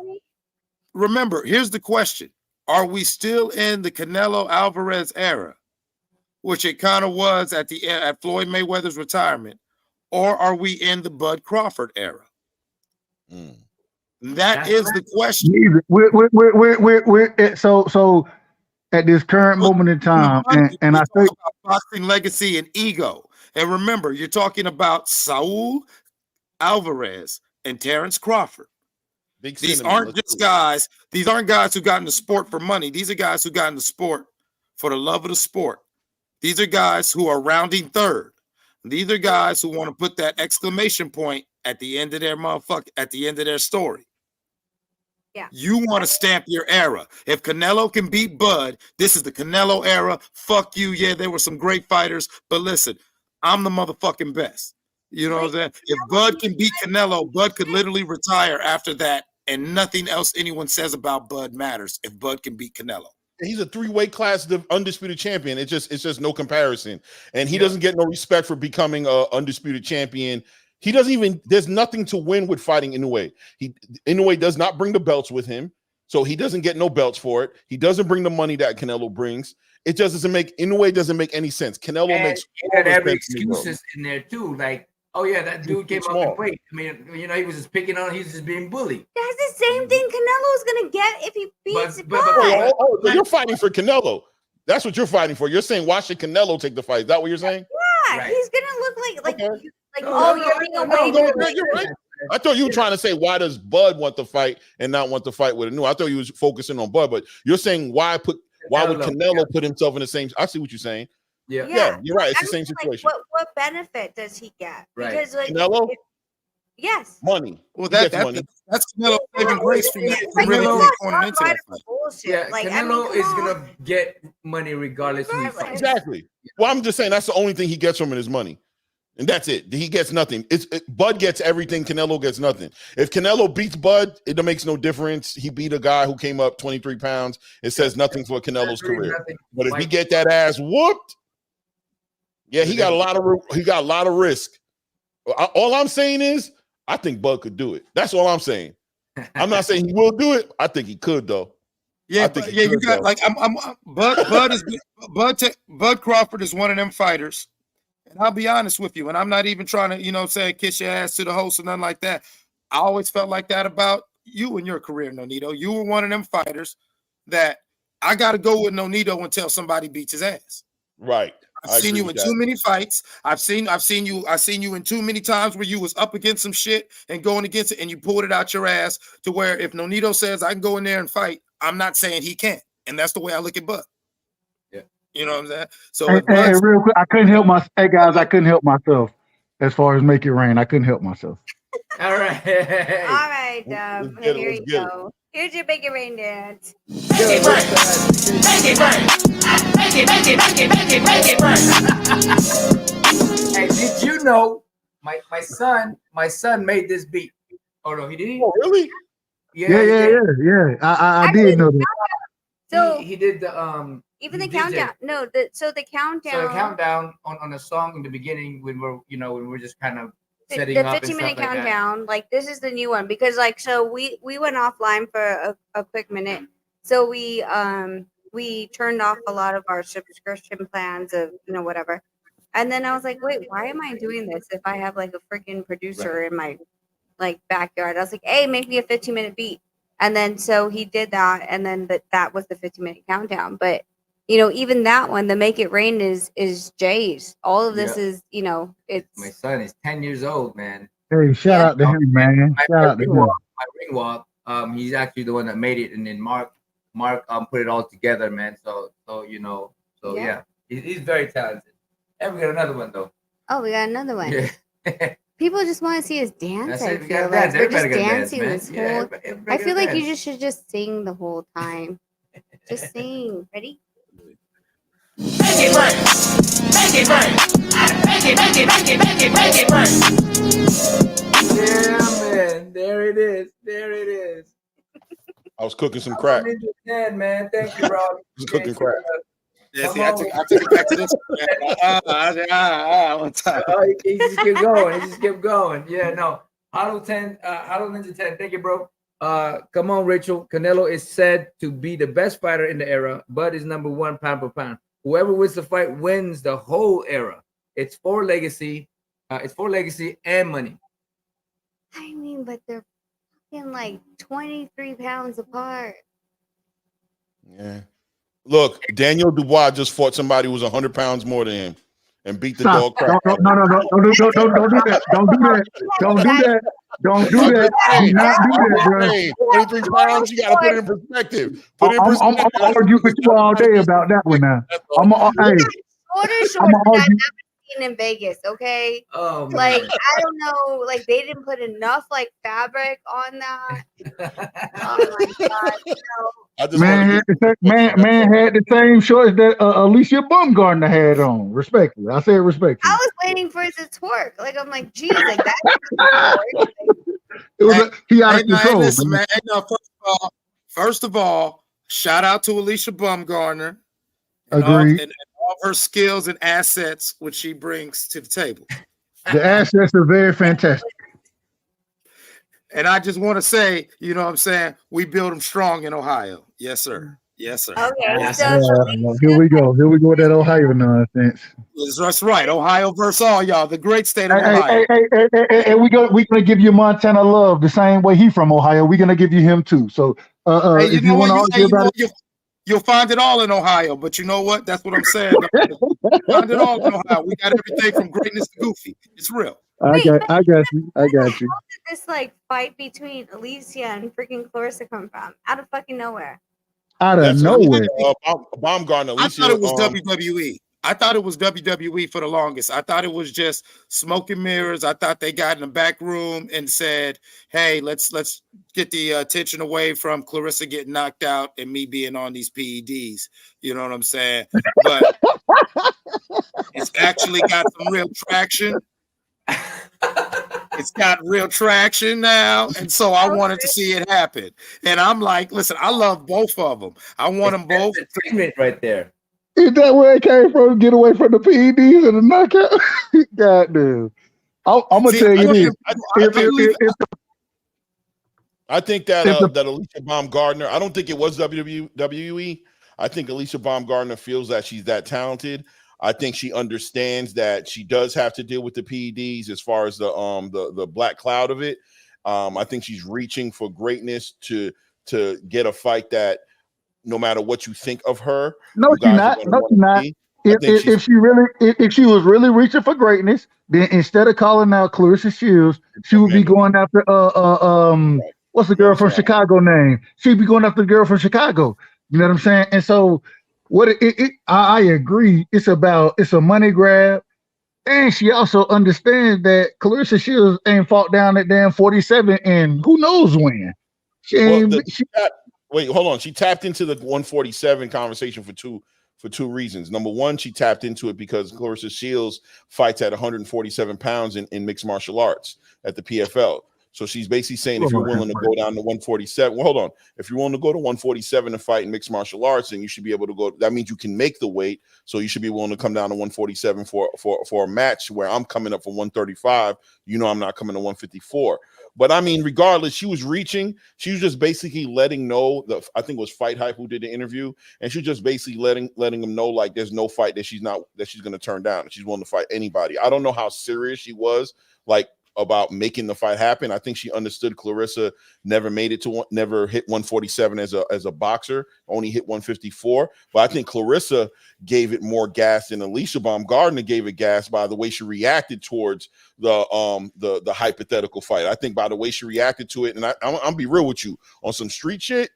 here's the question. Are we still in the Canelo Alvarez era, which it kind of was at Floyd Mayweather's retirement, or are we in the Bud Crawford era? That is the question. We're so at this current moment in time, and I think boxing legacy and ego. And remember, you're talking about Saul Alvarez and Terrence Crawford. These aren't just guys. These aren't guys who got into sport for money. These are guys who got into sport for the love of the sport. These are guys who are rounding third. These are guys who want to put that exclamation point at the end of their story. Yeah. You want to stamp your era. If Canelo can beat Bud, this is the Canelo era. Fuck you. Yeah, there were some great fighters, but listen, I'm the motherfucking best. You know what I'm saying? If Bud can beat Canelo, Bud could literally retire after that, and nothing else anyone says about Bud matters if Bud can beat Canelo. He's a 3-weight class undisputed champion. It's just no comparison. And he doesn't get no respect for becoming a undisputed champion. He doesn't even, there's nothing to win with fighting Inoue. Inoue does not bring the belts with him, so he doesn't get no belts for it. He doesn't bring the money that Canelo brings. It just doesn't make, Inoue doesn't make any sense. Canelo makes all the every sense excuses in there too. Like, oh yeah, that dude came up and played. I mean, he was just picking on, he's just being bullied. That's the same thing Canelo's gonna get if he beats Bud. So you're fighting for Canelo. That's what you're fighting for. You're saying, why should Canelo take the fight? Is that what you're saying? Yeah, right. He's gonna look like okay. You're right. I thought you were trying to say, why does Bud want to fight and not want to fight with Inoue? I thought you was focusing on Bud, but you're saying why would Canelo put himself in the same? I see what you're saying. Yeah, you're right. It's the same situation. What benefit does he get? Right. Because Canelo, yes, money. Well, that's Canelo saving grace from really going into that fight. Yeah, like, Canelo is gonna get money regardless who he fights. Exactly. Well, I'm just saying that's the only thing he gets from it is money. And that's it. He gets nothing. Bud gets everything. Canelo gets nothing. If Canelo beats Bud, it makes no difference. He beat a guy who came up 23 pounds. It says nothing for Canelo's career. But if he get that ass whooped, yeah, he got a lot of risk. All I'm saying is, I think Bud could do it. That's all I'm saying. I'm not saying he will do it. I think he could though. Yeah, I think he you could, got though. like Bud Crawford is one of them fighters. And I'll be honest with you, and I'm not even trying to, say kiss your ass to the host or nothing like that. I always felt like that about you and your career, Nonito. You were one of them fighters that I got to go with Nonito until somebody beats his ass. Right. I've seen you in too many fights. I've seen you in too many times where you was up against some shit and going against it, and you pulled it out your ass to where if Nonito says I can go in there and fight, I'm not saying he can't, and that's the way I look at Bud. Yeah, you know what I'm saying. So Hey, real quick, I couldn't help I couldn't help myself as far as make it rain. I couldn't help myself. All right, here you go. Here's your Make It Rain dance. Make it rain. Make it rain. Make it, make it, make it, make it, make it rain. Hey, did you know my son made this beat? Oh no, he didn't. Oh, really? Yeah. I did know that. So he did the even the DJ. countdown. No, the countdown. So the countdown on a song in the beginning when we're just kind of setting the up 15-minute like countdown, like this is the new one because so we went offline for a quick minute. So we turned off a lot of our subscription plans of whatever. And then I was like, wait, why am I doing this if I have like a freaking producer in my backyard? I was like, hey, make me a 15-minute beat. And then so he did that, and then that was the 15-minute countdown. But even that one, the Make It Rain is Jay's. All of this is, it's my son is 10 years old, man. Hey, shout out to him, man. Shout out to him. My ring walk, he's actually the one that made it, and then Mark put it all together, man. So yeah, he's very talented. And we got another one though. Oh, we got another one. Yeah. People just want to see us dance. That's I it. We feel gotta like dance. we're just Everybody gotta dancing dance, this man. Yeah, whole. everybody I feel gotta like you dance. should just sing the whole time. Just sing. Ready? Make it rain. Make it rain. Make it, make it, make it, make it, make it rain. Yeah, man. There it is. There it is. I was cooking some crack. Man. Thank you, Rob. Just cooking crack. Yeah, see, I took it back to this. One time. He just kept going. He just kept going. Yeah, no. Huddle 10, Huddle Ninja 10. Thank you, bro. Come on, Rachel. Canelo is said to be the best fighter in the era. Bud is number 1 pound per pound. Whoever wins the fight wins the whole era. It's for legacy. It's for legacy and money. I mean, but they're fucking like 23 pounds apart. Yeah. Look, Daniel Dubois just fought somebody who was 100 pounds more than him and beat the dog crap. No, don't do that. Don't do that. Don't do that. Don't do that. Do not do that, bro. 23 pounds, you got to put it in perspective. Put it in I'm perspective. argue with you all day about that one now. I'm Shorter than I've argue. seen in Vegas, okay? Oh, man. Like, I don't know, like they didn't put enough fabric on that. Oh my god, no. Man had the same shorts that Alicia Baumgartner had on. Respectfully, I said respectfully. I was waiting for it to twerk. Like I'm like, geez, like that. It was he out of control. Listen, man. No, first of all, shout out to Alicia Baumgartner. Agreed. And all her skills and assets which she brings to the table. The assets are very fantastic. And I just want to say, you know what I'm saying? We build them strong in Ohio. Yes, sir. Yes, sir. Okay, Here we go. Here we go with that Ohio nonsense. That's right. Ohio versus all y'all. The great state of Ohio. Hey, we're gonna give you Montana love the same way he from Ohio. We're gonna give you him too. So if you want to argue about it, you'll find it all in Ohio. But you know what? That's what I'm saying. Find it all in Ohio. We got everything from greatness to goofy. It's real. I got you. How did this fight between Alicia and freaking Clarissa come from? Out of fucking nowhere. Out of nowhere. Baumgartner. I thought it was WWE. I thought it was WWE for the longest. I thought it was just smoke and mirrors. I thought they got in the back room and said, "Hey, let's get the attention away from Clarissa getting knocked out and me being on these PEDs." You know what I'm saying? But it's actually got some real traction. It's got real traction now, and so I wanted to see it happen. And I'm like, listen, I love both of them. I want them both. Treatment right there. Is that where it came from? Get away from the PEDs and the knockout? God damn. I'm gonna tell you this. I think that If the- that Alicia Baumgardner, I don't think it was WWE. I think Alicia Baumgardner feels that she's that talented. I think she understands that she does have to deal with the PEDs as far as the black cloud of it. I think she's reaching for greatness to get a fight that no matter what you think of her, No, you she guys are not. going to No, want she to not. see. I think she's If she really, if she was really reaching for greatness, then instead of calling out Clarissa Shields, she would be Amanda. going after what's the girl Amanda from Serrano. Chicago name? She'd be going after the girl from Chicago. You know what I'm saying? And so, I agree. It's a money grab, and she also understands that Clarissa Shields ain't fought down at damn 47, and who knows when. She Well, ain't. wait, hold on. She tapped into the 147 conversation for two reasons. Number one, she tapped into it because Clarissa Shields fights at 147 pounds in mixed martial arts at the PFL. So she's basically saying if you're willing to go down to 147, well, hold on. If you're willing to go to 147 to fight in mixed martial arts, then you should be able to go. That means you can make the weight. So you should be willing to come down to 147 for a match where I'm coming up for 135. You know, I'm not coming to 154. But I mean, regardless, she was reaching. She was just basically letting know that I think it was Fight Hype who did the interview, and she was just basically letting them know like there's no fight that she's going to turn down. She's willing to fight anybody. I don't know how serious she was like about making the fight happen. I think she understood Clarissa never hit 147 as a boxer, only hit 154. But I think Clarissa gave it more gas than Alicia Baumgardner gave it gas by the way she reacted towards the hypothetical fight. I think by the way she reacted to it, and I'm be real with you on some street shit.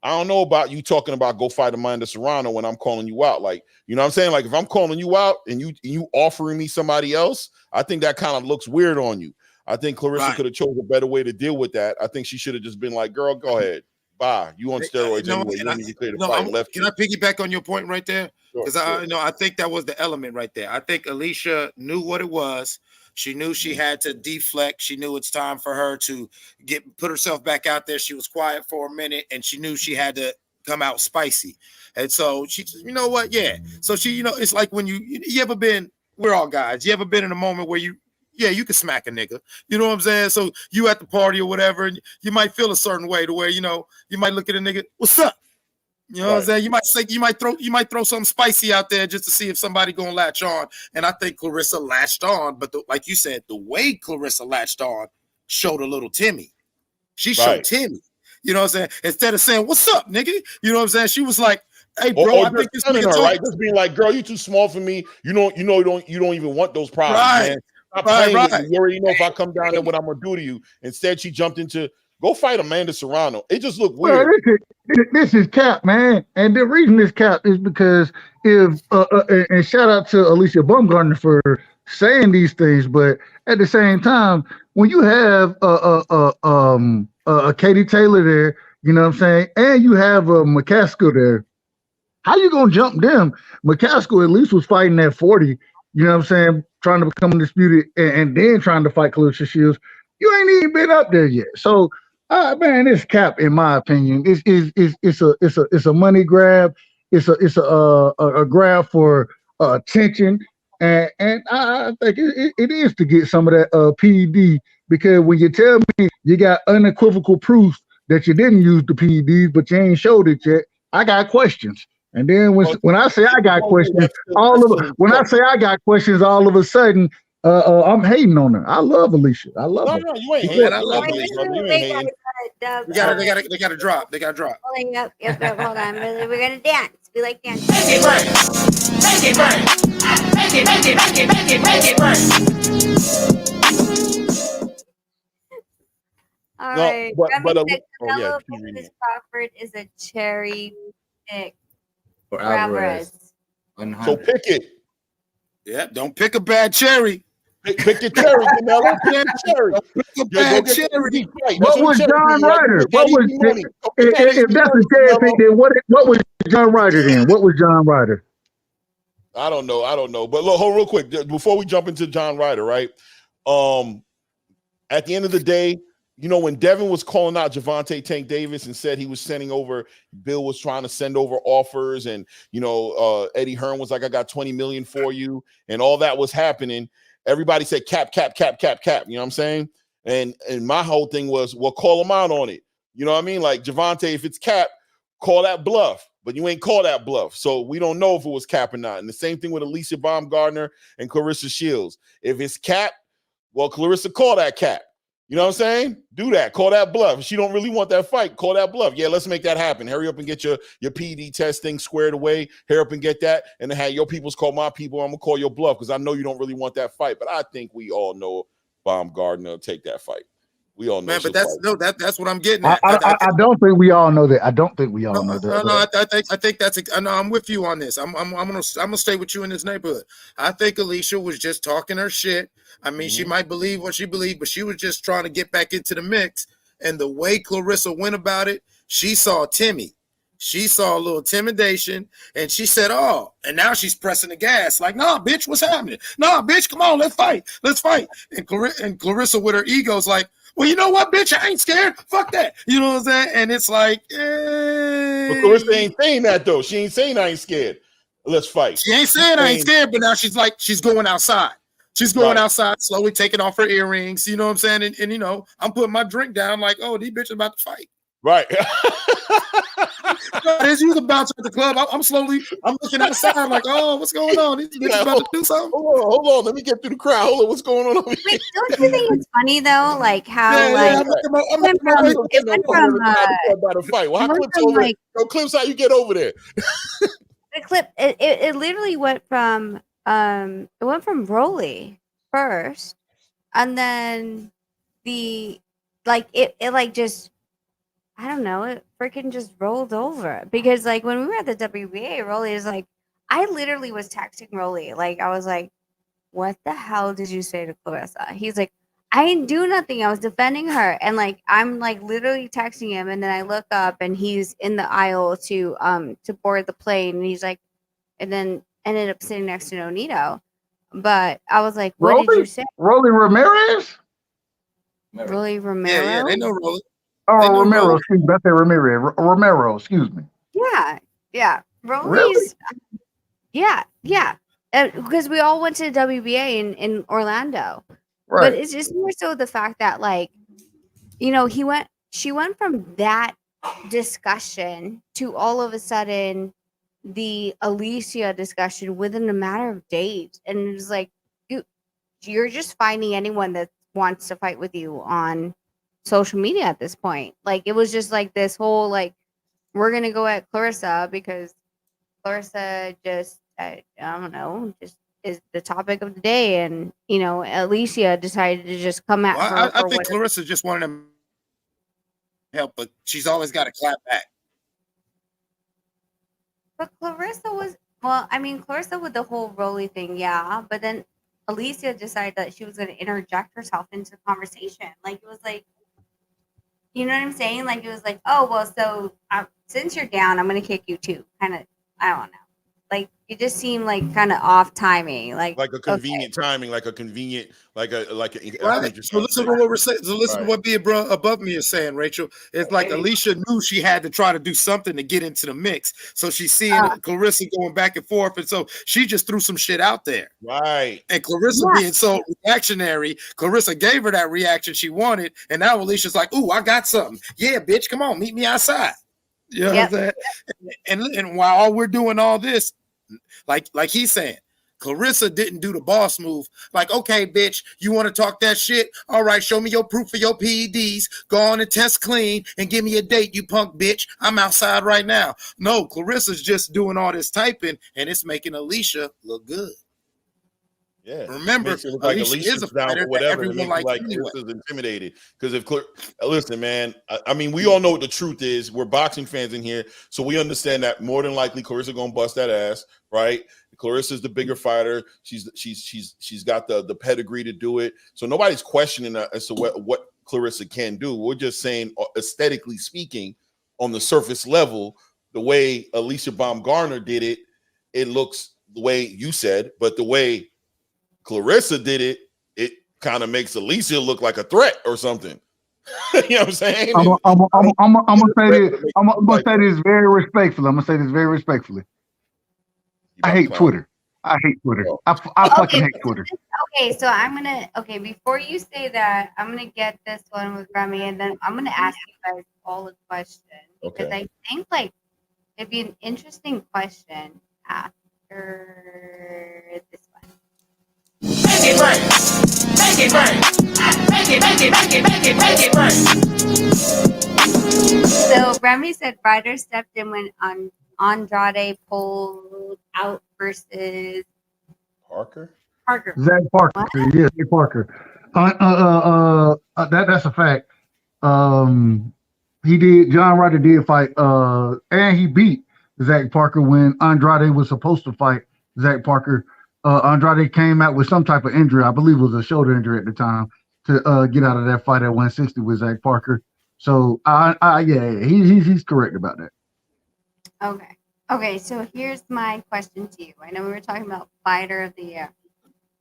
I don't know about you talking about go fight Amanda Serrano when I'm calling you out. Like, you know what I'm saying? Like if I'm calling you out and you offering me somebody else, I think that kind of looks weird on you. I think Clarissa could have chose a better way to deal with that. I think she should have just been like, girl, go ahead. Bye. You on steroids anyway. You don't need to clear the fight. Can I piggyback on your point right there? Because I think that was the element right there. I think Alicia knew what it was. She knew she had to deflect. She knew it's time for her to put herself back out there. She was quiet for a minute, and she knew she had to come out spicy. And so she, you know what? Yeah. So she, it's like when you ever been. We're all guys. You ever been in a moment where you can smack a nigga. You know what I'm saying? So you at the party or whatever, and you might feel a certain way to where you might look at a nigga, what's up? You know what I'm saying? You might throw something spicy out there just to see if somebody gonna latch on. And I think Clarissa latched on, but like you said, the way Clarissa latched on showed a little Timmy. She showed Timmy. You know what I'm saying? Instead of saying, "What's up, nigga?" You know what I'm saying? She was like, "Hey, bro, I think this nigga her, right? Just being like, girl, you too small for me. You don't even want those problems, man. Stop playing with me. You already know if I come down there what I'm gonna do to you." Instead, she jumped into go fight Amanda Serrano. It just looked weird. Well, this is cap, man. And the reason this cap is because and shout out to Alicia Baumgardner for saying these things, but at the same time, when you have a Katie Taylor there, you know what I'm saying, and you have a McCaskill there, how you gonna jump them? McCaskill at least was fighting at 40, you know what I'm saying, trying to become undisputed and then trying to fight Clarissa Shields. You ain't even been up there yet. So man, it's cap in my opinion. It's a money grab. It's a grab for attention, and I think it is to get some of that PED, because when you tell me you got unequivocal proof that you didn't use the PEDs, but you ain't showed it yet, I got questions. And then when I say I got questions, all of a sudden I'm hating on her. I love Alicia. I love her. No, you ain't hating. I love Alicia. You ain't hating. They gotta drop. They gotta drop. Pulling up. Yep, hold on. We're gonna dance. We like dancing. Make it rain. Make it rain. Make it, make it, make it, make it, make it rain. All right. Canelo versus Crawford is a cherry pick For Alvarez. So pick it. Yeah, don't pick a bad cherry. Pick your cherry, Canelo. Pick a cherry. Pick a bad cherry. What was John Ryder? If that's a cherry pick, then what was John Ryder then? What was John Ryder? I don't know. But look, hold real quick before we jump into John Ryder, right? At the end of the day, when Devin was calling out Gervonta Tank Davis and said he was sending over, Bill was trying to send over offers, and Eddie Hearn was like, I got 20 million for you, and all that was happening. Everybody said cap. You know what I'm saying? And my whole thing was, well, call him out on it. You know what I mean? Like Javante, if it's cap, call that bluff. But you ain't call that bluff. So we don't know if it was cap or not. And the same thing with Alicia Baumgardner and Clarissa Shields. If it's cap, well, Clarissa, call that cap. You know what I'm saying? Do that. Call that bluff. If she don't really want that fight, call that bluff. Yeah, let's make that happen. Hurry up and get your PED testing squared away. Hurry up and get that. And then have your peoples call my people. I'm going to call your bluff because I know you don't really want that fight. But I think we all know Baumgardner will take that fight. We all know. Man, but that's what I'm getting at. I don't think we all know that. I don't think we all know that. No, I think that's. No, I'm with you on this. I'm gonna stay with you in this neighborhood. I think Alicia was just talking her shit. I mean, she might believe what she believed, but she was just trying to get back into the mix. And the way Clarissa went about it, she saw Timmy. She saw a little intimidation, and she said, "Oh," and now she's pressing the gas, like, "Nah, bitch, what's happening? Nah, bitch, come on, let's fight. And Clarissa with her ego's like, "Well, you know what, bitch? I ain't scared. Fuck that." You know what I'm saying? And it's like, But Clarissa ain't saying that though. She ain't saying I ain't scared. Let's fight. She ain't saying I ain't scared, but now she's like, she's going outside. She's going outside, slowly taking off her earrings. You know what I'm saying? And you know, I'm putting my drink down, like, oh, these bitches about to fight. Right. As you bounce at the club, I'm looking outside, like, oh, what's going on? These bitches about to do something. Hold on. Let me get through the crowd. Hold on, what's going on over here? Wait, don't you think it's funny though? Like how it clips how you get over there. The clip it literally went from Rolly first, and then it just, I don't know, it freaking just rolled over. Because like when we were at the WBA, Rolly is like, I literally was texting Rolly, like I was like, what the hell did you say to Clarissa? He's like, I didn't do nothing, I was defending her. And like I'm like literally texting him, and then I look up and he's in the aisle to board the plane, and he's like, and then ended up sitting next to Nonito. But I was like, what did you say? Rolly Ramirez? Rolly Romero? Yeah, they know Rolly. Oh, Romero, excuse me. That's Ramirez. Romero, excuse me. Yeah. Rolly's, Really? Yeah. Because we all went to the WBA in Orlando. Right. But it's just more so the fact that, like, you know, she went from that discussion to all of a sudden the Alicia discussion within a matter of days. And it was like, you're just finding anyone that wants to fight with you on social media at this point. Like, it was just like this whole, like, we're going to go at Clarissa because Clarissa just, I don't know, just is the topic of the day. And, you know, Alicia decided to just come at her. I think Clarissa just wanted to help, but she's always got to clap back. But Clarissa was, well, I mean, Clarissa with the whole Rolly thing, yeah. But then Alicia decided that she was going to interject herself into the conversation. Like, it was like, you know what I'm saying? Like, it was like, oh, well, so since you're down, I'm going to kick you too. Kind of, I don't know. Like, it just seemed like kind of off timing. Like a convenient timing, like a convenient, like a right. So listen to what we're saying. So listen to what Be Above Me is saying, Rachel. It's like Alicia knew she had to try to do something to get into the mix. So she's seeing Clarissa going back and forth. And so she just threw some shit out there. Right. And Clarissa being so reactionary, Clarissa gave her that reaction she wanted. And now Alicia's like, ooh, I got something. Yeah, bitch, come on, meet me outside. You know what I'm saying? And while all we're doing all this, like he's saying, Clarissa didn't do the boss move. Like, okay, bitch, you want to talk that shit? All right, show me your proof for your PEDs. Go on and test clean and give me a date, you punk bitch. I'm outside right now. No, Clarissa's just doing all this typing, and it's making Alicia look good. Yeah. Remember, like Alicia is a fighter that everyone likes anyway. Clarissa's intimidated. Because if listen, man, I mean, we all know what the truth is. We're boxing fans in here, so we understand that more than likely Clarissa gonna bust that ass, right? Clarissa's the bigger fighter. She's got the pedigree to do it. So nobody's questioning as to what Clarissa can do. We're just saying, aesthetically speaking, on the surface level, the way Alicia Baumgardner did it, it looks the way you said, but the way Clarissa did it, it kind of makes Alicia look like a threat or something. You know what I'm saying? I'm gonna say this. I'm gonna say this very respectfully. I hate Twitter. I hate Twitter. Oh. I fucking hate Twitter. So I'm gonna before you say that, I'm gonna get this one with Remy, and then I'm gonna ask you guys all a question because Okay. I think like it'd be an interesting question after this one. Make it rain. Make it rain. Make it, make it, make it, make it, make it rain. So Remy said Ryder stepped in when Andrade pulled out versus Parker. Zach Parker. What? Yeah, Zach Parker. That's a fact. John Ryder did fight, and he beat Zach Parker when Andrade was supposed to fight Zach Parker. Andrade came out with some type of injury. I believe it was a shoulder injury at the time to get out of that fight at 160 with Zach Parker. So he's correct about that. Okay, so here's my question to you. I know we were talking about fighter of the year.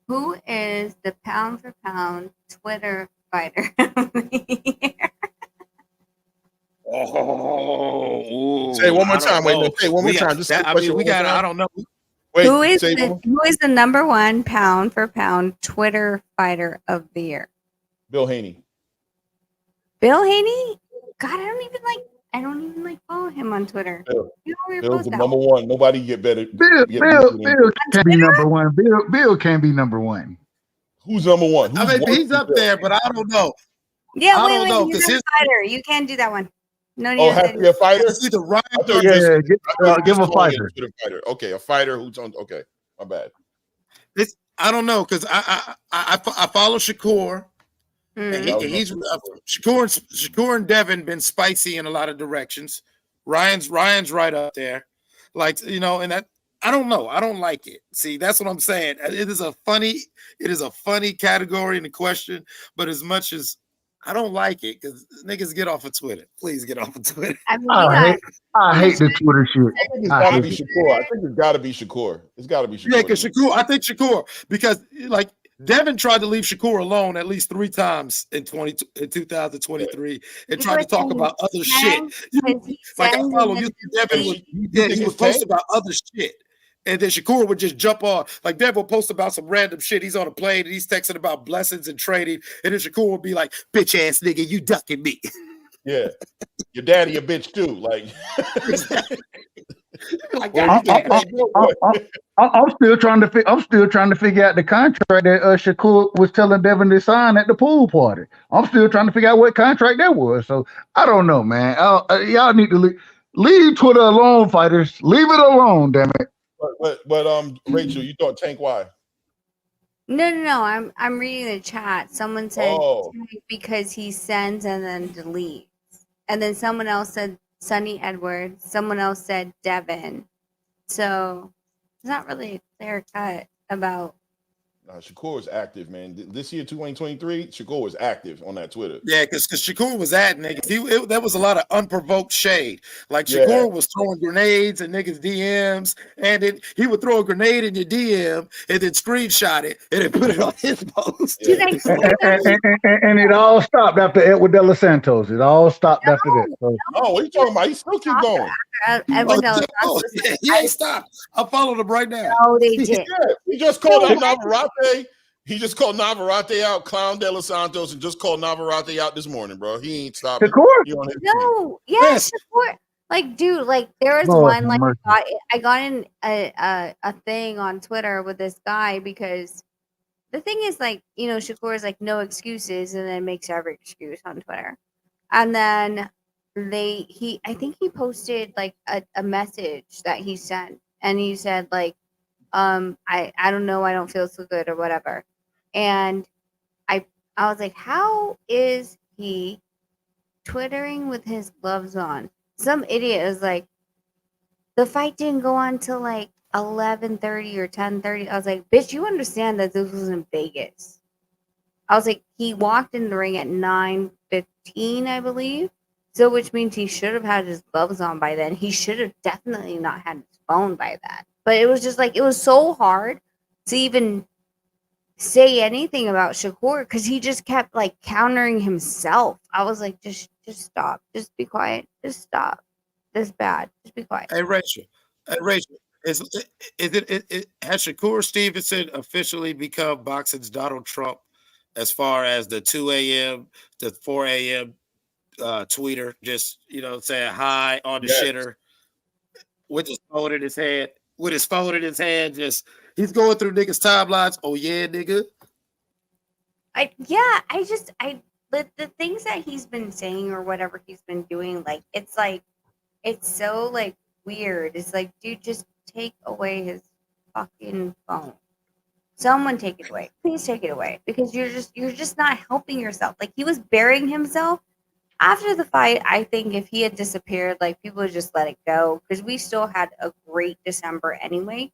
Who is the pound for pound Twitter fighter of the year? Oh, Say it one more I don't time. Wait, no, know. say it one more We got time. Just that. say the I question mean, we one more got. I time. don't know. Wait, who is say it one more- the number one pound for pound Twitter fighter of the year? Bill Haney. Bill Haney? God, I don't even follow him on Twitter. Bill. You don't Bill's repost the that. number one. Nobody get better. Bill can't be number one. Bill can't be number one. Who's number one? I Who's mean, worse he's than up Bill? there, but I don't know. Yeah, I wait, don't know, he's 'cause a his- fighter. You can't do that one. No need Oh, to has say to be a fighter? It's either Ryan. I thought you Yeah, just- give I thought you give just a calling it fighter. a fighter. Okay, a fighter who's on. Okay, my bad. I don't know because I follow Shakur. And Mhm. he's Shakur and Devin been spicy in a lot of directions. Ryan's right up there, like and that I don't know. I don't like it. See, that's what I'm saying. It is a funny category in the question, but as much as I don't like it, because niggas get off of Twitter. Please get off of Twitter. I mean, I hate the Twitter shit. I think it's I got to hate be it. Shakur. I think it's got to be Shakur. It's got to be Shakur. Yeah, because Shakur, I think Shakur, because like Devin tried to leave Shakur alone at least 3 times in 2023 and tried to talk about other shit. Like I follow you, Devin he would post about other shit. And then Shakur would just jump on. Like Devin would post about some random shit. He's on a plane and he's texting about blessings and trading. And then Shakur would be like, bitch ass nigga, you ducking me. Yeah. Your daddy a bitch too. Like I'm still trying to figure out the contract that Shakur was telling Devin to sign at the pool party. I'm still trying to figure out what contract that was. So I don't know, man. Y'all need to leave Twitter alone, fighters. Leave it alone, damn it. But Rachel, you thought Tank why? No. I'm reading the chat. Someone said Tank because he sends and then deletes, and then someone else said Sonny Edwards. Someone else said Devin. So it's not really a clear cut about. Shakur is active, man. This year, 2023, Shakur was active on that Twitter. Yeah, because Shakur was at niggas. There was a lot of unprovoked shade. Like Shakur was throwing grenades in niggas' DMs, and then he would throw a grenade in your DM and then screenshot it and then put it on his post. Yeah. And it all stopped after Edward De Los Santos. It all stopped after that. So. Oh, what are you talking about? He still keep going. Edward De Los Santos. He ain't stopped. I followed him right now. No, they did. Yeah, he just called out Navarrete. He just called Navarrete out, Clown De Los Santos, and just called Navarrete out this morning, bro. He ain't stopping. Shakur? No, yes, Shakur. Like, dude, like there was one like I got in a thing on Twitter with this guy because the thing is like Shakur is like no excuses and then makes every excuse on Twitter, and then I think he posted like a message that he sent and he said like I don't know, I don't feel so good or whatever. And I was like, how is he twittering with his gloves on? Some idiot is like, the fight didn't go on till like 11:30 or 10:30. I was like, bitch, you understand that this was in Vegas. I was like, he walked in the ring at 9:15, I believe. So which means he should have had his gloves on by then. He should have definitely not had his phone by then. But it was just like, it was so hard to even say anything about Shakur because he just kept like countering himself. I was like, just stop. Just be quiet. Just stop. This bad. Just be quiet. Hey, Rachel. Is has Shakur Stevenson officially become boxing's Donald Trump as far as the 2 a.m. to 4 a.m. Tweeter, just saying hi on the Yes. shitter with his phone in his hand, just he's going through niggas' timelines. Oh yeah, nigga. The things that he's been saying or whatever he's been doing, it's so like weird. It's like, dude, just take away his fucking phone. Someone take it away. Please take it away because you're just not helping yourself. Like he was burying himself after the fight. I think if he had disappeared, like people would just let it go because we still had a great December anyway.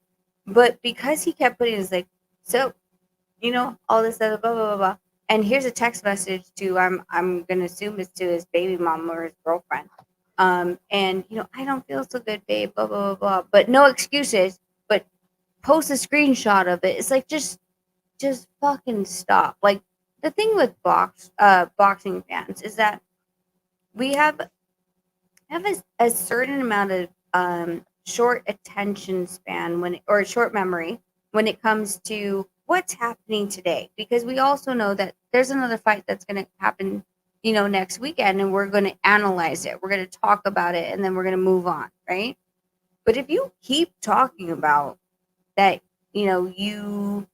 But because he kept putting his like, so all this other blah blah blah blah. And here's a text message to I'm gonna assume it's to his baby mom or his girlfriend. And I don't feel so good, babe, blah blah blah blah. But no excuses. But post a screenshot of it. It's like just fucking stop. Like the thing with boxing fans is that we have a certain amount of short attention span or short memory when it comes to what's happening today, because we also know that there's another fight that's going to happen next weekend, and we're going to analyze it, we're going to talk about it, and then we're going to move on, right? But if you keep talking about that, you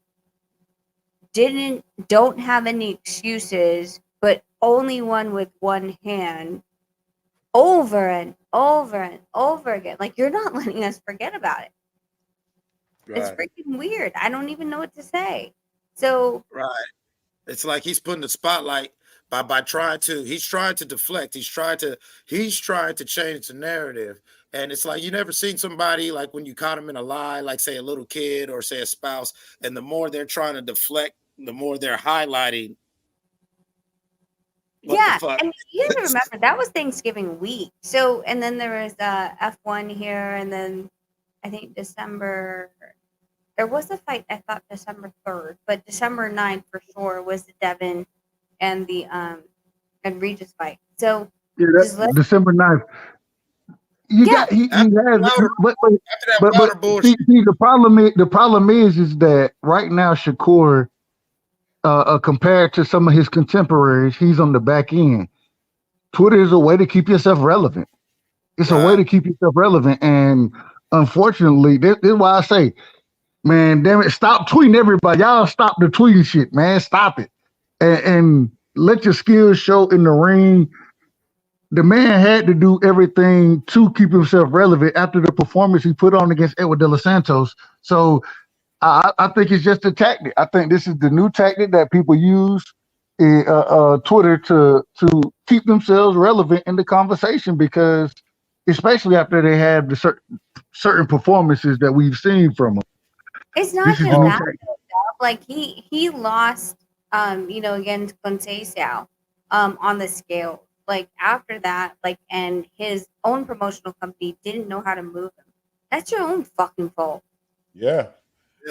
don't have any excuses, but only one with one hand over and over and over again. Like you're not letting us forget about it. It's freaking weird. I don't even know what to say. So Right. It's like he's putting the spotlight by trying to deflect. He's trying to change the narrative. And it's like you never seen somebody like when you caught him in a lie, like say a little kid or say a spouse, and the more they're trying to deflect, the more they're highlighting. Yeah, and you have to remember that was Thanksgiving week. So, and then there was F1 here, and then I think December there was a fight. I thought December 3rd, but December 9th for sure was the Devin and the and Regis fight. So Yeah, that's December 9th. He has, but see, the problem is that right now Shakur, compared to some of his contemporaries, he's on the back end. Twitter is a way to keep yourself relevant. It's a way to keep yourself relevant, and unfortunately, this is why I say, man, damn it, stop tweeting everybody. Y'all stop the tweeting shit, man. Stop it, and let your skills show in the ring. The man had to do everything to keep himself relevant after the performance he put on against Edward De Los Santos. So I think it's just a tactic. I think this is the new tactic that people use in Twitter to keep themselves relevant in the conversation, because especially after they have the certain performances that we've seen from them. It's not just that, like he lost against Conte on the scale. Like after that, and his own promotional company didn't know how to move him. That's your own fucking fault. Yeah.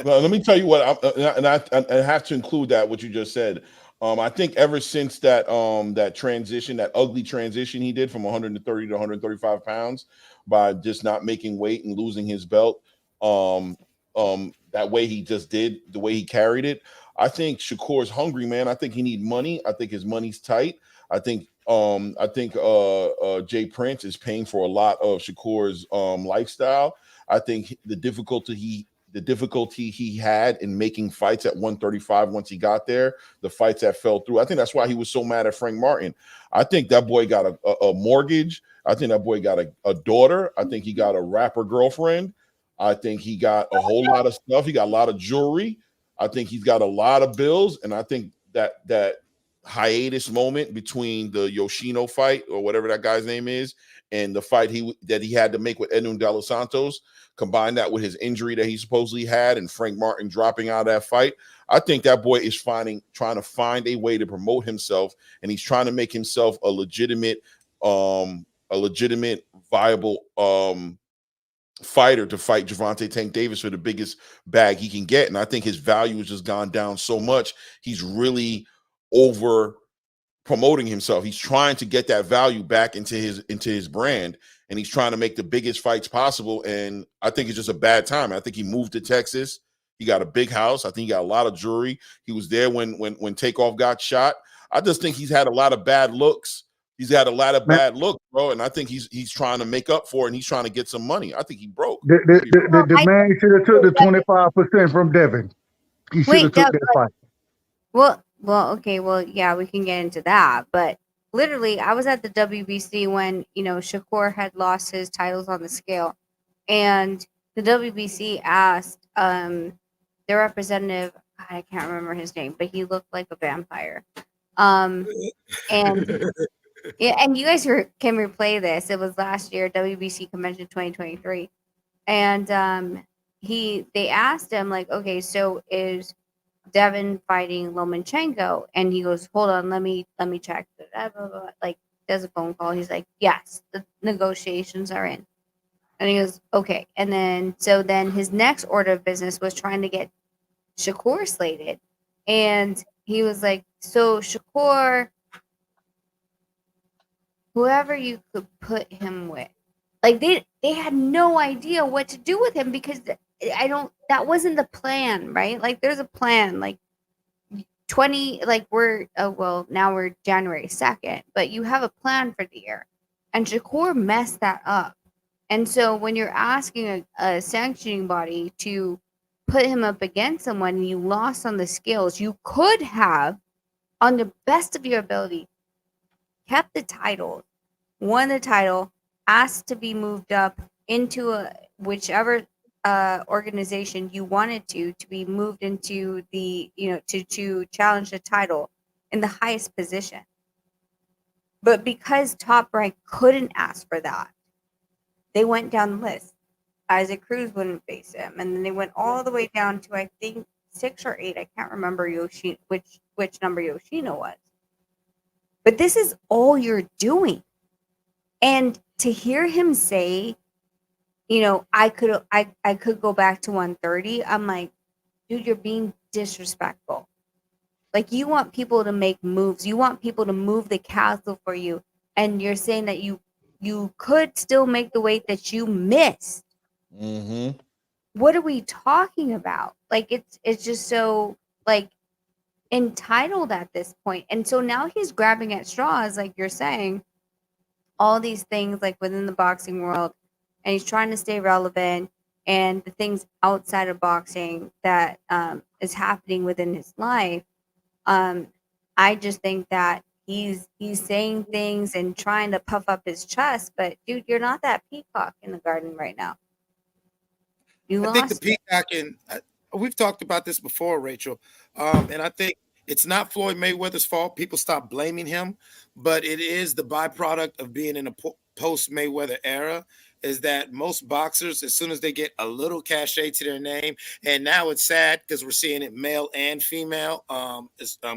Well, let me tell you what, I have to include that what you just said. I think ever since that that ugly transition he did from 130 to 135 pounds by just not making weight and losing his belt, that way he just did, the way he carried it. I think Shakur's hungry, man. I think he need money. I think his money's tight. I think Jay Prince is paying for a lot of Shakur's lifestyle. I think the difficulty he had in making fights at 135 once he got there, the fights that fell through. I think that's why he was so mad at Frank Martin. I think that boy got a mortgage. I think that boy got a daughter. I think he got a rapper girlfriend. I think he got a whole lot of stuff. He got a lot of jewelry. I think he's got a lot of bills. And I think that hiatus moment between the Yoshino fight or whatever that guy's name is and the fight that he had to make with Inoue De Los Santos, combine that with his injury that he supposedly had and Frank Martin dropping out of that fight, I think that boy is trying to find a way to promote himself, and he's trying to make himself a legitimate viable fighter to fight Gervonta Tank Davis for the biggest bag he can get. And I think his value has just gone down so much. He's really over promoting himself. He's trying to get that value back into his brand, and he's trying to make the biggest fights possible. And I think it's just a bad time. I think he moved to Texas. He got a big house. I think he got a lot of jewelry. He was there when Takeoff got shot. I just think he's had a lot of bad looks. He's had a lot of bad looks, bro, and I think he's trying to make up for it, and he's trying to get some money. I think he broke. The man should have took the 25% from Devin. He should have took that fight. Well, okay, well, yeah, we can get into that, but literally, I was at the WBC when Shakur had lost his titles on the scale, and the WBC asked their representative, I can't remember his name, but he looked like a vampire, and yeah, and you guys can replay this. It was last year, WBC Convention 2023, and they asked him like, okay, so is Devin fighting Lomachenko? And he goes, hold on, let me check. Like, does a phone call. He's like, yes, the negotiations are in. And he goes, okay. And then his next order of business was trying to get Shakur slated, and he was like, so Shakur, whoever you could put him with, like they had no idea what to do with him, because that wasn't the plan, right? Like there's a plan, like 20, like now we're January 2nd, but you have a plan for the year, and Shakur messed that up. And so when you're asking a sanctioning body to put him up against someone and you lost on the scales, you could have, on the best of your ability, kept the title, won the title, asked to be moved up into whichever organization you wanted to be moved into the, to challenge the title in the highest position. But because Top Rank couldn't ask for that, they went down the list. Isaac Cruz wouldn't face him, and then they went all the way down to, I think, 6 or 8. I can't remember which number Yoshino was. But this is all you're doing. And to hear him say, I could go back to 130, I'm like, dude, you're being disrespectful. Like, you want people to make moves. You want people to move the castle for you. And you're saying that you could still make the weight that you missed. Mm-hmm. What are we talking about? Like, it's just so, like, entitled at this point. And so now he's grabbing at straws, like you're saying, all these things like within the boxing world, and he's trying to stay relevant, and the things outside of boxing that is happening within his life. I just think that he's saying things and trying to puff up his chest, but dude, you're not that peacock in the garden right now. I think the peacocking, we've talked about this before, Rachel, and I think it's not Floyd Mayweather's fault. People stop blaming him, but it is the byproduct of being in a post-Mayweather era, is that most boxers, as soon as they get a little cachet to their name, and now it's sad because we're seeing it male and female,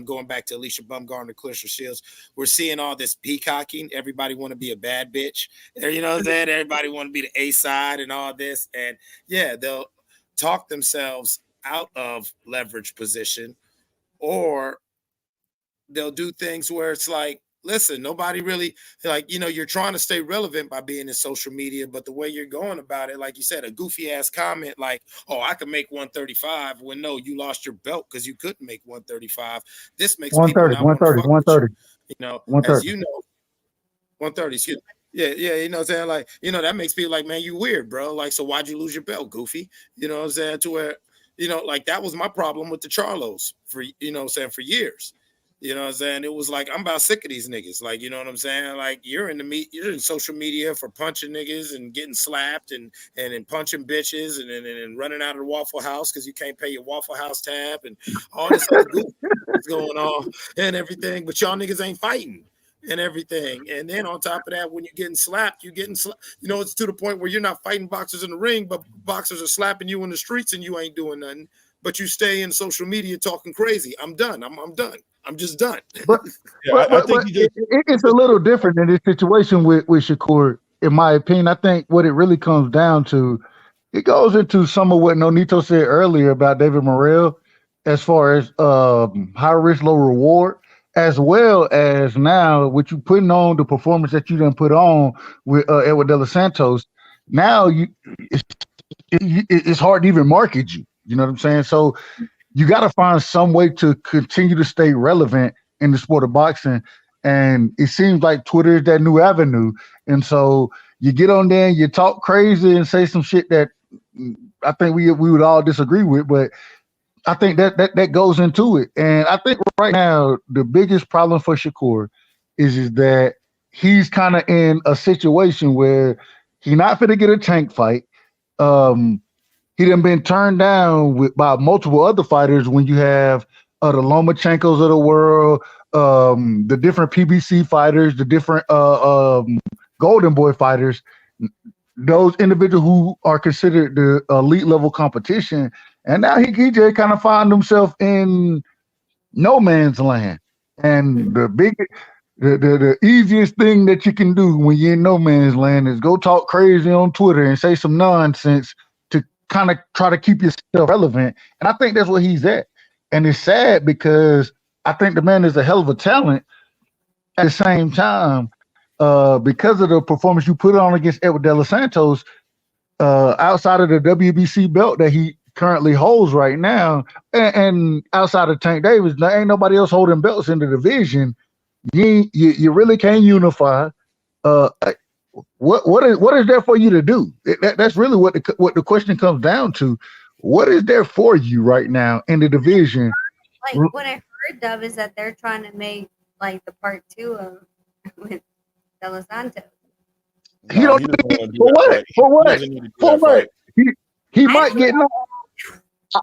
going back to Alicia Bumgarner, Clarissa Shields, we're seeing all this peacocking. Everybody want to be a bad bitch. You know what I'm saying? Everybody want to be the A side and all this. And yeah, they'll talk themselves out of leverage position, or they'll do things where it's like, listen, nobody really, like, you're trying to stay relevant by being in social media, but the way you're going about it, like you said, a goofy ass comment like, oh, I can make 135, when no, you lost your belt because you couldn't make 135. This makes 130, people not 130, 130. As you know, 130, excuse me. Yeah, you know what I'm saying? Like, that makes people like, man, you weird, bro. Like, so why'd you lose your belt, goofy? You know what I'm saying? To where, like, that was my problem with the Charlos for, for years. You know what I'm saying? It was like, I'm about sick of these niggas. Like, you know what I'm saying? Like, you're in social media for punching niggas and getting slapped and punching bitches and running out of the Waffle House because you can't pay your Waffle House tab and all this other goof is going on and everything. But y'all niggas ain't fighting and everything. And then on top of that, when you're getting slapped, it's to the point where you're not fighting boxers in the ring, but boxers are slapping you in the streets and you ain't doing nothing. But you stay in social media talking crazy. I'm done. I'm done. I'm just done. But it's a little different in this situation with Shakur, in my opinion. I think what it really comes down to, it goes into some of what Nonito said earlier about David Morrell, as far as high risk, low reward. as well as now what you putting on the performance that you done put on with Edward De Los Santos. Now it's hard to even market you. You know what I'm saying? So you got to find some way to continue to stay relevant in the sport of boxing. And it seems like Twitter is that new avenue. And so you get on there and you talk crazy and say some shit that I think we would all disagree with, but I think that goes into it. And I think right now the biggest problem for Shakur is that he's kind of in a situation where he's not going to get a tank fight. He done been turned down by multiple other fighters when you have the Lomachenkos of the world, the different PBC fighters, the different Golden Boy fighters, those individuals who are considered the elite level competition. And now he just kind of find himself in no man's land. And the easiest thing that you can do when you're in no man's land is go talk crazy on Twitter and say some nonsense to kind of try to keep yourself relevant. And I think that's where he's at. And it's sad because I think the man is a hell of a talent. At the same time, because of the performance you put on against Edward De Los Santos, outside of the WBC belt that he currently holds right now, and outside of Tank Davis, there ain't nobody else holding belts in the division. You really can't unify. What is there for you to do? That's really what the question comes down to. What is there for you right now in the division? Like what I heard of is that they're trying to make like the part 2 of with De Los Santos. He don't need for what? For what? For what? He might get no.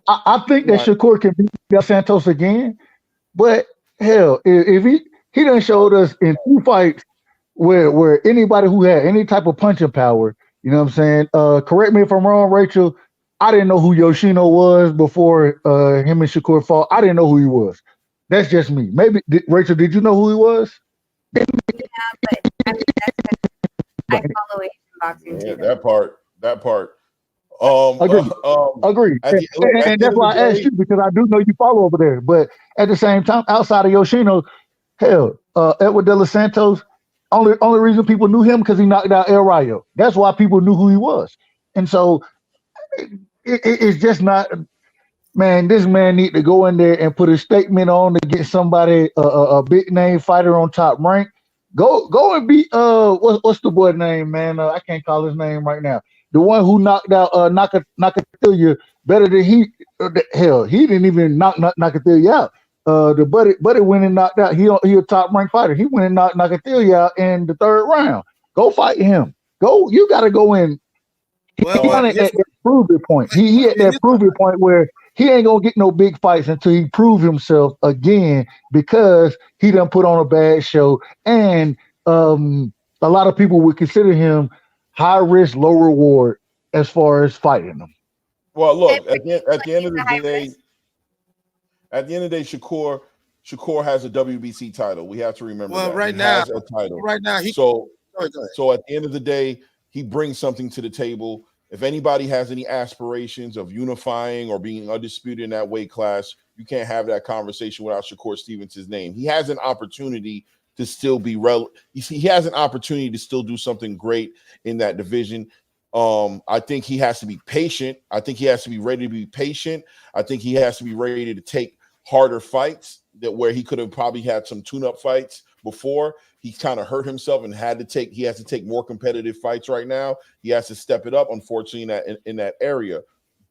I think that Shakur can beat Del Santos again, but hell, if he done showed us in 2 fights where anybody who had any type of punching power, you know what I'm saying? Correct me if I'm wrong, Rachel. I didn't know who Yoshino was before him and Shakur fought. I didn't know who he was. That's just me. Maybe Rachel, did you know who he was? Yeah, but I mean, I follow Asian boxing too. Yeah, that part. Agree. And that's why I asked you, because I do know you follow over there. But at the same time, outside of Yoshino, hell, Edward De Los Santos, only reason people knew him because he knocked out El Rayo. That's why people knew who he was. And so it's just not, man, this man need to go in there and put a statement on to get somebody, a big name fighter on Top Rank. Go and beat what's the boy name, man? I can't call his name right now. The one who knocked out Nakatilla better than he. Hell, he didn't even knock Nakatilla out. The buddy went and knocked out. He a top ranked fighter. He went and knocked Nakatilla out in the 3rd round. Go fight him. Go. You got to go in. He's at that prove-it point. He at that prove-it point where he ain't gonna get no big fights until he prove himself again, because he done put on a bad show, and a lot of people would consider him high risk, low reward as far as fighting them. Well, look, at the end of the day, Shakur has a WBC title. We have to remember that. Right now, so at the end of the day, he brings something to the table. If anybody has any aspirations of unifying or being undisputed in that weight class, you can't have that conversation without Shakur Stevenson's name. He has an opportunity to still be he has an opportunity to still do something great in that division. I think he has to be patient. I think he has to be ready to be patient. I think he has to be ready to take harder fights where he could have probably had some tune-up fights before. He kind of hurt himself and he has to take more competitive fights right now. He has to step it up, unfortunately, in that area.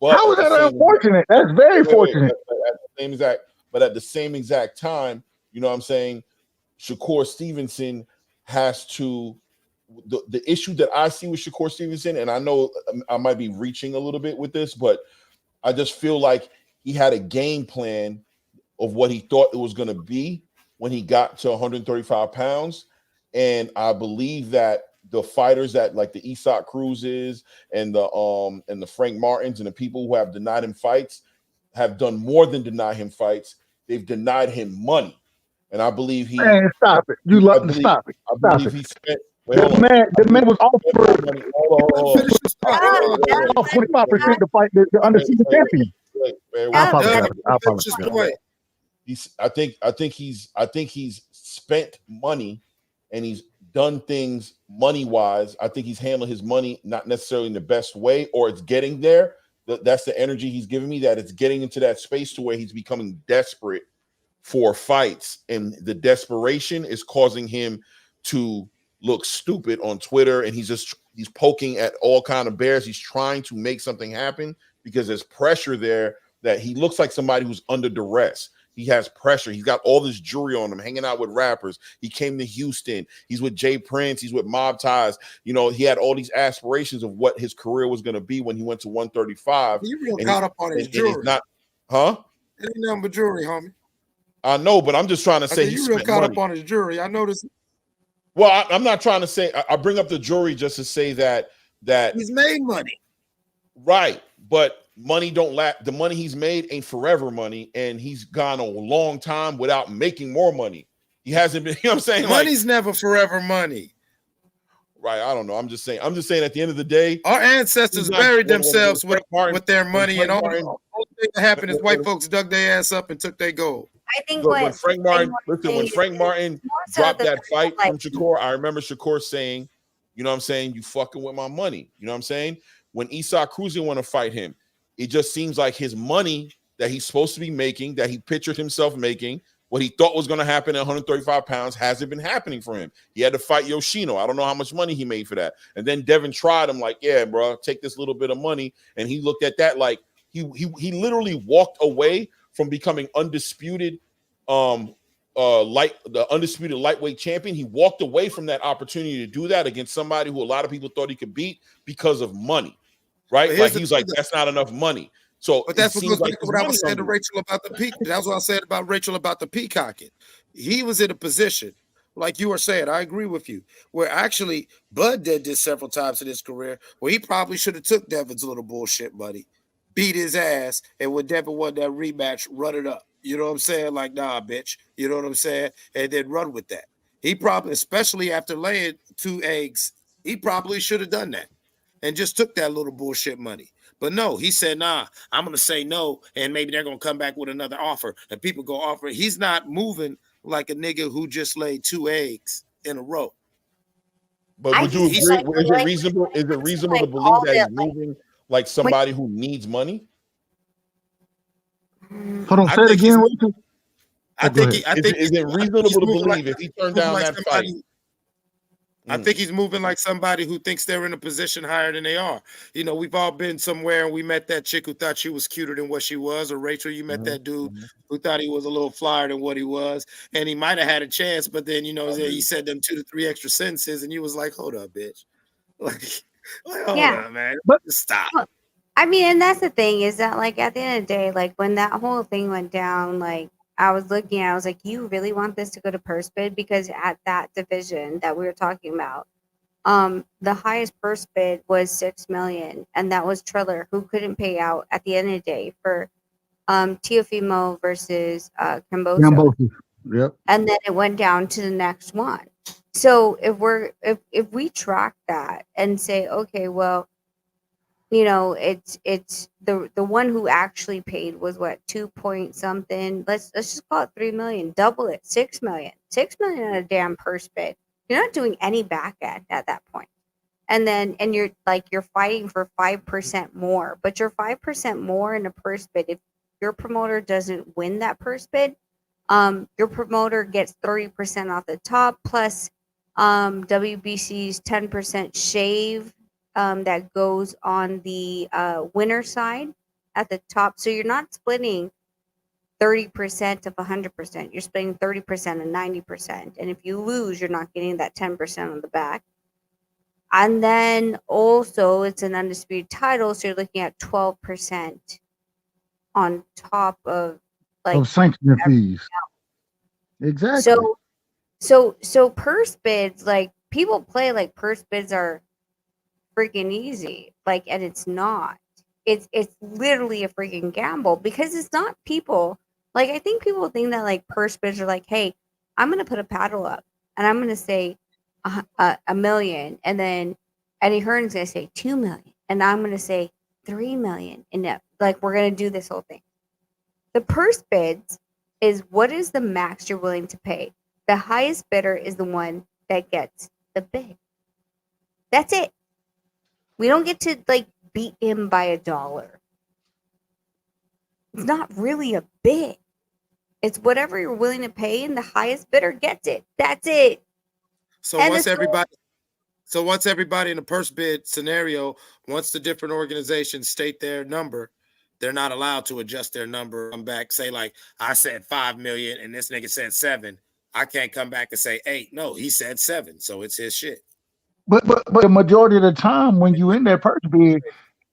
But how is that unfortunate? That's very fortunate. But at the same exact time, you know what I'm saying, Shakur Stevenson has to, the issue that I see with Shakur Stevenson, and I know I might be reaching a little bit with this, but I just feel like he had a game plan of what he thought it was going to be when he got to 135 pounds. And I believe that the fighters that like the Isak Cruzes and the Frank Martins and the people who have denied him fights have done more than deny him fights. They've denied him money. And I believe he... Man, stop it. You love to stop it. I believe he spent... The man was offered 25% to fight the undisputed champion. I apologize. I think he's spent money and he's done things money wise. I think he's handled his money not necessarily in the best way, or it's getting there. That's the energy he's giving me, that it's getting into that space to where he's becoming desperate for fights, and the desperation is causing him to look stupid on Twitter, and he's poking at all kind of bears. He's trying to make something happen because there's pressure there, that he looks like somebody who's under duress. He has pressure. He's got all this jewelry on him, hanging out with rappers. He came to Houston. He's with Jay Prince. He's with Mob Ties. You know, he had all these aspirations of what his career was going to be when he went to 135. You real caught up on his jewelry. It's not, huh? It ain't nothing but jewelry, homie. I know, but I'm just trying to say you real caught up on his jewelry. I noticed. Well, I'm not trying to say. I bring up the jewelry just to say that he's made money, right? But money don't last. The money he's made ain't forever money, and he's gone a long time without making more money. He hasn't been. You know what I'm saying? Money's never forever money. Right. I don't know. I'm just saying at the end of the day, our ancestors buried themselves with their money, and all thing that happened is white folks dug their ass up and took their gold. I think when Frank Martin dropped that fight from Shakur, I remember Shakur saying, you know what I'm saying, you fucking with my money. You know what I'm saying? When Isak Cruz didn't want to fight him, it just seems like his money that he's supposed to be making, that he pictured himself making, what he thought was going to happen at 135 pounds hasn't been happening for him. He had to fight Yoshino. I don't know how much money he made for that. And then Devin tried him like, yeah, bro, take this little bit of money. And he looked at that like he literally walked away from becoming undisputed, the undisputed lightweight champion. He walked away from that opportunity to do that against somebody who a lot of people thought he could beat because of money, right? Like he's like, that's not enough money. So, but that's what I was saying to Rachel about the peak. That's what I said about Rachel about the peacocking. He was in a position, like you were saying, I agree with you, where actually Bud did this several times in his career, where he probably should have took Devin's little bullshit money, beat his ass, and when Devin won that rematch, run it up. You know what I'm saying? Like, nah, bitch. You know what I'm saying? And then run with that. He probably, especially after laying 2 eggs, he probably should have done that and just took that little bullshit money. But no, he said, nah, I'm going to say no, and maybe they're going to come back with another offer, and people go offer. He's not moving like a nigga who just laid 2 eggs in a row. But would you agree? Is it reasonable? Is it reasonable to believe that he's moving like somebody who needs money? Hold on, say it again. Is it reasonable to believe if he turned down that fight? I think he's moving like somebody who thinks they're in a position higher than they are. You know, we've all been somewhere and we met that chick who thought she was cuter than what she was, or Rachel, you met that dude who thought he was a little flyer than what he was, and he might have had a chance, but then, you know, he said them 2 to 3 extra sentences, and you was like, hold up, bitch. Like hold up, man. But stop. I mean, and that's the thing, is that like at the end of the day, like when that whole thing went down, like I was looking at, I was like, you really want this to go to purse bid? Because at that division that we were talking about, the highest purse bid was $6 million, and that was Triller, who couldn't pay out at the end of the day for Teofimo versus Camboso. Yep. And then it went down to the next one. So if we track that and say, okay, well, you know, it's the one who actually paid was what, 2 point something. Let's just call it 3 million. Double it, 6 million. 6 million on a damn purse bid. You're not doing any back end at that point. And then you're fighting for 5% more, but you're 5% more in a purse bid. If your promoter doesn't win that purse bid, your promoter gets 30% off the top plus WBC's 10% shave. That goes on the winner side at the top. So you're not splitting 30% of 100%. You're splitting 30% and 90%. And if you lose, you're not getting that 10% on the back. And then also it's an undisputed title. So you're looking at 12% on top of like sanction fees. Exactly. So purse bids, like people play like purse bids are freaking easy, like, and it's not. It's literally a freaking gamble, because it's not people. Like, I think people think that like purse bids are like, hey, I'm gonna put a paddle up and I'm gonna say a million, and then Eddie Hearn's gonna say 2 million, and I'm gonna say 3 million, and like we're gonna do this whole thing. The purse bids is what is the max you're willing to pay. The highest bidder is the one that gets the bid. That's it. We don't get to like beat him by $1. It's not really a bid. It's whatever you're willing to pay, and the highest bidder gets it. That's it. So And once the story- everybody in the purse bid scenario, once the different organizations state their number, they're not allowed to adjust their number. Come back, say like I said 5 million and this nigga said 7. I can't come back and say 8. No, he said 7, so it's his shit. But the majority of the time when you in that purse bid,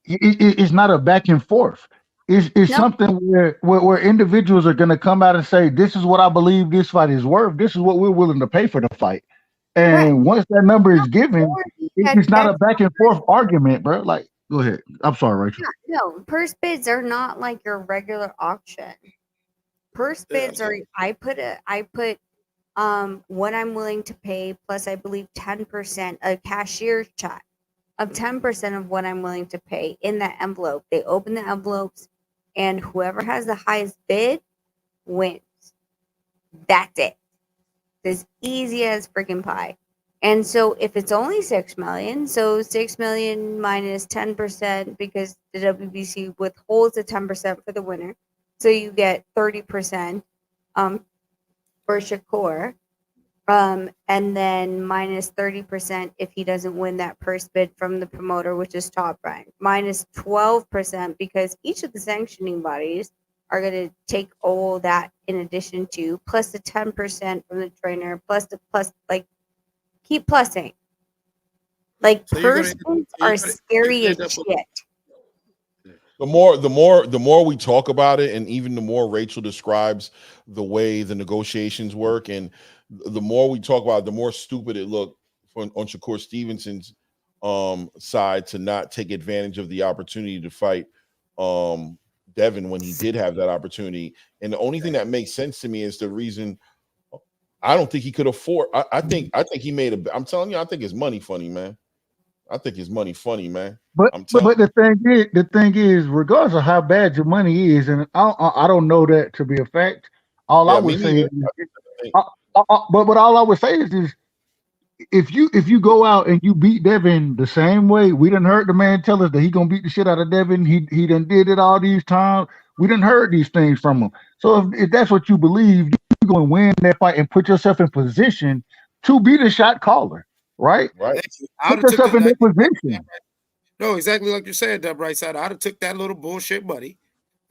it's not a back and forth. It's No. something where individuals are going to come out and say, "This is what I believe this fight is worth. This is what we're willing to pay for the fight." And Right. once that number is given, Or he had it's not a bets- back and forth argument, bro. Like, go ahead. I'm sorry, Rachel. No, purse bids are not like your regular auction. Purse bids are I put what I'm willing to pay plus I believe 10% a cashier's check of 10% of what I'm willing to pay in that envelope. They open the envelopes and whoever has the highest bid wins. That's it. It's as easy as freaking pie. And so if it's only 6 million, so 6 million minus 10% because the WBC withholds the 10% for the winner. So you get 30% for Shakur. And then minus 30% if he doesn't win that purse bid from the promoter, which is Top Rank. Minus 12% because each of the sanctioning bodies are going to take all that in addition to, plus the 10% from the trainer, plus like keep plussing. Like So you're purse gonna- bids are scary end as up with- shit. The more we talk about it, and even the more Rachel describes the way the negotiations work, and the more we talk about it, the more stupid it looked on Shakur Stevenson's side to not take advantage of the opportunity to fight Devin when he did have that opportunity. And the only thing that makes sense to me is the reason I don't think he could afford. I think he made I'm telling you, I think his money funny, man. I think his money funny, man. But I'm telling the thing is, regardless of how bad your money is, and I don't know that to be a fact. All I would say, but all I would say is if you go out and you beat Devin the same way, we done heard the man tell us that he gonna beat the shit out of Devin. He done did it all these times. We done heard these things from him. So if that's what you believe, you're gonna win that fight and put yourself in position to be the shot caller, right? Right. Put yourself in that position. No, exactly like you said, Dub Right Side. I'd have took that little bullshit money,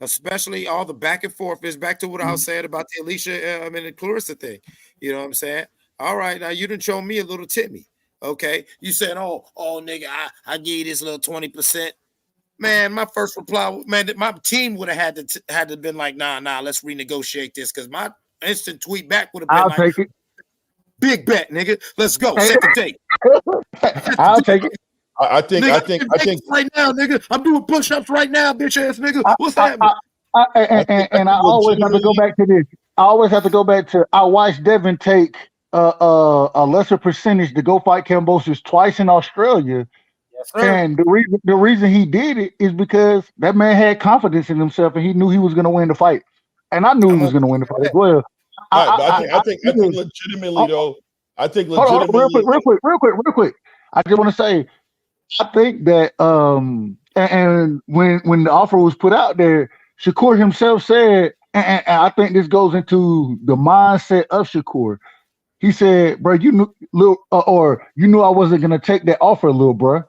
especially all the back and forth. Is back to what I was saying about the Alicia and the Clarissa thing. You know what I'm saying? All right, now you didn't show me a little Timmy. Okay, you said, oh, nigga, I give you this little 20%. Man, my first reply, man, my team would have had to been like, nah, let's renegotiate this because my instant tweet back would have been I'll like, take it. big bet, nigga. Let's go. Set the date. I'll take it. I think right now, nigga. I'm doing push-ups right now, bitch ass nigga. What's happening? And I always have to go back to this. I always have to go back to I watched Devin take a lesser percentage to go fight Kambosos twice in Australia. Yes, sir. And the reason he did it is because that man had confidence in himself and he knew he was going to win the fight. And I knew he was going to win the fight as well. I think legitimately though. I think legitimately. Hold on, real quick. I just want to say, I think that and when the offer was put out there, Shakur himself said, and I think this goes into the mindset of Shakur. He said, "Bro, you knew, you knew I wasn't gonna take that offer, little bro."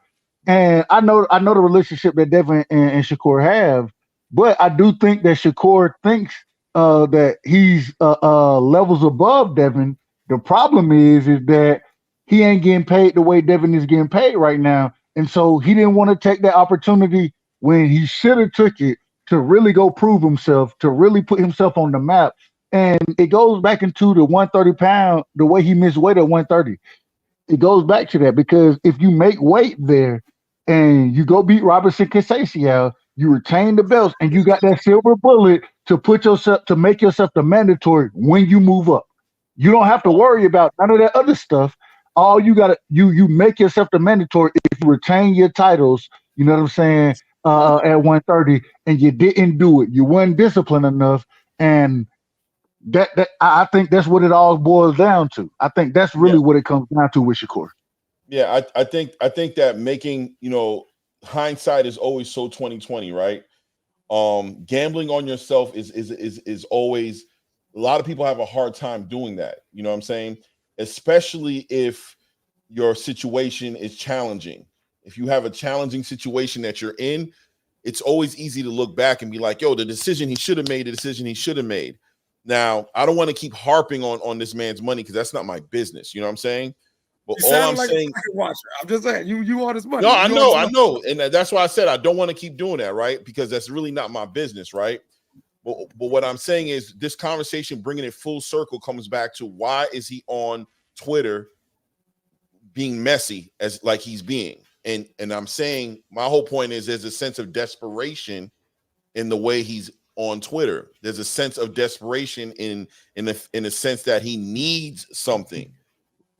And I know the relationship that Devin and Shakur have, but I do think that Shakur thinks that he's levels above Devin. The problem is that he ain't getting paid the way Devin is getting paid right now, and so he didn't want to take that opportunity when he should have took it to really go prove himself, to really put himself on the map. And it goes back into the 130 pound, the way he missed weight at 130. It goes back to that because if you make weight there and you go beat Robertson Casasiao, you retain the belts and you got that silver bullet to make yourself the mandatory when you move up. You don't have to worry about none of that other stuff. All you got to you make yourself the mandatory if you retain your titles. You know what I'm saying? At 130, and you didn't do it. You weren't disciplined enough, and I think that's what it all boils down to. I think that's really what it comes down to with Shakur. Yeah, I think that making, hindsight is always so 2020, right? Gambling on yourself is always, a lot of people have a hard time doing that. You know what I'm saying? Especially if your situation is challenging. If you have a challenging situation that you're in, it's always easy to look back and be like, yo, the decision he should have made, the decision he should have made. Now, I don't want to keep harping on this man's money because that's not my business. You know what I'm saying? But You all sound I'm like saying, a pocket watcher. I'm just saying, you all this money. no, You all I this know. And that's why I said I don't want to keep doing that, right? Because that's really not my business, right? But what I'm saying is this conversation, bringing it full circle, comes back to why is he on Twitter being messy as like he's being? And I'm saying my whole point is there's a sense of desperation in the way he's on Twitter. There's a sense of desperation in a sense that he needs something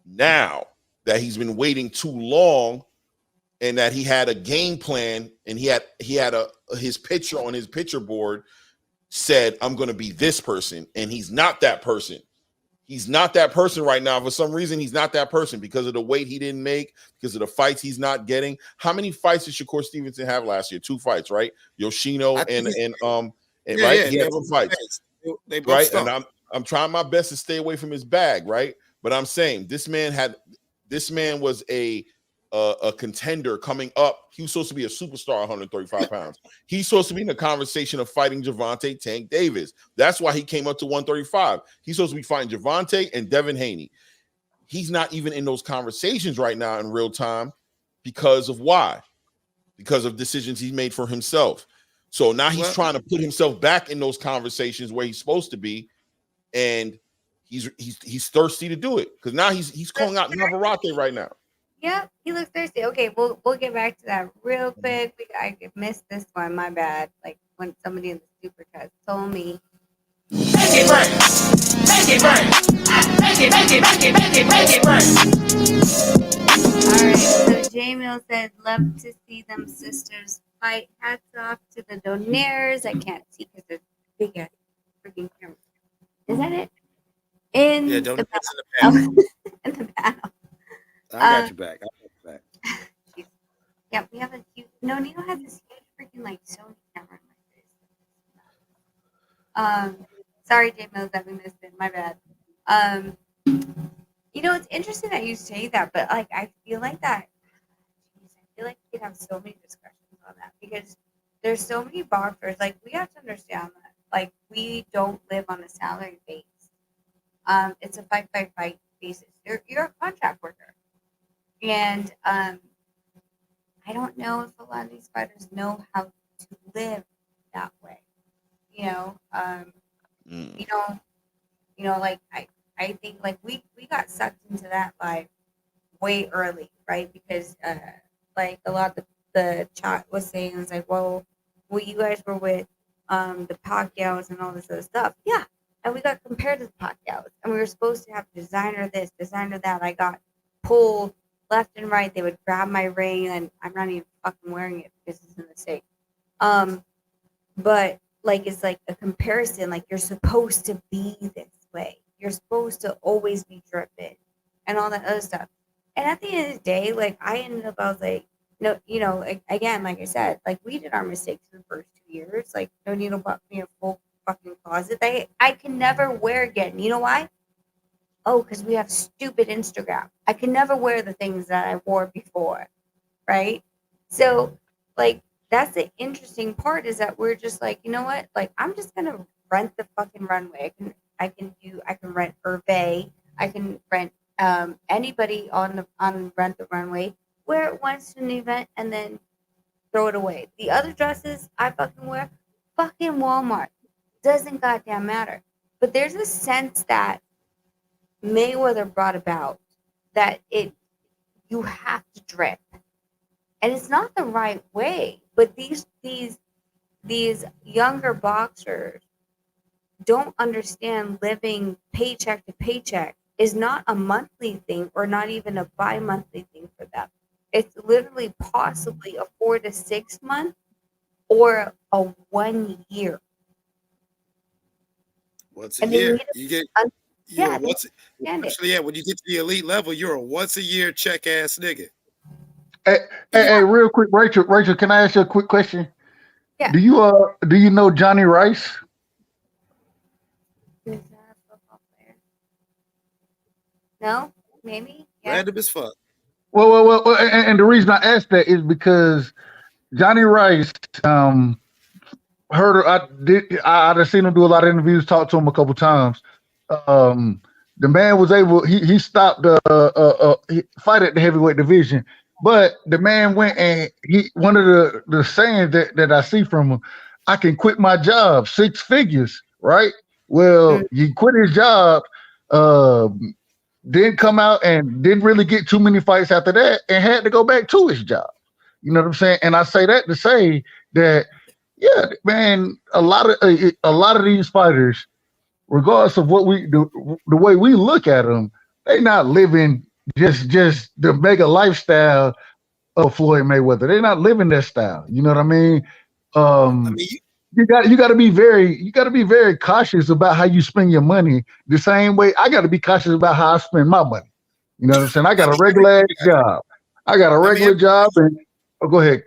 now, that he's been waiting too long, and that he had a game plan, and he had his picture on his picture board said, I'm going to be this person, and he's not that person. He's not that person right now. For some reason, he's not that person because of the weight he didn't make, because of the fights he's not getting. How many fights did Shakur Stevenson have last year? 2 fights, right? Yoshino right? He had 2 fights, They both right? stunk. And I'm trying my best to stay away from his bag, right? But I'm saying this man was a contender coming up. He was supposed to be a superstar, 135 pounds. He's supposed to be in the conversation of fighting Gervonta Tank Davis. That's why he came up to 135. He's supposed to be fighting Gervonta and Devin Haney. He's not even in those conversations right now in real time because of why? Because of decisions he made for himself. So now he's trying to put himself back in those conversations where he's supposed to be, and he's thirsty to do it because now he's calling out Navarrete right now. Yep, he looks thirsty. Okay, we'll get back to that real quick. I missed this one. My bad. Like when somebody in the super chat told me. Make it rain. Make it rain. Make it, make it, make it, make it, make it rain. All right, so J Mill said, "Love to see them sisters fight. Hats off to the donaires. I can't see because there's big ass freaking camera. Is that it? In Yeah, the don't panel. In the panel. I got you back. Yeah, we have a huge. No, Nino has this huge freaking like Sony camera in my face. Sorry, J Mills, that we missed it. My bad. It's interesting that you say that, but like I feel like that. Geez, I feel like we could have so many discussions on that because there's so many boxers. Like we have to understand that. Like we don't live on a salary base. It's a fight basis. You're a contract worker. And I don't know if a lot of these fighters know how to live that way. Like I think like we got sucked into that life way early, right? Because like a lot of the chat was saying, it was like, well, you guys were with the Pacquiaos and all this other stuff. Yeah. And we got compared to the Pacquiaos, and we were supposed to have designer this, designer that. I got pulled left and right. They would grab my ring, and I'm not even fucking wearing it because it's in the state. But like it's like a comparison. Like you're supposed to be this way. You're supposed to always be driven, and all that other stuff. And at the end of the day, like I ended up, I was like, no, again, like I said, like we did our mistakes in the first 2 years. Like no needle bought me a full fucking closet that I can never wear again. You know why? Oh, because we have stupid Instagram. I can never wear the things that I wore before, right? So, like, that's the interesting part is that we're just like, you know what? Like, I'm just gonna rent the fucking runway. I can rent Hervé. I can rent anybody on rent the runway. Wear it once to an event and then throw it away. The other dresses I fucking wear, fucking Walmart. Doesn't goddamn matter. But there's a sense that Mayweather brought about that you have to drip, and it's not the right way. But these younger boxers don't understand living paycheck to paycheck is not a monthly thing or not even a bi-monthly thing for them. It's literally possibly a 4 to 6 month or a 1 year. Once a And they year, need to you get you're yeah, they once, understand it. especially when you get to the elite level, you're a once a year check ass nigga. Hey, And hey, real quick, Rachel, can I ask you a quick question? Yeah. Do you know Johnny Rice? Who's that football player? No? Maybe? Yeah. random as fuck. Well, and the reason I asked that is because Johnny Rice, I've seen him do a lot of interviews, talked to him a couple times. The man was able, he stopped fight at the heavyweight division, but the man went and one of the sayings that I see from him, I can quit my job, 6 figures, right? Well, he quit his job, didn't come out and didn't really get too many fights after that, and had to go back to his job. You know what I'm saying? And I say that to say that, yeah, man, a lot of these fighters, regardless of what we do, the way we look at them, they not living just the mega lifestyle of Floyd Mayweather. They're not living that style. You know what I mean? I mean, You got to be very cautious about how you spend your money. The same way I got to be cautious about how I spend my money. You know what I'm saying? I got a regular job. I got a regular job, and go ahead.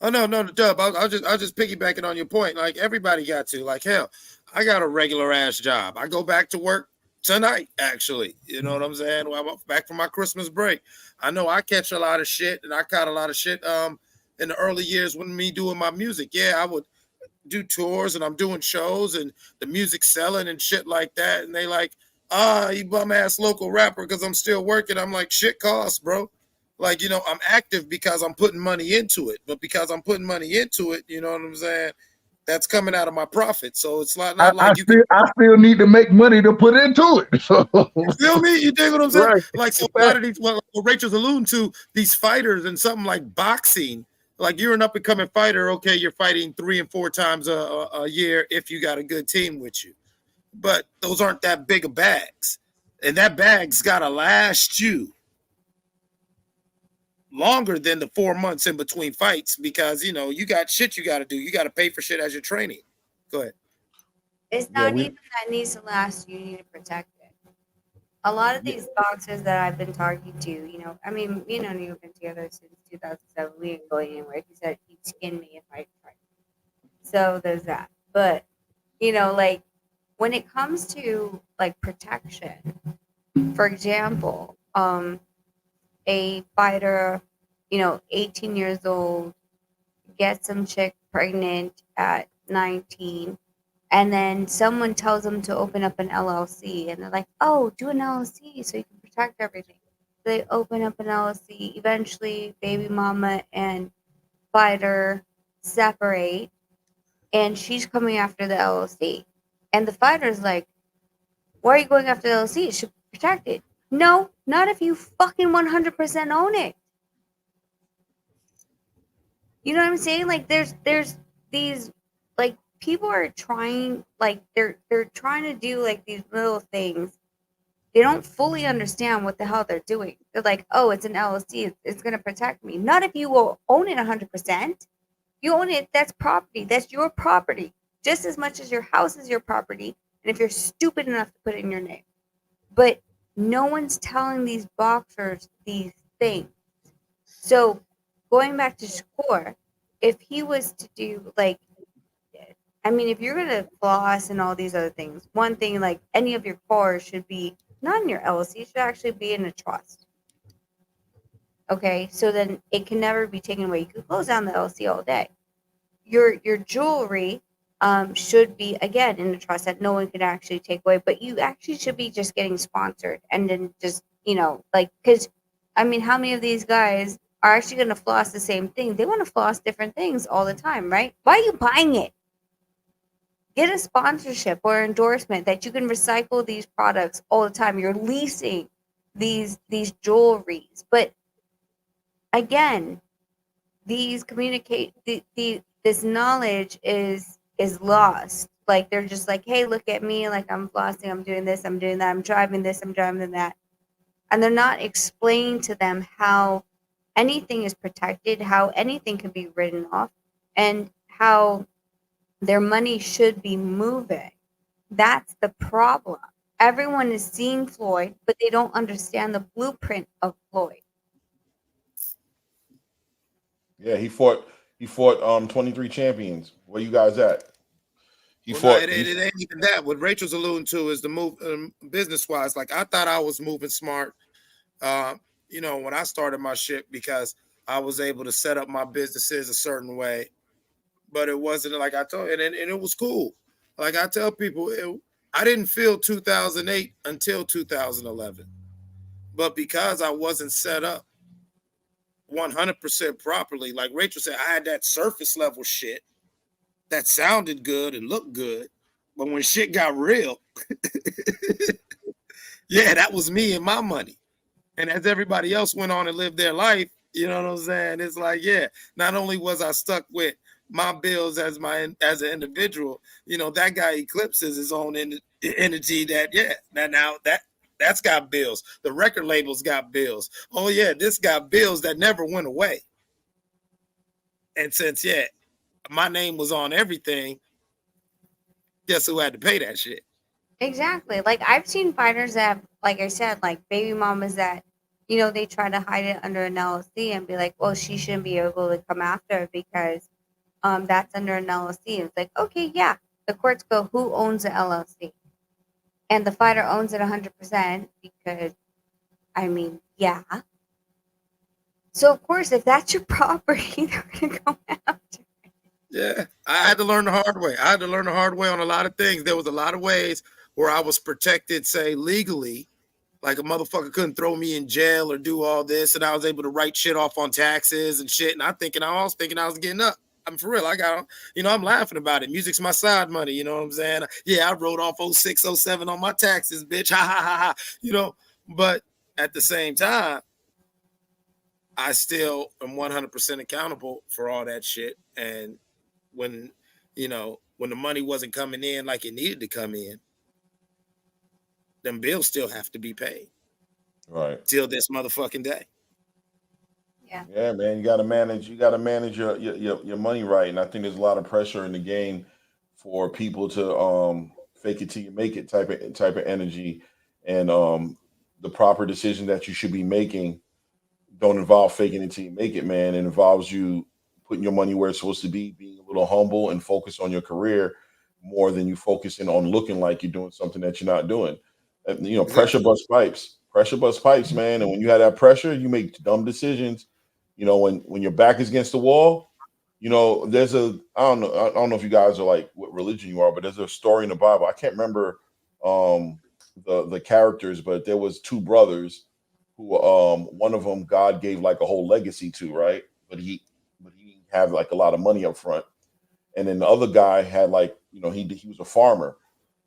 Oh no, Dub. I'll just piggybacking on your point. Like everybody got to. Like hell, I got a regular ass job. I go back to work tonight. Actually, you know what I'm saying? Well, I'm back from my Christmas break. I know I catch a lot of shit, and I caught a lot of shit. In the early years when me doing my music, yeah, I would do tours and I'm doing shows and the music selling and shit like that. And they like, you bum ass local rapper because I'm still working. I'm like, shit costs, bro. Like, you know, I'm active because I'm putting money into it. But because I'm putting money into it, you know what I'm saying? That's coming out of my profit. So it's not like I still need to make money to put into it. you feel me? You dig what I'm saying? Right. Like so a lot of these, what Rachel's alluding to, these fighters and something like boxing, like you're an up and coming fighter. Okay, you're fighting 3 and 4 times a year if you got a good team with you, but those aren't that big of bags, and that bag's gotta last you longer than the 4 months in between fights because you know you got shit you got to do. You got to pay for shit as you're training. Go ahead. It's not even that needs to last. You need to protect it. A lot of these boxers that I've been talking to, you know, I mean, me and Inoue have been together since 2007. We ain't going anywhere. He said he'd skin me if I tried. So there's that. But, you know, like when it comes to like protection, for example, a fighter, you know, 18 years old, gets some chick pregnant at 19, and then someone tells them to open up an LLC, and they're like, "Oh, do an LLC so you can protect everything." So they open up an LLC. Eventually, baby mama and fighter separate, and she's coming after the LLC, and the fighter's like, "Why are you going after the LLC? It should protect it." No, not if you fucking 100% own it. You know what I'm saying? Like there's these like people are trying like they're trying to do like these little things. They don't fully understand what the hell they're doing. They're like, "Oh, it's an LLC. It's going to protect me." Not if you will own it 100%. You own it, that's property. That's your property. Just as much as your house is your property. And if you're stupid enough to put it in your name. But no one's telling these boxers these things. So going back to Shakur, if he was to do like, I mean, if you're gonna floss and all these other things, one thing like any of your cars should be not in your LLC, it should actually be in a trust. Okay, so then it can never be taken away. You can close down the LLC all day. Your jewelry should be again in a trust that no one can actually take away, but you actually should be just getting sponsored and then just like because I mean, how many of these guys are actually going to floss the same thing? They want to floss different things all the time, right? Why are you buying it? Get a sponsorship or endorsement that you can recycle these products all the time. You're leasing these jewelries, but again, these this knowledge is lost. Like they're just like, hey, look at me, like I'm flossing, I'm doing this, I'm doing that, I'm driving this, I'm driving that, and they're not explaining to them how anything is protected, how anything can be written off, and how their money should be moving. That's the problem. Everyone is seeing Floyd, but they don't understand the blueprint of Floyd. Yeah, he fought 23 champions. Where you guys at? He Well, no, fought. it ain't even that. What Rachel's alluding to is the move business wise. Like I thought I was moving smart, uh, when I started my shit because I was able to set up my businesses a certain way, but it wasn't like I told, and it was cool. Like I tell people, I didn't feel 2008 until 2011, but because I wasn't set up 100% properly, like Rachel said, I had that surface level shit that sounded good and looked good, but when shit got real, yeah, that was me and my money. And as everybody else went on and lived their life, you know what I'm saying? It's like, yeah, not only was I stuck with my bills as an individual, that guy eclipses his own energy that, yeah, that's got bills. The record labels got bills. Oh yeah, this got bills that never went away. And since, yeah, my name was on everything, guess who had to pay that shit? Exactly. Like I've seen fighters that have, like I said, like baby mamas that, they try to hide it under an LLC and be like, well, she shouldn't be able to come after it because that's under an LLC. It's like, okay, yeah. The courts go, who owns the LLC? And the fighter owns it 100% because, I mean, yeah. So of course, if that's your property, they're gonna go after. Yeah, I had to learn the hard way. I had to learn the hard way on a lot of things. There was a lot of ways where I was protected, say legally, like a motherfucker couldn't throw me in jail or do all this, and I was able to write shit off on taxes and shit. And I was thinking I was getting up. I'm for real. I got, I'm laughing about it. Music's my side money. You know what I'm saying? Yeah, I wrote off 06, 07 on my taxes, bitch. Ha ha ha ha. But at the same time, I still am 100% accountable for all that shit. And when when the money wasn't coming in like it needed to come in, them bills still have to be paid. Right. Till this motherfucking day. Yeah. Yeah, man. You gotta manage your money right. And I think there's a lot of pressure in the game for people to fake it till you make it type of energy. And the proper decision that you should be making don't involve faking it till you make it, man. It involves you putting your money where it's supposed to be, being a little humble and focus on your career more than you focusing on looking like you're doing something that you're not doing. Pressure Exactly. bust pipes. Pressure bust pipes, man. And when you have that pressure, you make dumb decisions. When your back is against the wall, there's I don't know if you guys are like what religion you are, but there's a story in the Bible. I can't remember um the characters, but there was two brothers who one of them God gave like a whole legacy to, right? But he didn't have like a lot of money up front. And then the other guy had like, he was a farmer.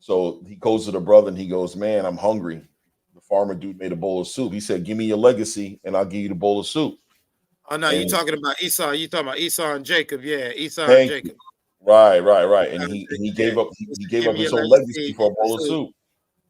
So he goes to the brother and he goes, "Man, I'm hungry." The farmer dude made a bowl of soup. He said, "Give me your legacy and I'll give you the bowl of soup." Oh no, you And talking about Esau. You talking about Esau and Jacob. Yeah, Esau and thank you. Jacob. Right. And Esau and he Jacob, gave up yeah. he gave Give up me his your whole legacy legacy for a for bowl of soup. soup.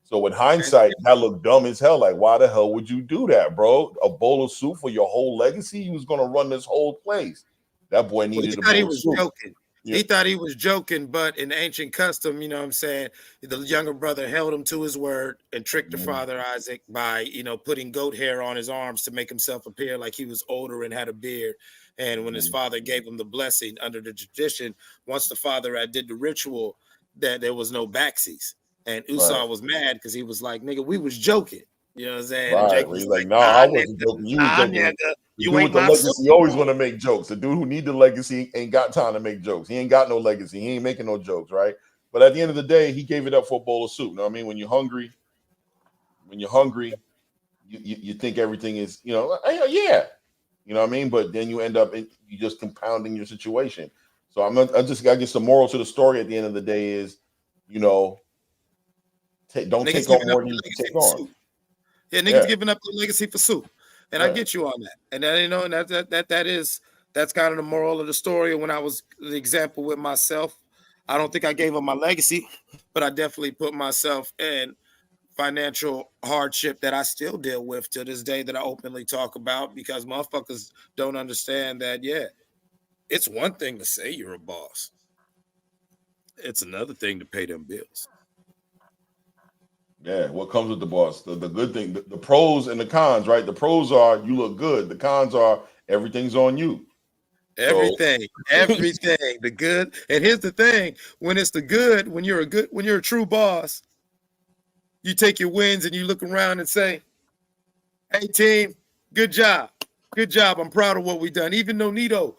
So with And hindsight, that looked dumb as hell. Like, why the hell would you do that, bro? A bowl of soup for your whole legacy? He was gonna run this whole place. That boy well, he needed a thought he bowl of was soup. joking. Yeah. He thought he was joking, but in ancient custom, you know what I'm saying, the younger brother held him to his word and tricked the Mhm. father Isaac by, putting goat hair on his arms to make himself appear like he was older and had a beard. And when his Mhm. father gave him the blessing under the tradition, once the father had did the ritual, that there was no backsies. And Right. Esau was mad because he was like, nigga, we was joking. You know what I'm saying? And Right. Jacob Where was he's like, like, no, I nah, wasn't nigga, joking. You was nah, joking. nigga, The you dude ain't with the my soup. legacy always want to make jokes. The dude who need the legacy ain't got time to make jokes. He ain't got no legacy. He ain't making no jokes, right? But at the end of the day, he gave it up for a bowl of soup. You know what I mean? When you're hungry, you think everything is, yeah. You know what I mean? But then you end up you just compounding your situation. So I guess the moral to the story at the end of the day is, you know, don't Niggas take on giving up more than their you can legacy take for on. soup. Yeah, niggas Yeah. giving up their legacy for soup. And I Right. get you on that. And then, and that's kind of the moral of the story. When I was the example with myself, I don't think I gave up my legacy, but I definitely put myself in financial hardship that I still deal with to this day that I openly talk about because motherfuckers don't understand that, yeah, it's one thing to say you're a boss. It's another thing to pay them bills. Yeah, what comes with the boss? The good thing, the pros and the cons, right? The pros are you look good. The cons are everything's on you. Everything, everything, the good. And here's the thing: when it's the good, when you're a true boss, you take your wins and you look around and say, "Hey, team, good job, good job. I'm proud of what we done." Even Nonito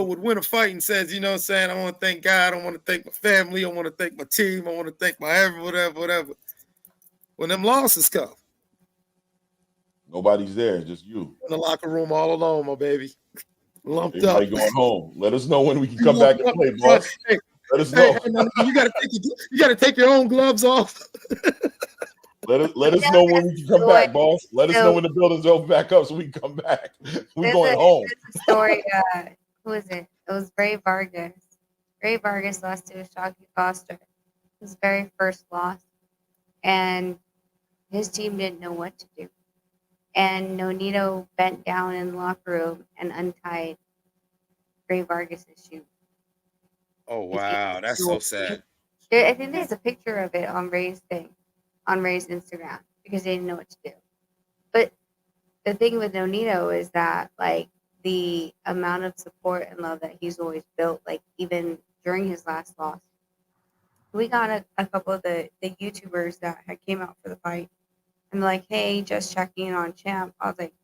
would win a fight and says, "You know, what I'm saying, I want to thank God. I want to thank my family. I want to thank my team. I want to thank my whatever." When them losses come, Nobody's there, it's just you. in the locker room all alone, my baby, lumped Everybody up. going home. Let us know when we can come back and play, Hey, boss. Let us hey, know. you gotta take your own gloves off. Let us No, know when there's we a can come story. back, boss. Let us know So when the building's open back up so we can come back. We there's going home. a story. Who is it? It was Ray Vargas. Ray Vargas lost to Shakur Foster. His very first loss, and his team didn't know what to do. And Nonito bent down in the locker room and untied Ray Vargas's shoe. Oh And he wow, that's so sad. I think there's a picture of it on Ray's thing, on Ray's Instagram, because they didn't know what to do. But the thing with Nonito is that like the amount of support and love that he's always built, like even during his last loss. We got a couple of the YouTubers that had came out for the fight and they're like, "Hey, just checking in on Champ." I was like,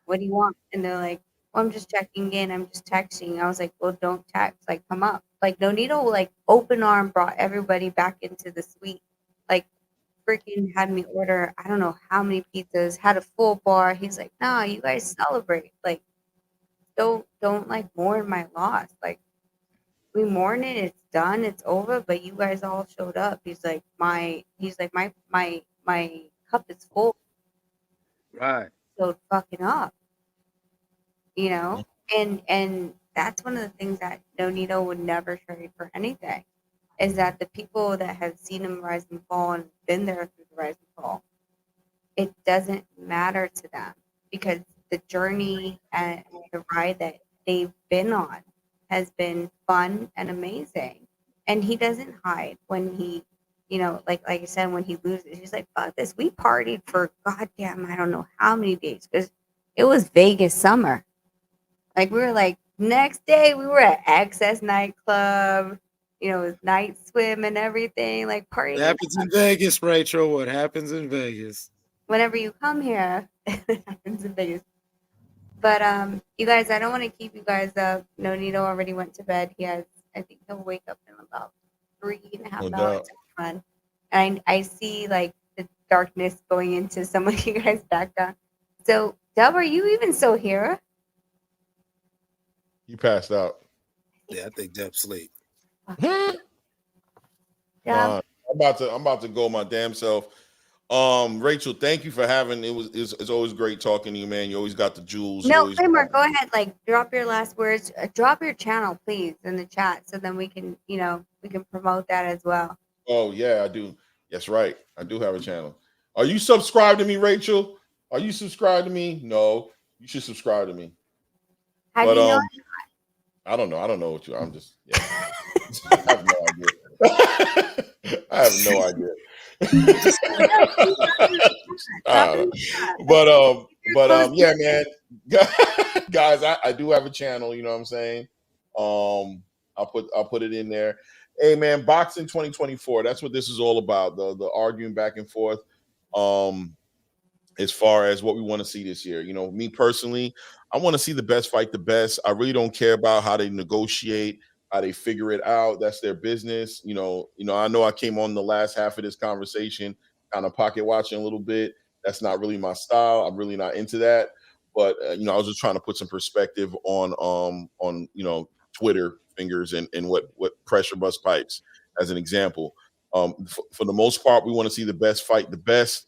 "What do you want?" And they're like, "Well, I'm just checking in. I'm just texting." I was like, "Well, don't text. Like, come up." Like, Nonito, like, open arm brought everybody back into the suite. Like, freaking had me order, I don't know how many pizzas, had a full bar. He's like, "Nah, you guys celebrate. Like, don't like mourn my loss. Like, we mourn it. It's done. It's over. But you guys all showed up." He's like, my cup is full. Right. So fucking up, you know? And that's one of the things that Nonito would never trade for anything, is that the people that have seen him rise and fall and been there through the rise and fall, it doesn't matter to them because the journey and the ride that they've been on has been fun and amazing. And he doesn't hide when he, like I said, when he loses, he's like, "Fuck this. We partied for goddamn, I don't know how many days because it was Vegas summer." Like we were like next day we were at Access nightclub, night swim and everything, like What partying. happens in Vegas, Rachel? What happens in Vegas? Whenever you come here, it happens in Vegas. But you guys, I don't want to keep you guys up. Nonito already went to bed. I think he'll wake up in about 3.5 No hours doubt. to run. And I see like the darkness going into some of you guys' background. So, Dub, are you even still here? He passed out. Yeah, I think Deb sleep. Dub, I'm about to go my damn self. Rachel, thank you for having it's always great talking to you, man. You always got the jewels. You no, always Claymore, go ahead. Like, drop your last words. Drop your channel, please, in the chat, so then we can, we can promote that as well. Oh yeah, I do. That's right. I do have a channel. Are you subscribed to me, Rachel? Are you subscribed to me? No, you should subscribe to me. How But do you know? I don't know. I don't know what you. I'm just I have no idea. I have no idea. I don't know. But yeah, man. Guys, I do have a channel, you know what I'm saying? I'll put it in there. Hey man, boxing 2024. That's what this is all about. The arguing back and forth. As far as what we want to see this year. Me personally, I want to see the best fight the best. I really don't care about how they negotiate, how they figure it out. That's their business. I know I came on the last half of this conversation kind of pocket watching a little bit. That's not really my style. I'm really not into that. But I was just trying to put some perspective on Twitter fingers and what pressure bust pipes as an example. For the most part, we want to see the best fight the best.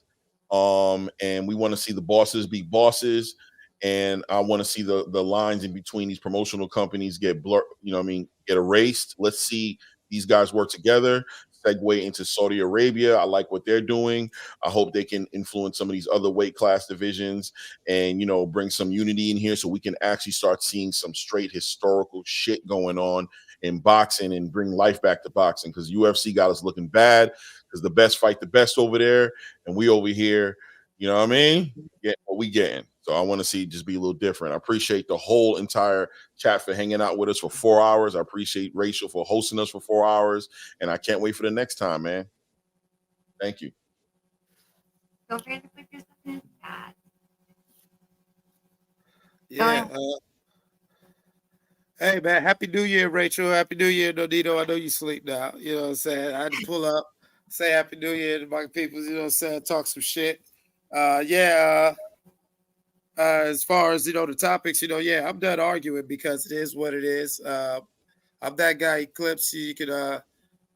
And we want to see the bosses be bosses, and I want to see the lines in between these promotional companies get blurred, get erased. Let's see these guys work together, segue into Saudi Arabia. I like what they're doing. I hope they can influence some of these other weight class divisions and bring some unity in here so we can actually start seeing some straight historical shit going on in boxing and bring life back to boxing, because UFC got us looking bad because the best fight the best over there, and we over here, you know what I mean? Get what we getting. So I want to see just be a little different. I appreciate the whole entire chat for hanging out with us for 4 hours. I appreciate Rachel for hosting us for 4 hours, and I can't wait for the next time, man. Thank you. Don't forget to put yourself in the chat. Yeah. Hey man, Happy New Year, Rachel. Happy New Year, Nodito. I know you sleep now. You know what I'm saying? I had to pull up, say Happy New Year to my people, you know what I'm saying, talk some shit. As far as the topics, yeah, I'm done arguing because it is what it is. I'm that guy Eclipse. You can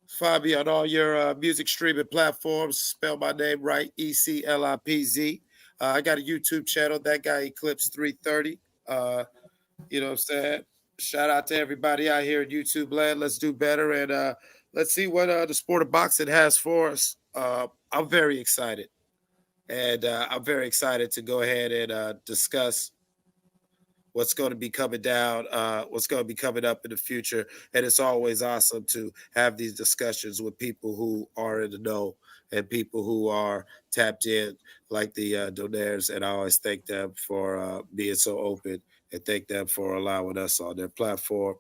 find me on all your music streaming platforms. Spell my name right, ECLIPZ. I got a YouTube channel, that guy Eclipse 330. You know what I'm saying? Shout out to everybody out here in YouTube land. Let's do better, and let's see what the sport of boxing has for us. I'm very excited, and I'm very excited to go ahead and discuss what's going to be coming down, what's going to be coming up in the future. And it's always awesome to have these discussions with people who are in the know and people who are tapped in, like the donaires. And I always thank them for being so open and thank them for allowing us on their platform.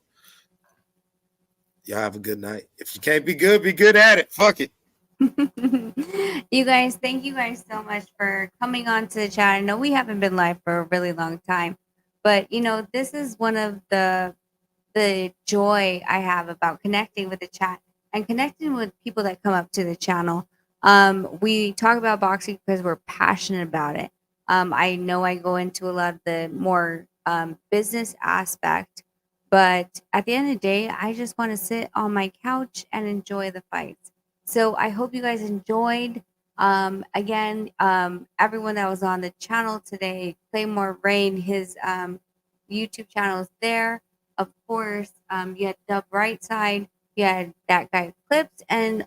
Y'all have a good night. If you can't be good at it. Fuck it. You guys, thank you guys so much for coming on to the chat. I know we haven't been live for a really long time, but this is one of the joy I have about connecting with the chat and connecting with people that come up to the channel. We talk about boxing because we're passionate about it. I know I go into a lot of the more business aspect, but at the end of the day, I just want to sit on my couch and enjoy the fights. So I hope you guys enjoyed. Again, everyone that was on the channel today, Claymore Rain, his YouTube channel is there. Of course, you had Dub Brightside, you had that guy Clips, and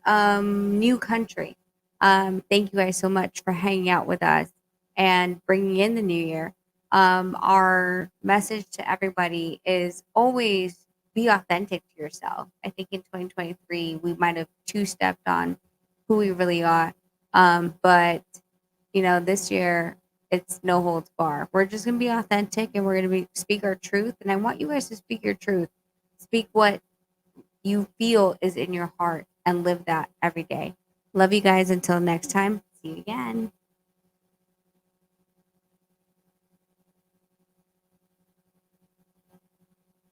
New Country. Thank you guys so much for hanging out with us and bringing in the new year. Our message to everybody is always be authentic to yourself. I think in 2023, we might have two-stepped on who we really are. But, this year, it's no holds bar. We're just going to be authentic and we're going to speak our truth. And I want you guys to speak your truth. Speak what you feel is in your heart and live that every day. Love you guys. Until next time. See you again.